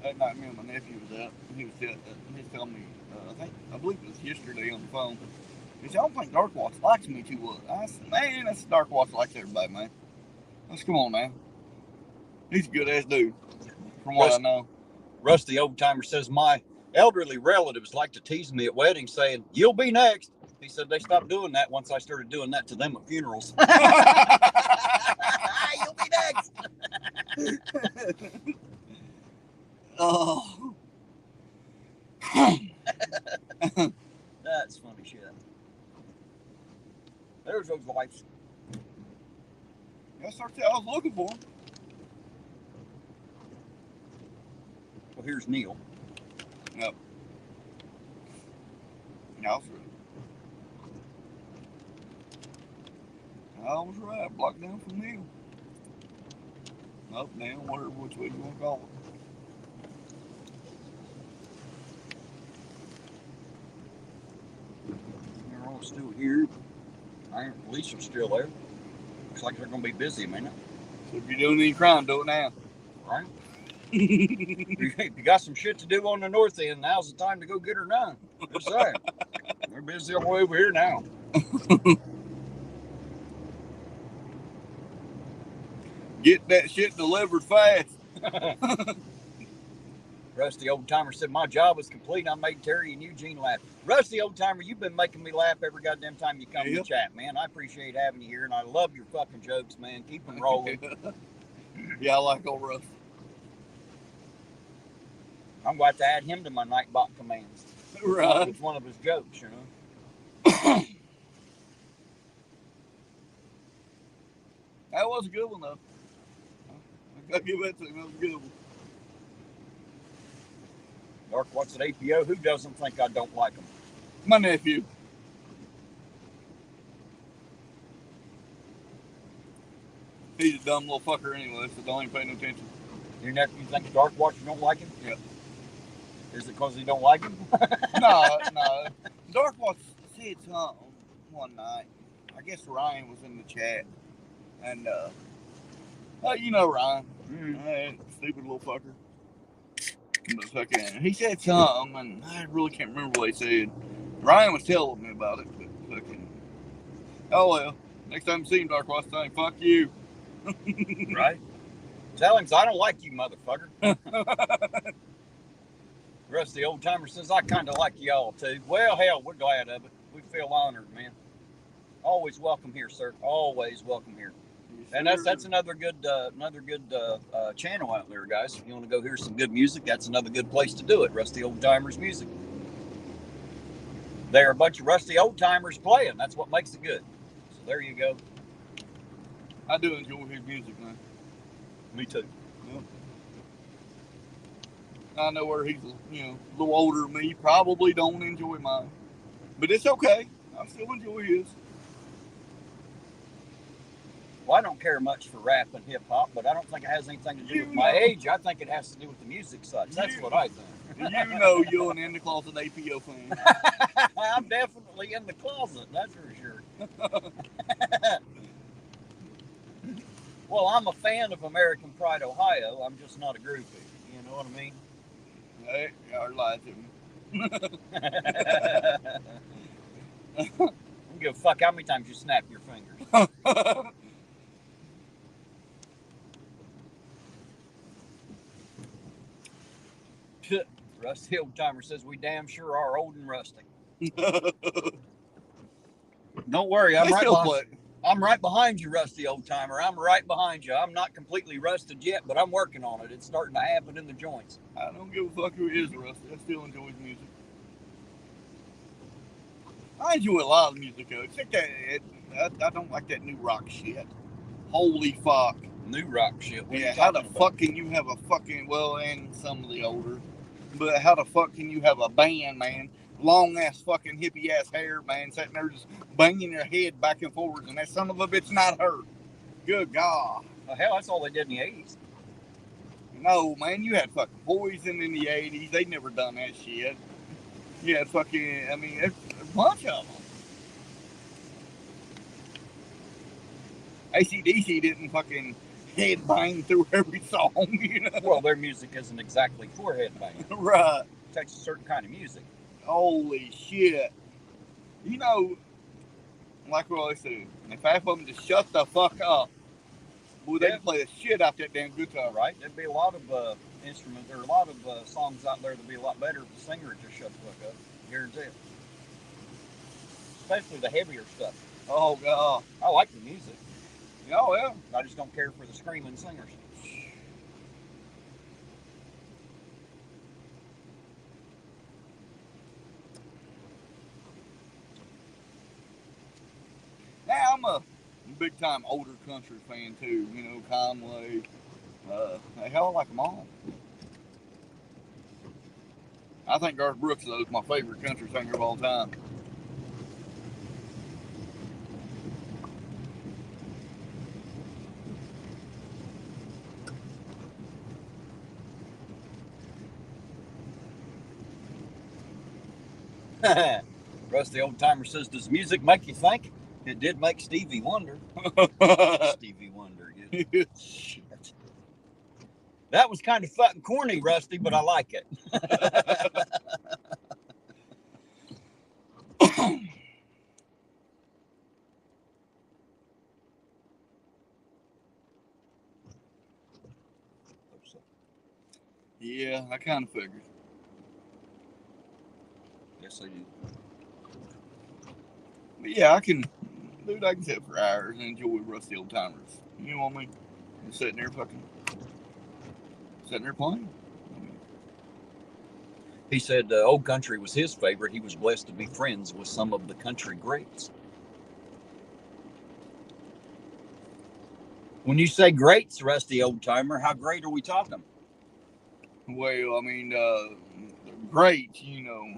that night me and my nephew was out. He was telling me, I believe it was yesterday on the phone. He said, I don't think Dark Watch likes me too well. I said, man, that's Dark Watch likes everybody, man. Let's come on now. He's a good ass dude, from what I know. Rusty Old Timer says, my elderly relatives like to tease me at weddings saying, you'll be next. He said they stopped doing that once I started doing that to them at funerals. You'll be next. Oh. That's funny shit. There's those lights. That's what I was looking for. Well, here's Neil. Yep. I was right. Block down from Neil. Up, down, whatever, which way you want to call it. They're all still here. Police are still there. Looks like they're going to be busy a minute. So if you're doing any crime, do it now. Right? If you got some shit to do on the north end, now's the time to go get her done. Just saying. They're busy all the way over here now. Get that shit delivered fast. Rusty Old Timer said, my job was complete. I made Terry and Eugene laugh. Rusty Old Timer, you've been making me laugh every goddamn time you come to chat, man. I appreciate having you here, and I love your fucking jokes, man. Keep them rolling. Yeah, I like old Rusty. I'm going to add him to my Nightbot commands. Right. It's one of his jokes, you know. That was a good one, though. I'll give that to him. That was a good one. Dark Watts at APO. Who doesn't think I don't like them? My nephew. He's a dumb little fucker anyway, so don't even pay no attention. Your nephew thinks Dark Watts, you don't like him? Yeah. Is it because he don't like him? No. Dark Watts said something one night. I guess Ryan was in the chat. And, you know Ryan. Stupid little fucker. But fucking, he said something, and I really can't remember what he said. Ryan was telling me about it, but fucking, oh well. Next time you see him, Dark Watts, tell him, fuck you. Right? Tell him, I don't like you, motherfucker. The rest of the old timer says, I kind of like y'all too. Well, hell, we're glad of it. We feel honored, man. Always welcome here, sir. Always welcome here. And that's another good channel out there, guys. If you want to go hear some good music, that's another good place to do it. Rusty Old Timers Music. They're a bunch of rusty old timers playing. That's what makes it good. So there you go. I do enjoy his music, man. Me too. Yeah. I know where he's, a little older than me. Probably don't enjoy mine, but it's okay. I still enjoy his. Well, I don't care much for rap and hip hop, but I don't think it has anything to do with my age. I think it has to do with the music side. That's what I think. You know you're an in the closet APO fan. I'm definitely in the closet, that's for sure. Well, I'm a fan of American Pride, Ohio. I'm just not a groupie. You know what I mean? Hey, y'all lied to me. I don't give a fuck how many times you snap your fingers. Rusty Old Timer says we damn sure are old and rusty. Don't worry, I'm right behind you, Rusty Old Timer. I'm right behind you. I'm not completely rusted yet, but I'm working on it. It's starting to happen in the joints. I don't give a fuck who is rusty. I still enjoy his music. I enjoy a lot of music, though. Except that I don't like that new rock shit. Holy fuck. New rock shit? Yeah, how the fuck can you have a fucking, and some of the older, but how the fuck can you have a band, man? Long ass fucking hippie ass hair, man, sitting there just banging their head back and forwards, and that son of a bitch not hurt. Good God. Well, hell, that's all they did in the 80s. No, man, you had fucking Poison in the 80s. They never done that shit. You had fucking, a bunch of them. AC/DC didn't fucking headbang through every song, you know? Well, their music isn't exactly for headbanging. Right. It takes a certain kind of music. Holy shit. You know, like what I said, if half of them just shut the fuck up, boy, they'd play the shit out that damn guitar. Right? There'd be a lot of instruments, there are a lot of songs out there that'd be a lot better if the singer would just shut the fuck up. Guarantee it. Especially the heavier stuff. Oh, God. I like the music. Oh, well. I just don't care for the screaming singers. Now, I'm a big time older country fan, too. You know, Conway. Hell, I like them all. I think Garth Brooks, though, is my favorite country singer of all time. Rusty Old Timer says, does music make you think? It did make Stevie Wonder. Stevie Wonder. Yeah. Shit. That was kind of fucking corny, Rusty, but I like it. Yeah, I kind of figured. Yes, I do. But yeah, I can sit for hours and enjoy Rusty Old Timers. You know what I mean? Just sitting there playing. He said Old Country was his favorite. He was blessed to be friends with some of the country greats. When you say greats, Rusty Old Timer, how great are we talking? Well, I mean, great,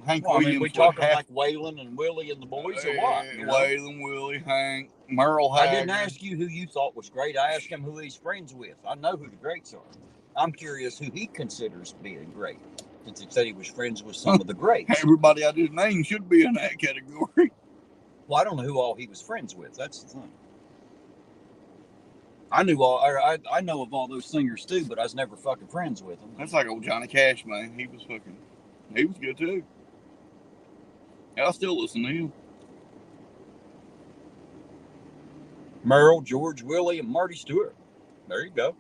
Hank Well, I Williams. mean, we talking like Waylon and Willie and the boys, or what? Waylon, Willie, Hank, Merle I Haggard. didn't ask you who you thought was great. I asked him who he's friends with. I know who the greats are. I'm curious who he considers being great, since he said he was friends with some of the greats. Everybody I just named should be in that category. Well, I don't know who all he was friends with. That's the thing. I know of all those singers too, but I was never fucking friends with them. That's like old Johnny Cash, man. He was good too. I still listen to him. Merle, George, Willie, and Marty Stewart. There you go.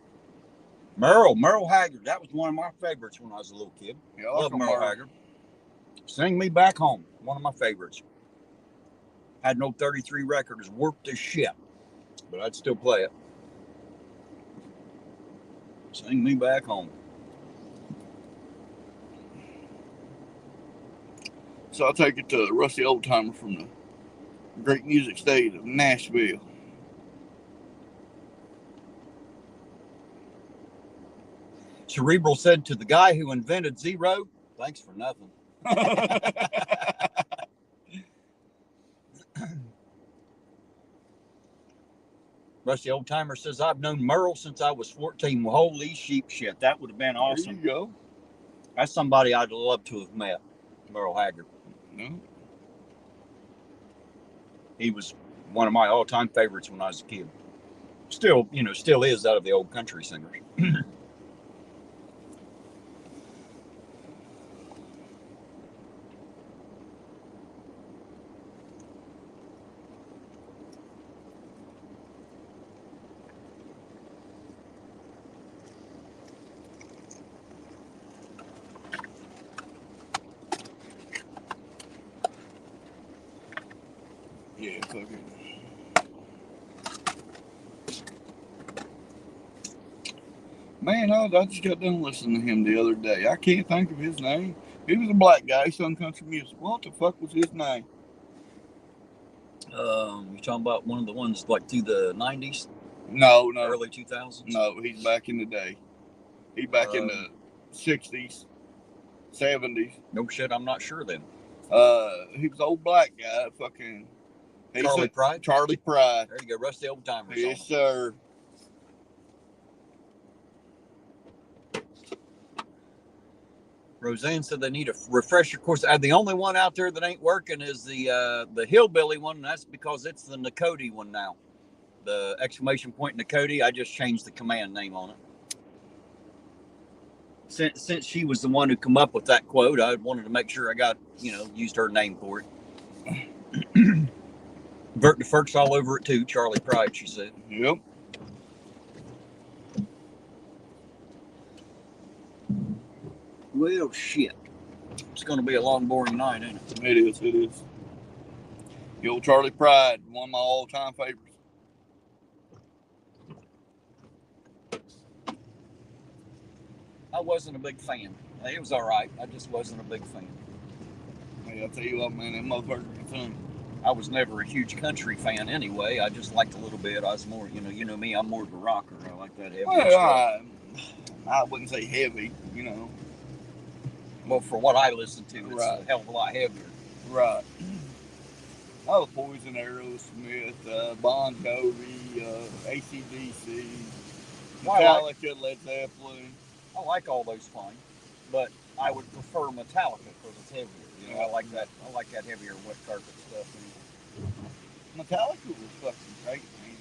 Merle Haggard. That was one of my favorites when I was a little kid. Yeah, Love Merle Haggard. Sing Me Back Home. One of my favorites. Had no 33 record. Is warped as shit, but I'd still play it. Sing Me Back Home. So I'll take it to Rusty Old Timer from the great music state of Nashville. Cerebral said to the guy who invented zero, thanks for nothing. Rusty Old Timer says, I've known Merle since I was 14. Well, holy sheep shit. That would have been awesome. There you go. That's somebody I'd love to have met, Merle Haggard. No. He was one of my all-time favorites when I was a kid. Still is out of the old country singers. Yeah, fuck it. Man, I just got done listening to him the other day. I can't think of his name. He was a black guy. He sung country music. What the fuck was his name? You talking about one of the ones like through the 90s? No. Early 2000s? No, he's back in the day. He's back in the 60s, 70s. No shit, I'm not sure then. He was an old black guy. Fucking Charlie Pride? Charlie Pride. There you go, Rusty Old Timer. Yes, sir. Roseanne said they need a refresher course. The only one out there that ain't working is the hillbilly one. And that's because it's the Nakoti one now. The exclamation point Nakoti. I just changed the command name on it. Since she was the one who come up with that quote, I wanted to make sure I got used her name for it. Vert the Ferks all over it too. Charlie Pride, she said. Yep. Well, shit. It's going to be a long, boring night, ain't it? It is. The old Charlie Pride, one of my all-time favorites. I wasn't a big fan. It was all right. I just wasn't a big fan. Hey, I'll tell you what, man, that motherfucker was fun. I was never a huge country fan anyway. I just liked a little bit. I was more, you know me, I'm more of a rocker. I like that heavy stuff. I wouldn't say heavy, Well, for what I listen to, it's a hell of a lot heavier. Right. I was Poison, Aerosmith, Bon Jovi, AC/DC, Metallica, Led Zeppelin. I like all those fine, but I would prefer Metallica because it's heavier. I like that. I like that heavier wet carpet stuff. Metallica was fucking great, man.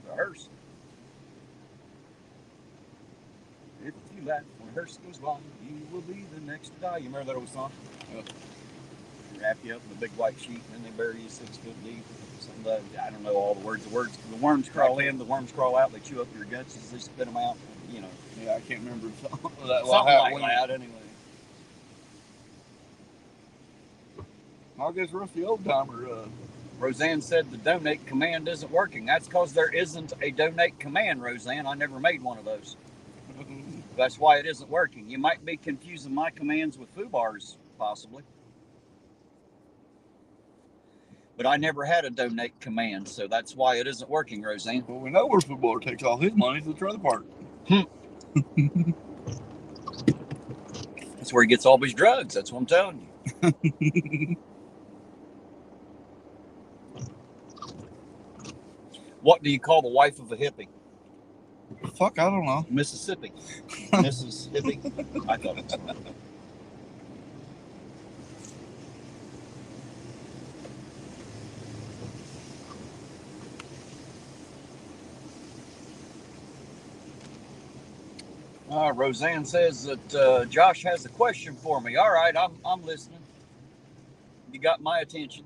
Rehearse. If you laugh when hearse goes by, you will be the next to die. You remember that old song? Wrap you up in a big white sheet, and then they bury you 6 foot deep. I don't know all the words. The worms crawl in, the worms crawl out. They chew up your guts as they spit them out. Yeah, I can't remember the song. Something like that, anyway. I guess Rusty Old Timer Roseanne said the donate command isn't working. That's because there isn't a donate command, Roseanne. I never made one of those. That's why it isn't working. You might be confusing my commands with FUBAR's, possibly. But I never had a donate command, so that's why it isn't working, Roseanne. Well, we know where FUBAR takes all his money to the trailer park. That's where he gets all his drugs. That's what I'm telling you. What do you call the wife of a hippie? Fuck, I don't know. Mississippi. Mississippi. I thought it was funny. Roseanne says that Josh has a question for me. All right, I'm listening. You got my attention.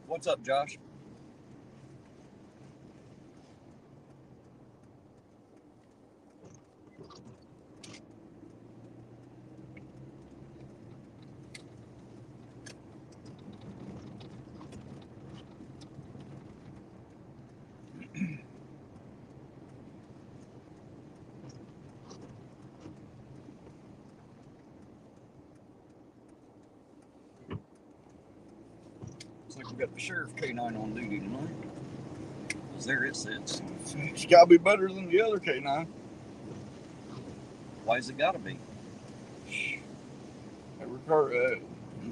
What's up, Josh? Looks like we got the sheriff K9 on duty tonight. Because there it sits. It's got to be better than the other K9. Why's it got to be? Every car, the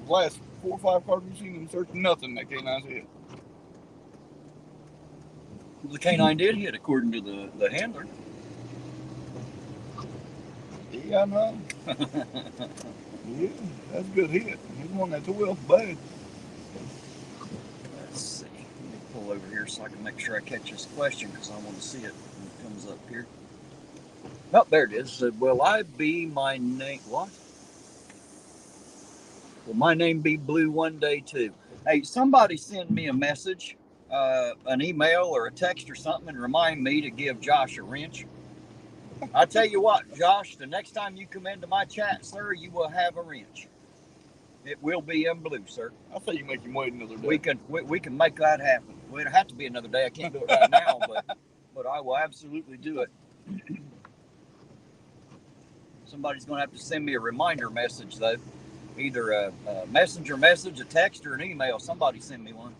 last 4 or 5 cars we've seen them searching, nothing that K9's hit. The K9 did hit, according to the handler. Yeah, I know. Yeah, that's a good hit. He's one that's well bad. Let's see. Let me pull over here so I can make sure I catch this question because I want to see it when it comes up here. Oh, there it is. Said, will I be my name? What? Will my name be blue one day too? Hey, somebody send me a message, an email or a text or something, and remind me to give Josh a wrench. I tell you what, Josh, the next time you come into my chat, sir, you will have a wrench. It will be in blue, sir. I say you make him wait another day. We can make that happen. Well, it'll have to be another day. I can't do it right now, but I will absolutely do it. Somebody's going to have to send me a reminder message, though. Either a messenger message, a text, or an email. Somebody send me one.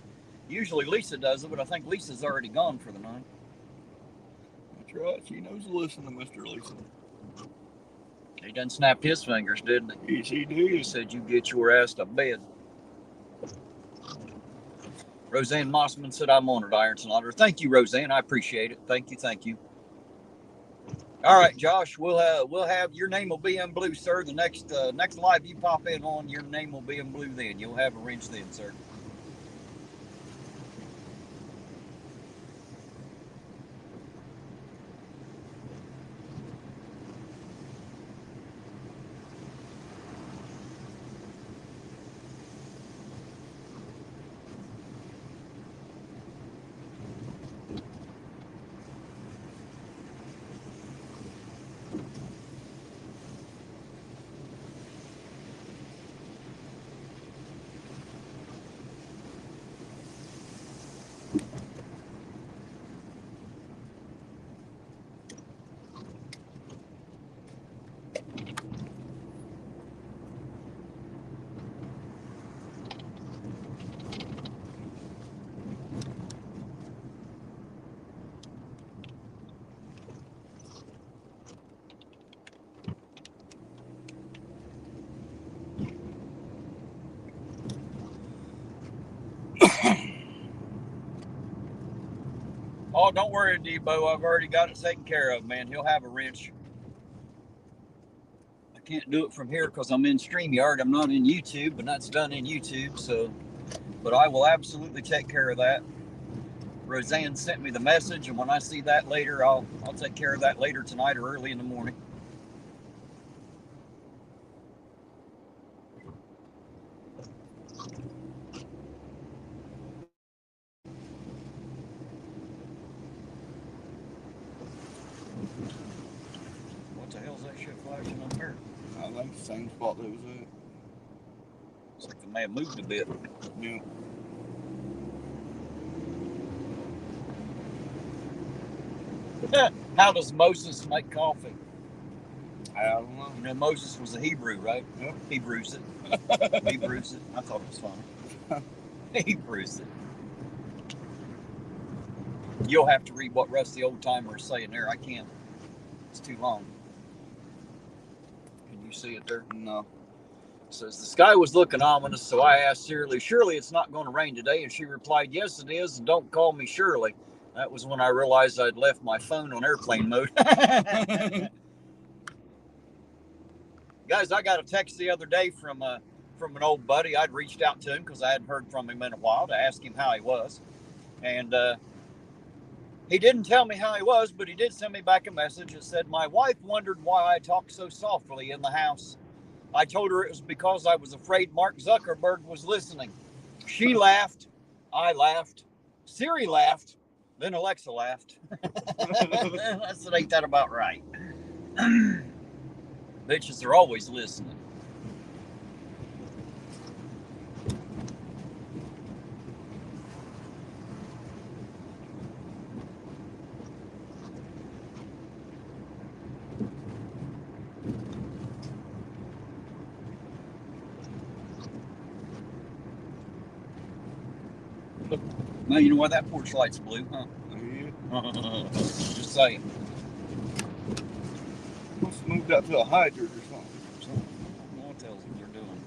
Usually Lisa does it, but I think Lisa's already gone for the night. That's right. She knows to listen to Mr. Lisa. He done snapped his fingers, didn't he? Yes, he did. He said, you get your ass to bed. Roseanne Mossman said, I'm honored, Ironton Auditor. Thank you, Roseanne. I appreciate it. Thank you. All right, Josh, we'll have your name will be in blue, sir. The next live you pop in on, your name will be in blue then. You'll have a wrench then, sir. Oh, don't worry, Debo. I've already got it taken care of, man. He'll have a wrench. I can't do it from here because I'm in StreamYard. I'm not in YouTube, but that's done in YouTube. So, but I will absolutely take care of that. Roseanne sent me the message, and when I see that later, I'll take care of that later tonight or early in the morning. What the hell's that shit flashing up there? I think the same spot that was at. Looks like it may have moved a bit. Yeah. How does Moses make coffee? I don't know. You know, Moses was a Hebrew, right? Yep. He brews it. He brews it. I thought it was funny. He brews it. You'll have to read what Rusty Old Timer is saying there. I can't. It's too long. Can you see it there? No. It says, the sky was looking ominous, so I asked Shirley, surely it's not going to rain today? And she replied, yes, it is, and don't call me Shirley. That was when I realized I'd left my phone on airplane mode. Guys, I got a text the other day from an old buddy. I'd reached out to him because I hadn't heard from him in a while to ask him how he was. And he didn't tell me how he was, but he did send me back a message that said, my wife wondered why I talked so softly in the house. I told her it was because I was afraid Mark Zuckerberg was listening. She laughed. I laughed. Siri laughed. Then Alexa laughed. I said, ain't that about right? Bitches are always listening. Well, you know why that porch light's blue, huh? Yeah. Just saying. Must have moved out to a hydrant or something. I don't know what the hell they're doing.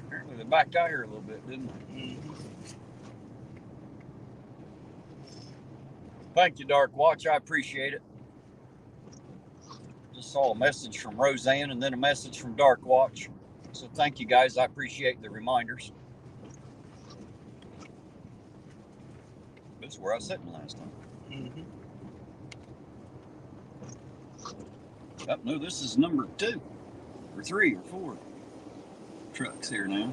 Apparently they backed out here a little bit, didn't they? Mm-hmm. Thank you, Dark Watch. I appreciate it. Just saw a message from Roseanne and then a message from Dark Watch. So thank you, guys. I appreciate the reminders. This is where I was sitting last time. Mm-hmm. Oh, no, this is number 2 or 3 or 4 trucks here now.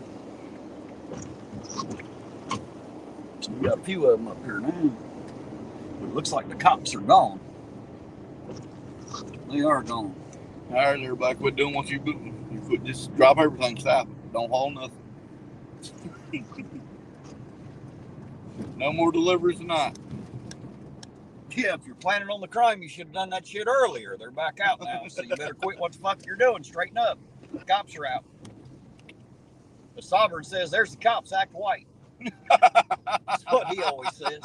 So we got a few of them up here now. But it looks like the cops are gone. They are gone. All right, everybody, quit doing what you do. You quit, just drop everything, stop it. Don't haul nothing. No more deliveries tonight. Yeah, if you're planning on the crime, you should have done that shit earlier. They're back out now, so you better quit what the fuck you're doing. Straighten up. The cops are out. The Sovereign says, there's the cops, act white. That's what he always says.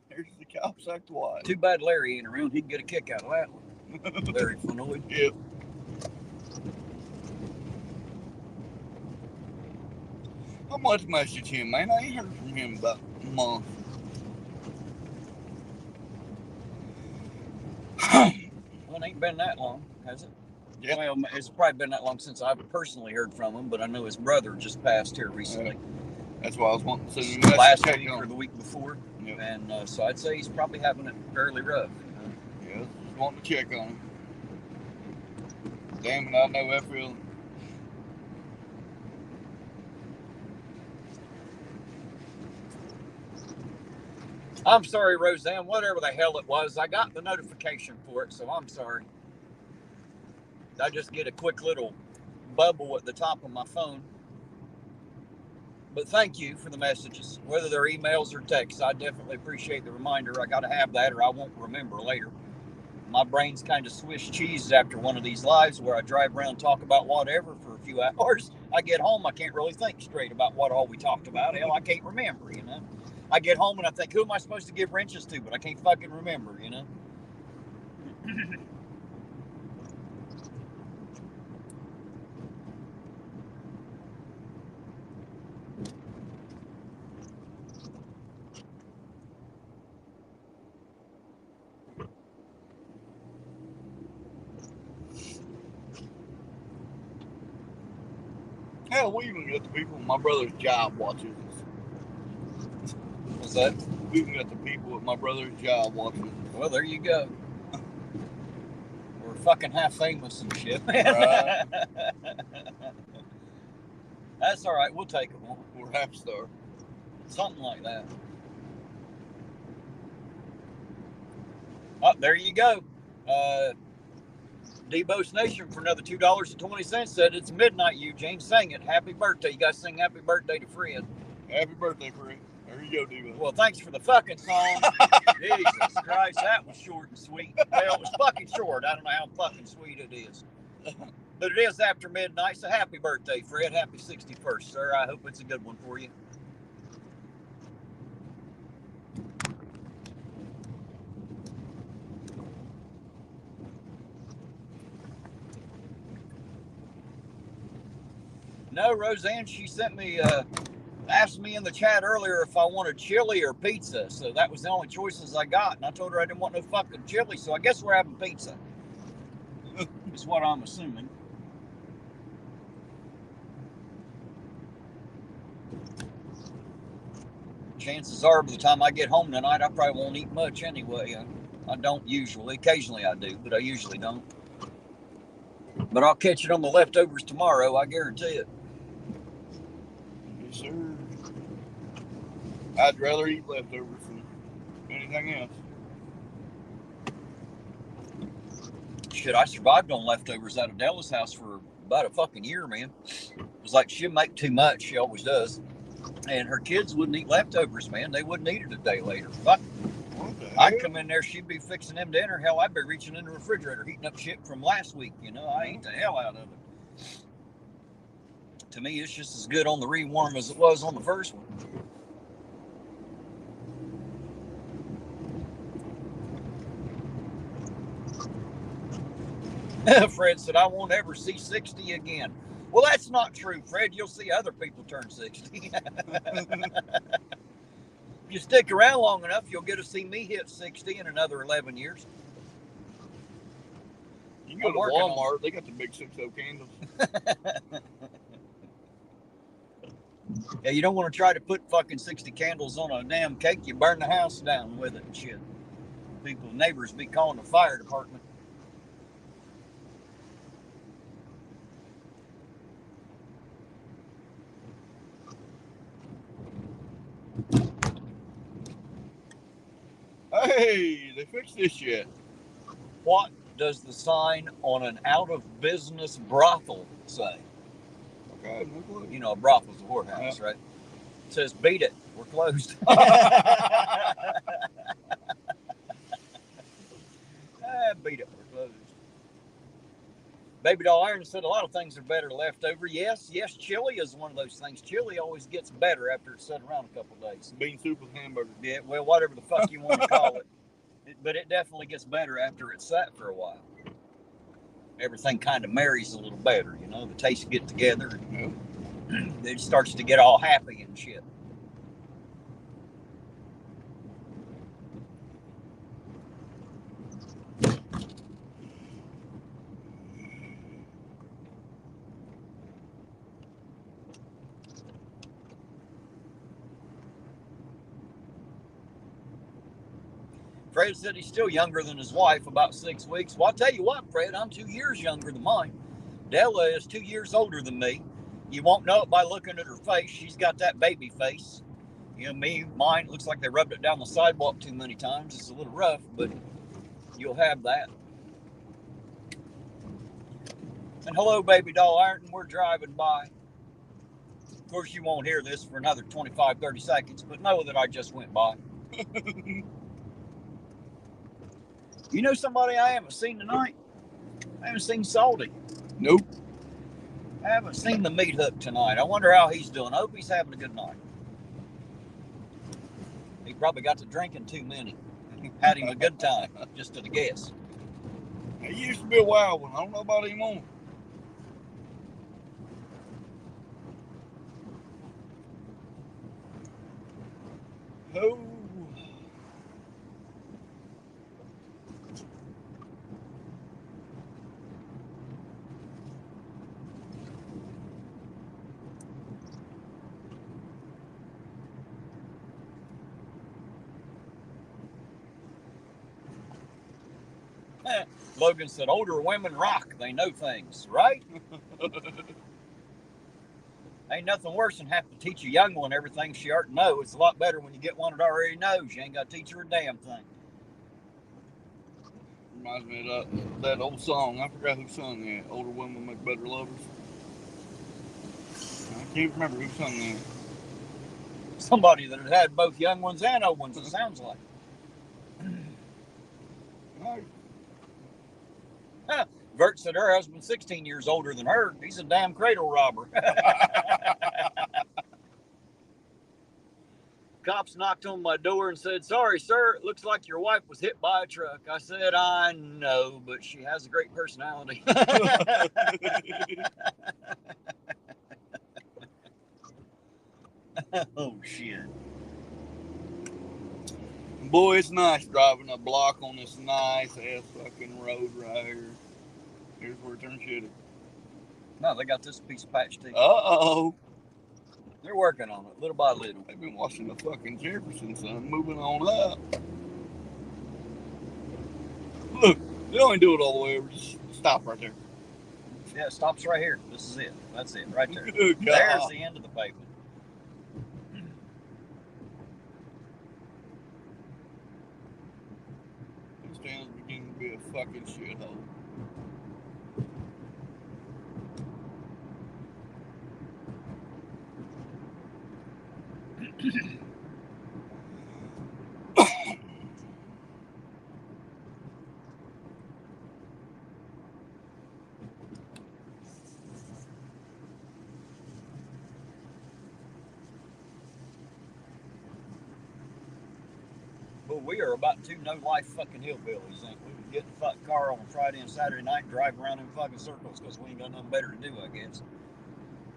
There's the cops, act white. Too bad Larry ain't around. He'd get a kick out of that one. Larry Fanoy. Yep. How much message him, man? I ain't heard from him about a month. Well, it ain't been that long, has it? Yeah. Well, it's probably been that long since I've personally heard from him, but I know his brother just passed here recently. That's why I was wanting to send him a message. Last week or the week before. Yep. And so I'd say he's probably having it fairly rough. Yeah, just wanting to check on him. Damn it, I know that feeling. I'm sorry, Roseanne, whatever the hell it was. I got the notification for it, so I'm sorry. I just get a quick little bubble at the top of my phone. But thank you for the messages, whether they're emails or texts. I definitely appreciate the reminder. I got to have that or I won't remember later. My brain's kind of Swiss cheese after one of these lives where I drive around and talk about whatever for a few hours. I get home, I can't really think straight about what all we talked about. Hell, I can't remember, you know. I get home and I think, who am I supposed to give wrenches to? But I can't fucking remember, you know. Hell, we even got the people at my brother's job watching us. What's that? We even got the people at my brother's job watching us. Well, there you go. We're fucking half famous and shit. Right. That's all right. We'll take them. We're half star. Something like that. Oh, there you go. Debo's Nation for another $2.20 said it's midnight, Eugene. Sing it. Happy birthday. You guys sing happy birthday to Fred. Happy birthday, Fred. There you go, Debo. Well, thanks for the fucking song. Jesus Christ, that was short and sweet. Well, it was fucking short. I don't know how fucking sweet it is. But it is after midnight, so happy birthday, Fred. Happy 61st, sir. I hope it's a good one for you. No, Roseanne, she sent me, asked me in the chat earlier if I wanted chili or pizza. So that was the only choices I got. And I told her I didn't want no fucking chili. So I guess we're having pizza. Is what I'm assuming. Chances are by the time I get home tonight, I probably won't eat much anyway. I don't usually. Occasionally I do, but I usually don't. But I'll catch it on the leftovers tomorrow. I guarantee it. Yes, sir. I'd rather eat leftovers than anything else. Shit, I survived on leftovers out of Della's house for about a fucking year, man. It was like she'd make too much. She always does. And her kids wouldn't eat leftovers, man. They wouldn't eat it a day later. Fuck. I'd come in there, she'd be fixing them dinner. Hell, I'd be reaching in the refrigerator, heating up shit from last week. You know, I ate the hell out of it. To me, it's just as good on the rewarm as it was on the first one. Fred said, I won't ever see 60 again. Well, that's not true, Fred. You'll see other people turn 60. If you stick around long enough, you'll get to see me hit 60 in another 11 years. You can go to Walmart, they got the big 6-0 candles. Yeah, you don't want to try to put fucking 60 candles on a damn cake. You burn the house down with it and shit. People, neighbors be calling the fire department. Hey, they fixed this yet. What does the sign on an out-of-business brothel say? Okay, no clue. You know, a brothel's a whorehouse, right? It says, beat it, we're closed. Beat it, we're closed. Baby Doll Iron said a lot of things are better left over. Yes, chili is one of those things. Chili always gets better after it's set around a couple of days. Bean soup with hamburger. Yeah, well, whatever the fuck you want to call it. But it definitely gets better after it's sat for a while. Everything kind of marries a little better, you know. The tastes get together. And it starts to get all happy and shit. Fred said he's still younger than his wife, about 6 weeks. Well, I'll tell you what, Fred, I'm 2 years younger than mine. Della is 2 years older than me. You won't know it by looking at her face. She's got that baby face. You know, mine looks like they rubbed it down the sidewalk too many times. It's a little rough, but you'll have that. And hello, Baby Doll Ironton. We're driving by. Of course, you won't hear this for another 25, 30 seconds, but know that I just went by. You know somebody I haven't seen tonight? I haven't seen Salty. Nope. I haven't seen the meat hook tonight. I wonder how he's doing. I hope he's having a good night. He probably got to drinking too many. Had him a good time, just at a guess. He used to be a wild one. I don't know about him anymore. Oh. Logan said, older women rock. They know things, right? Ain't nothing worse than having to teach a young one everything she ought to know. It's a lot better when you get one that already knows. You ain't got to teach her a damn thing. Reminds me of that old song. I forgot who sung that. Older women make better lovers. I can't remember who sung that. Somebody that had both young ones and old ones, it sounds like. Right. Vert said her husband's 16 years older than her. He's a damn cradle robber. Cops knocked on my door and said, sorry, sir, it looks like your wife was hit by a truck. I said, I know, but she has a great personality. Oh, shit. Boy, it's nice driving a block on this nice ass fucking road right here. Here's where it turns shitty. No, they got this piece patched in. Uh-oh. They're working on it, little by little. They've been watching the fucking Jefferson, son, moving on up. Look, they don't even do it all the way over. Just stop right there. Yeah, it stops right here. This is it. That's it, right there. Good God. There's the end of the pavement. This town's beginning to be a fucking shithole. Well, we are about two no-life fucking hillbillies, ain't we? We get in the fucking car on a Friday and Saturday night and drive around in fucking circles because we ain't got nothing better to do, I guess.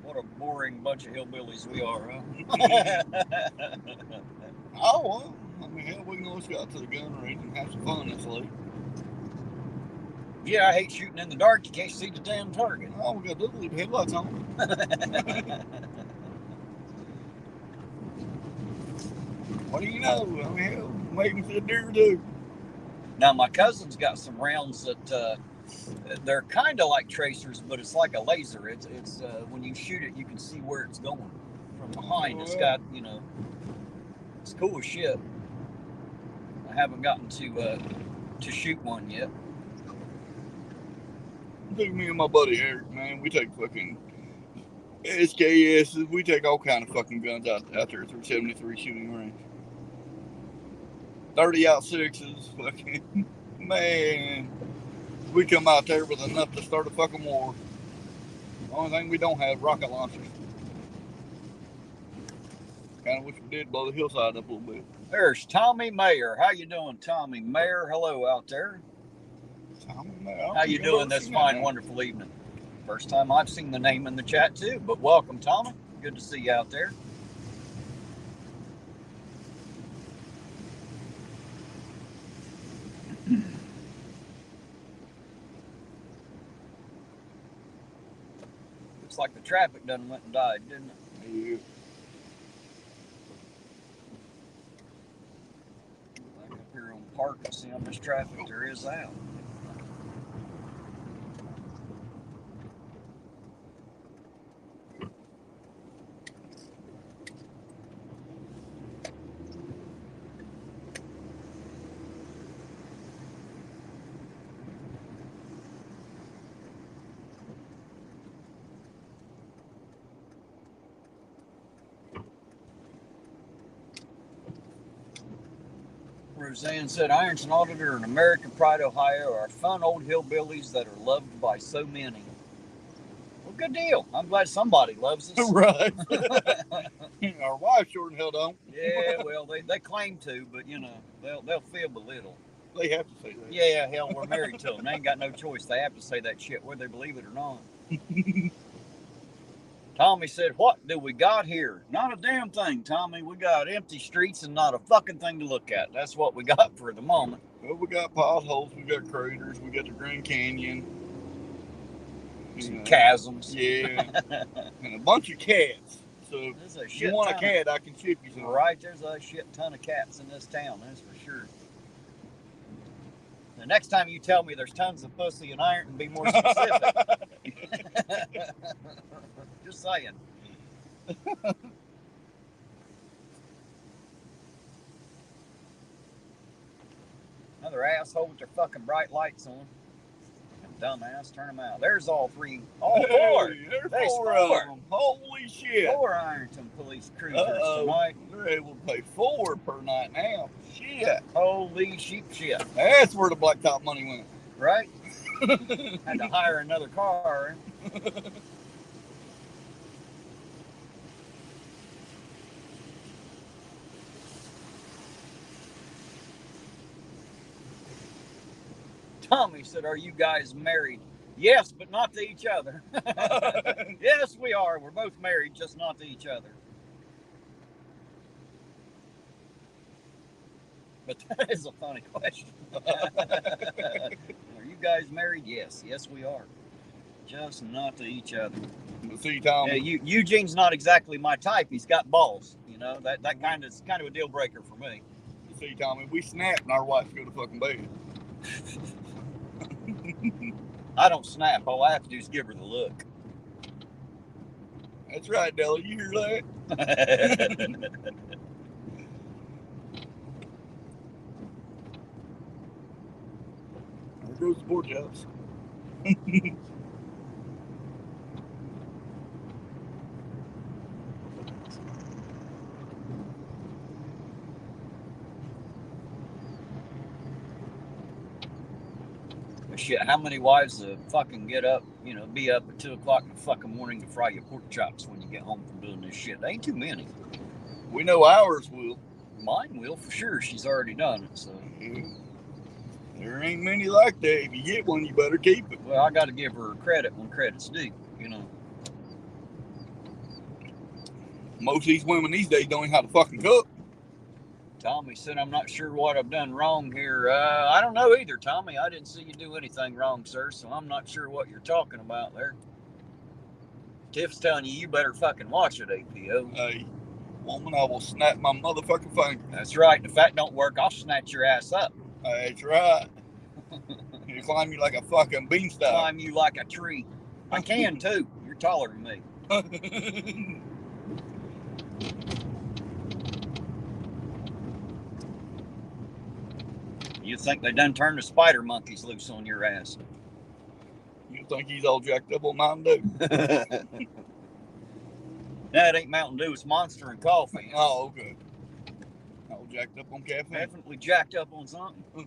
What a boring bunch of hillbillies we are, huh? Oh, well, I mean, hell, we can always go out to the gun range and have some fun this late. Yeah, I hate shooting in the dark. You can't see the damn target. Oh, we got to leave headlights on. What do you know? I mean, hell, making for the deer do. Now, my cousin's got some rounds that they're kind of like tracers, but it's like a laser. It's when you shoot it, you can see where it's going from behind. Oh, it's got, it's cool as shit. I haven't gotten to shoot one yet. I think me and my buddy Eric, man, we take fucking SKSs. We take all kind of fucking guns out there through 73 shooting range. 30-06s, fucking, man. We come out there with enough to start a fucking war. The only thing we don't have, rocket launchers. Kind of wish we did blow the hillside up a little bit. There's Tommy Mayer. How you doing, Tommy Mayer? Hello out there. Tommy Mayer. How you doing this fine, wonderful evening? First time I've seen the name in the chat too, but welcome, Tommy. Good to see you out there. Looks like the traffic done went and died, didn't it? Yeah. Back up here on Park and see how much traffic there is out. Roseanne said, Ironton Auditor and American Pride, Ohio are fun old hillbillies that are loved by so many. Well, good deal. I'm glad somebody loves us. Right. Our wife sure in hell don't. Yeah, well, they claim to, but, they'll fib a little. They have to say that. Yeah, hell, we're married to them. They ain't got no choice. They have to say that shit, whether they believe it or not. Tommy said, what do we got here? Not a damn thing, Tommy. We got empty streets and not a fucking thing to look at. That's what we got for the moment. Well, we got potholes, we got craters, we got the Grand Canyon. Some chasms. Yeah. And a bunch of cats. So if you want a cat, I can ship you some. Right, there's a shit ton of cats in this town, that's for sure. The next time you tell me there's tons of pussy in Ironton, be more specific. Just saying. Another asshole with their fucking bright lights on. Dumbass, turn them out. There's all three. All four. Hey, there's There's four of them. Holy shit. 4 Ironton police cruisers tonight. They're able to pay 4 per night now. Shit. Holy sheep shit. That's where the blacktop money went. Right? Had to hire another car. Tommy said, "Are you guys married?" Yes, but not to each other. Yes, we are. We're both married, just not to each other. But that is a funny question. Are you guys married? Yes. Yes, we are. Just not to each other. See, Tom. Yeah, Eugene's not exactly my type. He's got balls. You know, that kind of a deal breaker for me. See, Tommy, we snap and our wives go to fucking bed. I don't snap. All I have to do is give her the look. That's right, Della. You hear that? There goes the board jobs. Shit, how many wives fucking get up, be up at 2 o'clock in the fucking morning to fry your pork chops when you get home from doing this shit? There ain't too many. We know ours will. Mine will, for sure. She's already done it, so. There ain't many like that. If you get one, you better keep it. Well, I got to give her credit when credit's due, Most of these women these days don't even know how to fucking cook. Tommy said, "I'm not sure what I've done wrong here." I don't know either, Tommy. I didn't see you do anything wrong, sir, so I'm not sure what you're talking about there. Tiff's telling you better fucking watch it, APO. Hey, woman, I will snap my motherfucking finger. That's right. If that don't work, I'll snatch your ass up. That's right. You climb you like a fucking beanstalk. Climb you like a tree. I can, too. You're taller than me. You think they done turned the spider monkeys loose on your ass? You think he's all jacked up on Mountain Dew? That ain't Mountain Dew, it's Monster and coffee. Oh, okay. All jacked up on caffeine? Definitely jacked up on something.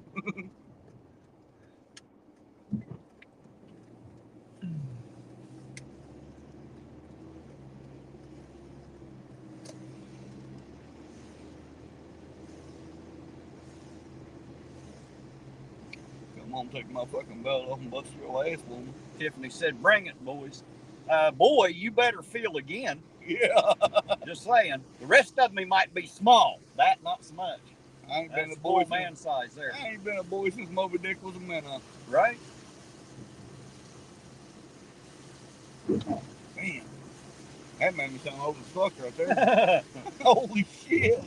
Come on, take my fucking belt off and bust your ass, woman. Tiffany said, "Bring it, boys." Boy, you better feel again. Yeah. Just saying. The rest of me might be small. That, not so much. I ain't That's been a boy full man size there. I ain't been a boy since Moby Dick was a minnow. Right? Man, that made me sound old as fuck right there. Holy shit.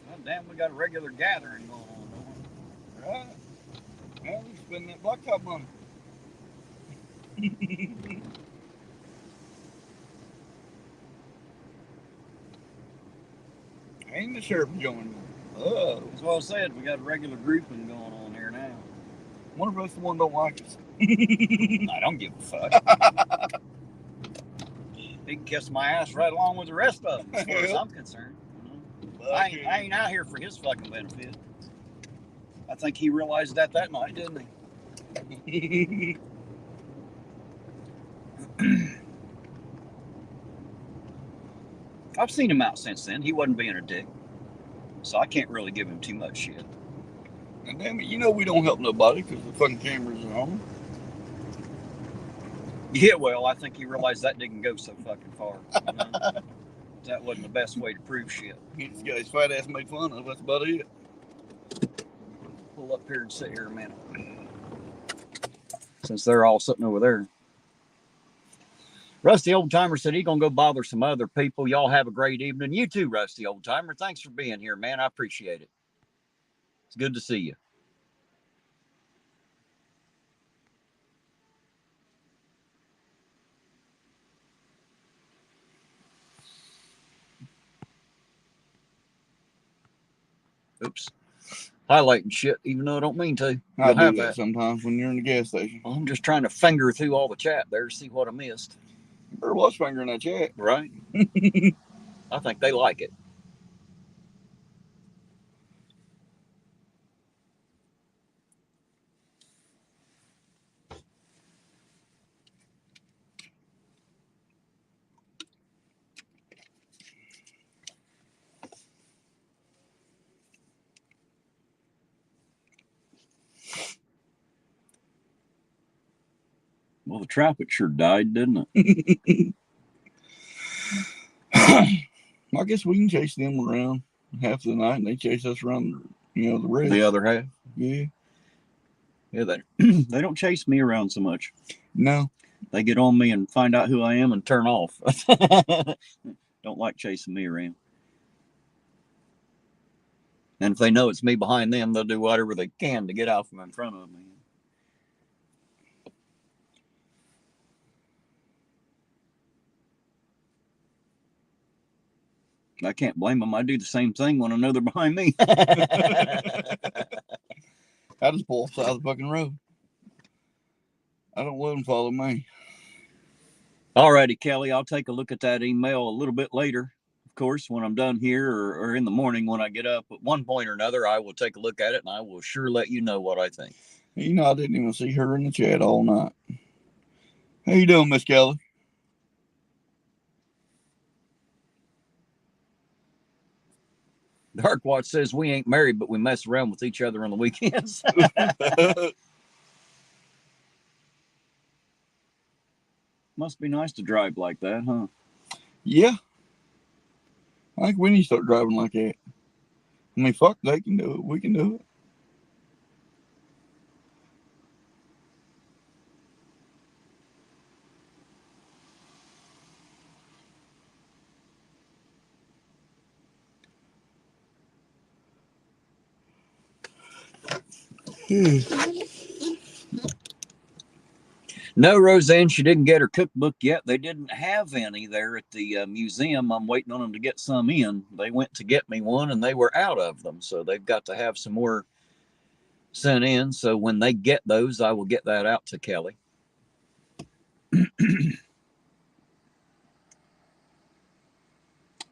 Well, damn, we got a regular gathering going on, don't we? Right. Yeah, we spend that blacktop money. Ain't the sheriff joining me? Oh. That's what I said. We got a regular grouping going on here now. Wonder if that's the one don't like us. I don't give a fuck. He can kiss my ass right along with the rest of them, as far as I'm concerned. I ain't out here for his fucking benefit. I think he realized that night, didn't he? I've seen him out since then. He wasn't being a dick. So I can't really give him too much shit. And damn it, we don't help nobody because the fucking cameras are on. Yeah, well, I think he realized that didn't go so fucking far. That wasn't the best way to prove shit. This guy's fat ass made fun of. That's about it. Pull up here and sit here a minute. Since they're all sitting over there. Rusty Old Timer said he gonna go bother some other people. Y'all have a great evening. You too, Rusty Old Timer. Thanks for being here, man. I appreciate it. It's good to see you. Oops. Highlighting shit, even though I don't mean to. I do that sometimes when you're in the gas station. Well, I'm just trying to finger through all the chat there to see what I missed. There was fingering that chat. Right? I think they like it. Well, the traffic sure died, didn't it? I guess we can chase them around half the night, and they chase us around, the rest. The other half? Yeah. Yeah, they don't chase me around so much. No. They get on me and find out who I am and turn off. Don't like chasing me around. And if they know it's me behind them, they'll do whatever they can to get out from in front of me. I can't blame them. I do the same thing when I know they're behind me. I just pull off the side of the fucking road. I don't let them follow me. All righty, Kelly. I'll take a look at that email a little bit later. Of course, when I'm done here or in the morning when I get up, at one point or another, I will take a look at it and I will sure let you know what I think. I didn't even see her in the chat all night. How you doing, Miss Kelly? Darkwatch says we ain't married, but we mess around with each other on the weekends. Must be nice to drive like that, huh? Yeah. I think we need to start driving like that. I mean, fuck, they can do it. We can do it. No, Roseanne, she didn't get her cookbook yet. They didn't have any there at the museum. I'm waiting on them to get some in. They went to get me one and they were out of them. So they've got to have some more sent in. So when they get those, I will get that out to Kelly.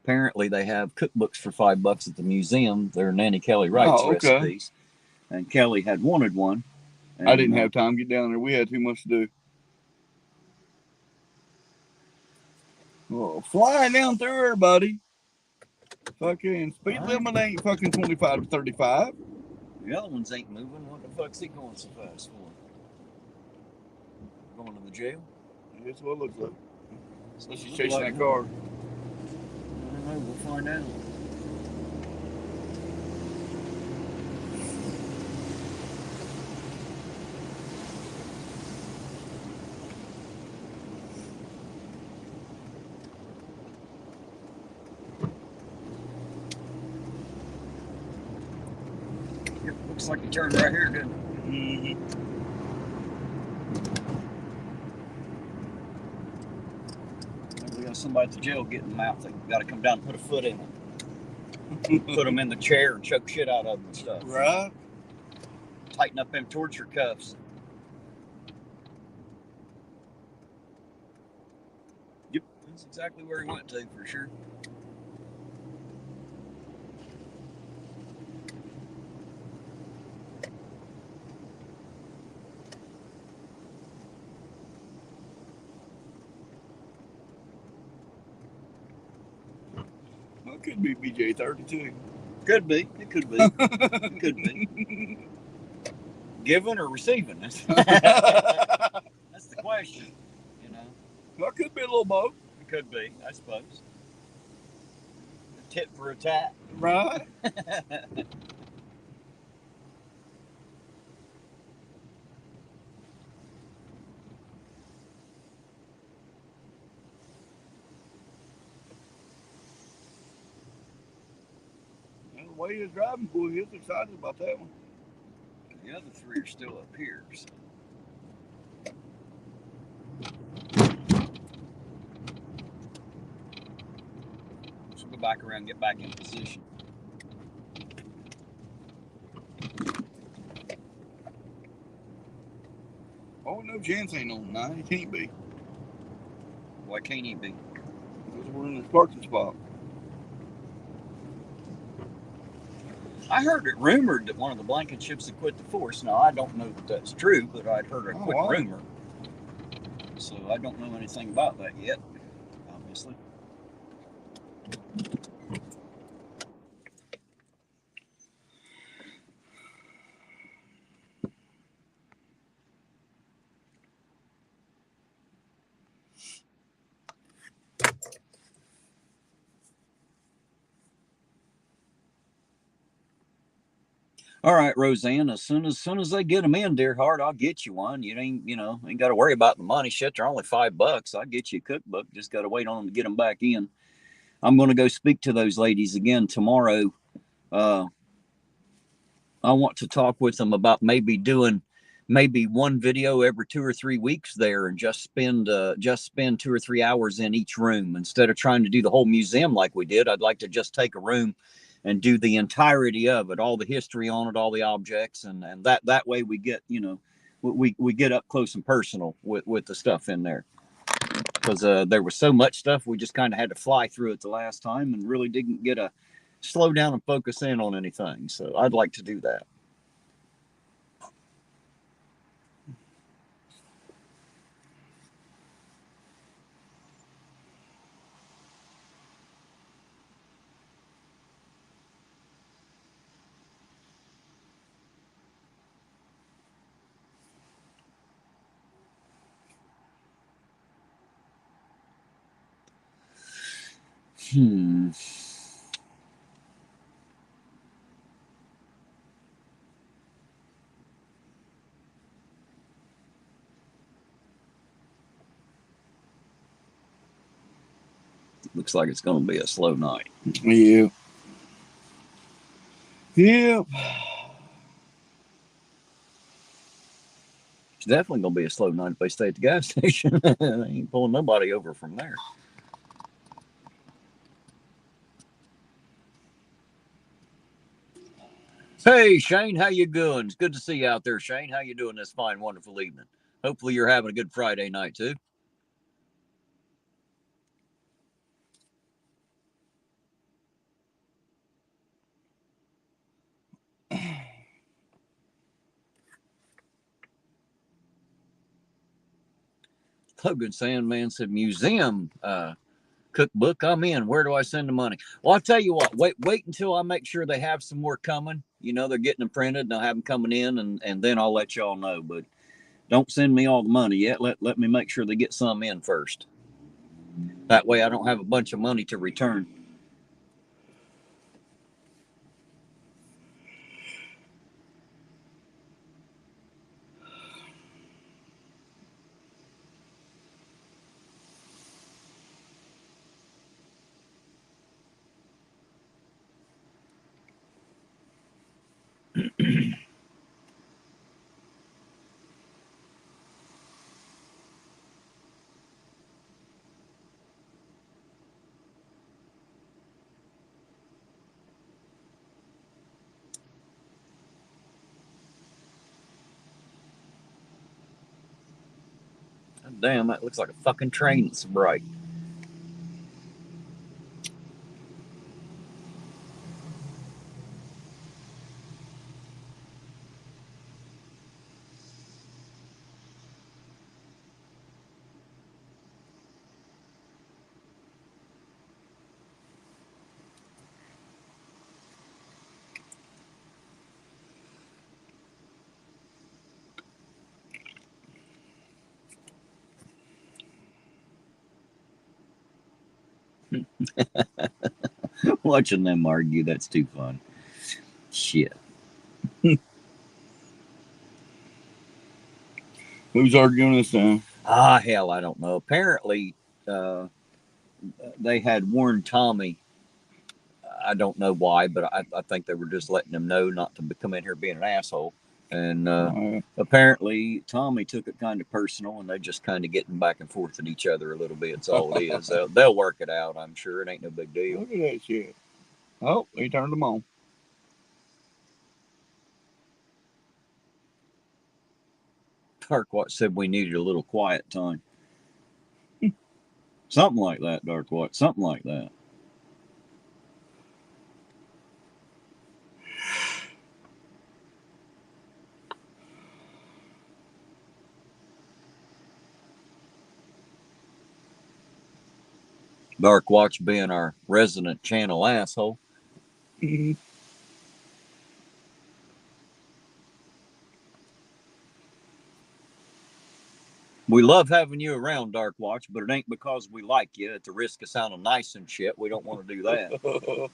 Apparently, they have cookbooks for $5 at the museum. They're Nanny Kelly Wright's recipes. And Kelly had wanted one. And I didn't have time to get down there. We had too much to do. Oh, flying down through there, buddy. Fucking speed limit ain't fucking 25 to 35. The other ones ain't moving. What the fuck's he going so fast for? Going to the jail? That's what it looks like. Unless he's chasing that car. I don't know. We'll find out. Yep, looks like he turned right here, didn't it? Mm-hmm. We got somebody at the jail getting them out. They got to come down and put a foot in it. Put them in the chair and choke shit out of them and stuff. Right. Tighten up them torture cuffs. Yep, that's exactly where he went to for sure. Well, it could be BJ32. Could be. It could be. It could be. Giving or receiving? That's the question. Well, it could be a little both. It could be, I suppose. A tit for a tat. Right. the way he was driving, boy, he was excited about that one. The other three are still up here. So. So go back around and get back in position. Oh, no, Chance ain't on 9. He can't be. Why can't he be? Because we're in this parking spot. I heard it rumored that one of the Blankenships had quit the force. Now, I don't know that that's true, but I'd heard a quick rumor. So I don't know anything about that yet, obviously. All right, Roseanne. As soon as they get them in, dear heart, I'll get you one. You ain't got to worry about the money. Shit, they're only $5. I'll get you a cookbook. Just got to wait on them to get them back in. I'm going to go speak to those ladies again tomorrow. I want to talk with them about maybe doing one video every 2 or 3 weeks there, and just spend 2 or 3 hours in each room instead of trying to do the whole museum like we did. I'd like to just take a room and do the entirety of it, all the history on it, all the objects, and that way we get we get up close and personal with the stuff in there, because there was so much stuff we just kind of had to fly through it the last time and really didn't get a slow down and focus in on anything. So I'd like to do that. Looks like it's going to be a slow night. Yeah. Yep. It's definitely going to be a slow night if they stay at the gas station. They ain't pulling nobody over from there. Hey, Shane, how you doing? It's good to see you out there, Shane. How you doing this fine, wonderful evening? Hopefully you're having a good Friday night, too. Logan Sandman said, museum cookbook, I'm in. Where do I send the money? Well, I'll tell you what, wait until I make sure they have some more coming. They're getting them printed and I'll have them coming in, and then I'll let y'all know. But don't send me all the money yet. Let me make sure they get some in first. That way I don't have a bunch of money to return. Damn, that looks like a fucking train that's bright. Watching them argue, that's too fun. Shit. Who's arguing this time? Hell, I don't know. Apparently, they had warned Tommy. I don't know why, but I think they were just letting them know not to come in here being an asshole. And apparently Tommy took it kind of personal, and they just kind of getting back and forth at each other a little bit. That's all it is. They'll work it out, I'm sure. It ain't no big deal. Look at that shit. Oh, he turned them on. Darkwatch said we needed a little quiet time. Something like that, Darkwatch. Something like that. Darkwatch being our resident channel asshole. Mm-hmm. We love having you around, Darkwatch, but it ain't because we like you. At the risk of sounding nice and shit, we don't want to do that.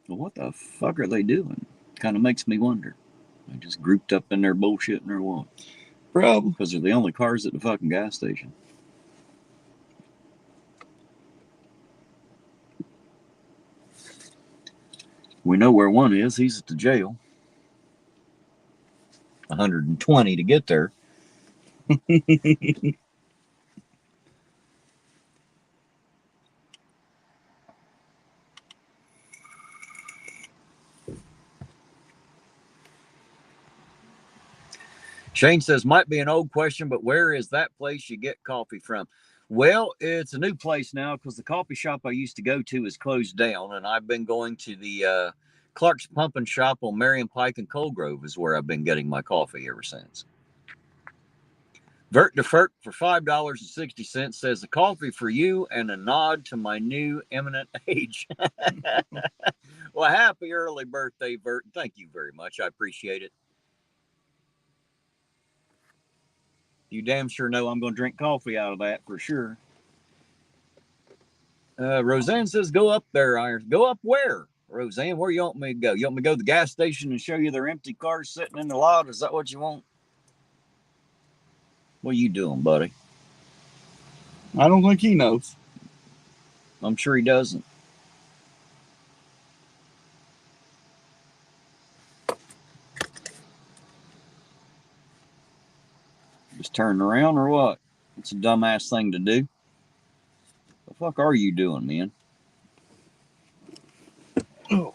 Well, what the fuck are they doing? Kind of makes me wonder. They just grouped up in their bullshitting or what? Probably. Because they're the only cars at the fucking gas station. We know where one is. He's at the jail. 120 to get there. Shane says, might be an old question, but where is that place you get coffee from? Well, it's a new place now because the coffee shop I used to go to is closed down, and I've been going to the Clark's Pump and Shop on Marion Pike and Coalgrove is where I've been getting my coffee ever since. Vert DeFert for $5.60 says, a coffee for you and a nod to my new eminent age. Well, happy early birthday, Vert. Thank you very much. I appreciate it. You damn sure know I'm going to drink coffee out of that for sure. Roseanne says, go up there, Irons. Go up where? Roseanne, where you want me to go? You want me to go to the gas station and show you their empty cars sitting in the lot? Is that what you want? What are you doing, buddy? I don't think he knows. I'm sure he doesn't. Just turning around or what? It's a dumbass thing to do. The fuck are you doing, man? Oh.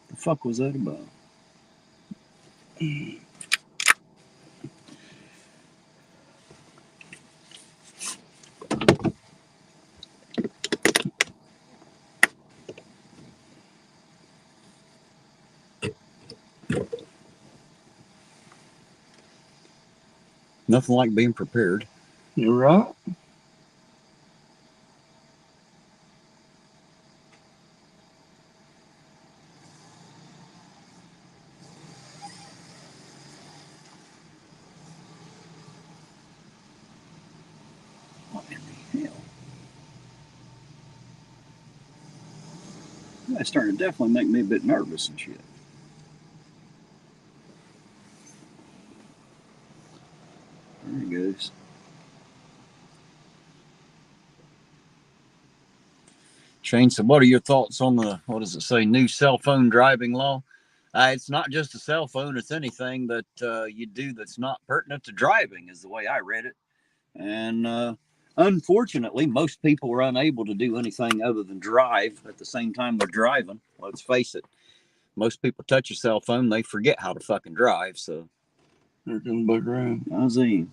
The fuck was that about? Nothing like being prepared. You're right. What in the hell? That's starting to definitely make me a bit nervous and shit. There he goes. Shane said, what are your thoughts on the, what does it say, new cell phone driving law? It's not just a cell phone. It's anything that you do that's not pertinent to driving is the way I read it. And unfortunately, most people are unable to do anything other than drive at the same time they're driving. Let's face it. Most people touch a cell phone, they forget how to fucking drive. So Here comes Buck around. I see.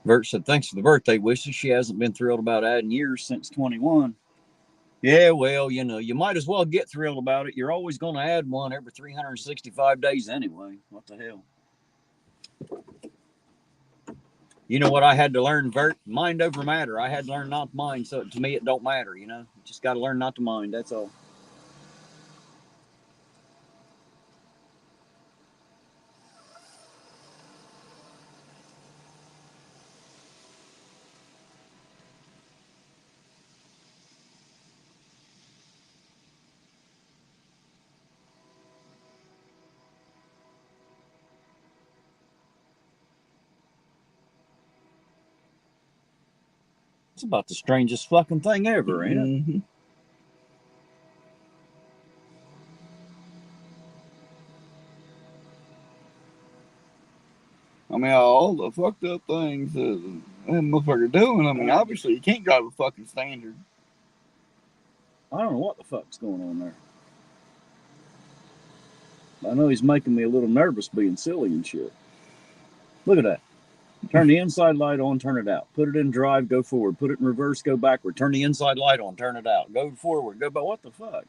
Vert said, thanks for the birthday wishes. She hasn't been thrilled about adding years since 21. Yeah, well, you might as well get thrilled about it. You're always going to add one every 365 days anyway. What the hell? You know what I had to learn, Vert? Mind over matter. I had to learn not to mind, so to me it don't matter, Just got to learn not to mind, that's all. It's about the strangest fucking thing ever, ain't it? Mm-hmm. I mean, all the fucked up things that motherfucker doing. I mean, obviously, you can't drive a fucking standard. I don't know what the fuck's going on there. I know he's making me a little nervous being silly and shit. Look at that. Turn the inside light on, turn it out. Put it in drive, go forward. Put it in reverse, go backward. Turn the inside light on, turn it out. Go forward, go back. What the fuck?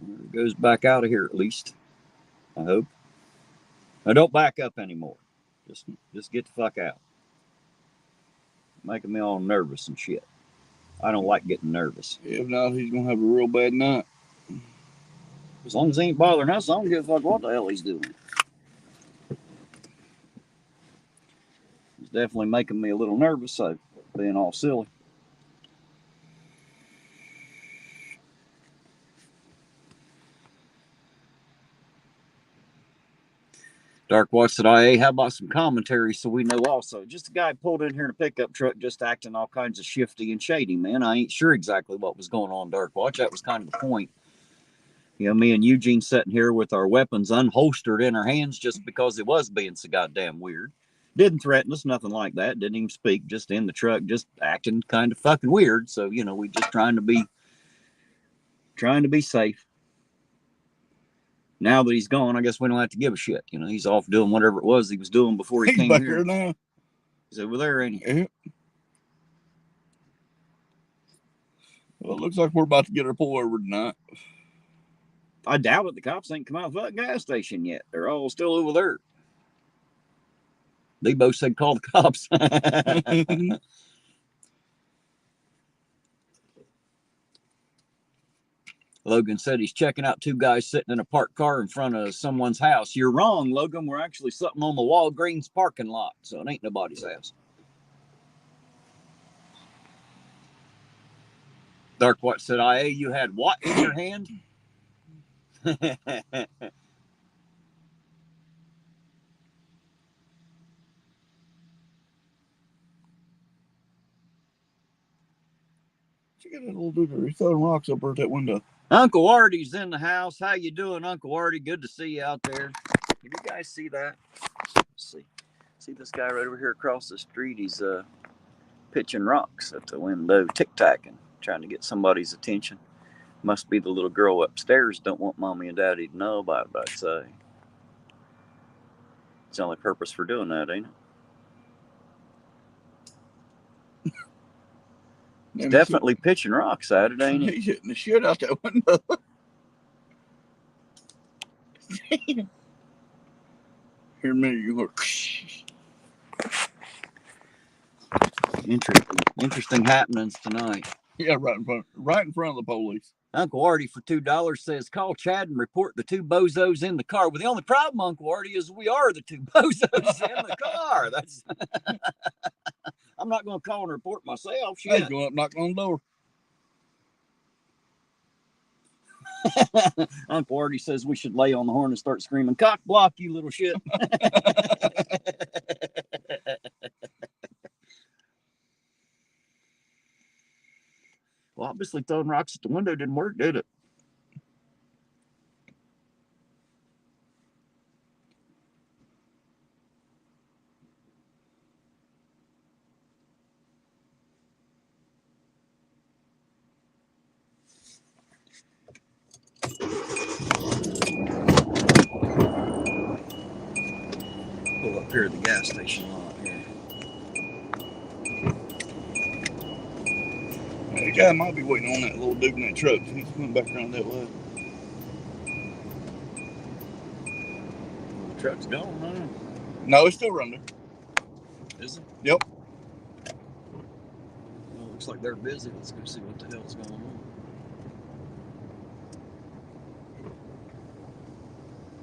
It goes back out of here at least. I hope. Now don't back up anymore. Just get the fuck out. Making me all nervous and shit. I don't like getting nervous. If not, he's gonna have a real bad night. As long as he ain't bothering us, I don't give a fuck what the hell he's doing. He's definitely making me a little nervous, so being all silly. Dark Watch said, hey, how about some commentary so we know also? Just a guy pulled in here in a pickup truck just acting all kinds of shifty and shady, man. I ain't sure exactly what was going on, Dark Watch. That was kind of the point. Me and Eugene sitting here with our weapons unholstered in our hands just because it was being so goddamn weird. Didn't threaten us, nothing like that. Didn't even speak, just in the truck, just acting kind of fucking weird. So, we just trying to be safe. Now that he's gone, I guess we don't have to give a shit. He's off doing whatever it was he was doing before he came back here. Now. He's over there, ain't he? Yeah. Well, it looks like we're about to get our pull over tonight. I doubt it. The cops ain't come out of the gas station yet. They're all still over there. They both said call the cops. Logan said he's checking out two guys sitting in a parked car in front of someone's house. You're wrong, Logan. We're actually sitting on the Walgreens parking lot, so it ain't nobody's house. Dark Watch said, IA, you had what in your hand? She got that little dude. He's throwing rocks up at that window. Uncle Artie's in the house. How you doing, Uncle Artie? Good to see you out there. Can you guys see that? Let's see this guy right over here across the street. He's pitching rocks at the window, tic-tacking, trying to get somebody's attention. Must be the little girl upstairs don't want mommy and daddy to know about it, I'd say. It's the only purpose for doing that, ain't it? He's definitely pitching rocks at it, ain't he? He's hitting the shit out that window. Here, me, you look. Interesting happenings tonight. Yeah, right in front of the police. Uncle Artie for $2 says, call Chad and report the two bozos in the car. Well, the only problem, Uncle Artie, is we are the two bozos in the car. That's I'm not going to call and report myself. Shit. Hey, go up, knock on the door. Uncle Artie says we should lay on the horn and start screaming, cock block, you little shit. Well, obviously throwing rocks at the window didn't work, did it? Pull up here at the gas station lot here. The guy might be waiting on that little dude in that truck. He's coming back around that way. Well, the truck's gone, huh? No, it's still running. Is it? Yep. Well, looks like they're busy. Let's go see what the hell's going on.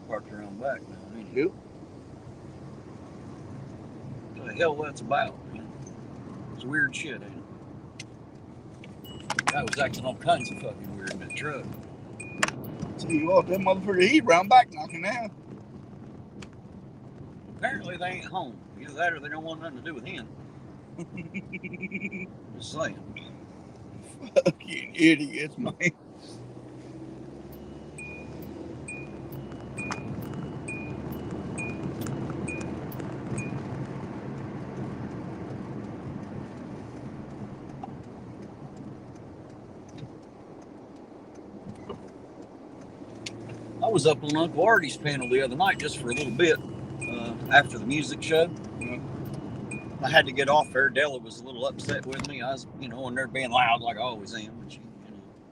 Parked around back now, ain't it? Yep. What the hell that's about, man? It's weird shit, ain't it? Guy was acting all kinds of fucking weird in that truck. Tell you what, that motherfucker, he's round back knocking now. Apparently they ain't home. Either that or they don't want nothing to do with him. Just saying. Fucking idiots, man. I was up on Uncle Artie's panel the other night just for a little bit after the music show. Yeah. I had to get off there. Della was a little upset with me. I was, on there being loud like I always am. But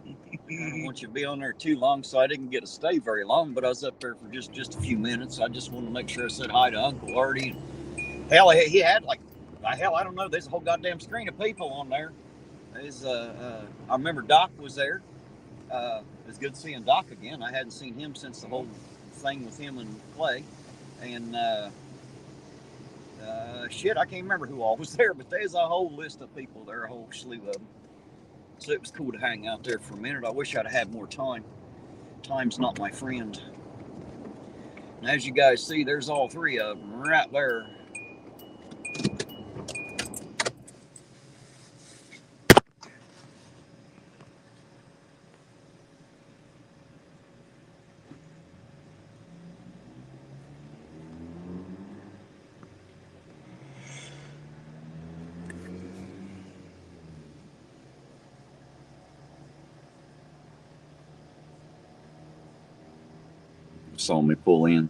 I don't want you to be on there too long, so I didn't get to stay very long. But I was up there for just a few minutes. I just wanted to make sure I said hi to Uncle Artie. Hell, he had I don't know. There's a whole goddamn screen of people on there. I remember Doc was there. It's good seeing Doc again. I hadn't seen him since the whole thing with him and Clay. And shit, I can't remember who all was there, but there's a whole list of people there, a whole slew of them. So it was cool to hang out there for a minute. I wish I'd had more time. Time's not my friend. And as you guys see, there's all three of them right there. Saw me pull in.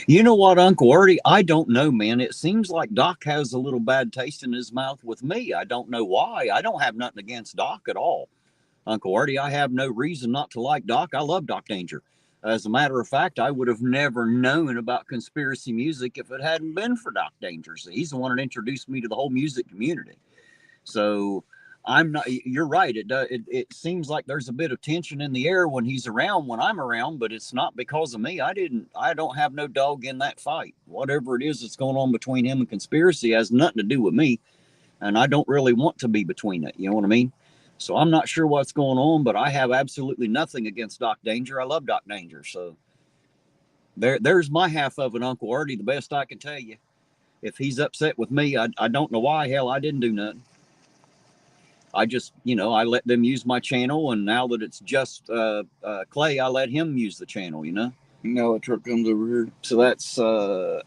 You know what, Uncle Artie? I don't know, man. It seems like Doc has a little bad taste in his mouth with me. I don't know why. I don't have nothing against Doc at all. Uncle Artie, I have no reason not to like Doc. I love Doc Danger. As a matter of fact, I would have never known about conspiracy music if it hadn't been for Doc Danger. So he's the one that introduced me to the whole music community. So I'm not. You're right. It seems like there's a bit of tension in the air when he's around, when I'm around, but it's not because of me. I don't have no dog in that fight. Whatever it is that's going on between him and conspiracy has nothing to do with me, and I don't really want to be between it. You know what I mean? So I'm not sure what's going on, but I have absolutely nothing against Doc Danger. I love Doc Danger. So there's my half of it, Uncle Artie. The best I can tell you. If he's upset with me, I don't know why. Hell, I didn't do nothing. I just, I let them use my channel, and now that it's just Clay, I let him use the channel, Now a truck comes over here. So that's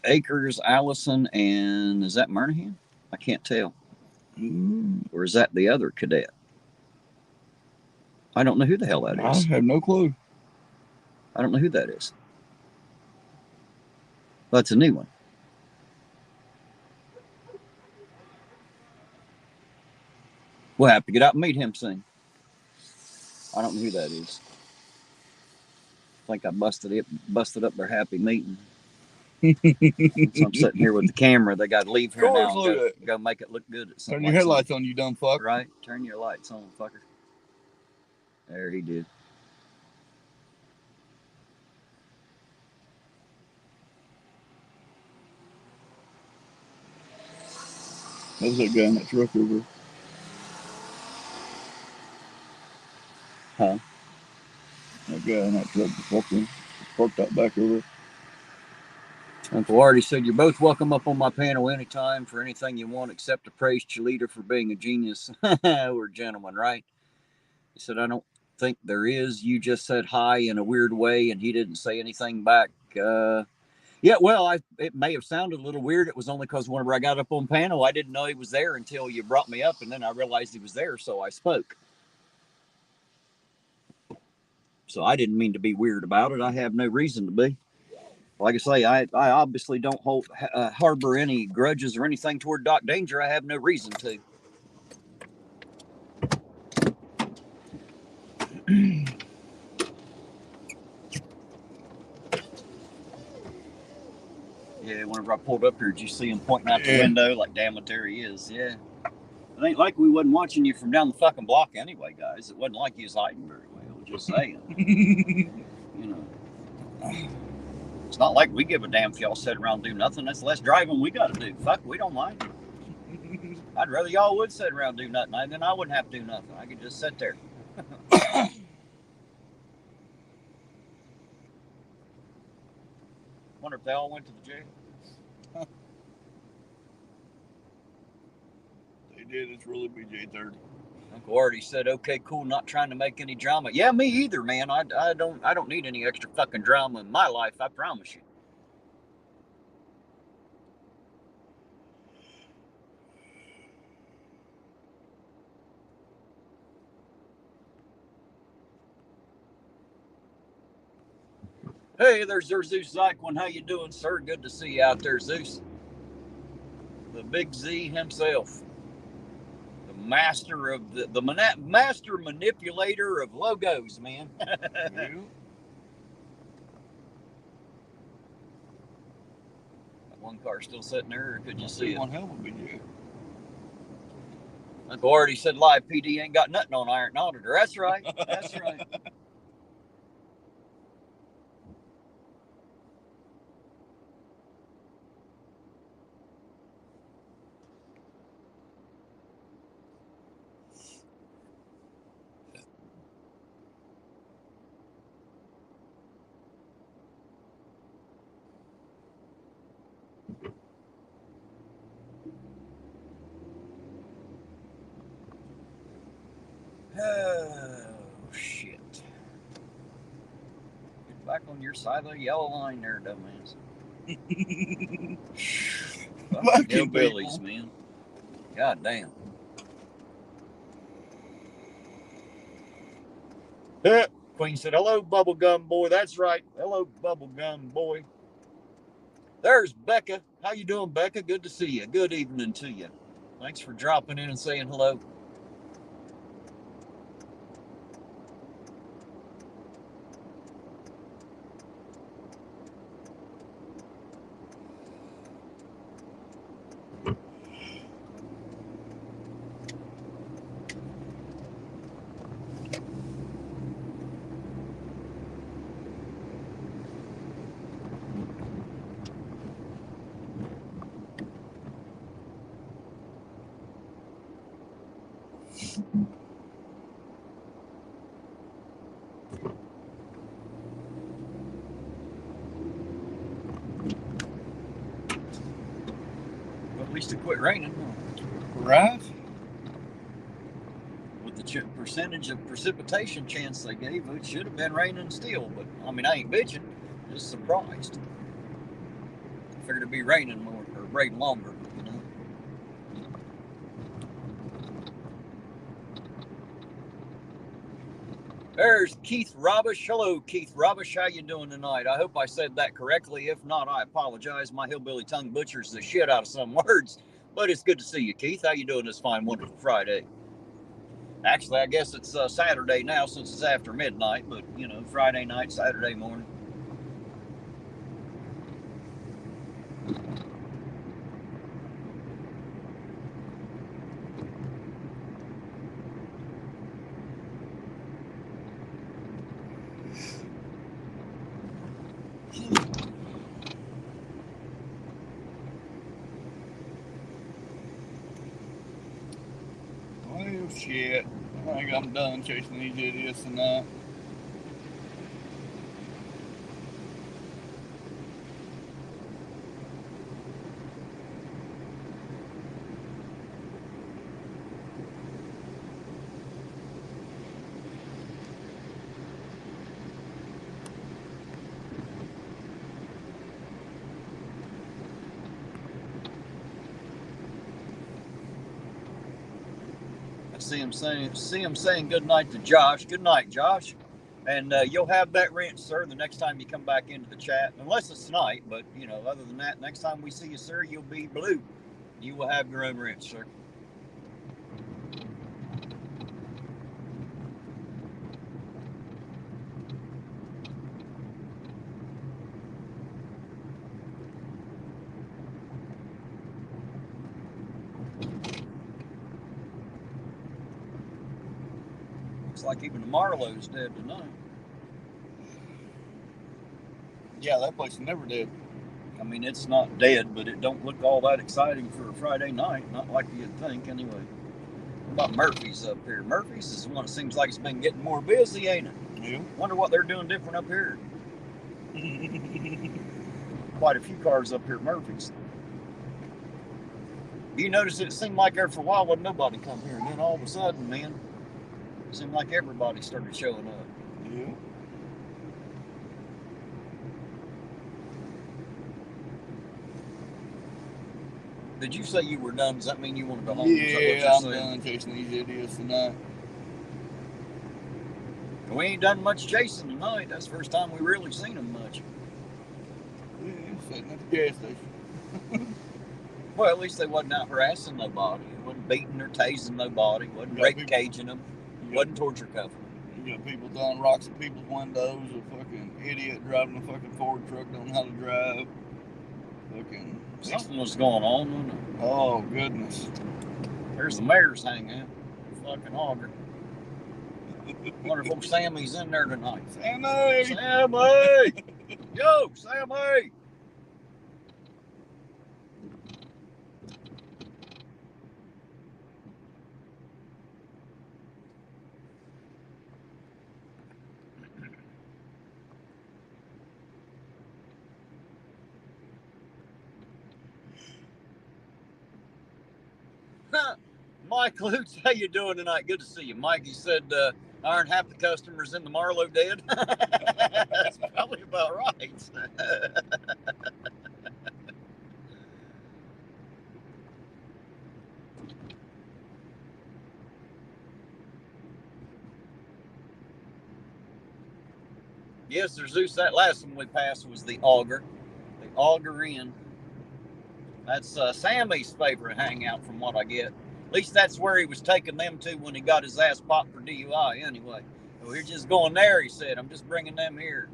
Akers, Allison, and is that Murnahan? I can't tell. Or is that the other cadet? I don't know who the hell that is. I have no clue. I don't know who that is. That's a new one. We'll have to get out and meet him soon. I don't know who that is. I think I busted up their happy meeting. So I'm sitting here with the camera. They got to leave here now and go make it look good at something. Turn your headlights on, you dumb fuck. Right? Turn your lights on, fucker. There he did. That was that guy in that truck over. Huh? That guy in that truck parked out back over. Uncle Artie said, "You're both welcome up on my panel anytime for anything you want, except to praise Chalita for being a genius." We're gentlemen, right? He said, "I don't think there is. You just said hi in a weird way, and he didn't say anything back." Yeah, well, it may have sounded a little weird. It was only because whenever I got up on panel, I didn't know he was there until you brought me up, and then I realized he was there, so I spoke. So I didn't mean to be weird about it. I have no reason to be. Like I say, I obviously don't harbor any grudges or anything toward Doc Danger. I have no reason to. Yeah, whenever I pulled up here, did you see him pointing out the window like, damn it, there he is? Yeah. It ain't like we wasn't watching you from down the fucking block anyway, guys. It wasn't like you was hiding very well. Just saying. You know. It's not like we give a damn if y'all sit around and do nothing. That's less driving we got to do. Fuck, we don't mind. I'd rather y'all would sit around and do nothing. Then I wouldn't have to do nothing. I could just sit there. Wonder if they all went to the jail. They did. It's really BJ30. Uncle Artie said, "Okay, cool, not trying to make any drama." Yeah, me either, man. I don't need any extra fucking drama in my life. I promise you. Hey, there's Zeus Zyquin. How you doing, sir? Good to see you out there, Zeus. The Big Z himself. The master of the master manipulator of logos, man. One car still sitting there, or could you see it? One hell of a BJ. Uncle Artie said live PD ain't got nothing on Ironton Auditor. That's right. That's right. Oh, shit. Get back on your side of the yellow line there, dumbass. Fucking hillbillies, man. God damn. Queen said, "Hello, bubblegum boy." That's right. Hello, bubblegum boy. There's Becca. How you doing, Becca? Good to see you. Good evening to you. Thanks for dropping in and saying hello. Well, at least it quit raining. Right? With the percentage of precipitation chance they gave, it should have been raining still. But, I mean, I ain't bitching. Just surprised. I figured it'd be raining more, or rain longer, you know. There's Keith Robish. Hello, Keith Robish. How you doing tonight? I hope I said that correctly. If not, I apologize. My hillbilly tongue butchers the shit out of some words. But it's good to see you, Keith. How you doing this fine, wonderful Friday? Actually, I guess it's Saturday now since it's after midnight. But, you know, Friday night, Saturday morning. Well, shit. I think I'm done chasing these idiots tonight. See him saying good night to Josh. Good night, Josh. And you'll have that wrench, sir, the next time you come back into the chat. Unless it's tonight, but, you know, other than that, next time we see you, sir, you'll be blue. You will have your own wrench, sir. Looks like even the Marlowe's dead tonight. Yeah, that place never did. I mean, it's not dead, but it don't look all that exciting for a Friday night. Not like you'd think, anyway. What about Murphy's up here? Murphy's is the one that seems like it's been getting more busy, ain't it? Yeah. Wonder what they're doing different up here. Quite a few cars up here at Murphy's. You notice it seemed like there for a while wasn't nobody come here, and then all of a sudden, man, it seemed like everybody started showing up. Yeah. Did you say you were done? Does that mean you want to go home? Yeah, I'm done chasing these idiots tonight. We ain't done much chasing tonight. That's the first time we really seen them much. Yeah, sitting at the gas station. Well, at least they wasn't out harassing nobody. They wasn't beating or tasing nobody. Wasn't rape caging them. Wasn't torture cuffing them. You got people throwing rocks at people's windows. A fucking idiot driving a fucking Ford truck, don't know how to drive. Fucking something was going on, wasn't it? Oh, goodness. There's the mayor's hangout. Fucking auger. Wonder if old Sammy's in there tonight. Sammy! Sammy! Yo, Sammy! Mike Lutz, how you doing tonight? Good to see you. Mikey said, aren't half the customers in the Marlowe dead? That's probably about right. Yes, there's Zeus. That last one we passed was the auger. The auger inn. That's Sammy's favorite hangout from what I get. At least that's where he was taking them to when he got his ass popped for DUI anyway. So we're just going there, he said. I'm just bringing them here.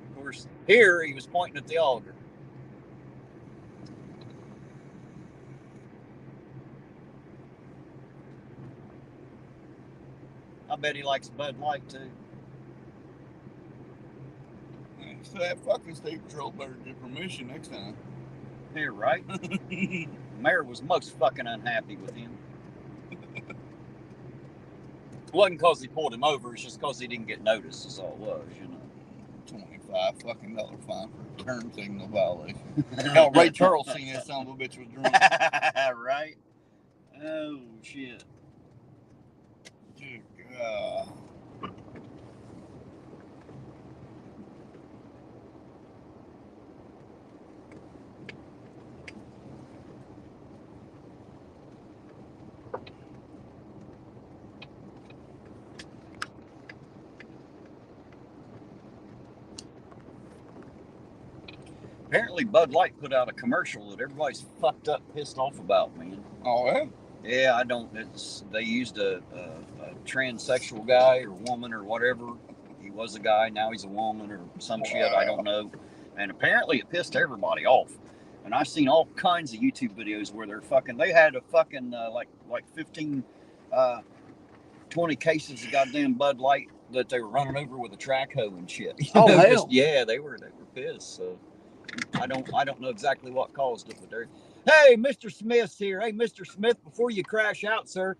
Of course, here he was pointing at the auger. I bet he likes Bud Light too. So that fucking state patrol better get permission next time. Here, right? The mayor was most fucking unhappy with him. It wasn't because he pulled him over, it's just because he didn't get noticed, is all it was, you know. $25 fucking fine for a turn signal violation. Hell, Ray Charles seen that son of a bitch was drunk. Right? Oh, shit. Dear God. Apparently, Bud Light put out a commercial that everybody's fucked up, pissed off about, man. Oh, yeah? Yeah, I don't. They used a transsexual guy or woman or whatever. He was a guy, now he's a woman or some shit. I don't know. And apparently, it pissed everybody off. And I've seen all kinds of YouTube videos where they're fucking. They had a fucking like 15, 20 cases of goddamn Bud Light that they were running over with a track hoe and shit. Oh, hell. Just, yeah, they were pissed. So I don't know exactly what caused it, but they're. Hey, Mr. Smith's here. Hey, Mr. Smith, before you crash out, sir.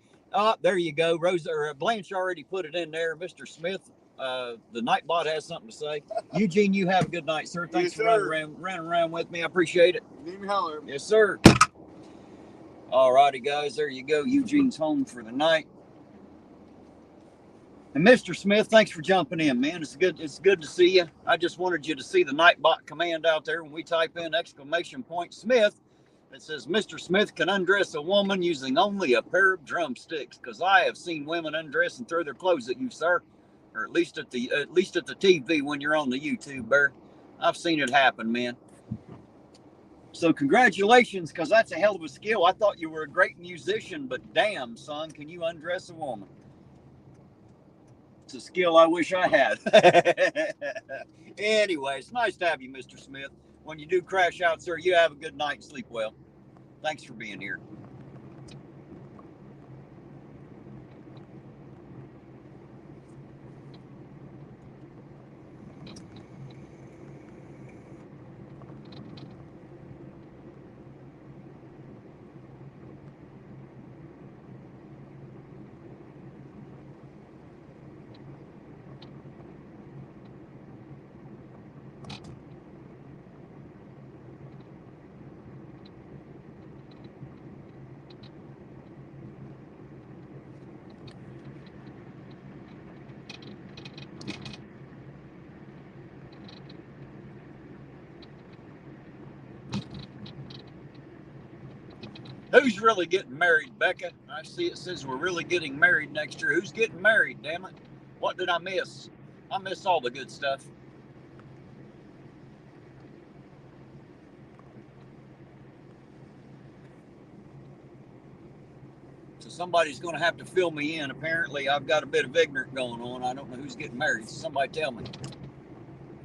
There you go. Rosa or Blanche already put it in there. Mr. Smith, the Nightbot has something to say. Eugene, you have a good night, sir. Thanks for running around with me. I appreciate it. Need me holler. Yes, sir. All righty, guys. There you go. Eugene's home for the night. And Mr. Smith, thanks for jumping in, man. It's good to see you. I just wanted you to see the Nightbot command out there when we type in !Smith. It says Mr. Smith can undress a woman using only a pair of drumsticks, because I have seen women undress and throw their clothes at you, sir. Or at least at the TV when you're on the YouTube, Bear. I've seen it happen, man. So congratulations, because that's a hell of a skill. I thought you were a great musician, but damn, son, can you undress a woman? It's a skill I wish I had. Anyway, it's nice to have you, Mr. Smith. When you do crash out, sir, you have a good night and sleep well. Thanks for being here. Who's really getting married, Becca? I see it says we're really getting married next year. Who's getting married, damn it? What did I miss? I miss all the good stuff. So somebody's going to have to fill me in. Apparently, I've got a bit of ignorant going on. I don't know who's getting married. So somebody tell me.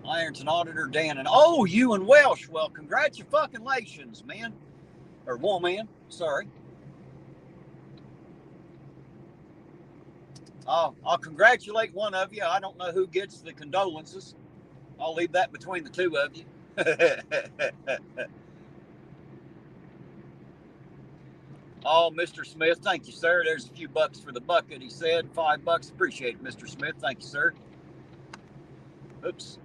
Ironton auditor Dan and you and Welsh. Well, congratulations, man. Or woman, sorry. I'll congratulate one of you. I don't know who gets the condolences. I'll leave that between the two of you. Oh, Mr. Smith, thank you, sir. There's a few bucks for the bucket, he said. $5. Appreciate it, Mr. Smith. Thank you, sir. Oops.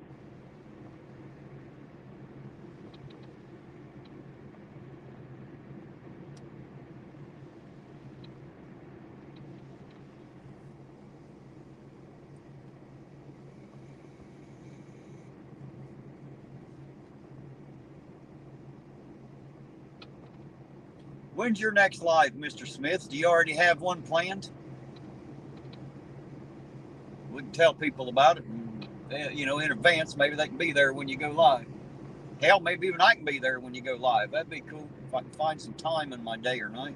When's your next live, Mr. Smith? Do you already have one planned? We can tell people about it, and, in advance. Maybe they can be there when you go live. Hell, maybe even I can be there when you go live. That'd be cool if I can find some time in my day or night.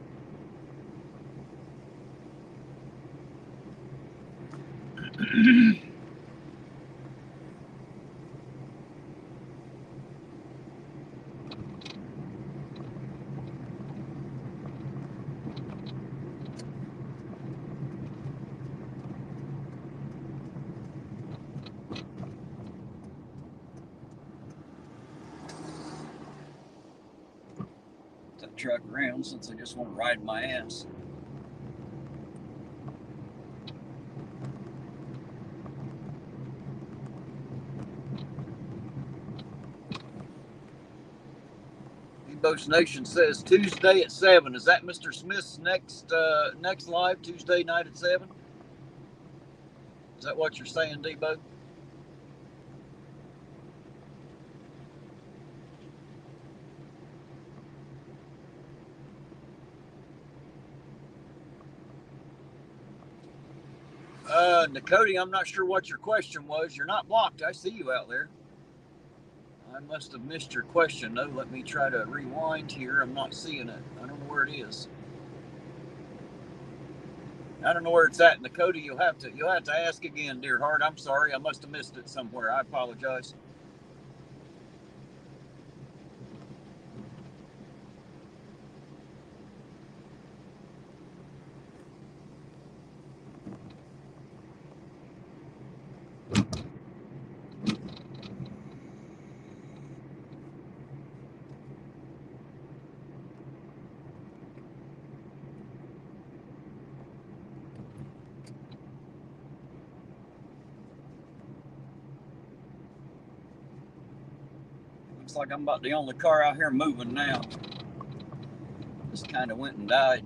Truck around since I just want to ride my ass. Ebos Nation says Tuesday at 7. Is that Mr. Smith's next live? Tuesday night at 7? Is that what you're saying, Debo? Nakoti, I'm not sure what your question was. You're not blocked. I see you out there. I must have missed your question, though. Let me try to rewind here. I'm not seeing it. I don't know where it is. I don't know where it's at, Dakota. You'll have to ask again, dear heart. I'm sorry. I must have missed it somewhere. I apologize. Looks like I'm about the only car out here moving now. Just kind of went and died.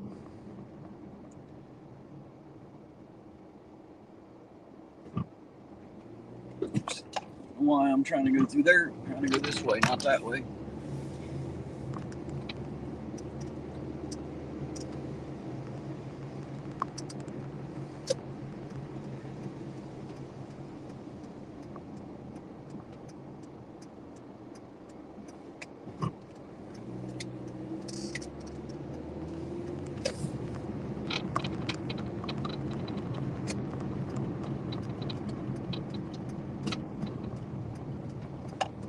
Why I'm trying to go through there. I'm trying to go this way, not that way.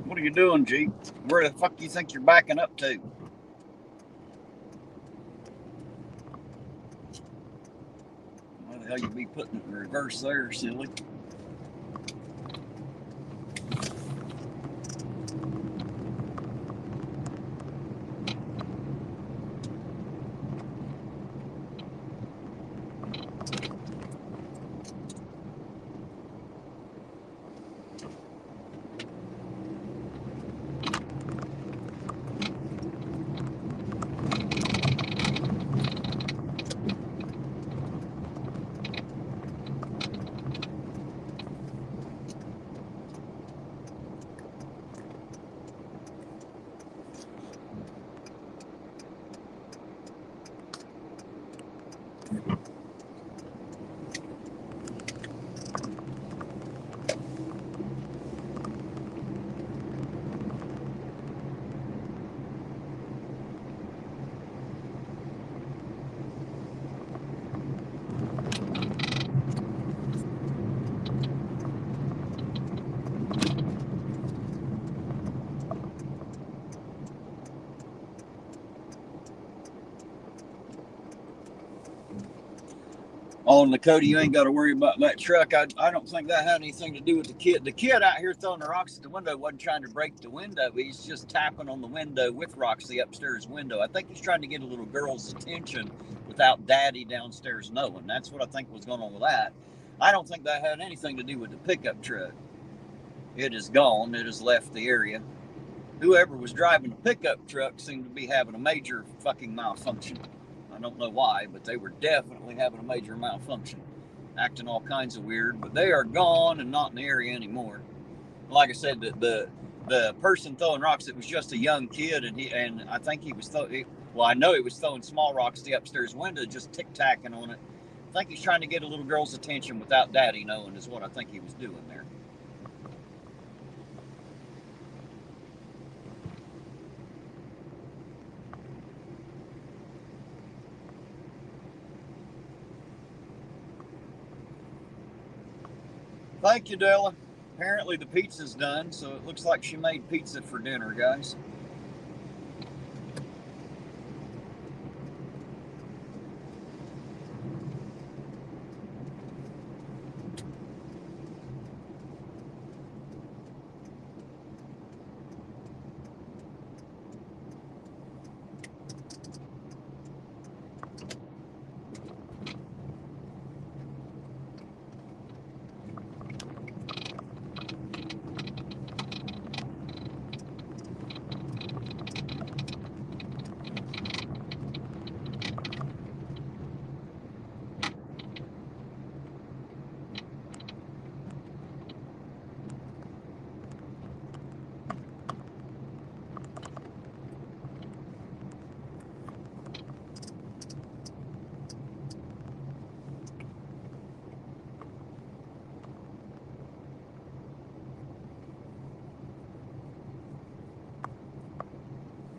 What are you doing, Jeep? Where the fuck do you think you're backing up to? Why the hell you be putting it in reverse there, silly? Oh, Dakota, you ain't got to worry about that truck. I don't think that had anything to do with the kid. The kid out here throwing the rocks at the window wasn't trying to break the window. He's just tapping on the window with rocks, the upstairs window. I think he's trying to get a little girl's attention without daddy downstairs knowing. That's what I think was going on with that. I don't think that had anything to do with the pickup truck. It is gone. It has left the area. Whoever was driving the pickup truck seemed to be having a major fucking malfunction. I don't know why, but they were definitely having a major malfunction, acting all kinds of weird. But they are gone and not in the area anymore. Like I said, the person throwing rocks, it was just a young kid, and I think he was I know he was throwing small rocks at the upstairs window, just tic-tacking on it. I think he's trying to get a little girl's attention without daddy knowing, is what I think he was doing there. Thank you, Della. Apparently the pizza's done, so it looks like she made pizza for dinner, guys.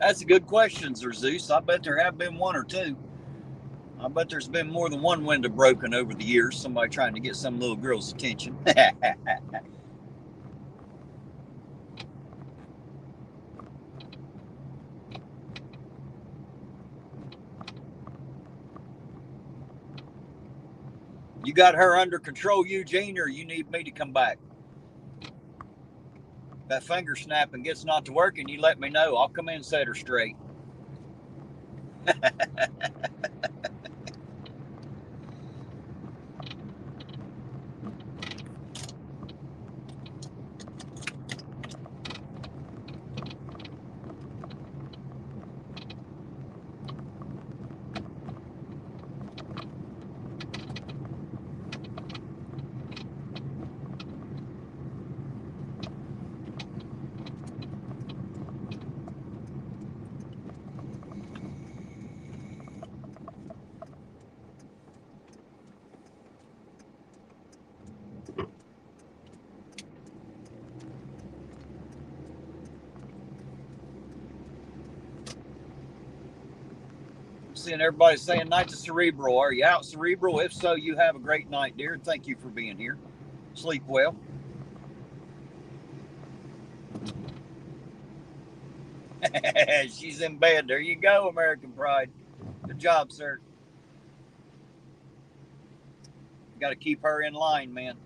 That's a good question, Sir Zeus. I bet there have been one or two. I bet there's been more than one window broken over the years. Somebody trying to get some little girl's attention. You got her under control, Eugene, or you need me to come back? If that finger snapping gets not to working, you let me know. I'll come in and set her straight. Seeing everybody saying night to Cerebral. Are you out, Cerebral? If so, you have a great night, dear. Thank you for being here. Sleep well. She's in bed. There you go, American Pride. Good job, sir. Got to keep her in line, man.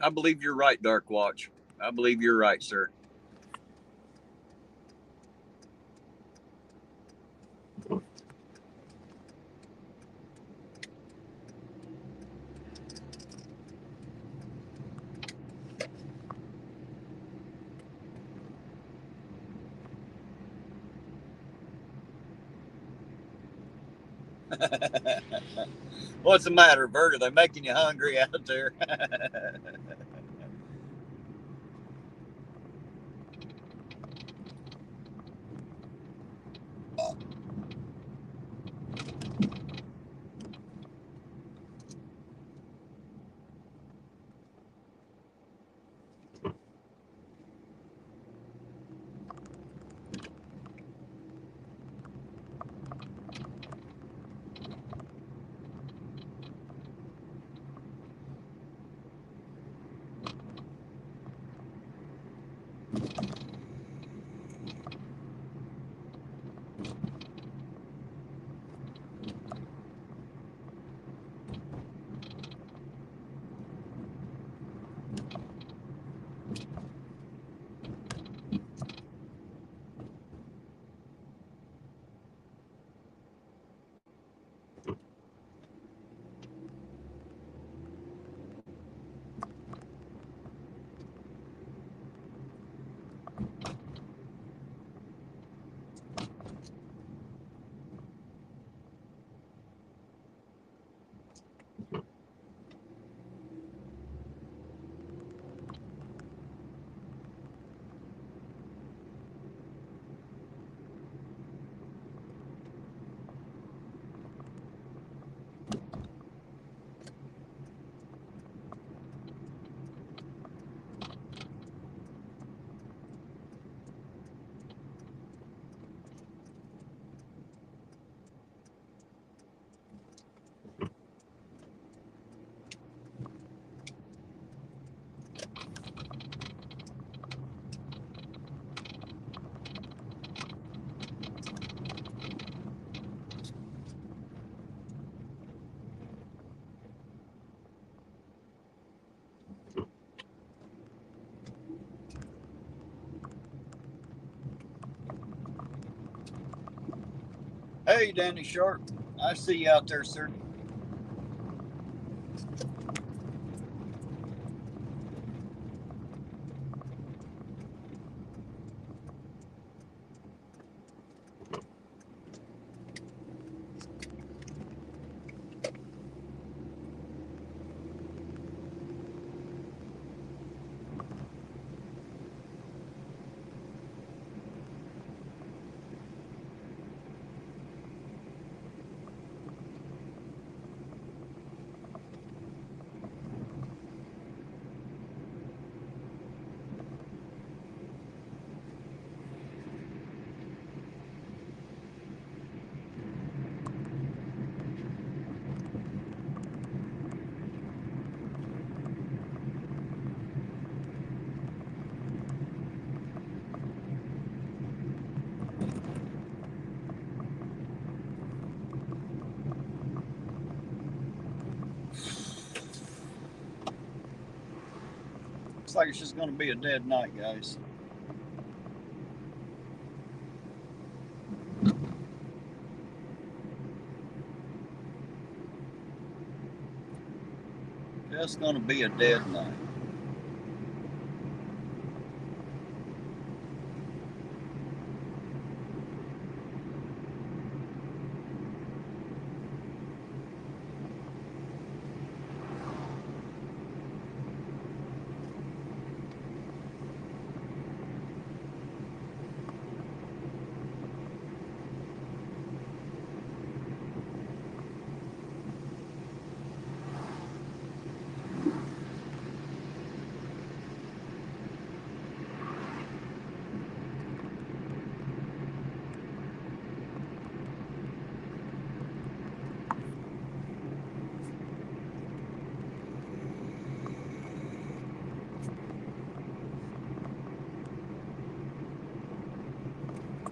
I believe you're right, Dark Watch. I believe you're right, sir. What's the matter, Bert? Are they making you hungry out there? Hey, Danny Sharp. I see you out there, sir. Looks like it's just going to be a dead night, guys. Just going to be a dead night.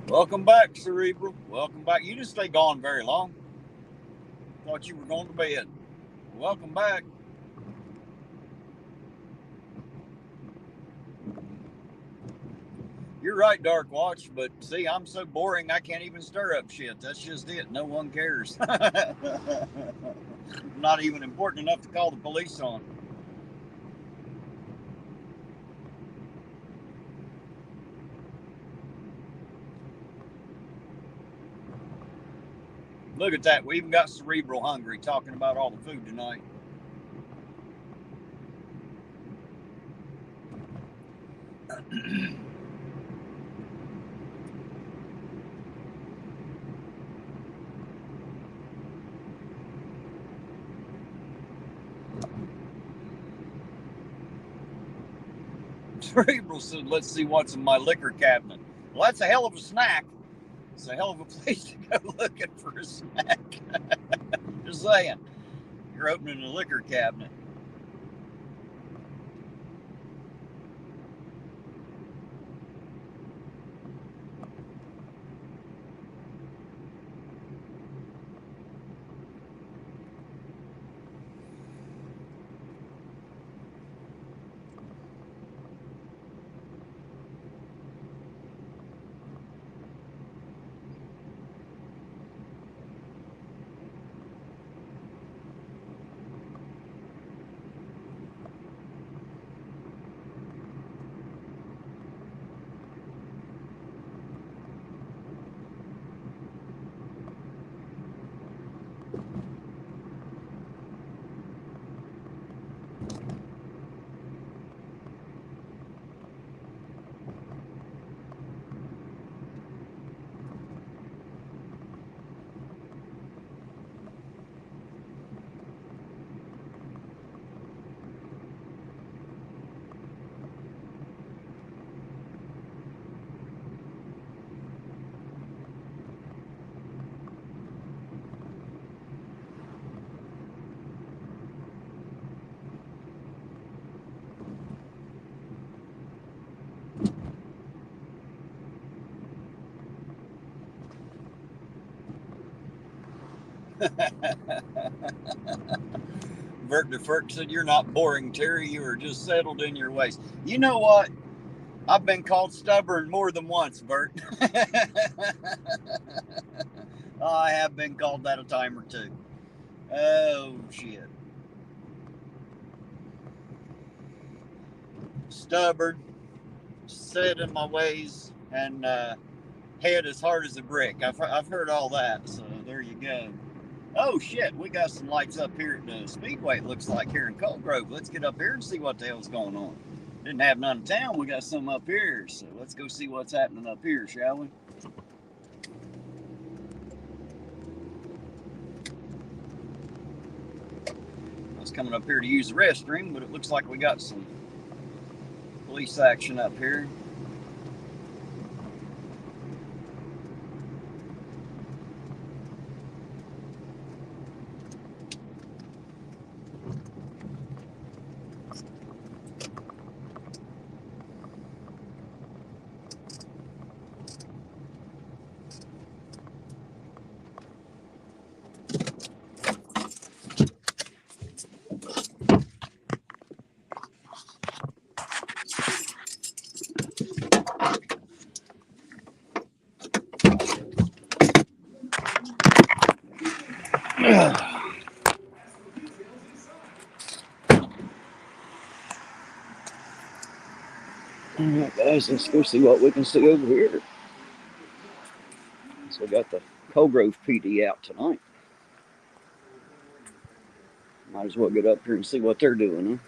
Welcome back, Cerebral. Welcome back. You didn't stay gone very long. Thought you were going to bed. Welcome back. You're right, Dark Watch, but see, I'm so boring I can't even stir up shit. That's just it. No one cares. Not even important enough to call the police on. Look at that. We even got Cerebral hungry talking about all the food tonight. Cerebral said, let's see what's in my liquor cabinet. Well, that's a hell of a snack. It's a hell of a place to go looking for a snack. Just saying. You're opening a liquor cabinet. Vert DeFerk said, you're not boring, Terry. You are just settled in your ways. You know what? I've been called stubborn more than once, Bert. I have been called that a time or two. Oh, shit. Stubborn, set in my ways, and head as hard as a brick. I've heard all that, so there you go. Oh, shit, we got some lights up here at the Speedway, it looks like, here in Cold Grove. Let's get up here and see what the hell's going on. Didn't have none in town, we got some up here, so let's go see what's happening up here, shall we? I was coming up here to use the restroom, but it looks like we got some police action up here. Alright, guys, let's go see what we can see over here. So we got the Cold Grove PD out tonight. Might as well get up here and see what they're doing, huh?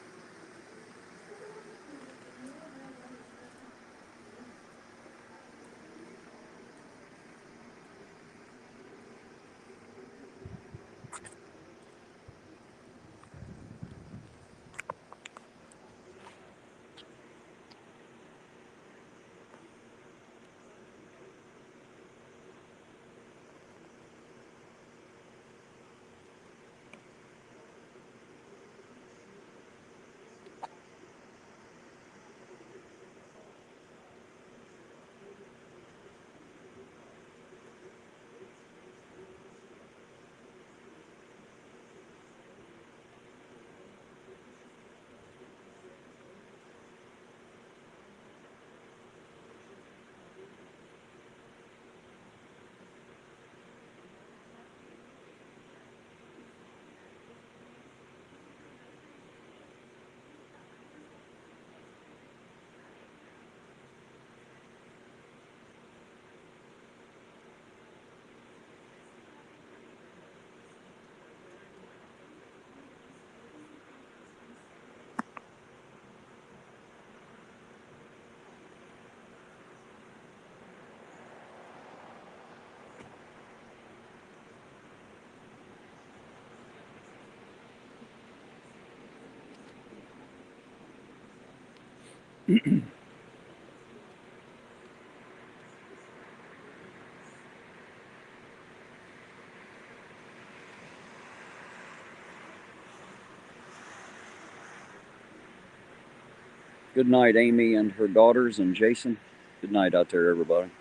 Good night, Amy and her daughters and Jason. Good night out there, everybody.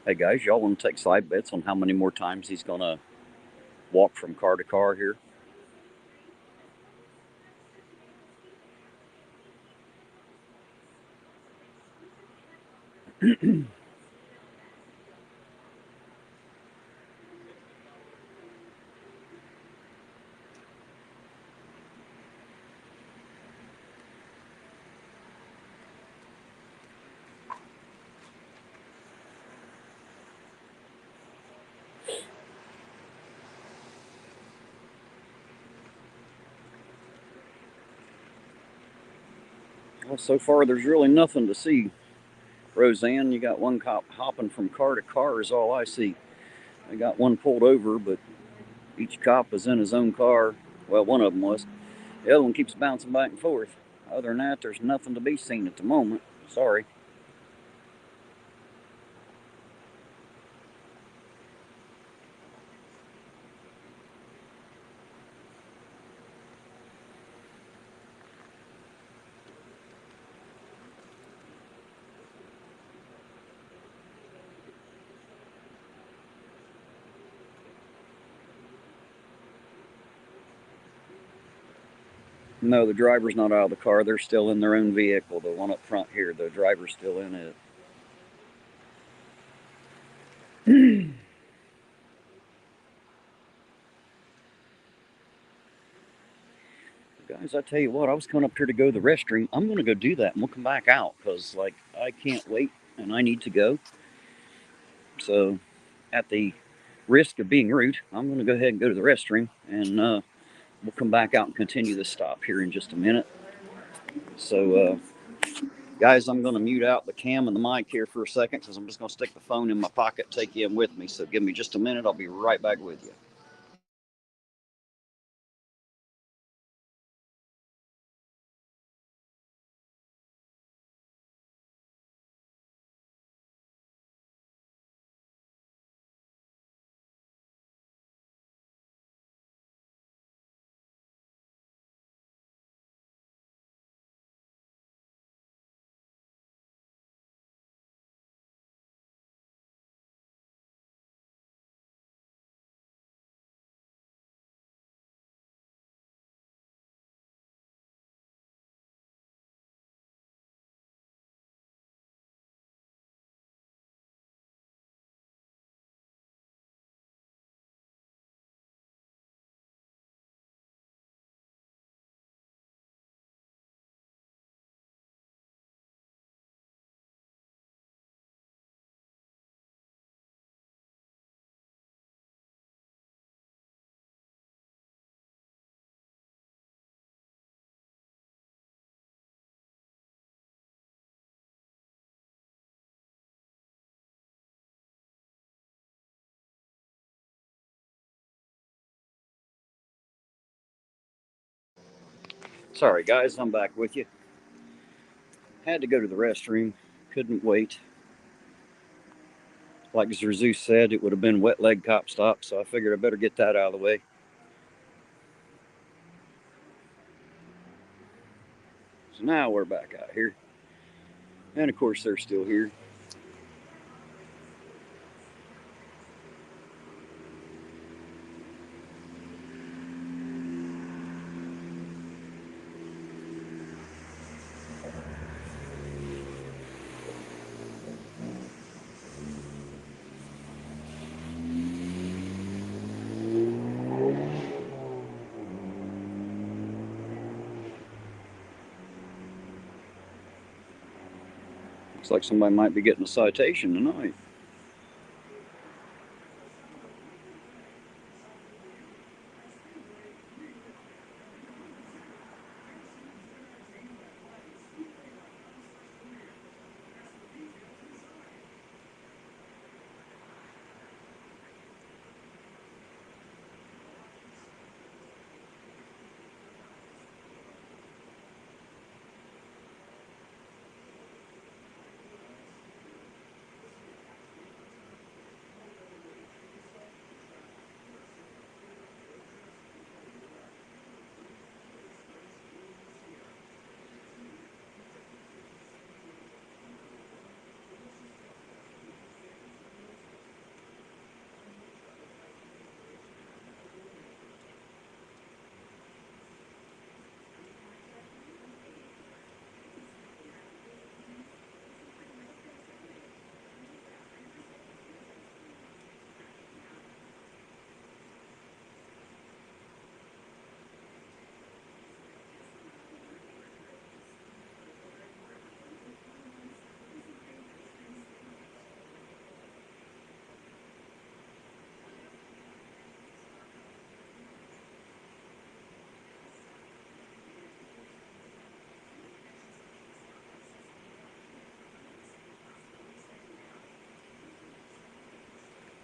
Hey guys, y'all want to take side bets on how many more times he's gonna walk from car to car here? Well, so far there's really nothing to see. Roseanne, you got one cop hopping from car to car is all I see. I got one pulled over, but each cop is in his own car. Well, one of them was. The other one keeps bouncing back and forth. Other than that, there's nothing to be seen at the moment. Sorry. No, the driver's not out of the car. They're still in their own vehicle. The one up front here, the driver's still in it. Guys, I tell you what, I was coming up here to go to the restroom. I'm going to go do that and we'll come back out because, like, I can't wait and I need to go. So, at the risk of being rude, I'm going to go ahead and go to the restroom and we'll come back out and continue this stop here in just a minute. So, guys, I'm going to mute out the cam and the mic here for a second because I'm just going to stick the phone in my pocket, take you in with me. So, give me just a minute. I'll be right back with you. Sorry, guys, I'm back with you. Had to go to the restroom. Couldn't wait. Like Zeus said, it would have been wet leg cop stop, so I figured I better get that out of the way. So now we're back out here. And of course, they're still here. Looks like somebody might be getting a citation tonight.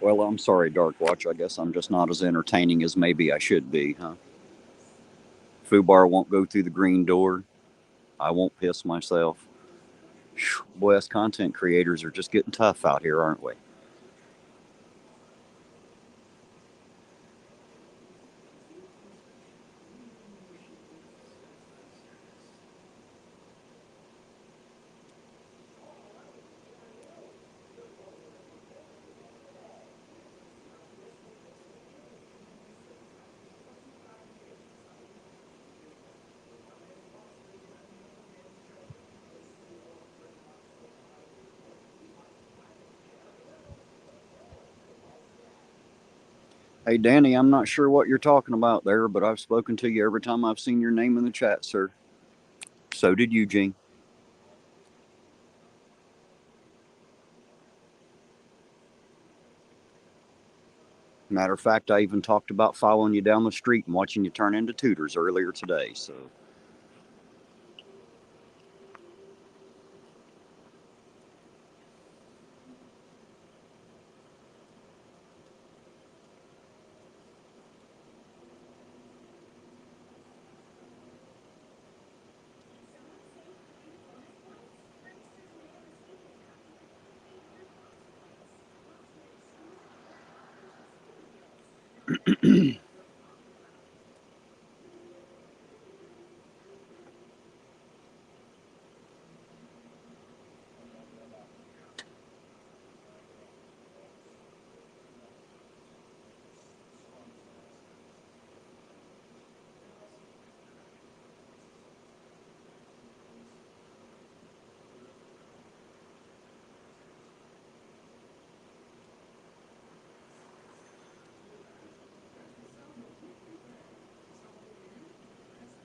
Well, I'm sorry, Dark Watch. I guess I'm just not as entertaining as maybe I should be, huh? Fubar won't go through the green door. I won't piss myself. Whew, boy, us content creators are just getting tough out here, aren't we? Hey, Danny, I'm not sure what you're talking about there, but I've spoken to you every time I've seen your name in the chat, sir. So did Eugene. Matter of fact, I even talked about following you down the street and watching you turn into tutors earlier today. So,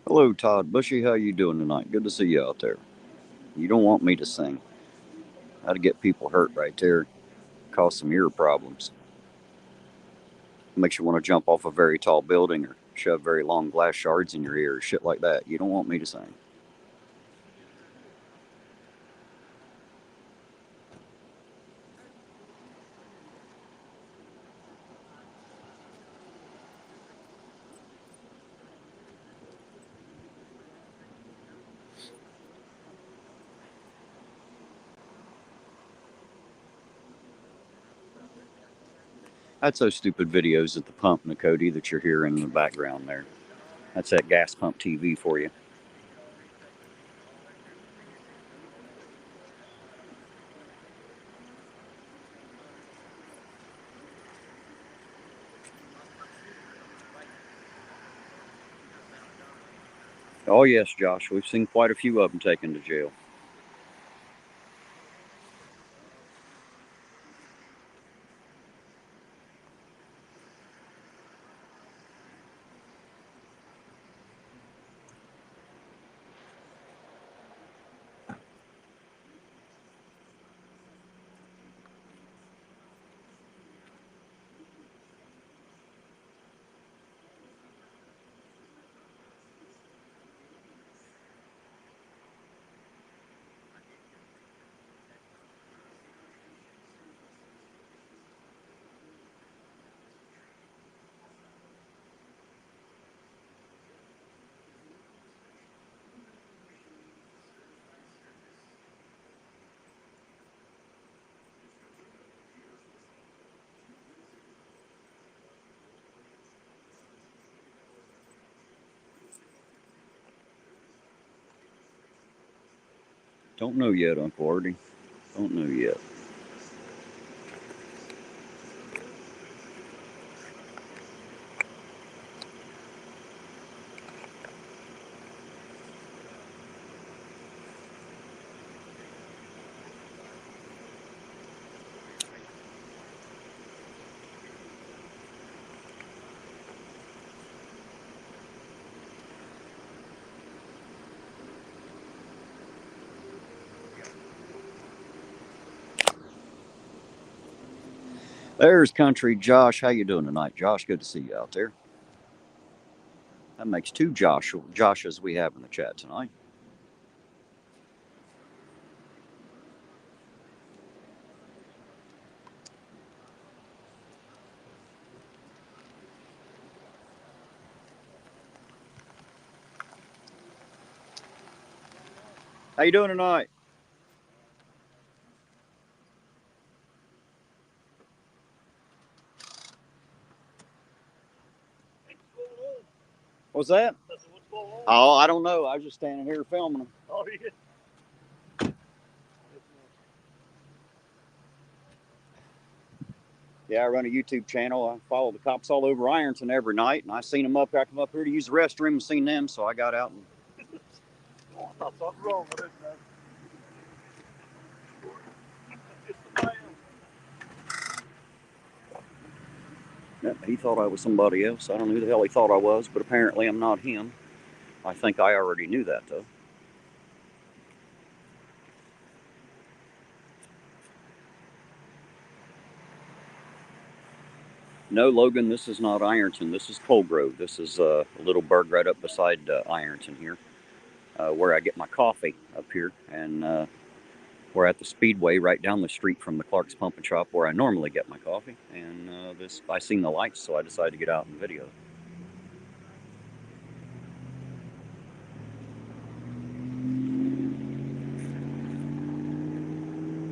hello, Todd Bushy. How you doing tonight? Good to see you out there. You don't want me to sing. That'd get people hurt right there. Cause some ear problems. Makes you want to jump off a very tall building or shove very long glass shards in your ear, shit like that. You don't want me to sing. That's those stupid videos at the pump, Nakoti, that you're hearing in the background there. That's that gas pump TV for you. Oh, yes, Josh. We've seen quite a few of them taken to jail. Don't know yet, Uncle Artie. Don't know yet. There's Country Josh. How you doing tonight, Josh? Good to see you out there. That makes two Joshes we have in the chat tonight. How you doing tonight? What's that? Oh, I don't know. I was just standing here filming them. Oh, yeah. Yeah, I run a YouTube channel. I follow the cops all over Ironton every night, and I seen them up. I come up here to use the restroom and seen them, so I got out and. I thought something wrong with it, man. Yeah, he thought I was somebody else. I don't know who the hell he thought I was, but apparently I'm not him. I think I already knew that, though. No, Logan, this is not Ironton. This is Colgrove. This is a little burg right up beside Ironton here, where I get my coffee up here. And we're at the Speedway right down the street from the Clark's Pump and Shop where I normally get my coffee. And I seen the lights, so I decided to get out and video.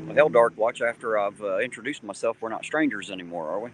Well, hell, Dark Watch, after I've introduced myself, we're not strangers anymore, are we?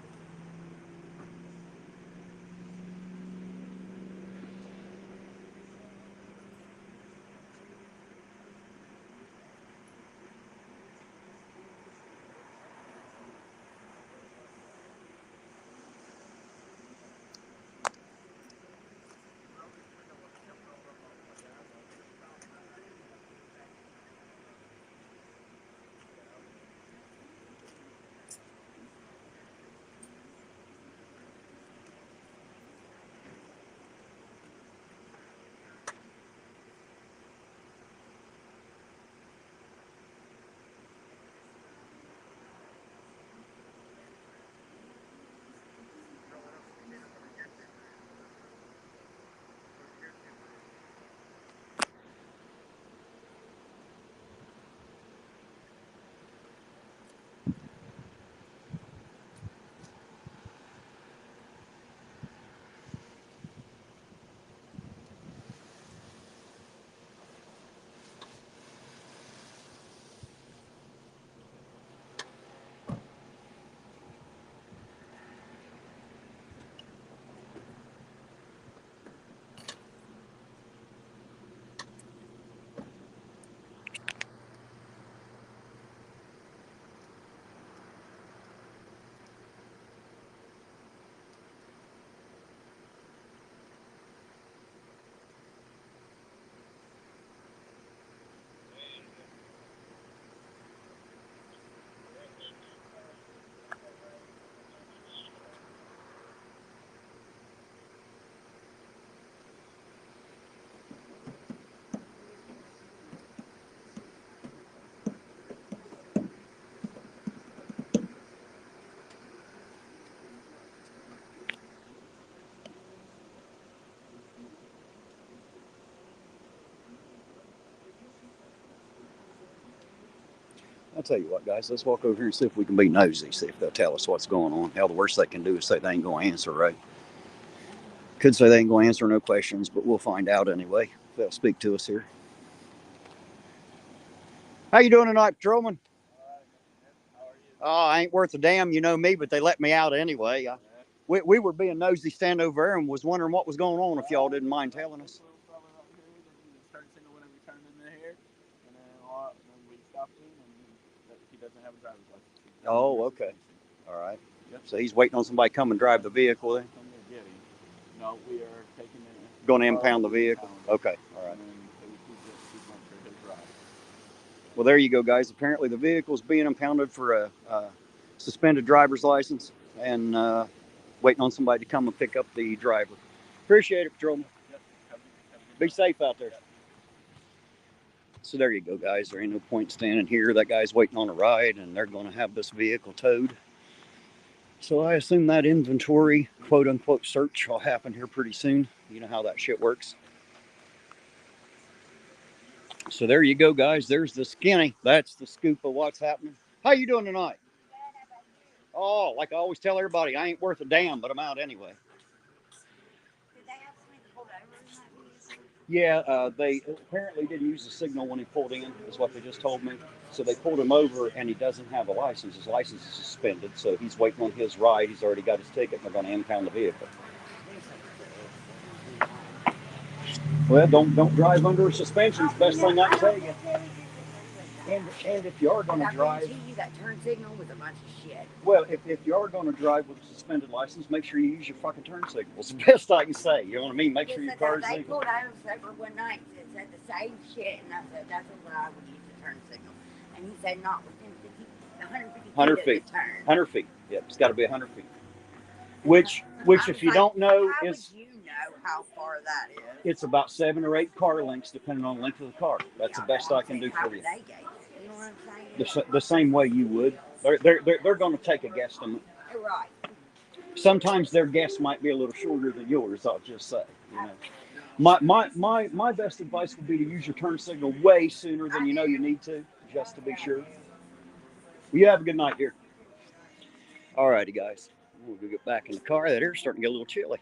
I'll tell you what, guys, let's walk over here and see if we can be nosy, see if they'll tell us what's going on. Hell, the worst they can do is say they ain't going to answer, right? Could say they ain't going to answer no questions, but we'll find out anyway. They'll speak to us here. How you doing tonight, patrolman? Oh, I ain't worth a damn, you know me, but they let me out anyway. We were being nosy standing over there and was wondering what was going on, if y'all didn't mind telling us. Oh, okay. All right. Yep. So he's waiting on somebody to come and drive the vehicle then? No, we are taking it. Going to impound the vehicle? Okay. All right. Well, there you go, guys. Apparently the vehicle's being impounded for a suspended driver's license and waiting on somebody to come and pick up the driver. Appreciate it, patrolman. Yep. Be safe out there. So there you go, guys. There ain't no point standing here. That guy's waiting on a ride, and they're going to have this vehicle towed. So I assume that inventory, quote-unquote, search will happen here pretty soon. You know how that shit works. So there you go, guys. There's the skinny. That's the scoop of what's happening. How you doing tonight? Oh, like I always tell everybody, I ain't worth a damn, but I'm out anyway. Did they have somebody pulled over in that vehicle? Yeah, they apparently didn't use the signal when he pulled in, is what they just told me. So they pulled him over, and he doesn't have a license. His license is suspended, so he's waiting on his ride. He's already got his ticket, and they're going to impound the vehicle. Well, don't drive under a suspension. It's the best thing I can tell you. And if you are going to drive, that turn signal was a bunch of shit. well, if you are going to drive with a suspended license, make sure you use your fucking turn signals. The best I can say. You know what I mean? Make sure your car's They legal. pulled over one night and said the same shit, and I said that's what I would use the turn signal. And he said not within 150 feet. 100 feet. Yep, it's got to be 100 feet. Which if you don't know, is would you know how far that is? It's about 7 or 8 car lengths, depending on the length of the car. That's the best I can do for you. You know what I'm saying? The same way you would. They're going to take a guesstimate. Right. Sometimes their guess might be a little shorter than yours. I'll just say. You know, my best advice would be to use your turn signal way sooner than you know you need to, just to be sure. Well, you have a good night, dear. All righty, guys. We'll go get back in the car. That air's starting to get a little chilly.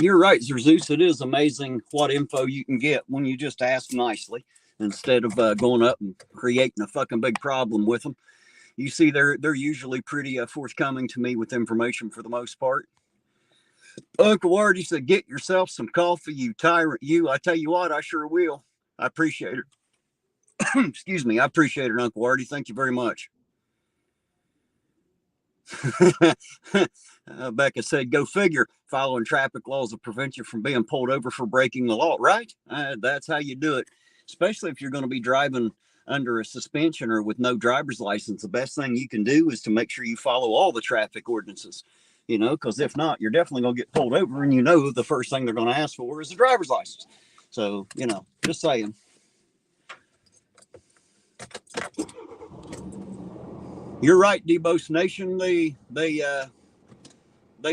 You're right, Zeus. It is amazing what info you can get when you just ask nicely instead of going up and creating a fucking big problem with them. You see, they're usually pretty forthcoming to me with information for the most part. Uncle Artie said, "Get yourself some coffee, you tyrant, you." I tell you what, I sure will. I appreciate it. Excuse me, I appreciate it, Uncle Artie. Thank you very much. Becca said, "Go figure. Following traffic laws will prevent you from being pulled over for breaking the law." Right? That's how you do it. Especially if you're going to be driving under a suspension or with no driver's license. The best thing you can do is to make sure you follow all the traffic ordinances. You know, because if not, you're definitely going to get pulled over, and you know the first thing they're going to ask for is a driver's license. So, you know, just saying. You're right, Debos Nation. They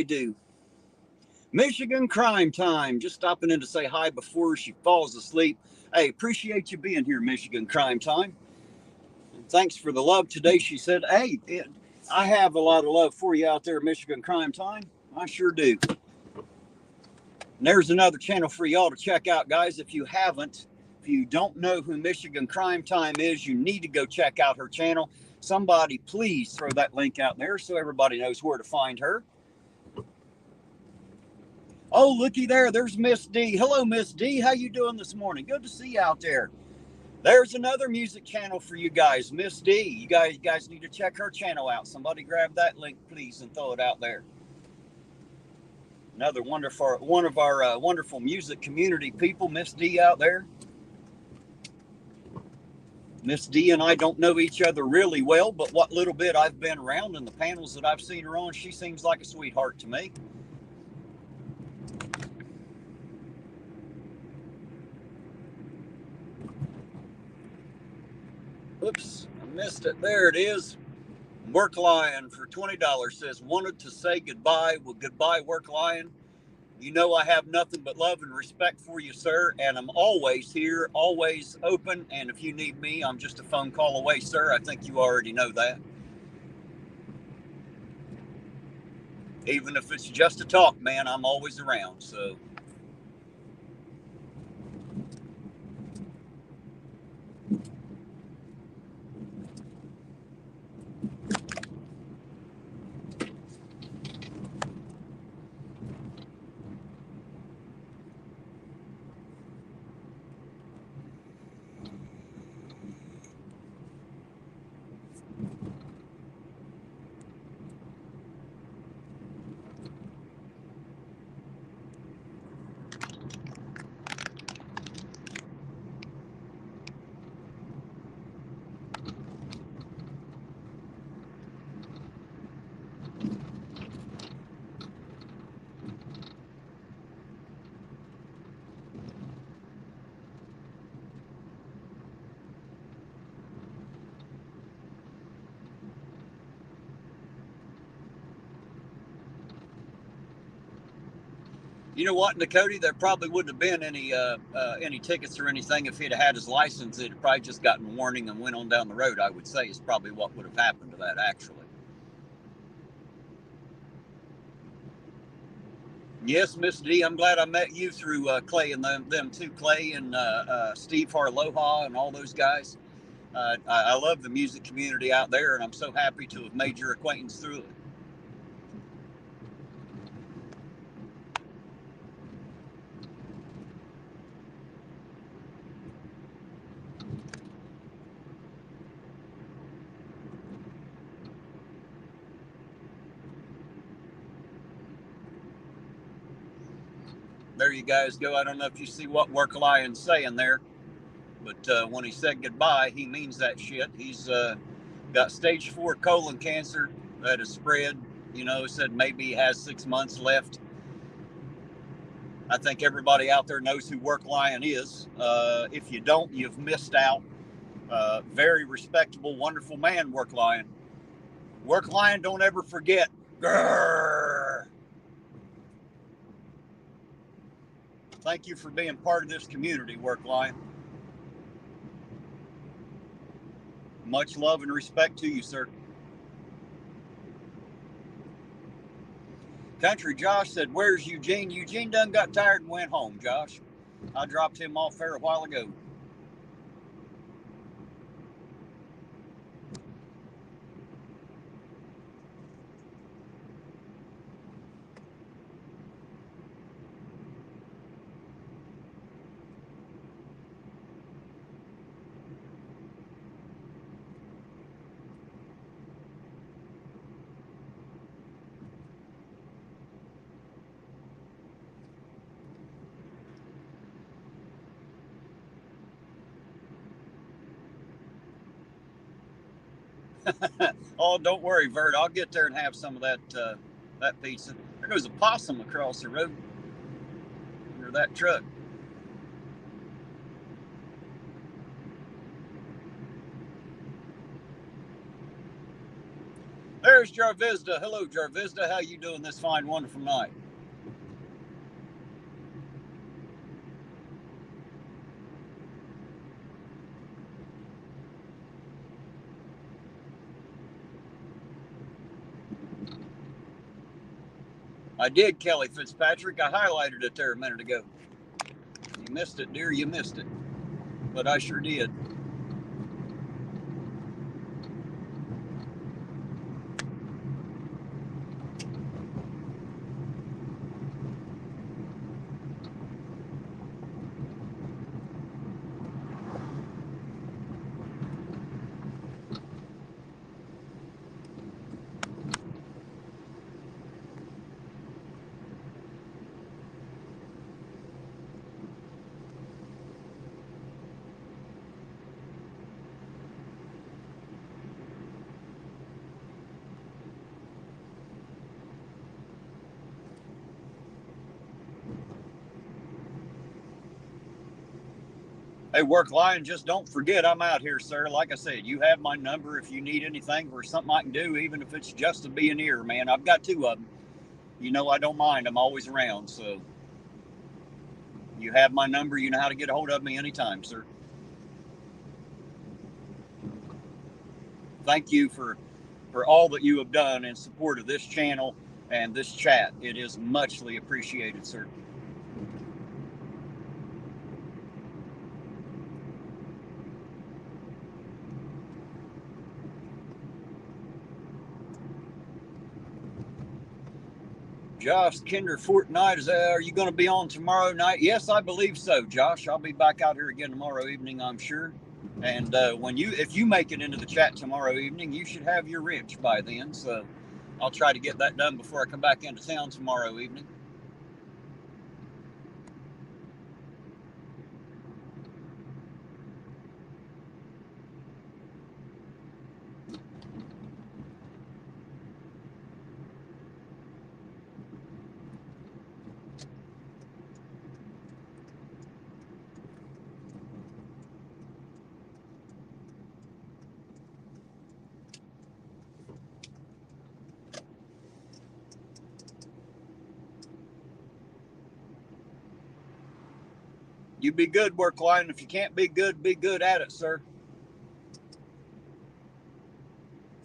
do. Michigan Crime Time. Just stopping in to say hi before she falls asleep. Hey, appreciate you being here, Michigan Crime Time. And thanks for the love today. She said, "Hey, I have a lot of love for you out there, Michigan Crime Time. I sure do." And there's another channel for y'all to check out, guys. If you haven't, if you don't know who Michigan Crime Time is, you need to go check out her channel. Somebody please throw that link out there so everybody knows where to find her. Oh, looky there. There's Miss D. Hello, Miss D. How you doing this morning? Good to see you out there. There's another music channel for you guys, Miss D. You guys need to check her channel out. Somebody grab that link, please, and throw it out there. Another one of our wonderful music community people, Miss D out there. Miss D and I don't know each other really well, but what little bit I've been around and the panels that I've seen her on, she seems like a sweetheart to me. Oops, I missed it. There it is. Work Lion for $20 says, "Wanted to say goodbye." Well, goodbye, Work Lion. You know I have nothing but love and respect for you, sir, and I'm always here, always open, and if you need me, I'm just a phone call away, sir. I think you already know that. Even if it's just a talk, man, I'm always around, so... You know what, Dakota? There probably wouldn't have been any tickets or anything if he'd had his license. It'd probably just gotten warning and went on down the road. I would say is probably what would have happened to that actually. Yes, Miss D. I'm glad I met you through Clay and them too. Clay and Steve Harloha and all those guys. I love the music community out there, and I'm so happy to have made your acquaintance through it. There you guys go. I don't know if you see what Work Lion's saying there, but when he said goodbye, he means that shit. He's got stage 4 colon cancer that has spread. You know, said maybe he has 6 months left. I think everybody out there knows who Work Lion is. If you don't, you've missed out. Very respectable, wonderful man, Work Lion. Work Lion, don't ever forget. Grrr. Thank you for being part of this community, Work Lion. Much love and respect to you, sir. Country Josh said, where's Eugene? Eugene done got tired and went home, Josh. I dropped him off there a while ago. Oh, don't worry, Vert. I'll get there and have some of that pizza. There goes a possum across the road under that truck. There's Jarvizda. Hello, Jarvizda. How you doing this fine, wonderful night? I did, Kelly Fitzpatrick. I highlighted it there a minute ago. You missed it, dear. You missed it. But I sure did. Hey, Work Lion, just don't forget I'm out here, sir. Like I said, you have my number if you need anything or something I can do, even if it's just to be an ear, man. I've got 2 of them. You know I don't mind. I'm always around, so you have my number. You know how to get a hold of me anytime, sir. Thank you for all that you have done in support of this channel and this chat. It is muchly appreciated, sir. Josh Kinder Fortnite, are you going to be on tomorrow night? Yes, I believe so, Josh. I'll be back out here again tomorrow evening, I'm sure. And if you make it into the chat tomorrow evening, you should have your wrench by then. So I'll try to get that done before I come back into town tomorrow evening. You be good, work line. If you can't be good at it, sir.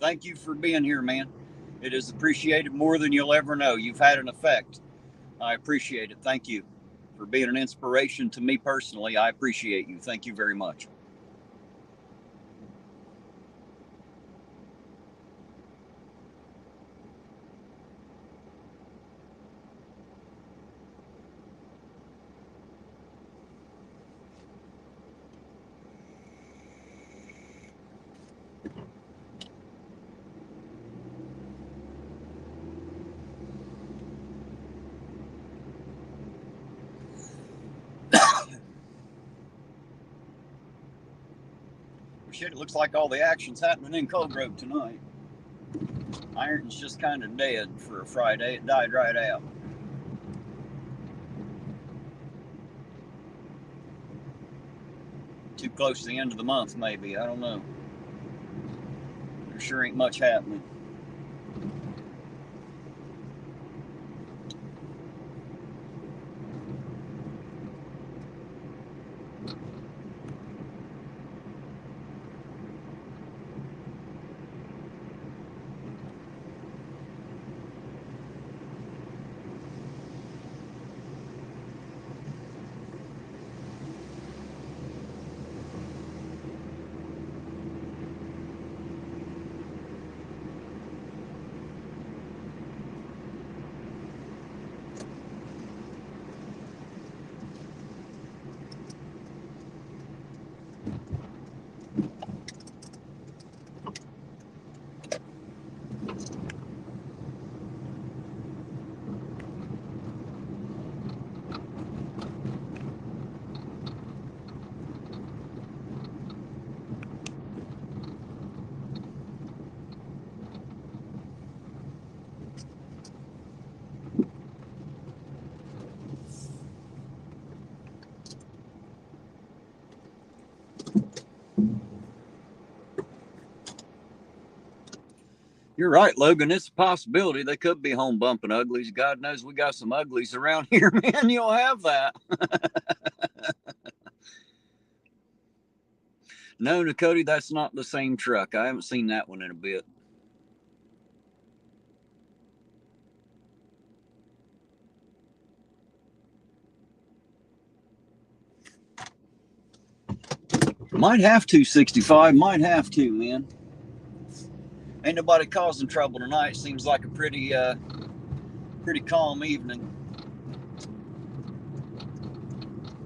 Thank you for being here, man. It is appreciated more than you'll ever know. You've had an effect. I appreciate it. Thank you for being an inspiration to me personally. I appreciate you. Thank you very much. Shit, it looks like all the action's happening in Cold Grove tonight. Ironton's just kind of dead for a Friday. It died right out. Too close to the end of the month, maybe. I don't know. There sure ain't much happening. You're right, Logan. It's a possibility they could be home bumping uglies. God knows we got some uglies around here, man. You'll have that. No, Nakoti, that's not the same truck. I haven't seen that one in a bit. Might have to, 65. Might have to, man. Ain't nobody causing trouble tonight. Seems like a pretty calm evening.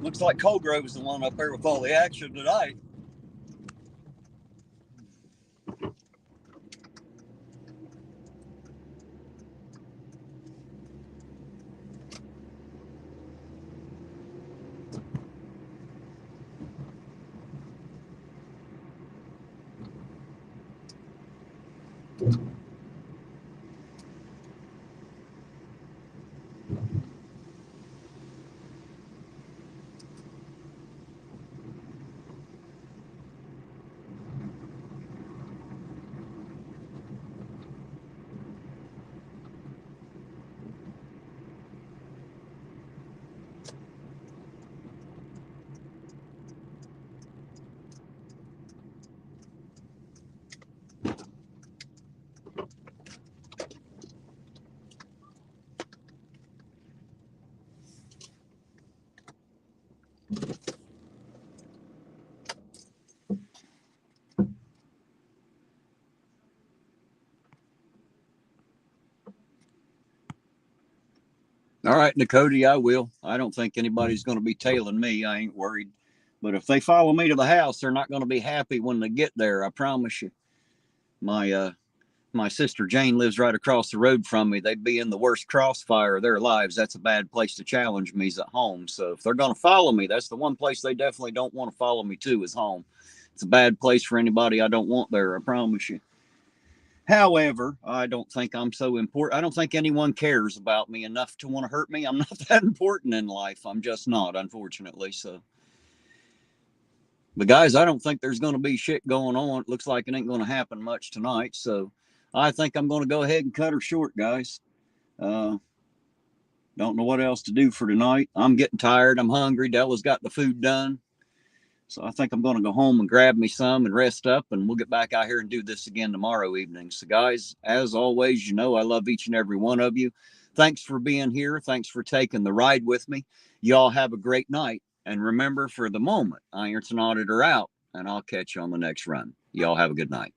Looks like Cold Grove is the one up there with all the action tonight. All right, Nakoti, I will. I don't think anybody's going to be tailing me. I ain't worried. But if they follow me to the house, they're not going to be happy when they get there. I promise you. My sister Jane lives right across the road from me. They'd be in the worst crossfire of their lives. That's a bad place to challenge me is at home. So if they're going to follow me, that's the one place they definitely don't want to follow me to is home. It's a bad place for anybody I don't want there. I promise you. However, I don't think I'm so important. I don't think anyone cares about me enough to want to hurt me. I'm not that important in life. I'm just not, unfortunately. So, but guys, I don't think there's going to be shit going on. It looks like it ain't going to happen much tonight. So I think I'm going to go ahead and cut her short, guys. Don't know what else to do for tonight. I'm getting tired. I'm hungry. Della's got the food done. So I think I'm going to go home and grab me some and rest up, and we'll get back out here and do this again tomorrow evening. So guys, as always, you know I love each and every one of you. Thanks for being here. Thanks for taking the ride with me. Y'all have a great night. And remember, for the moment, Ironton Auditor out, and I'll catch you on the next run. Y'all have a good night.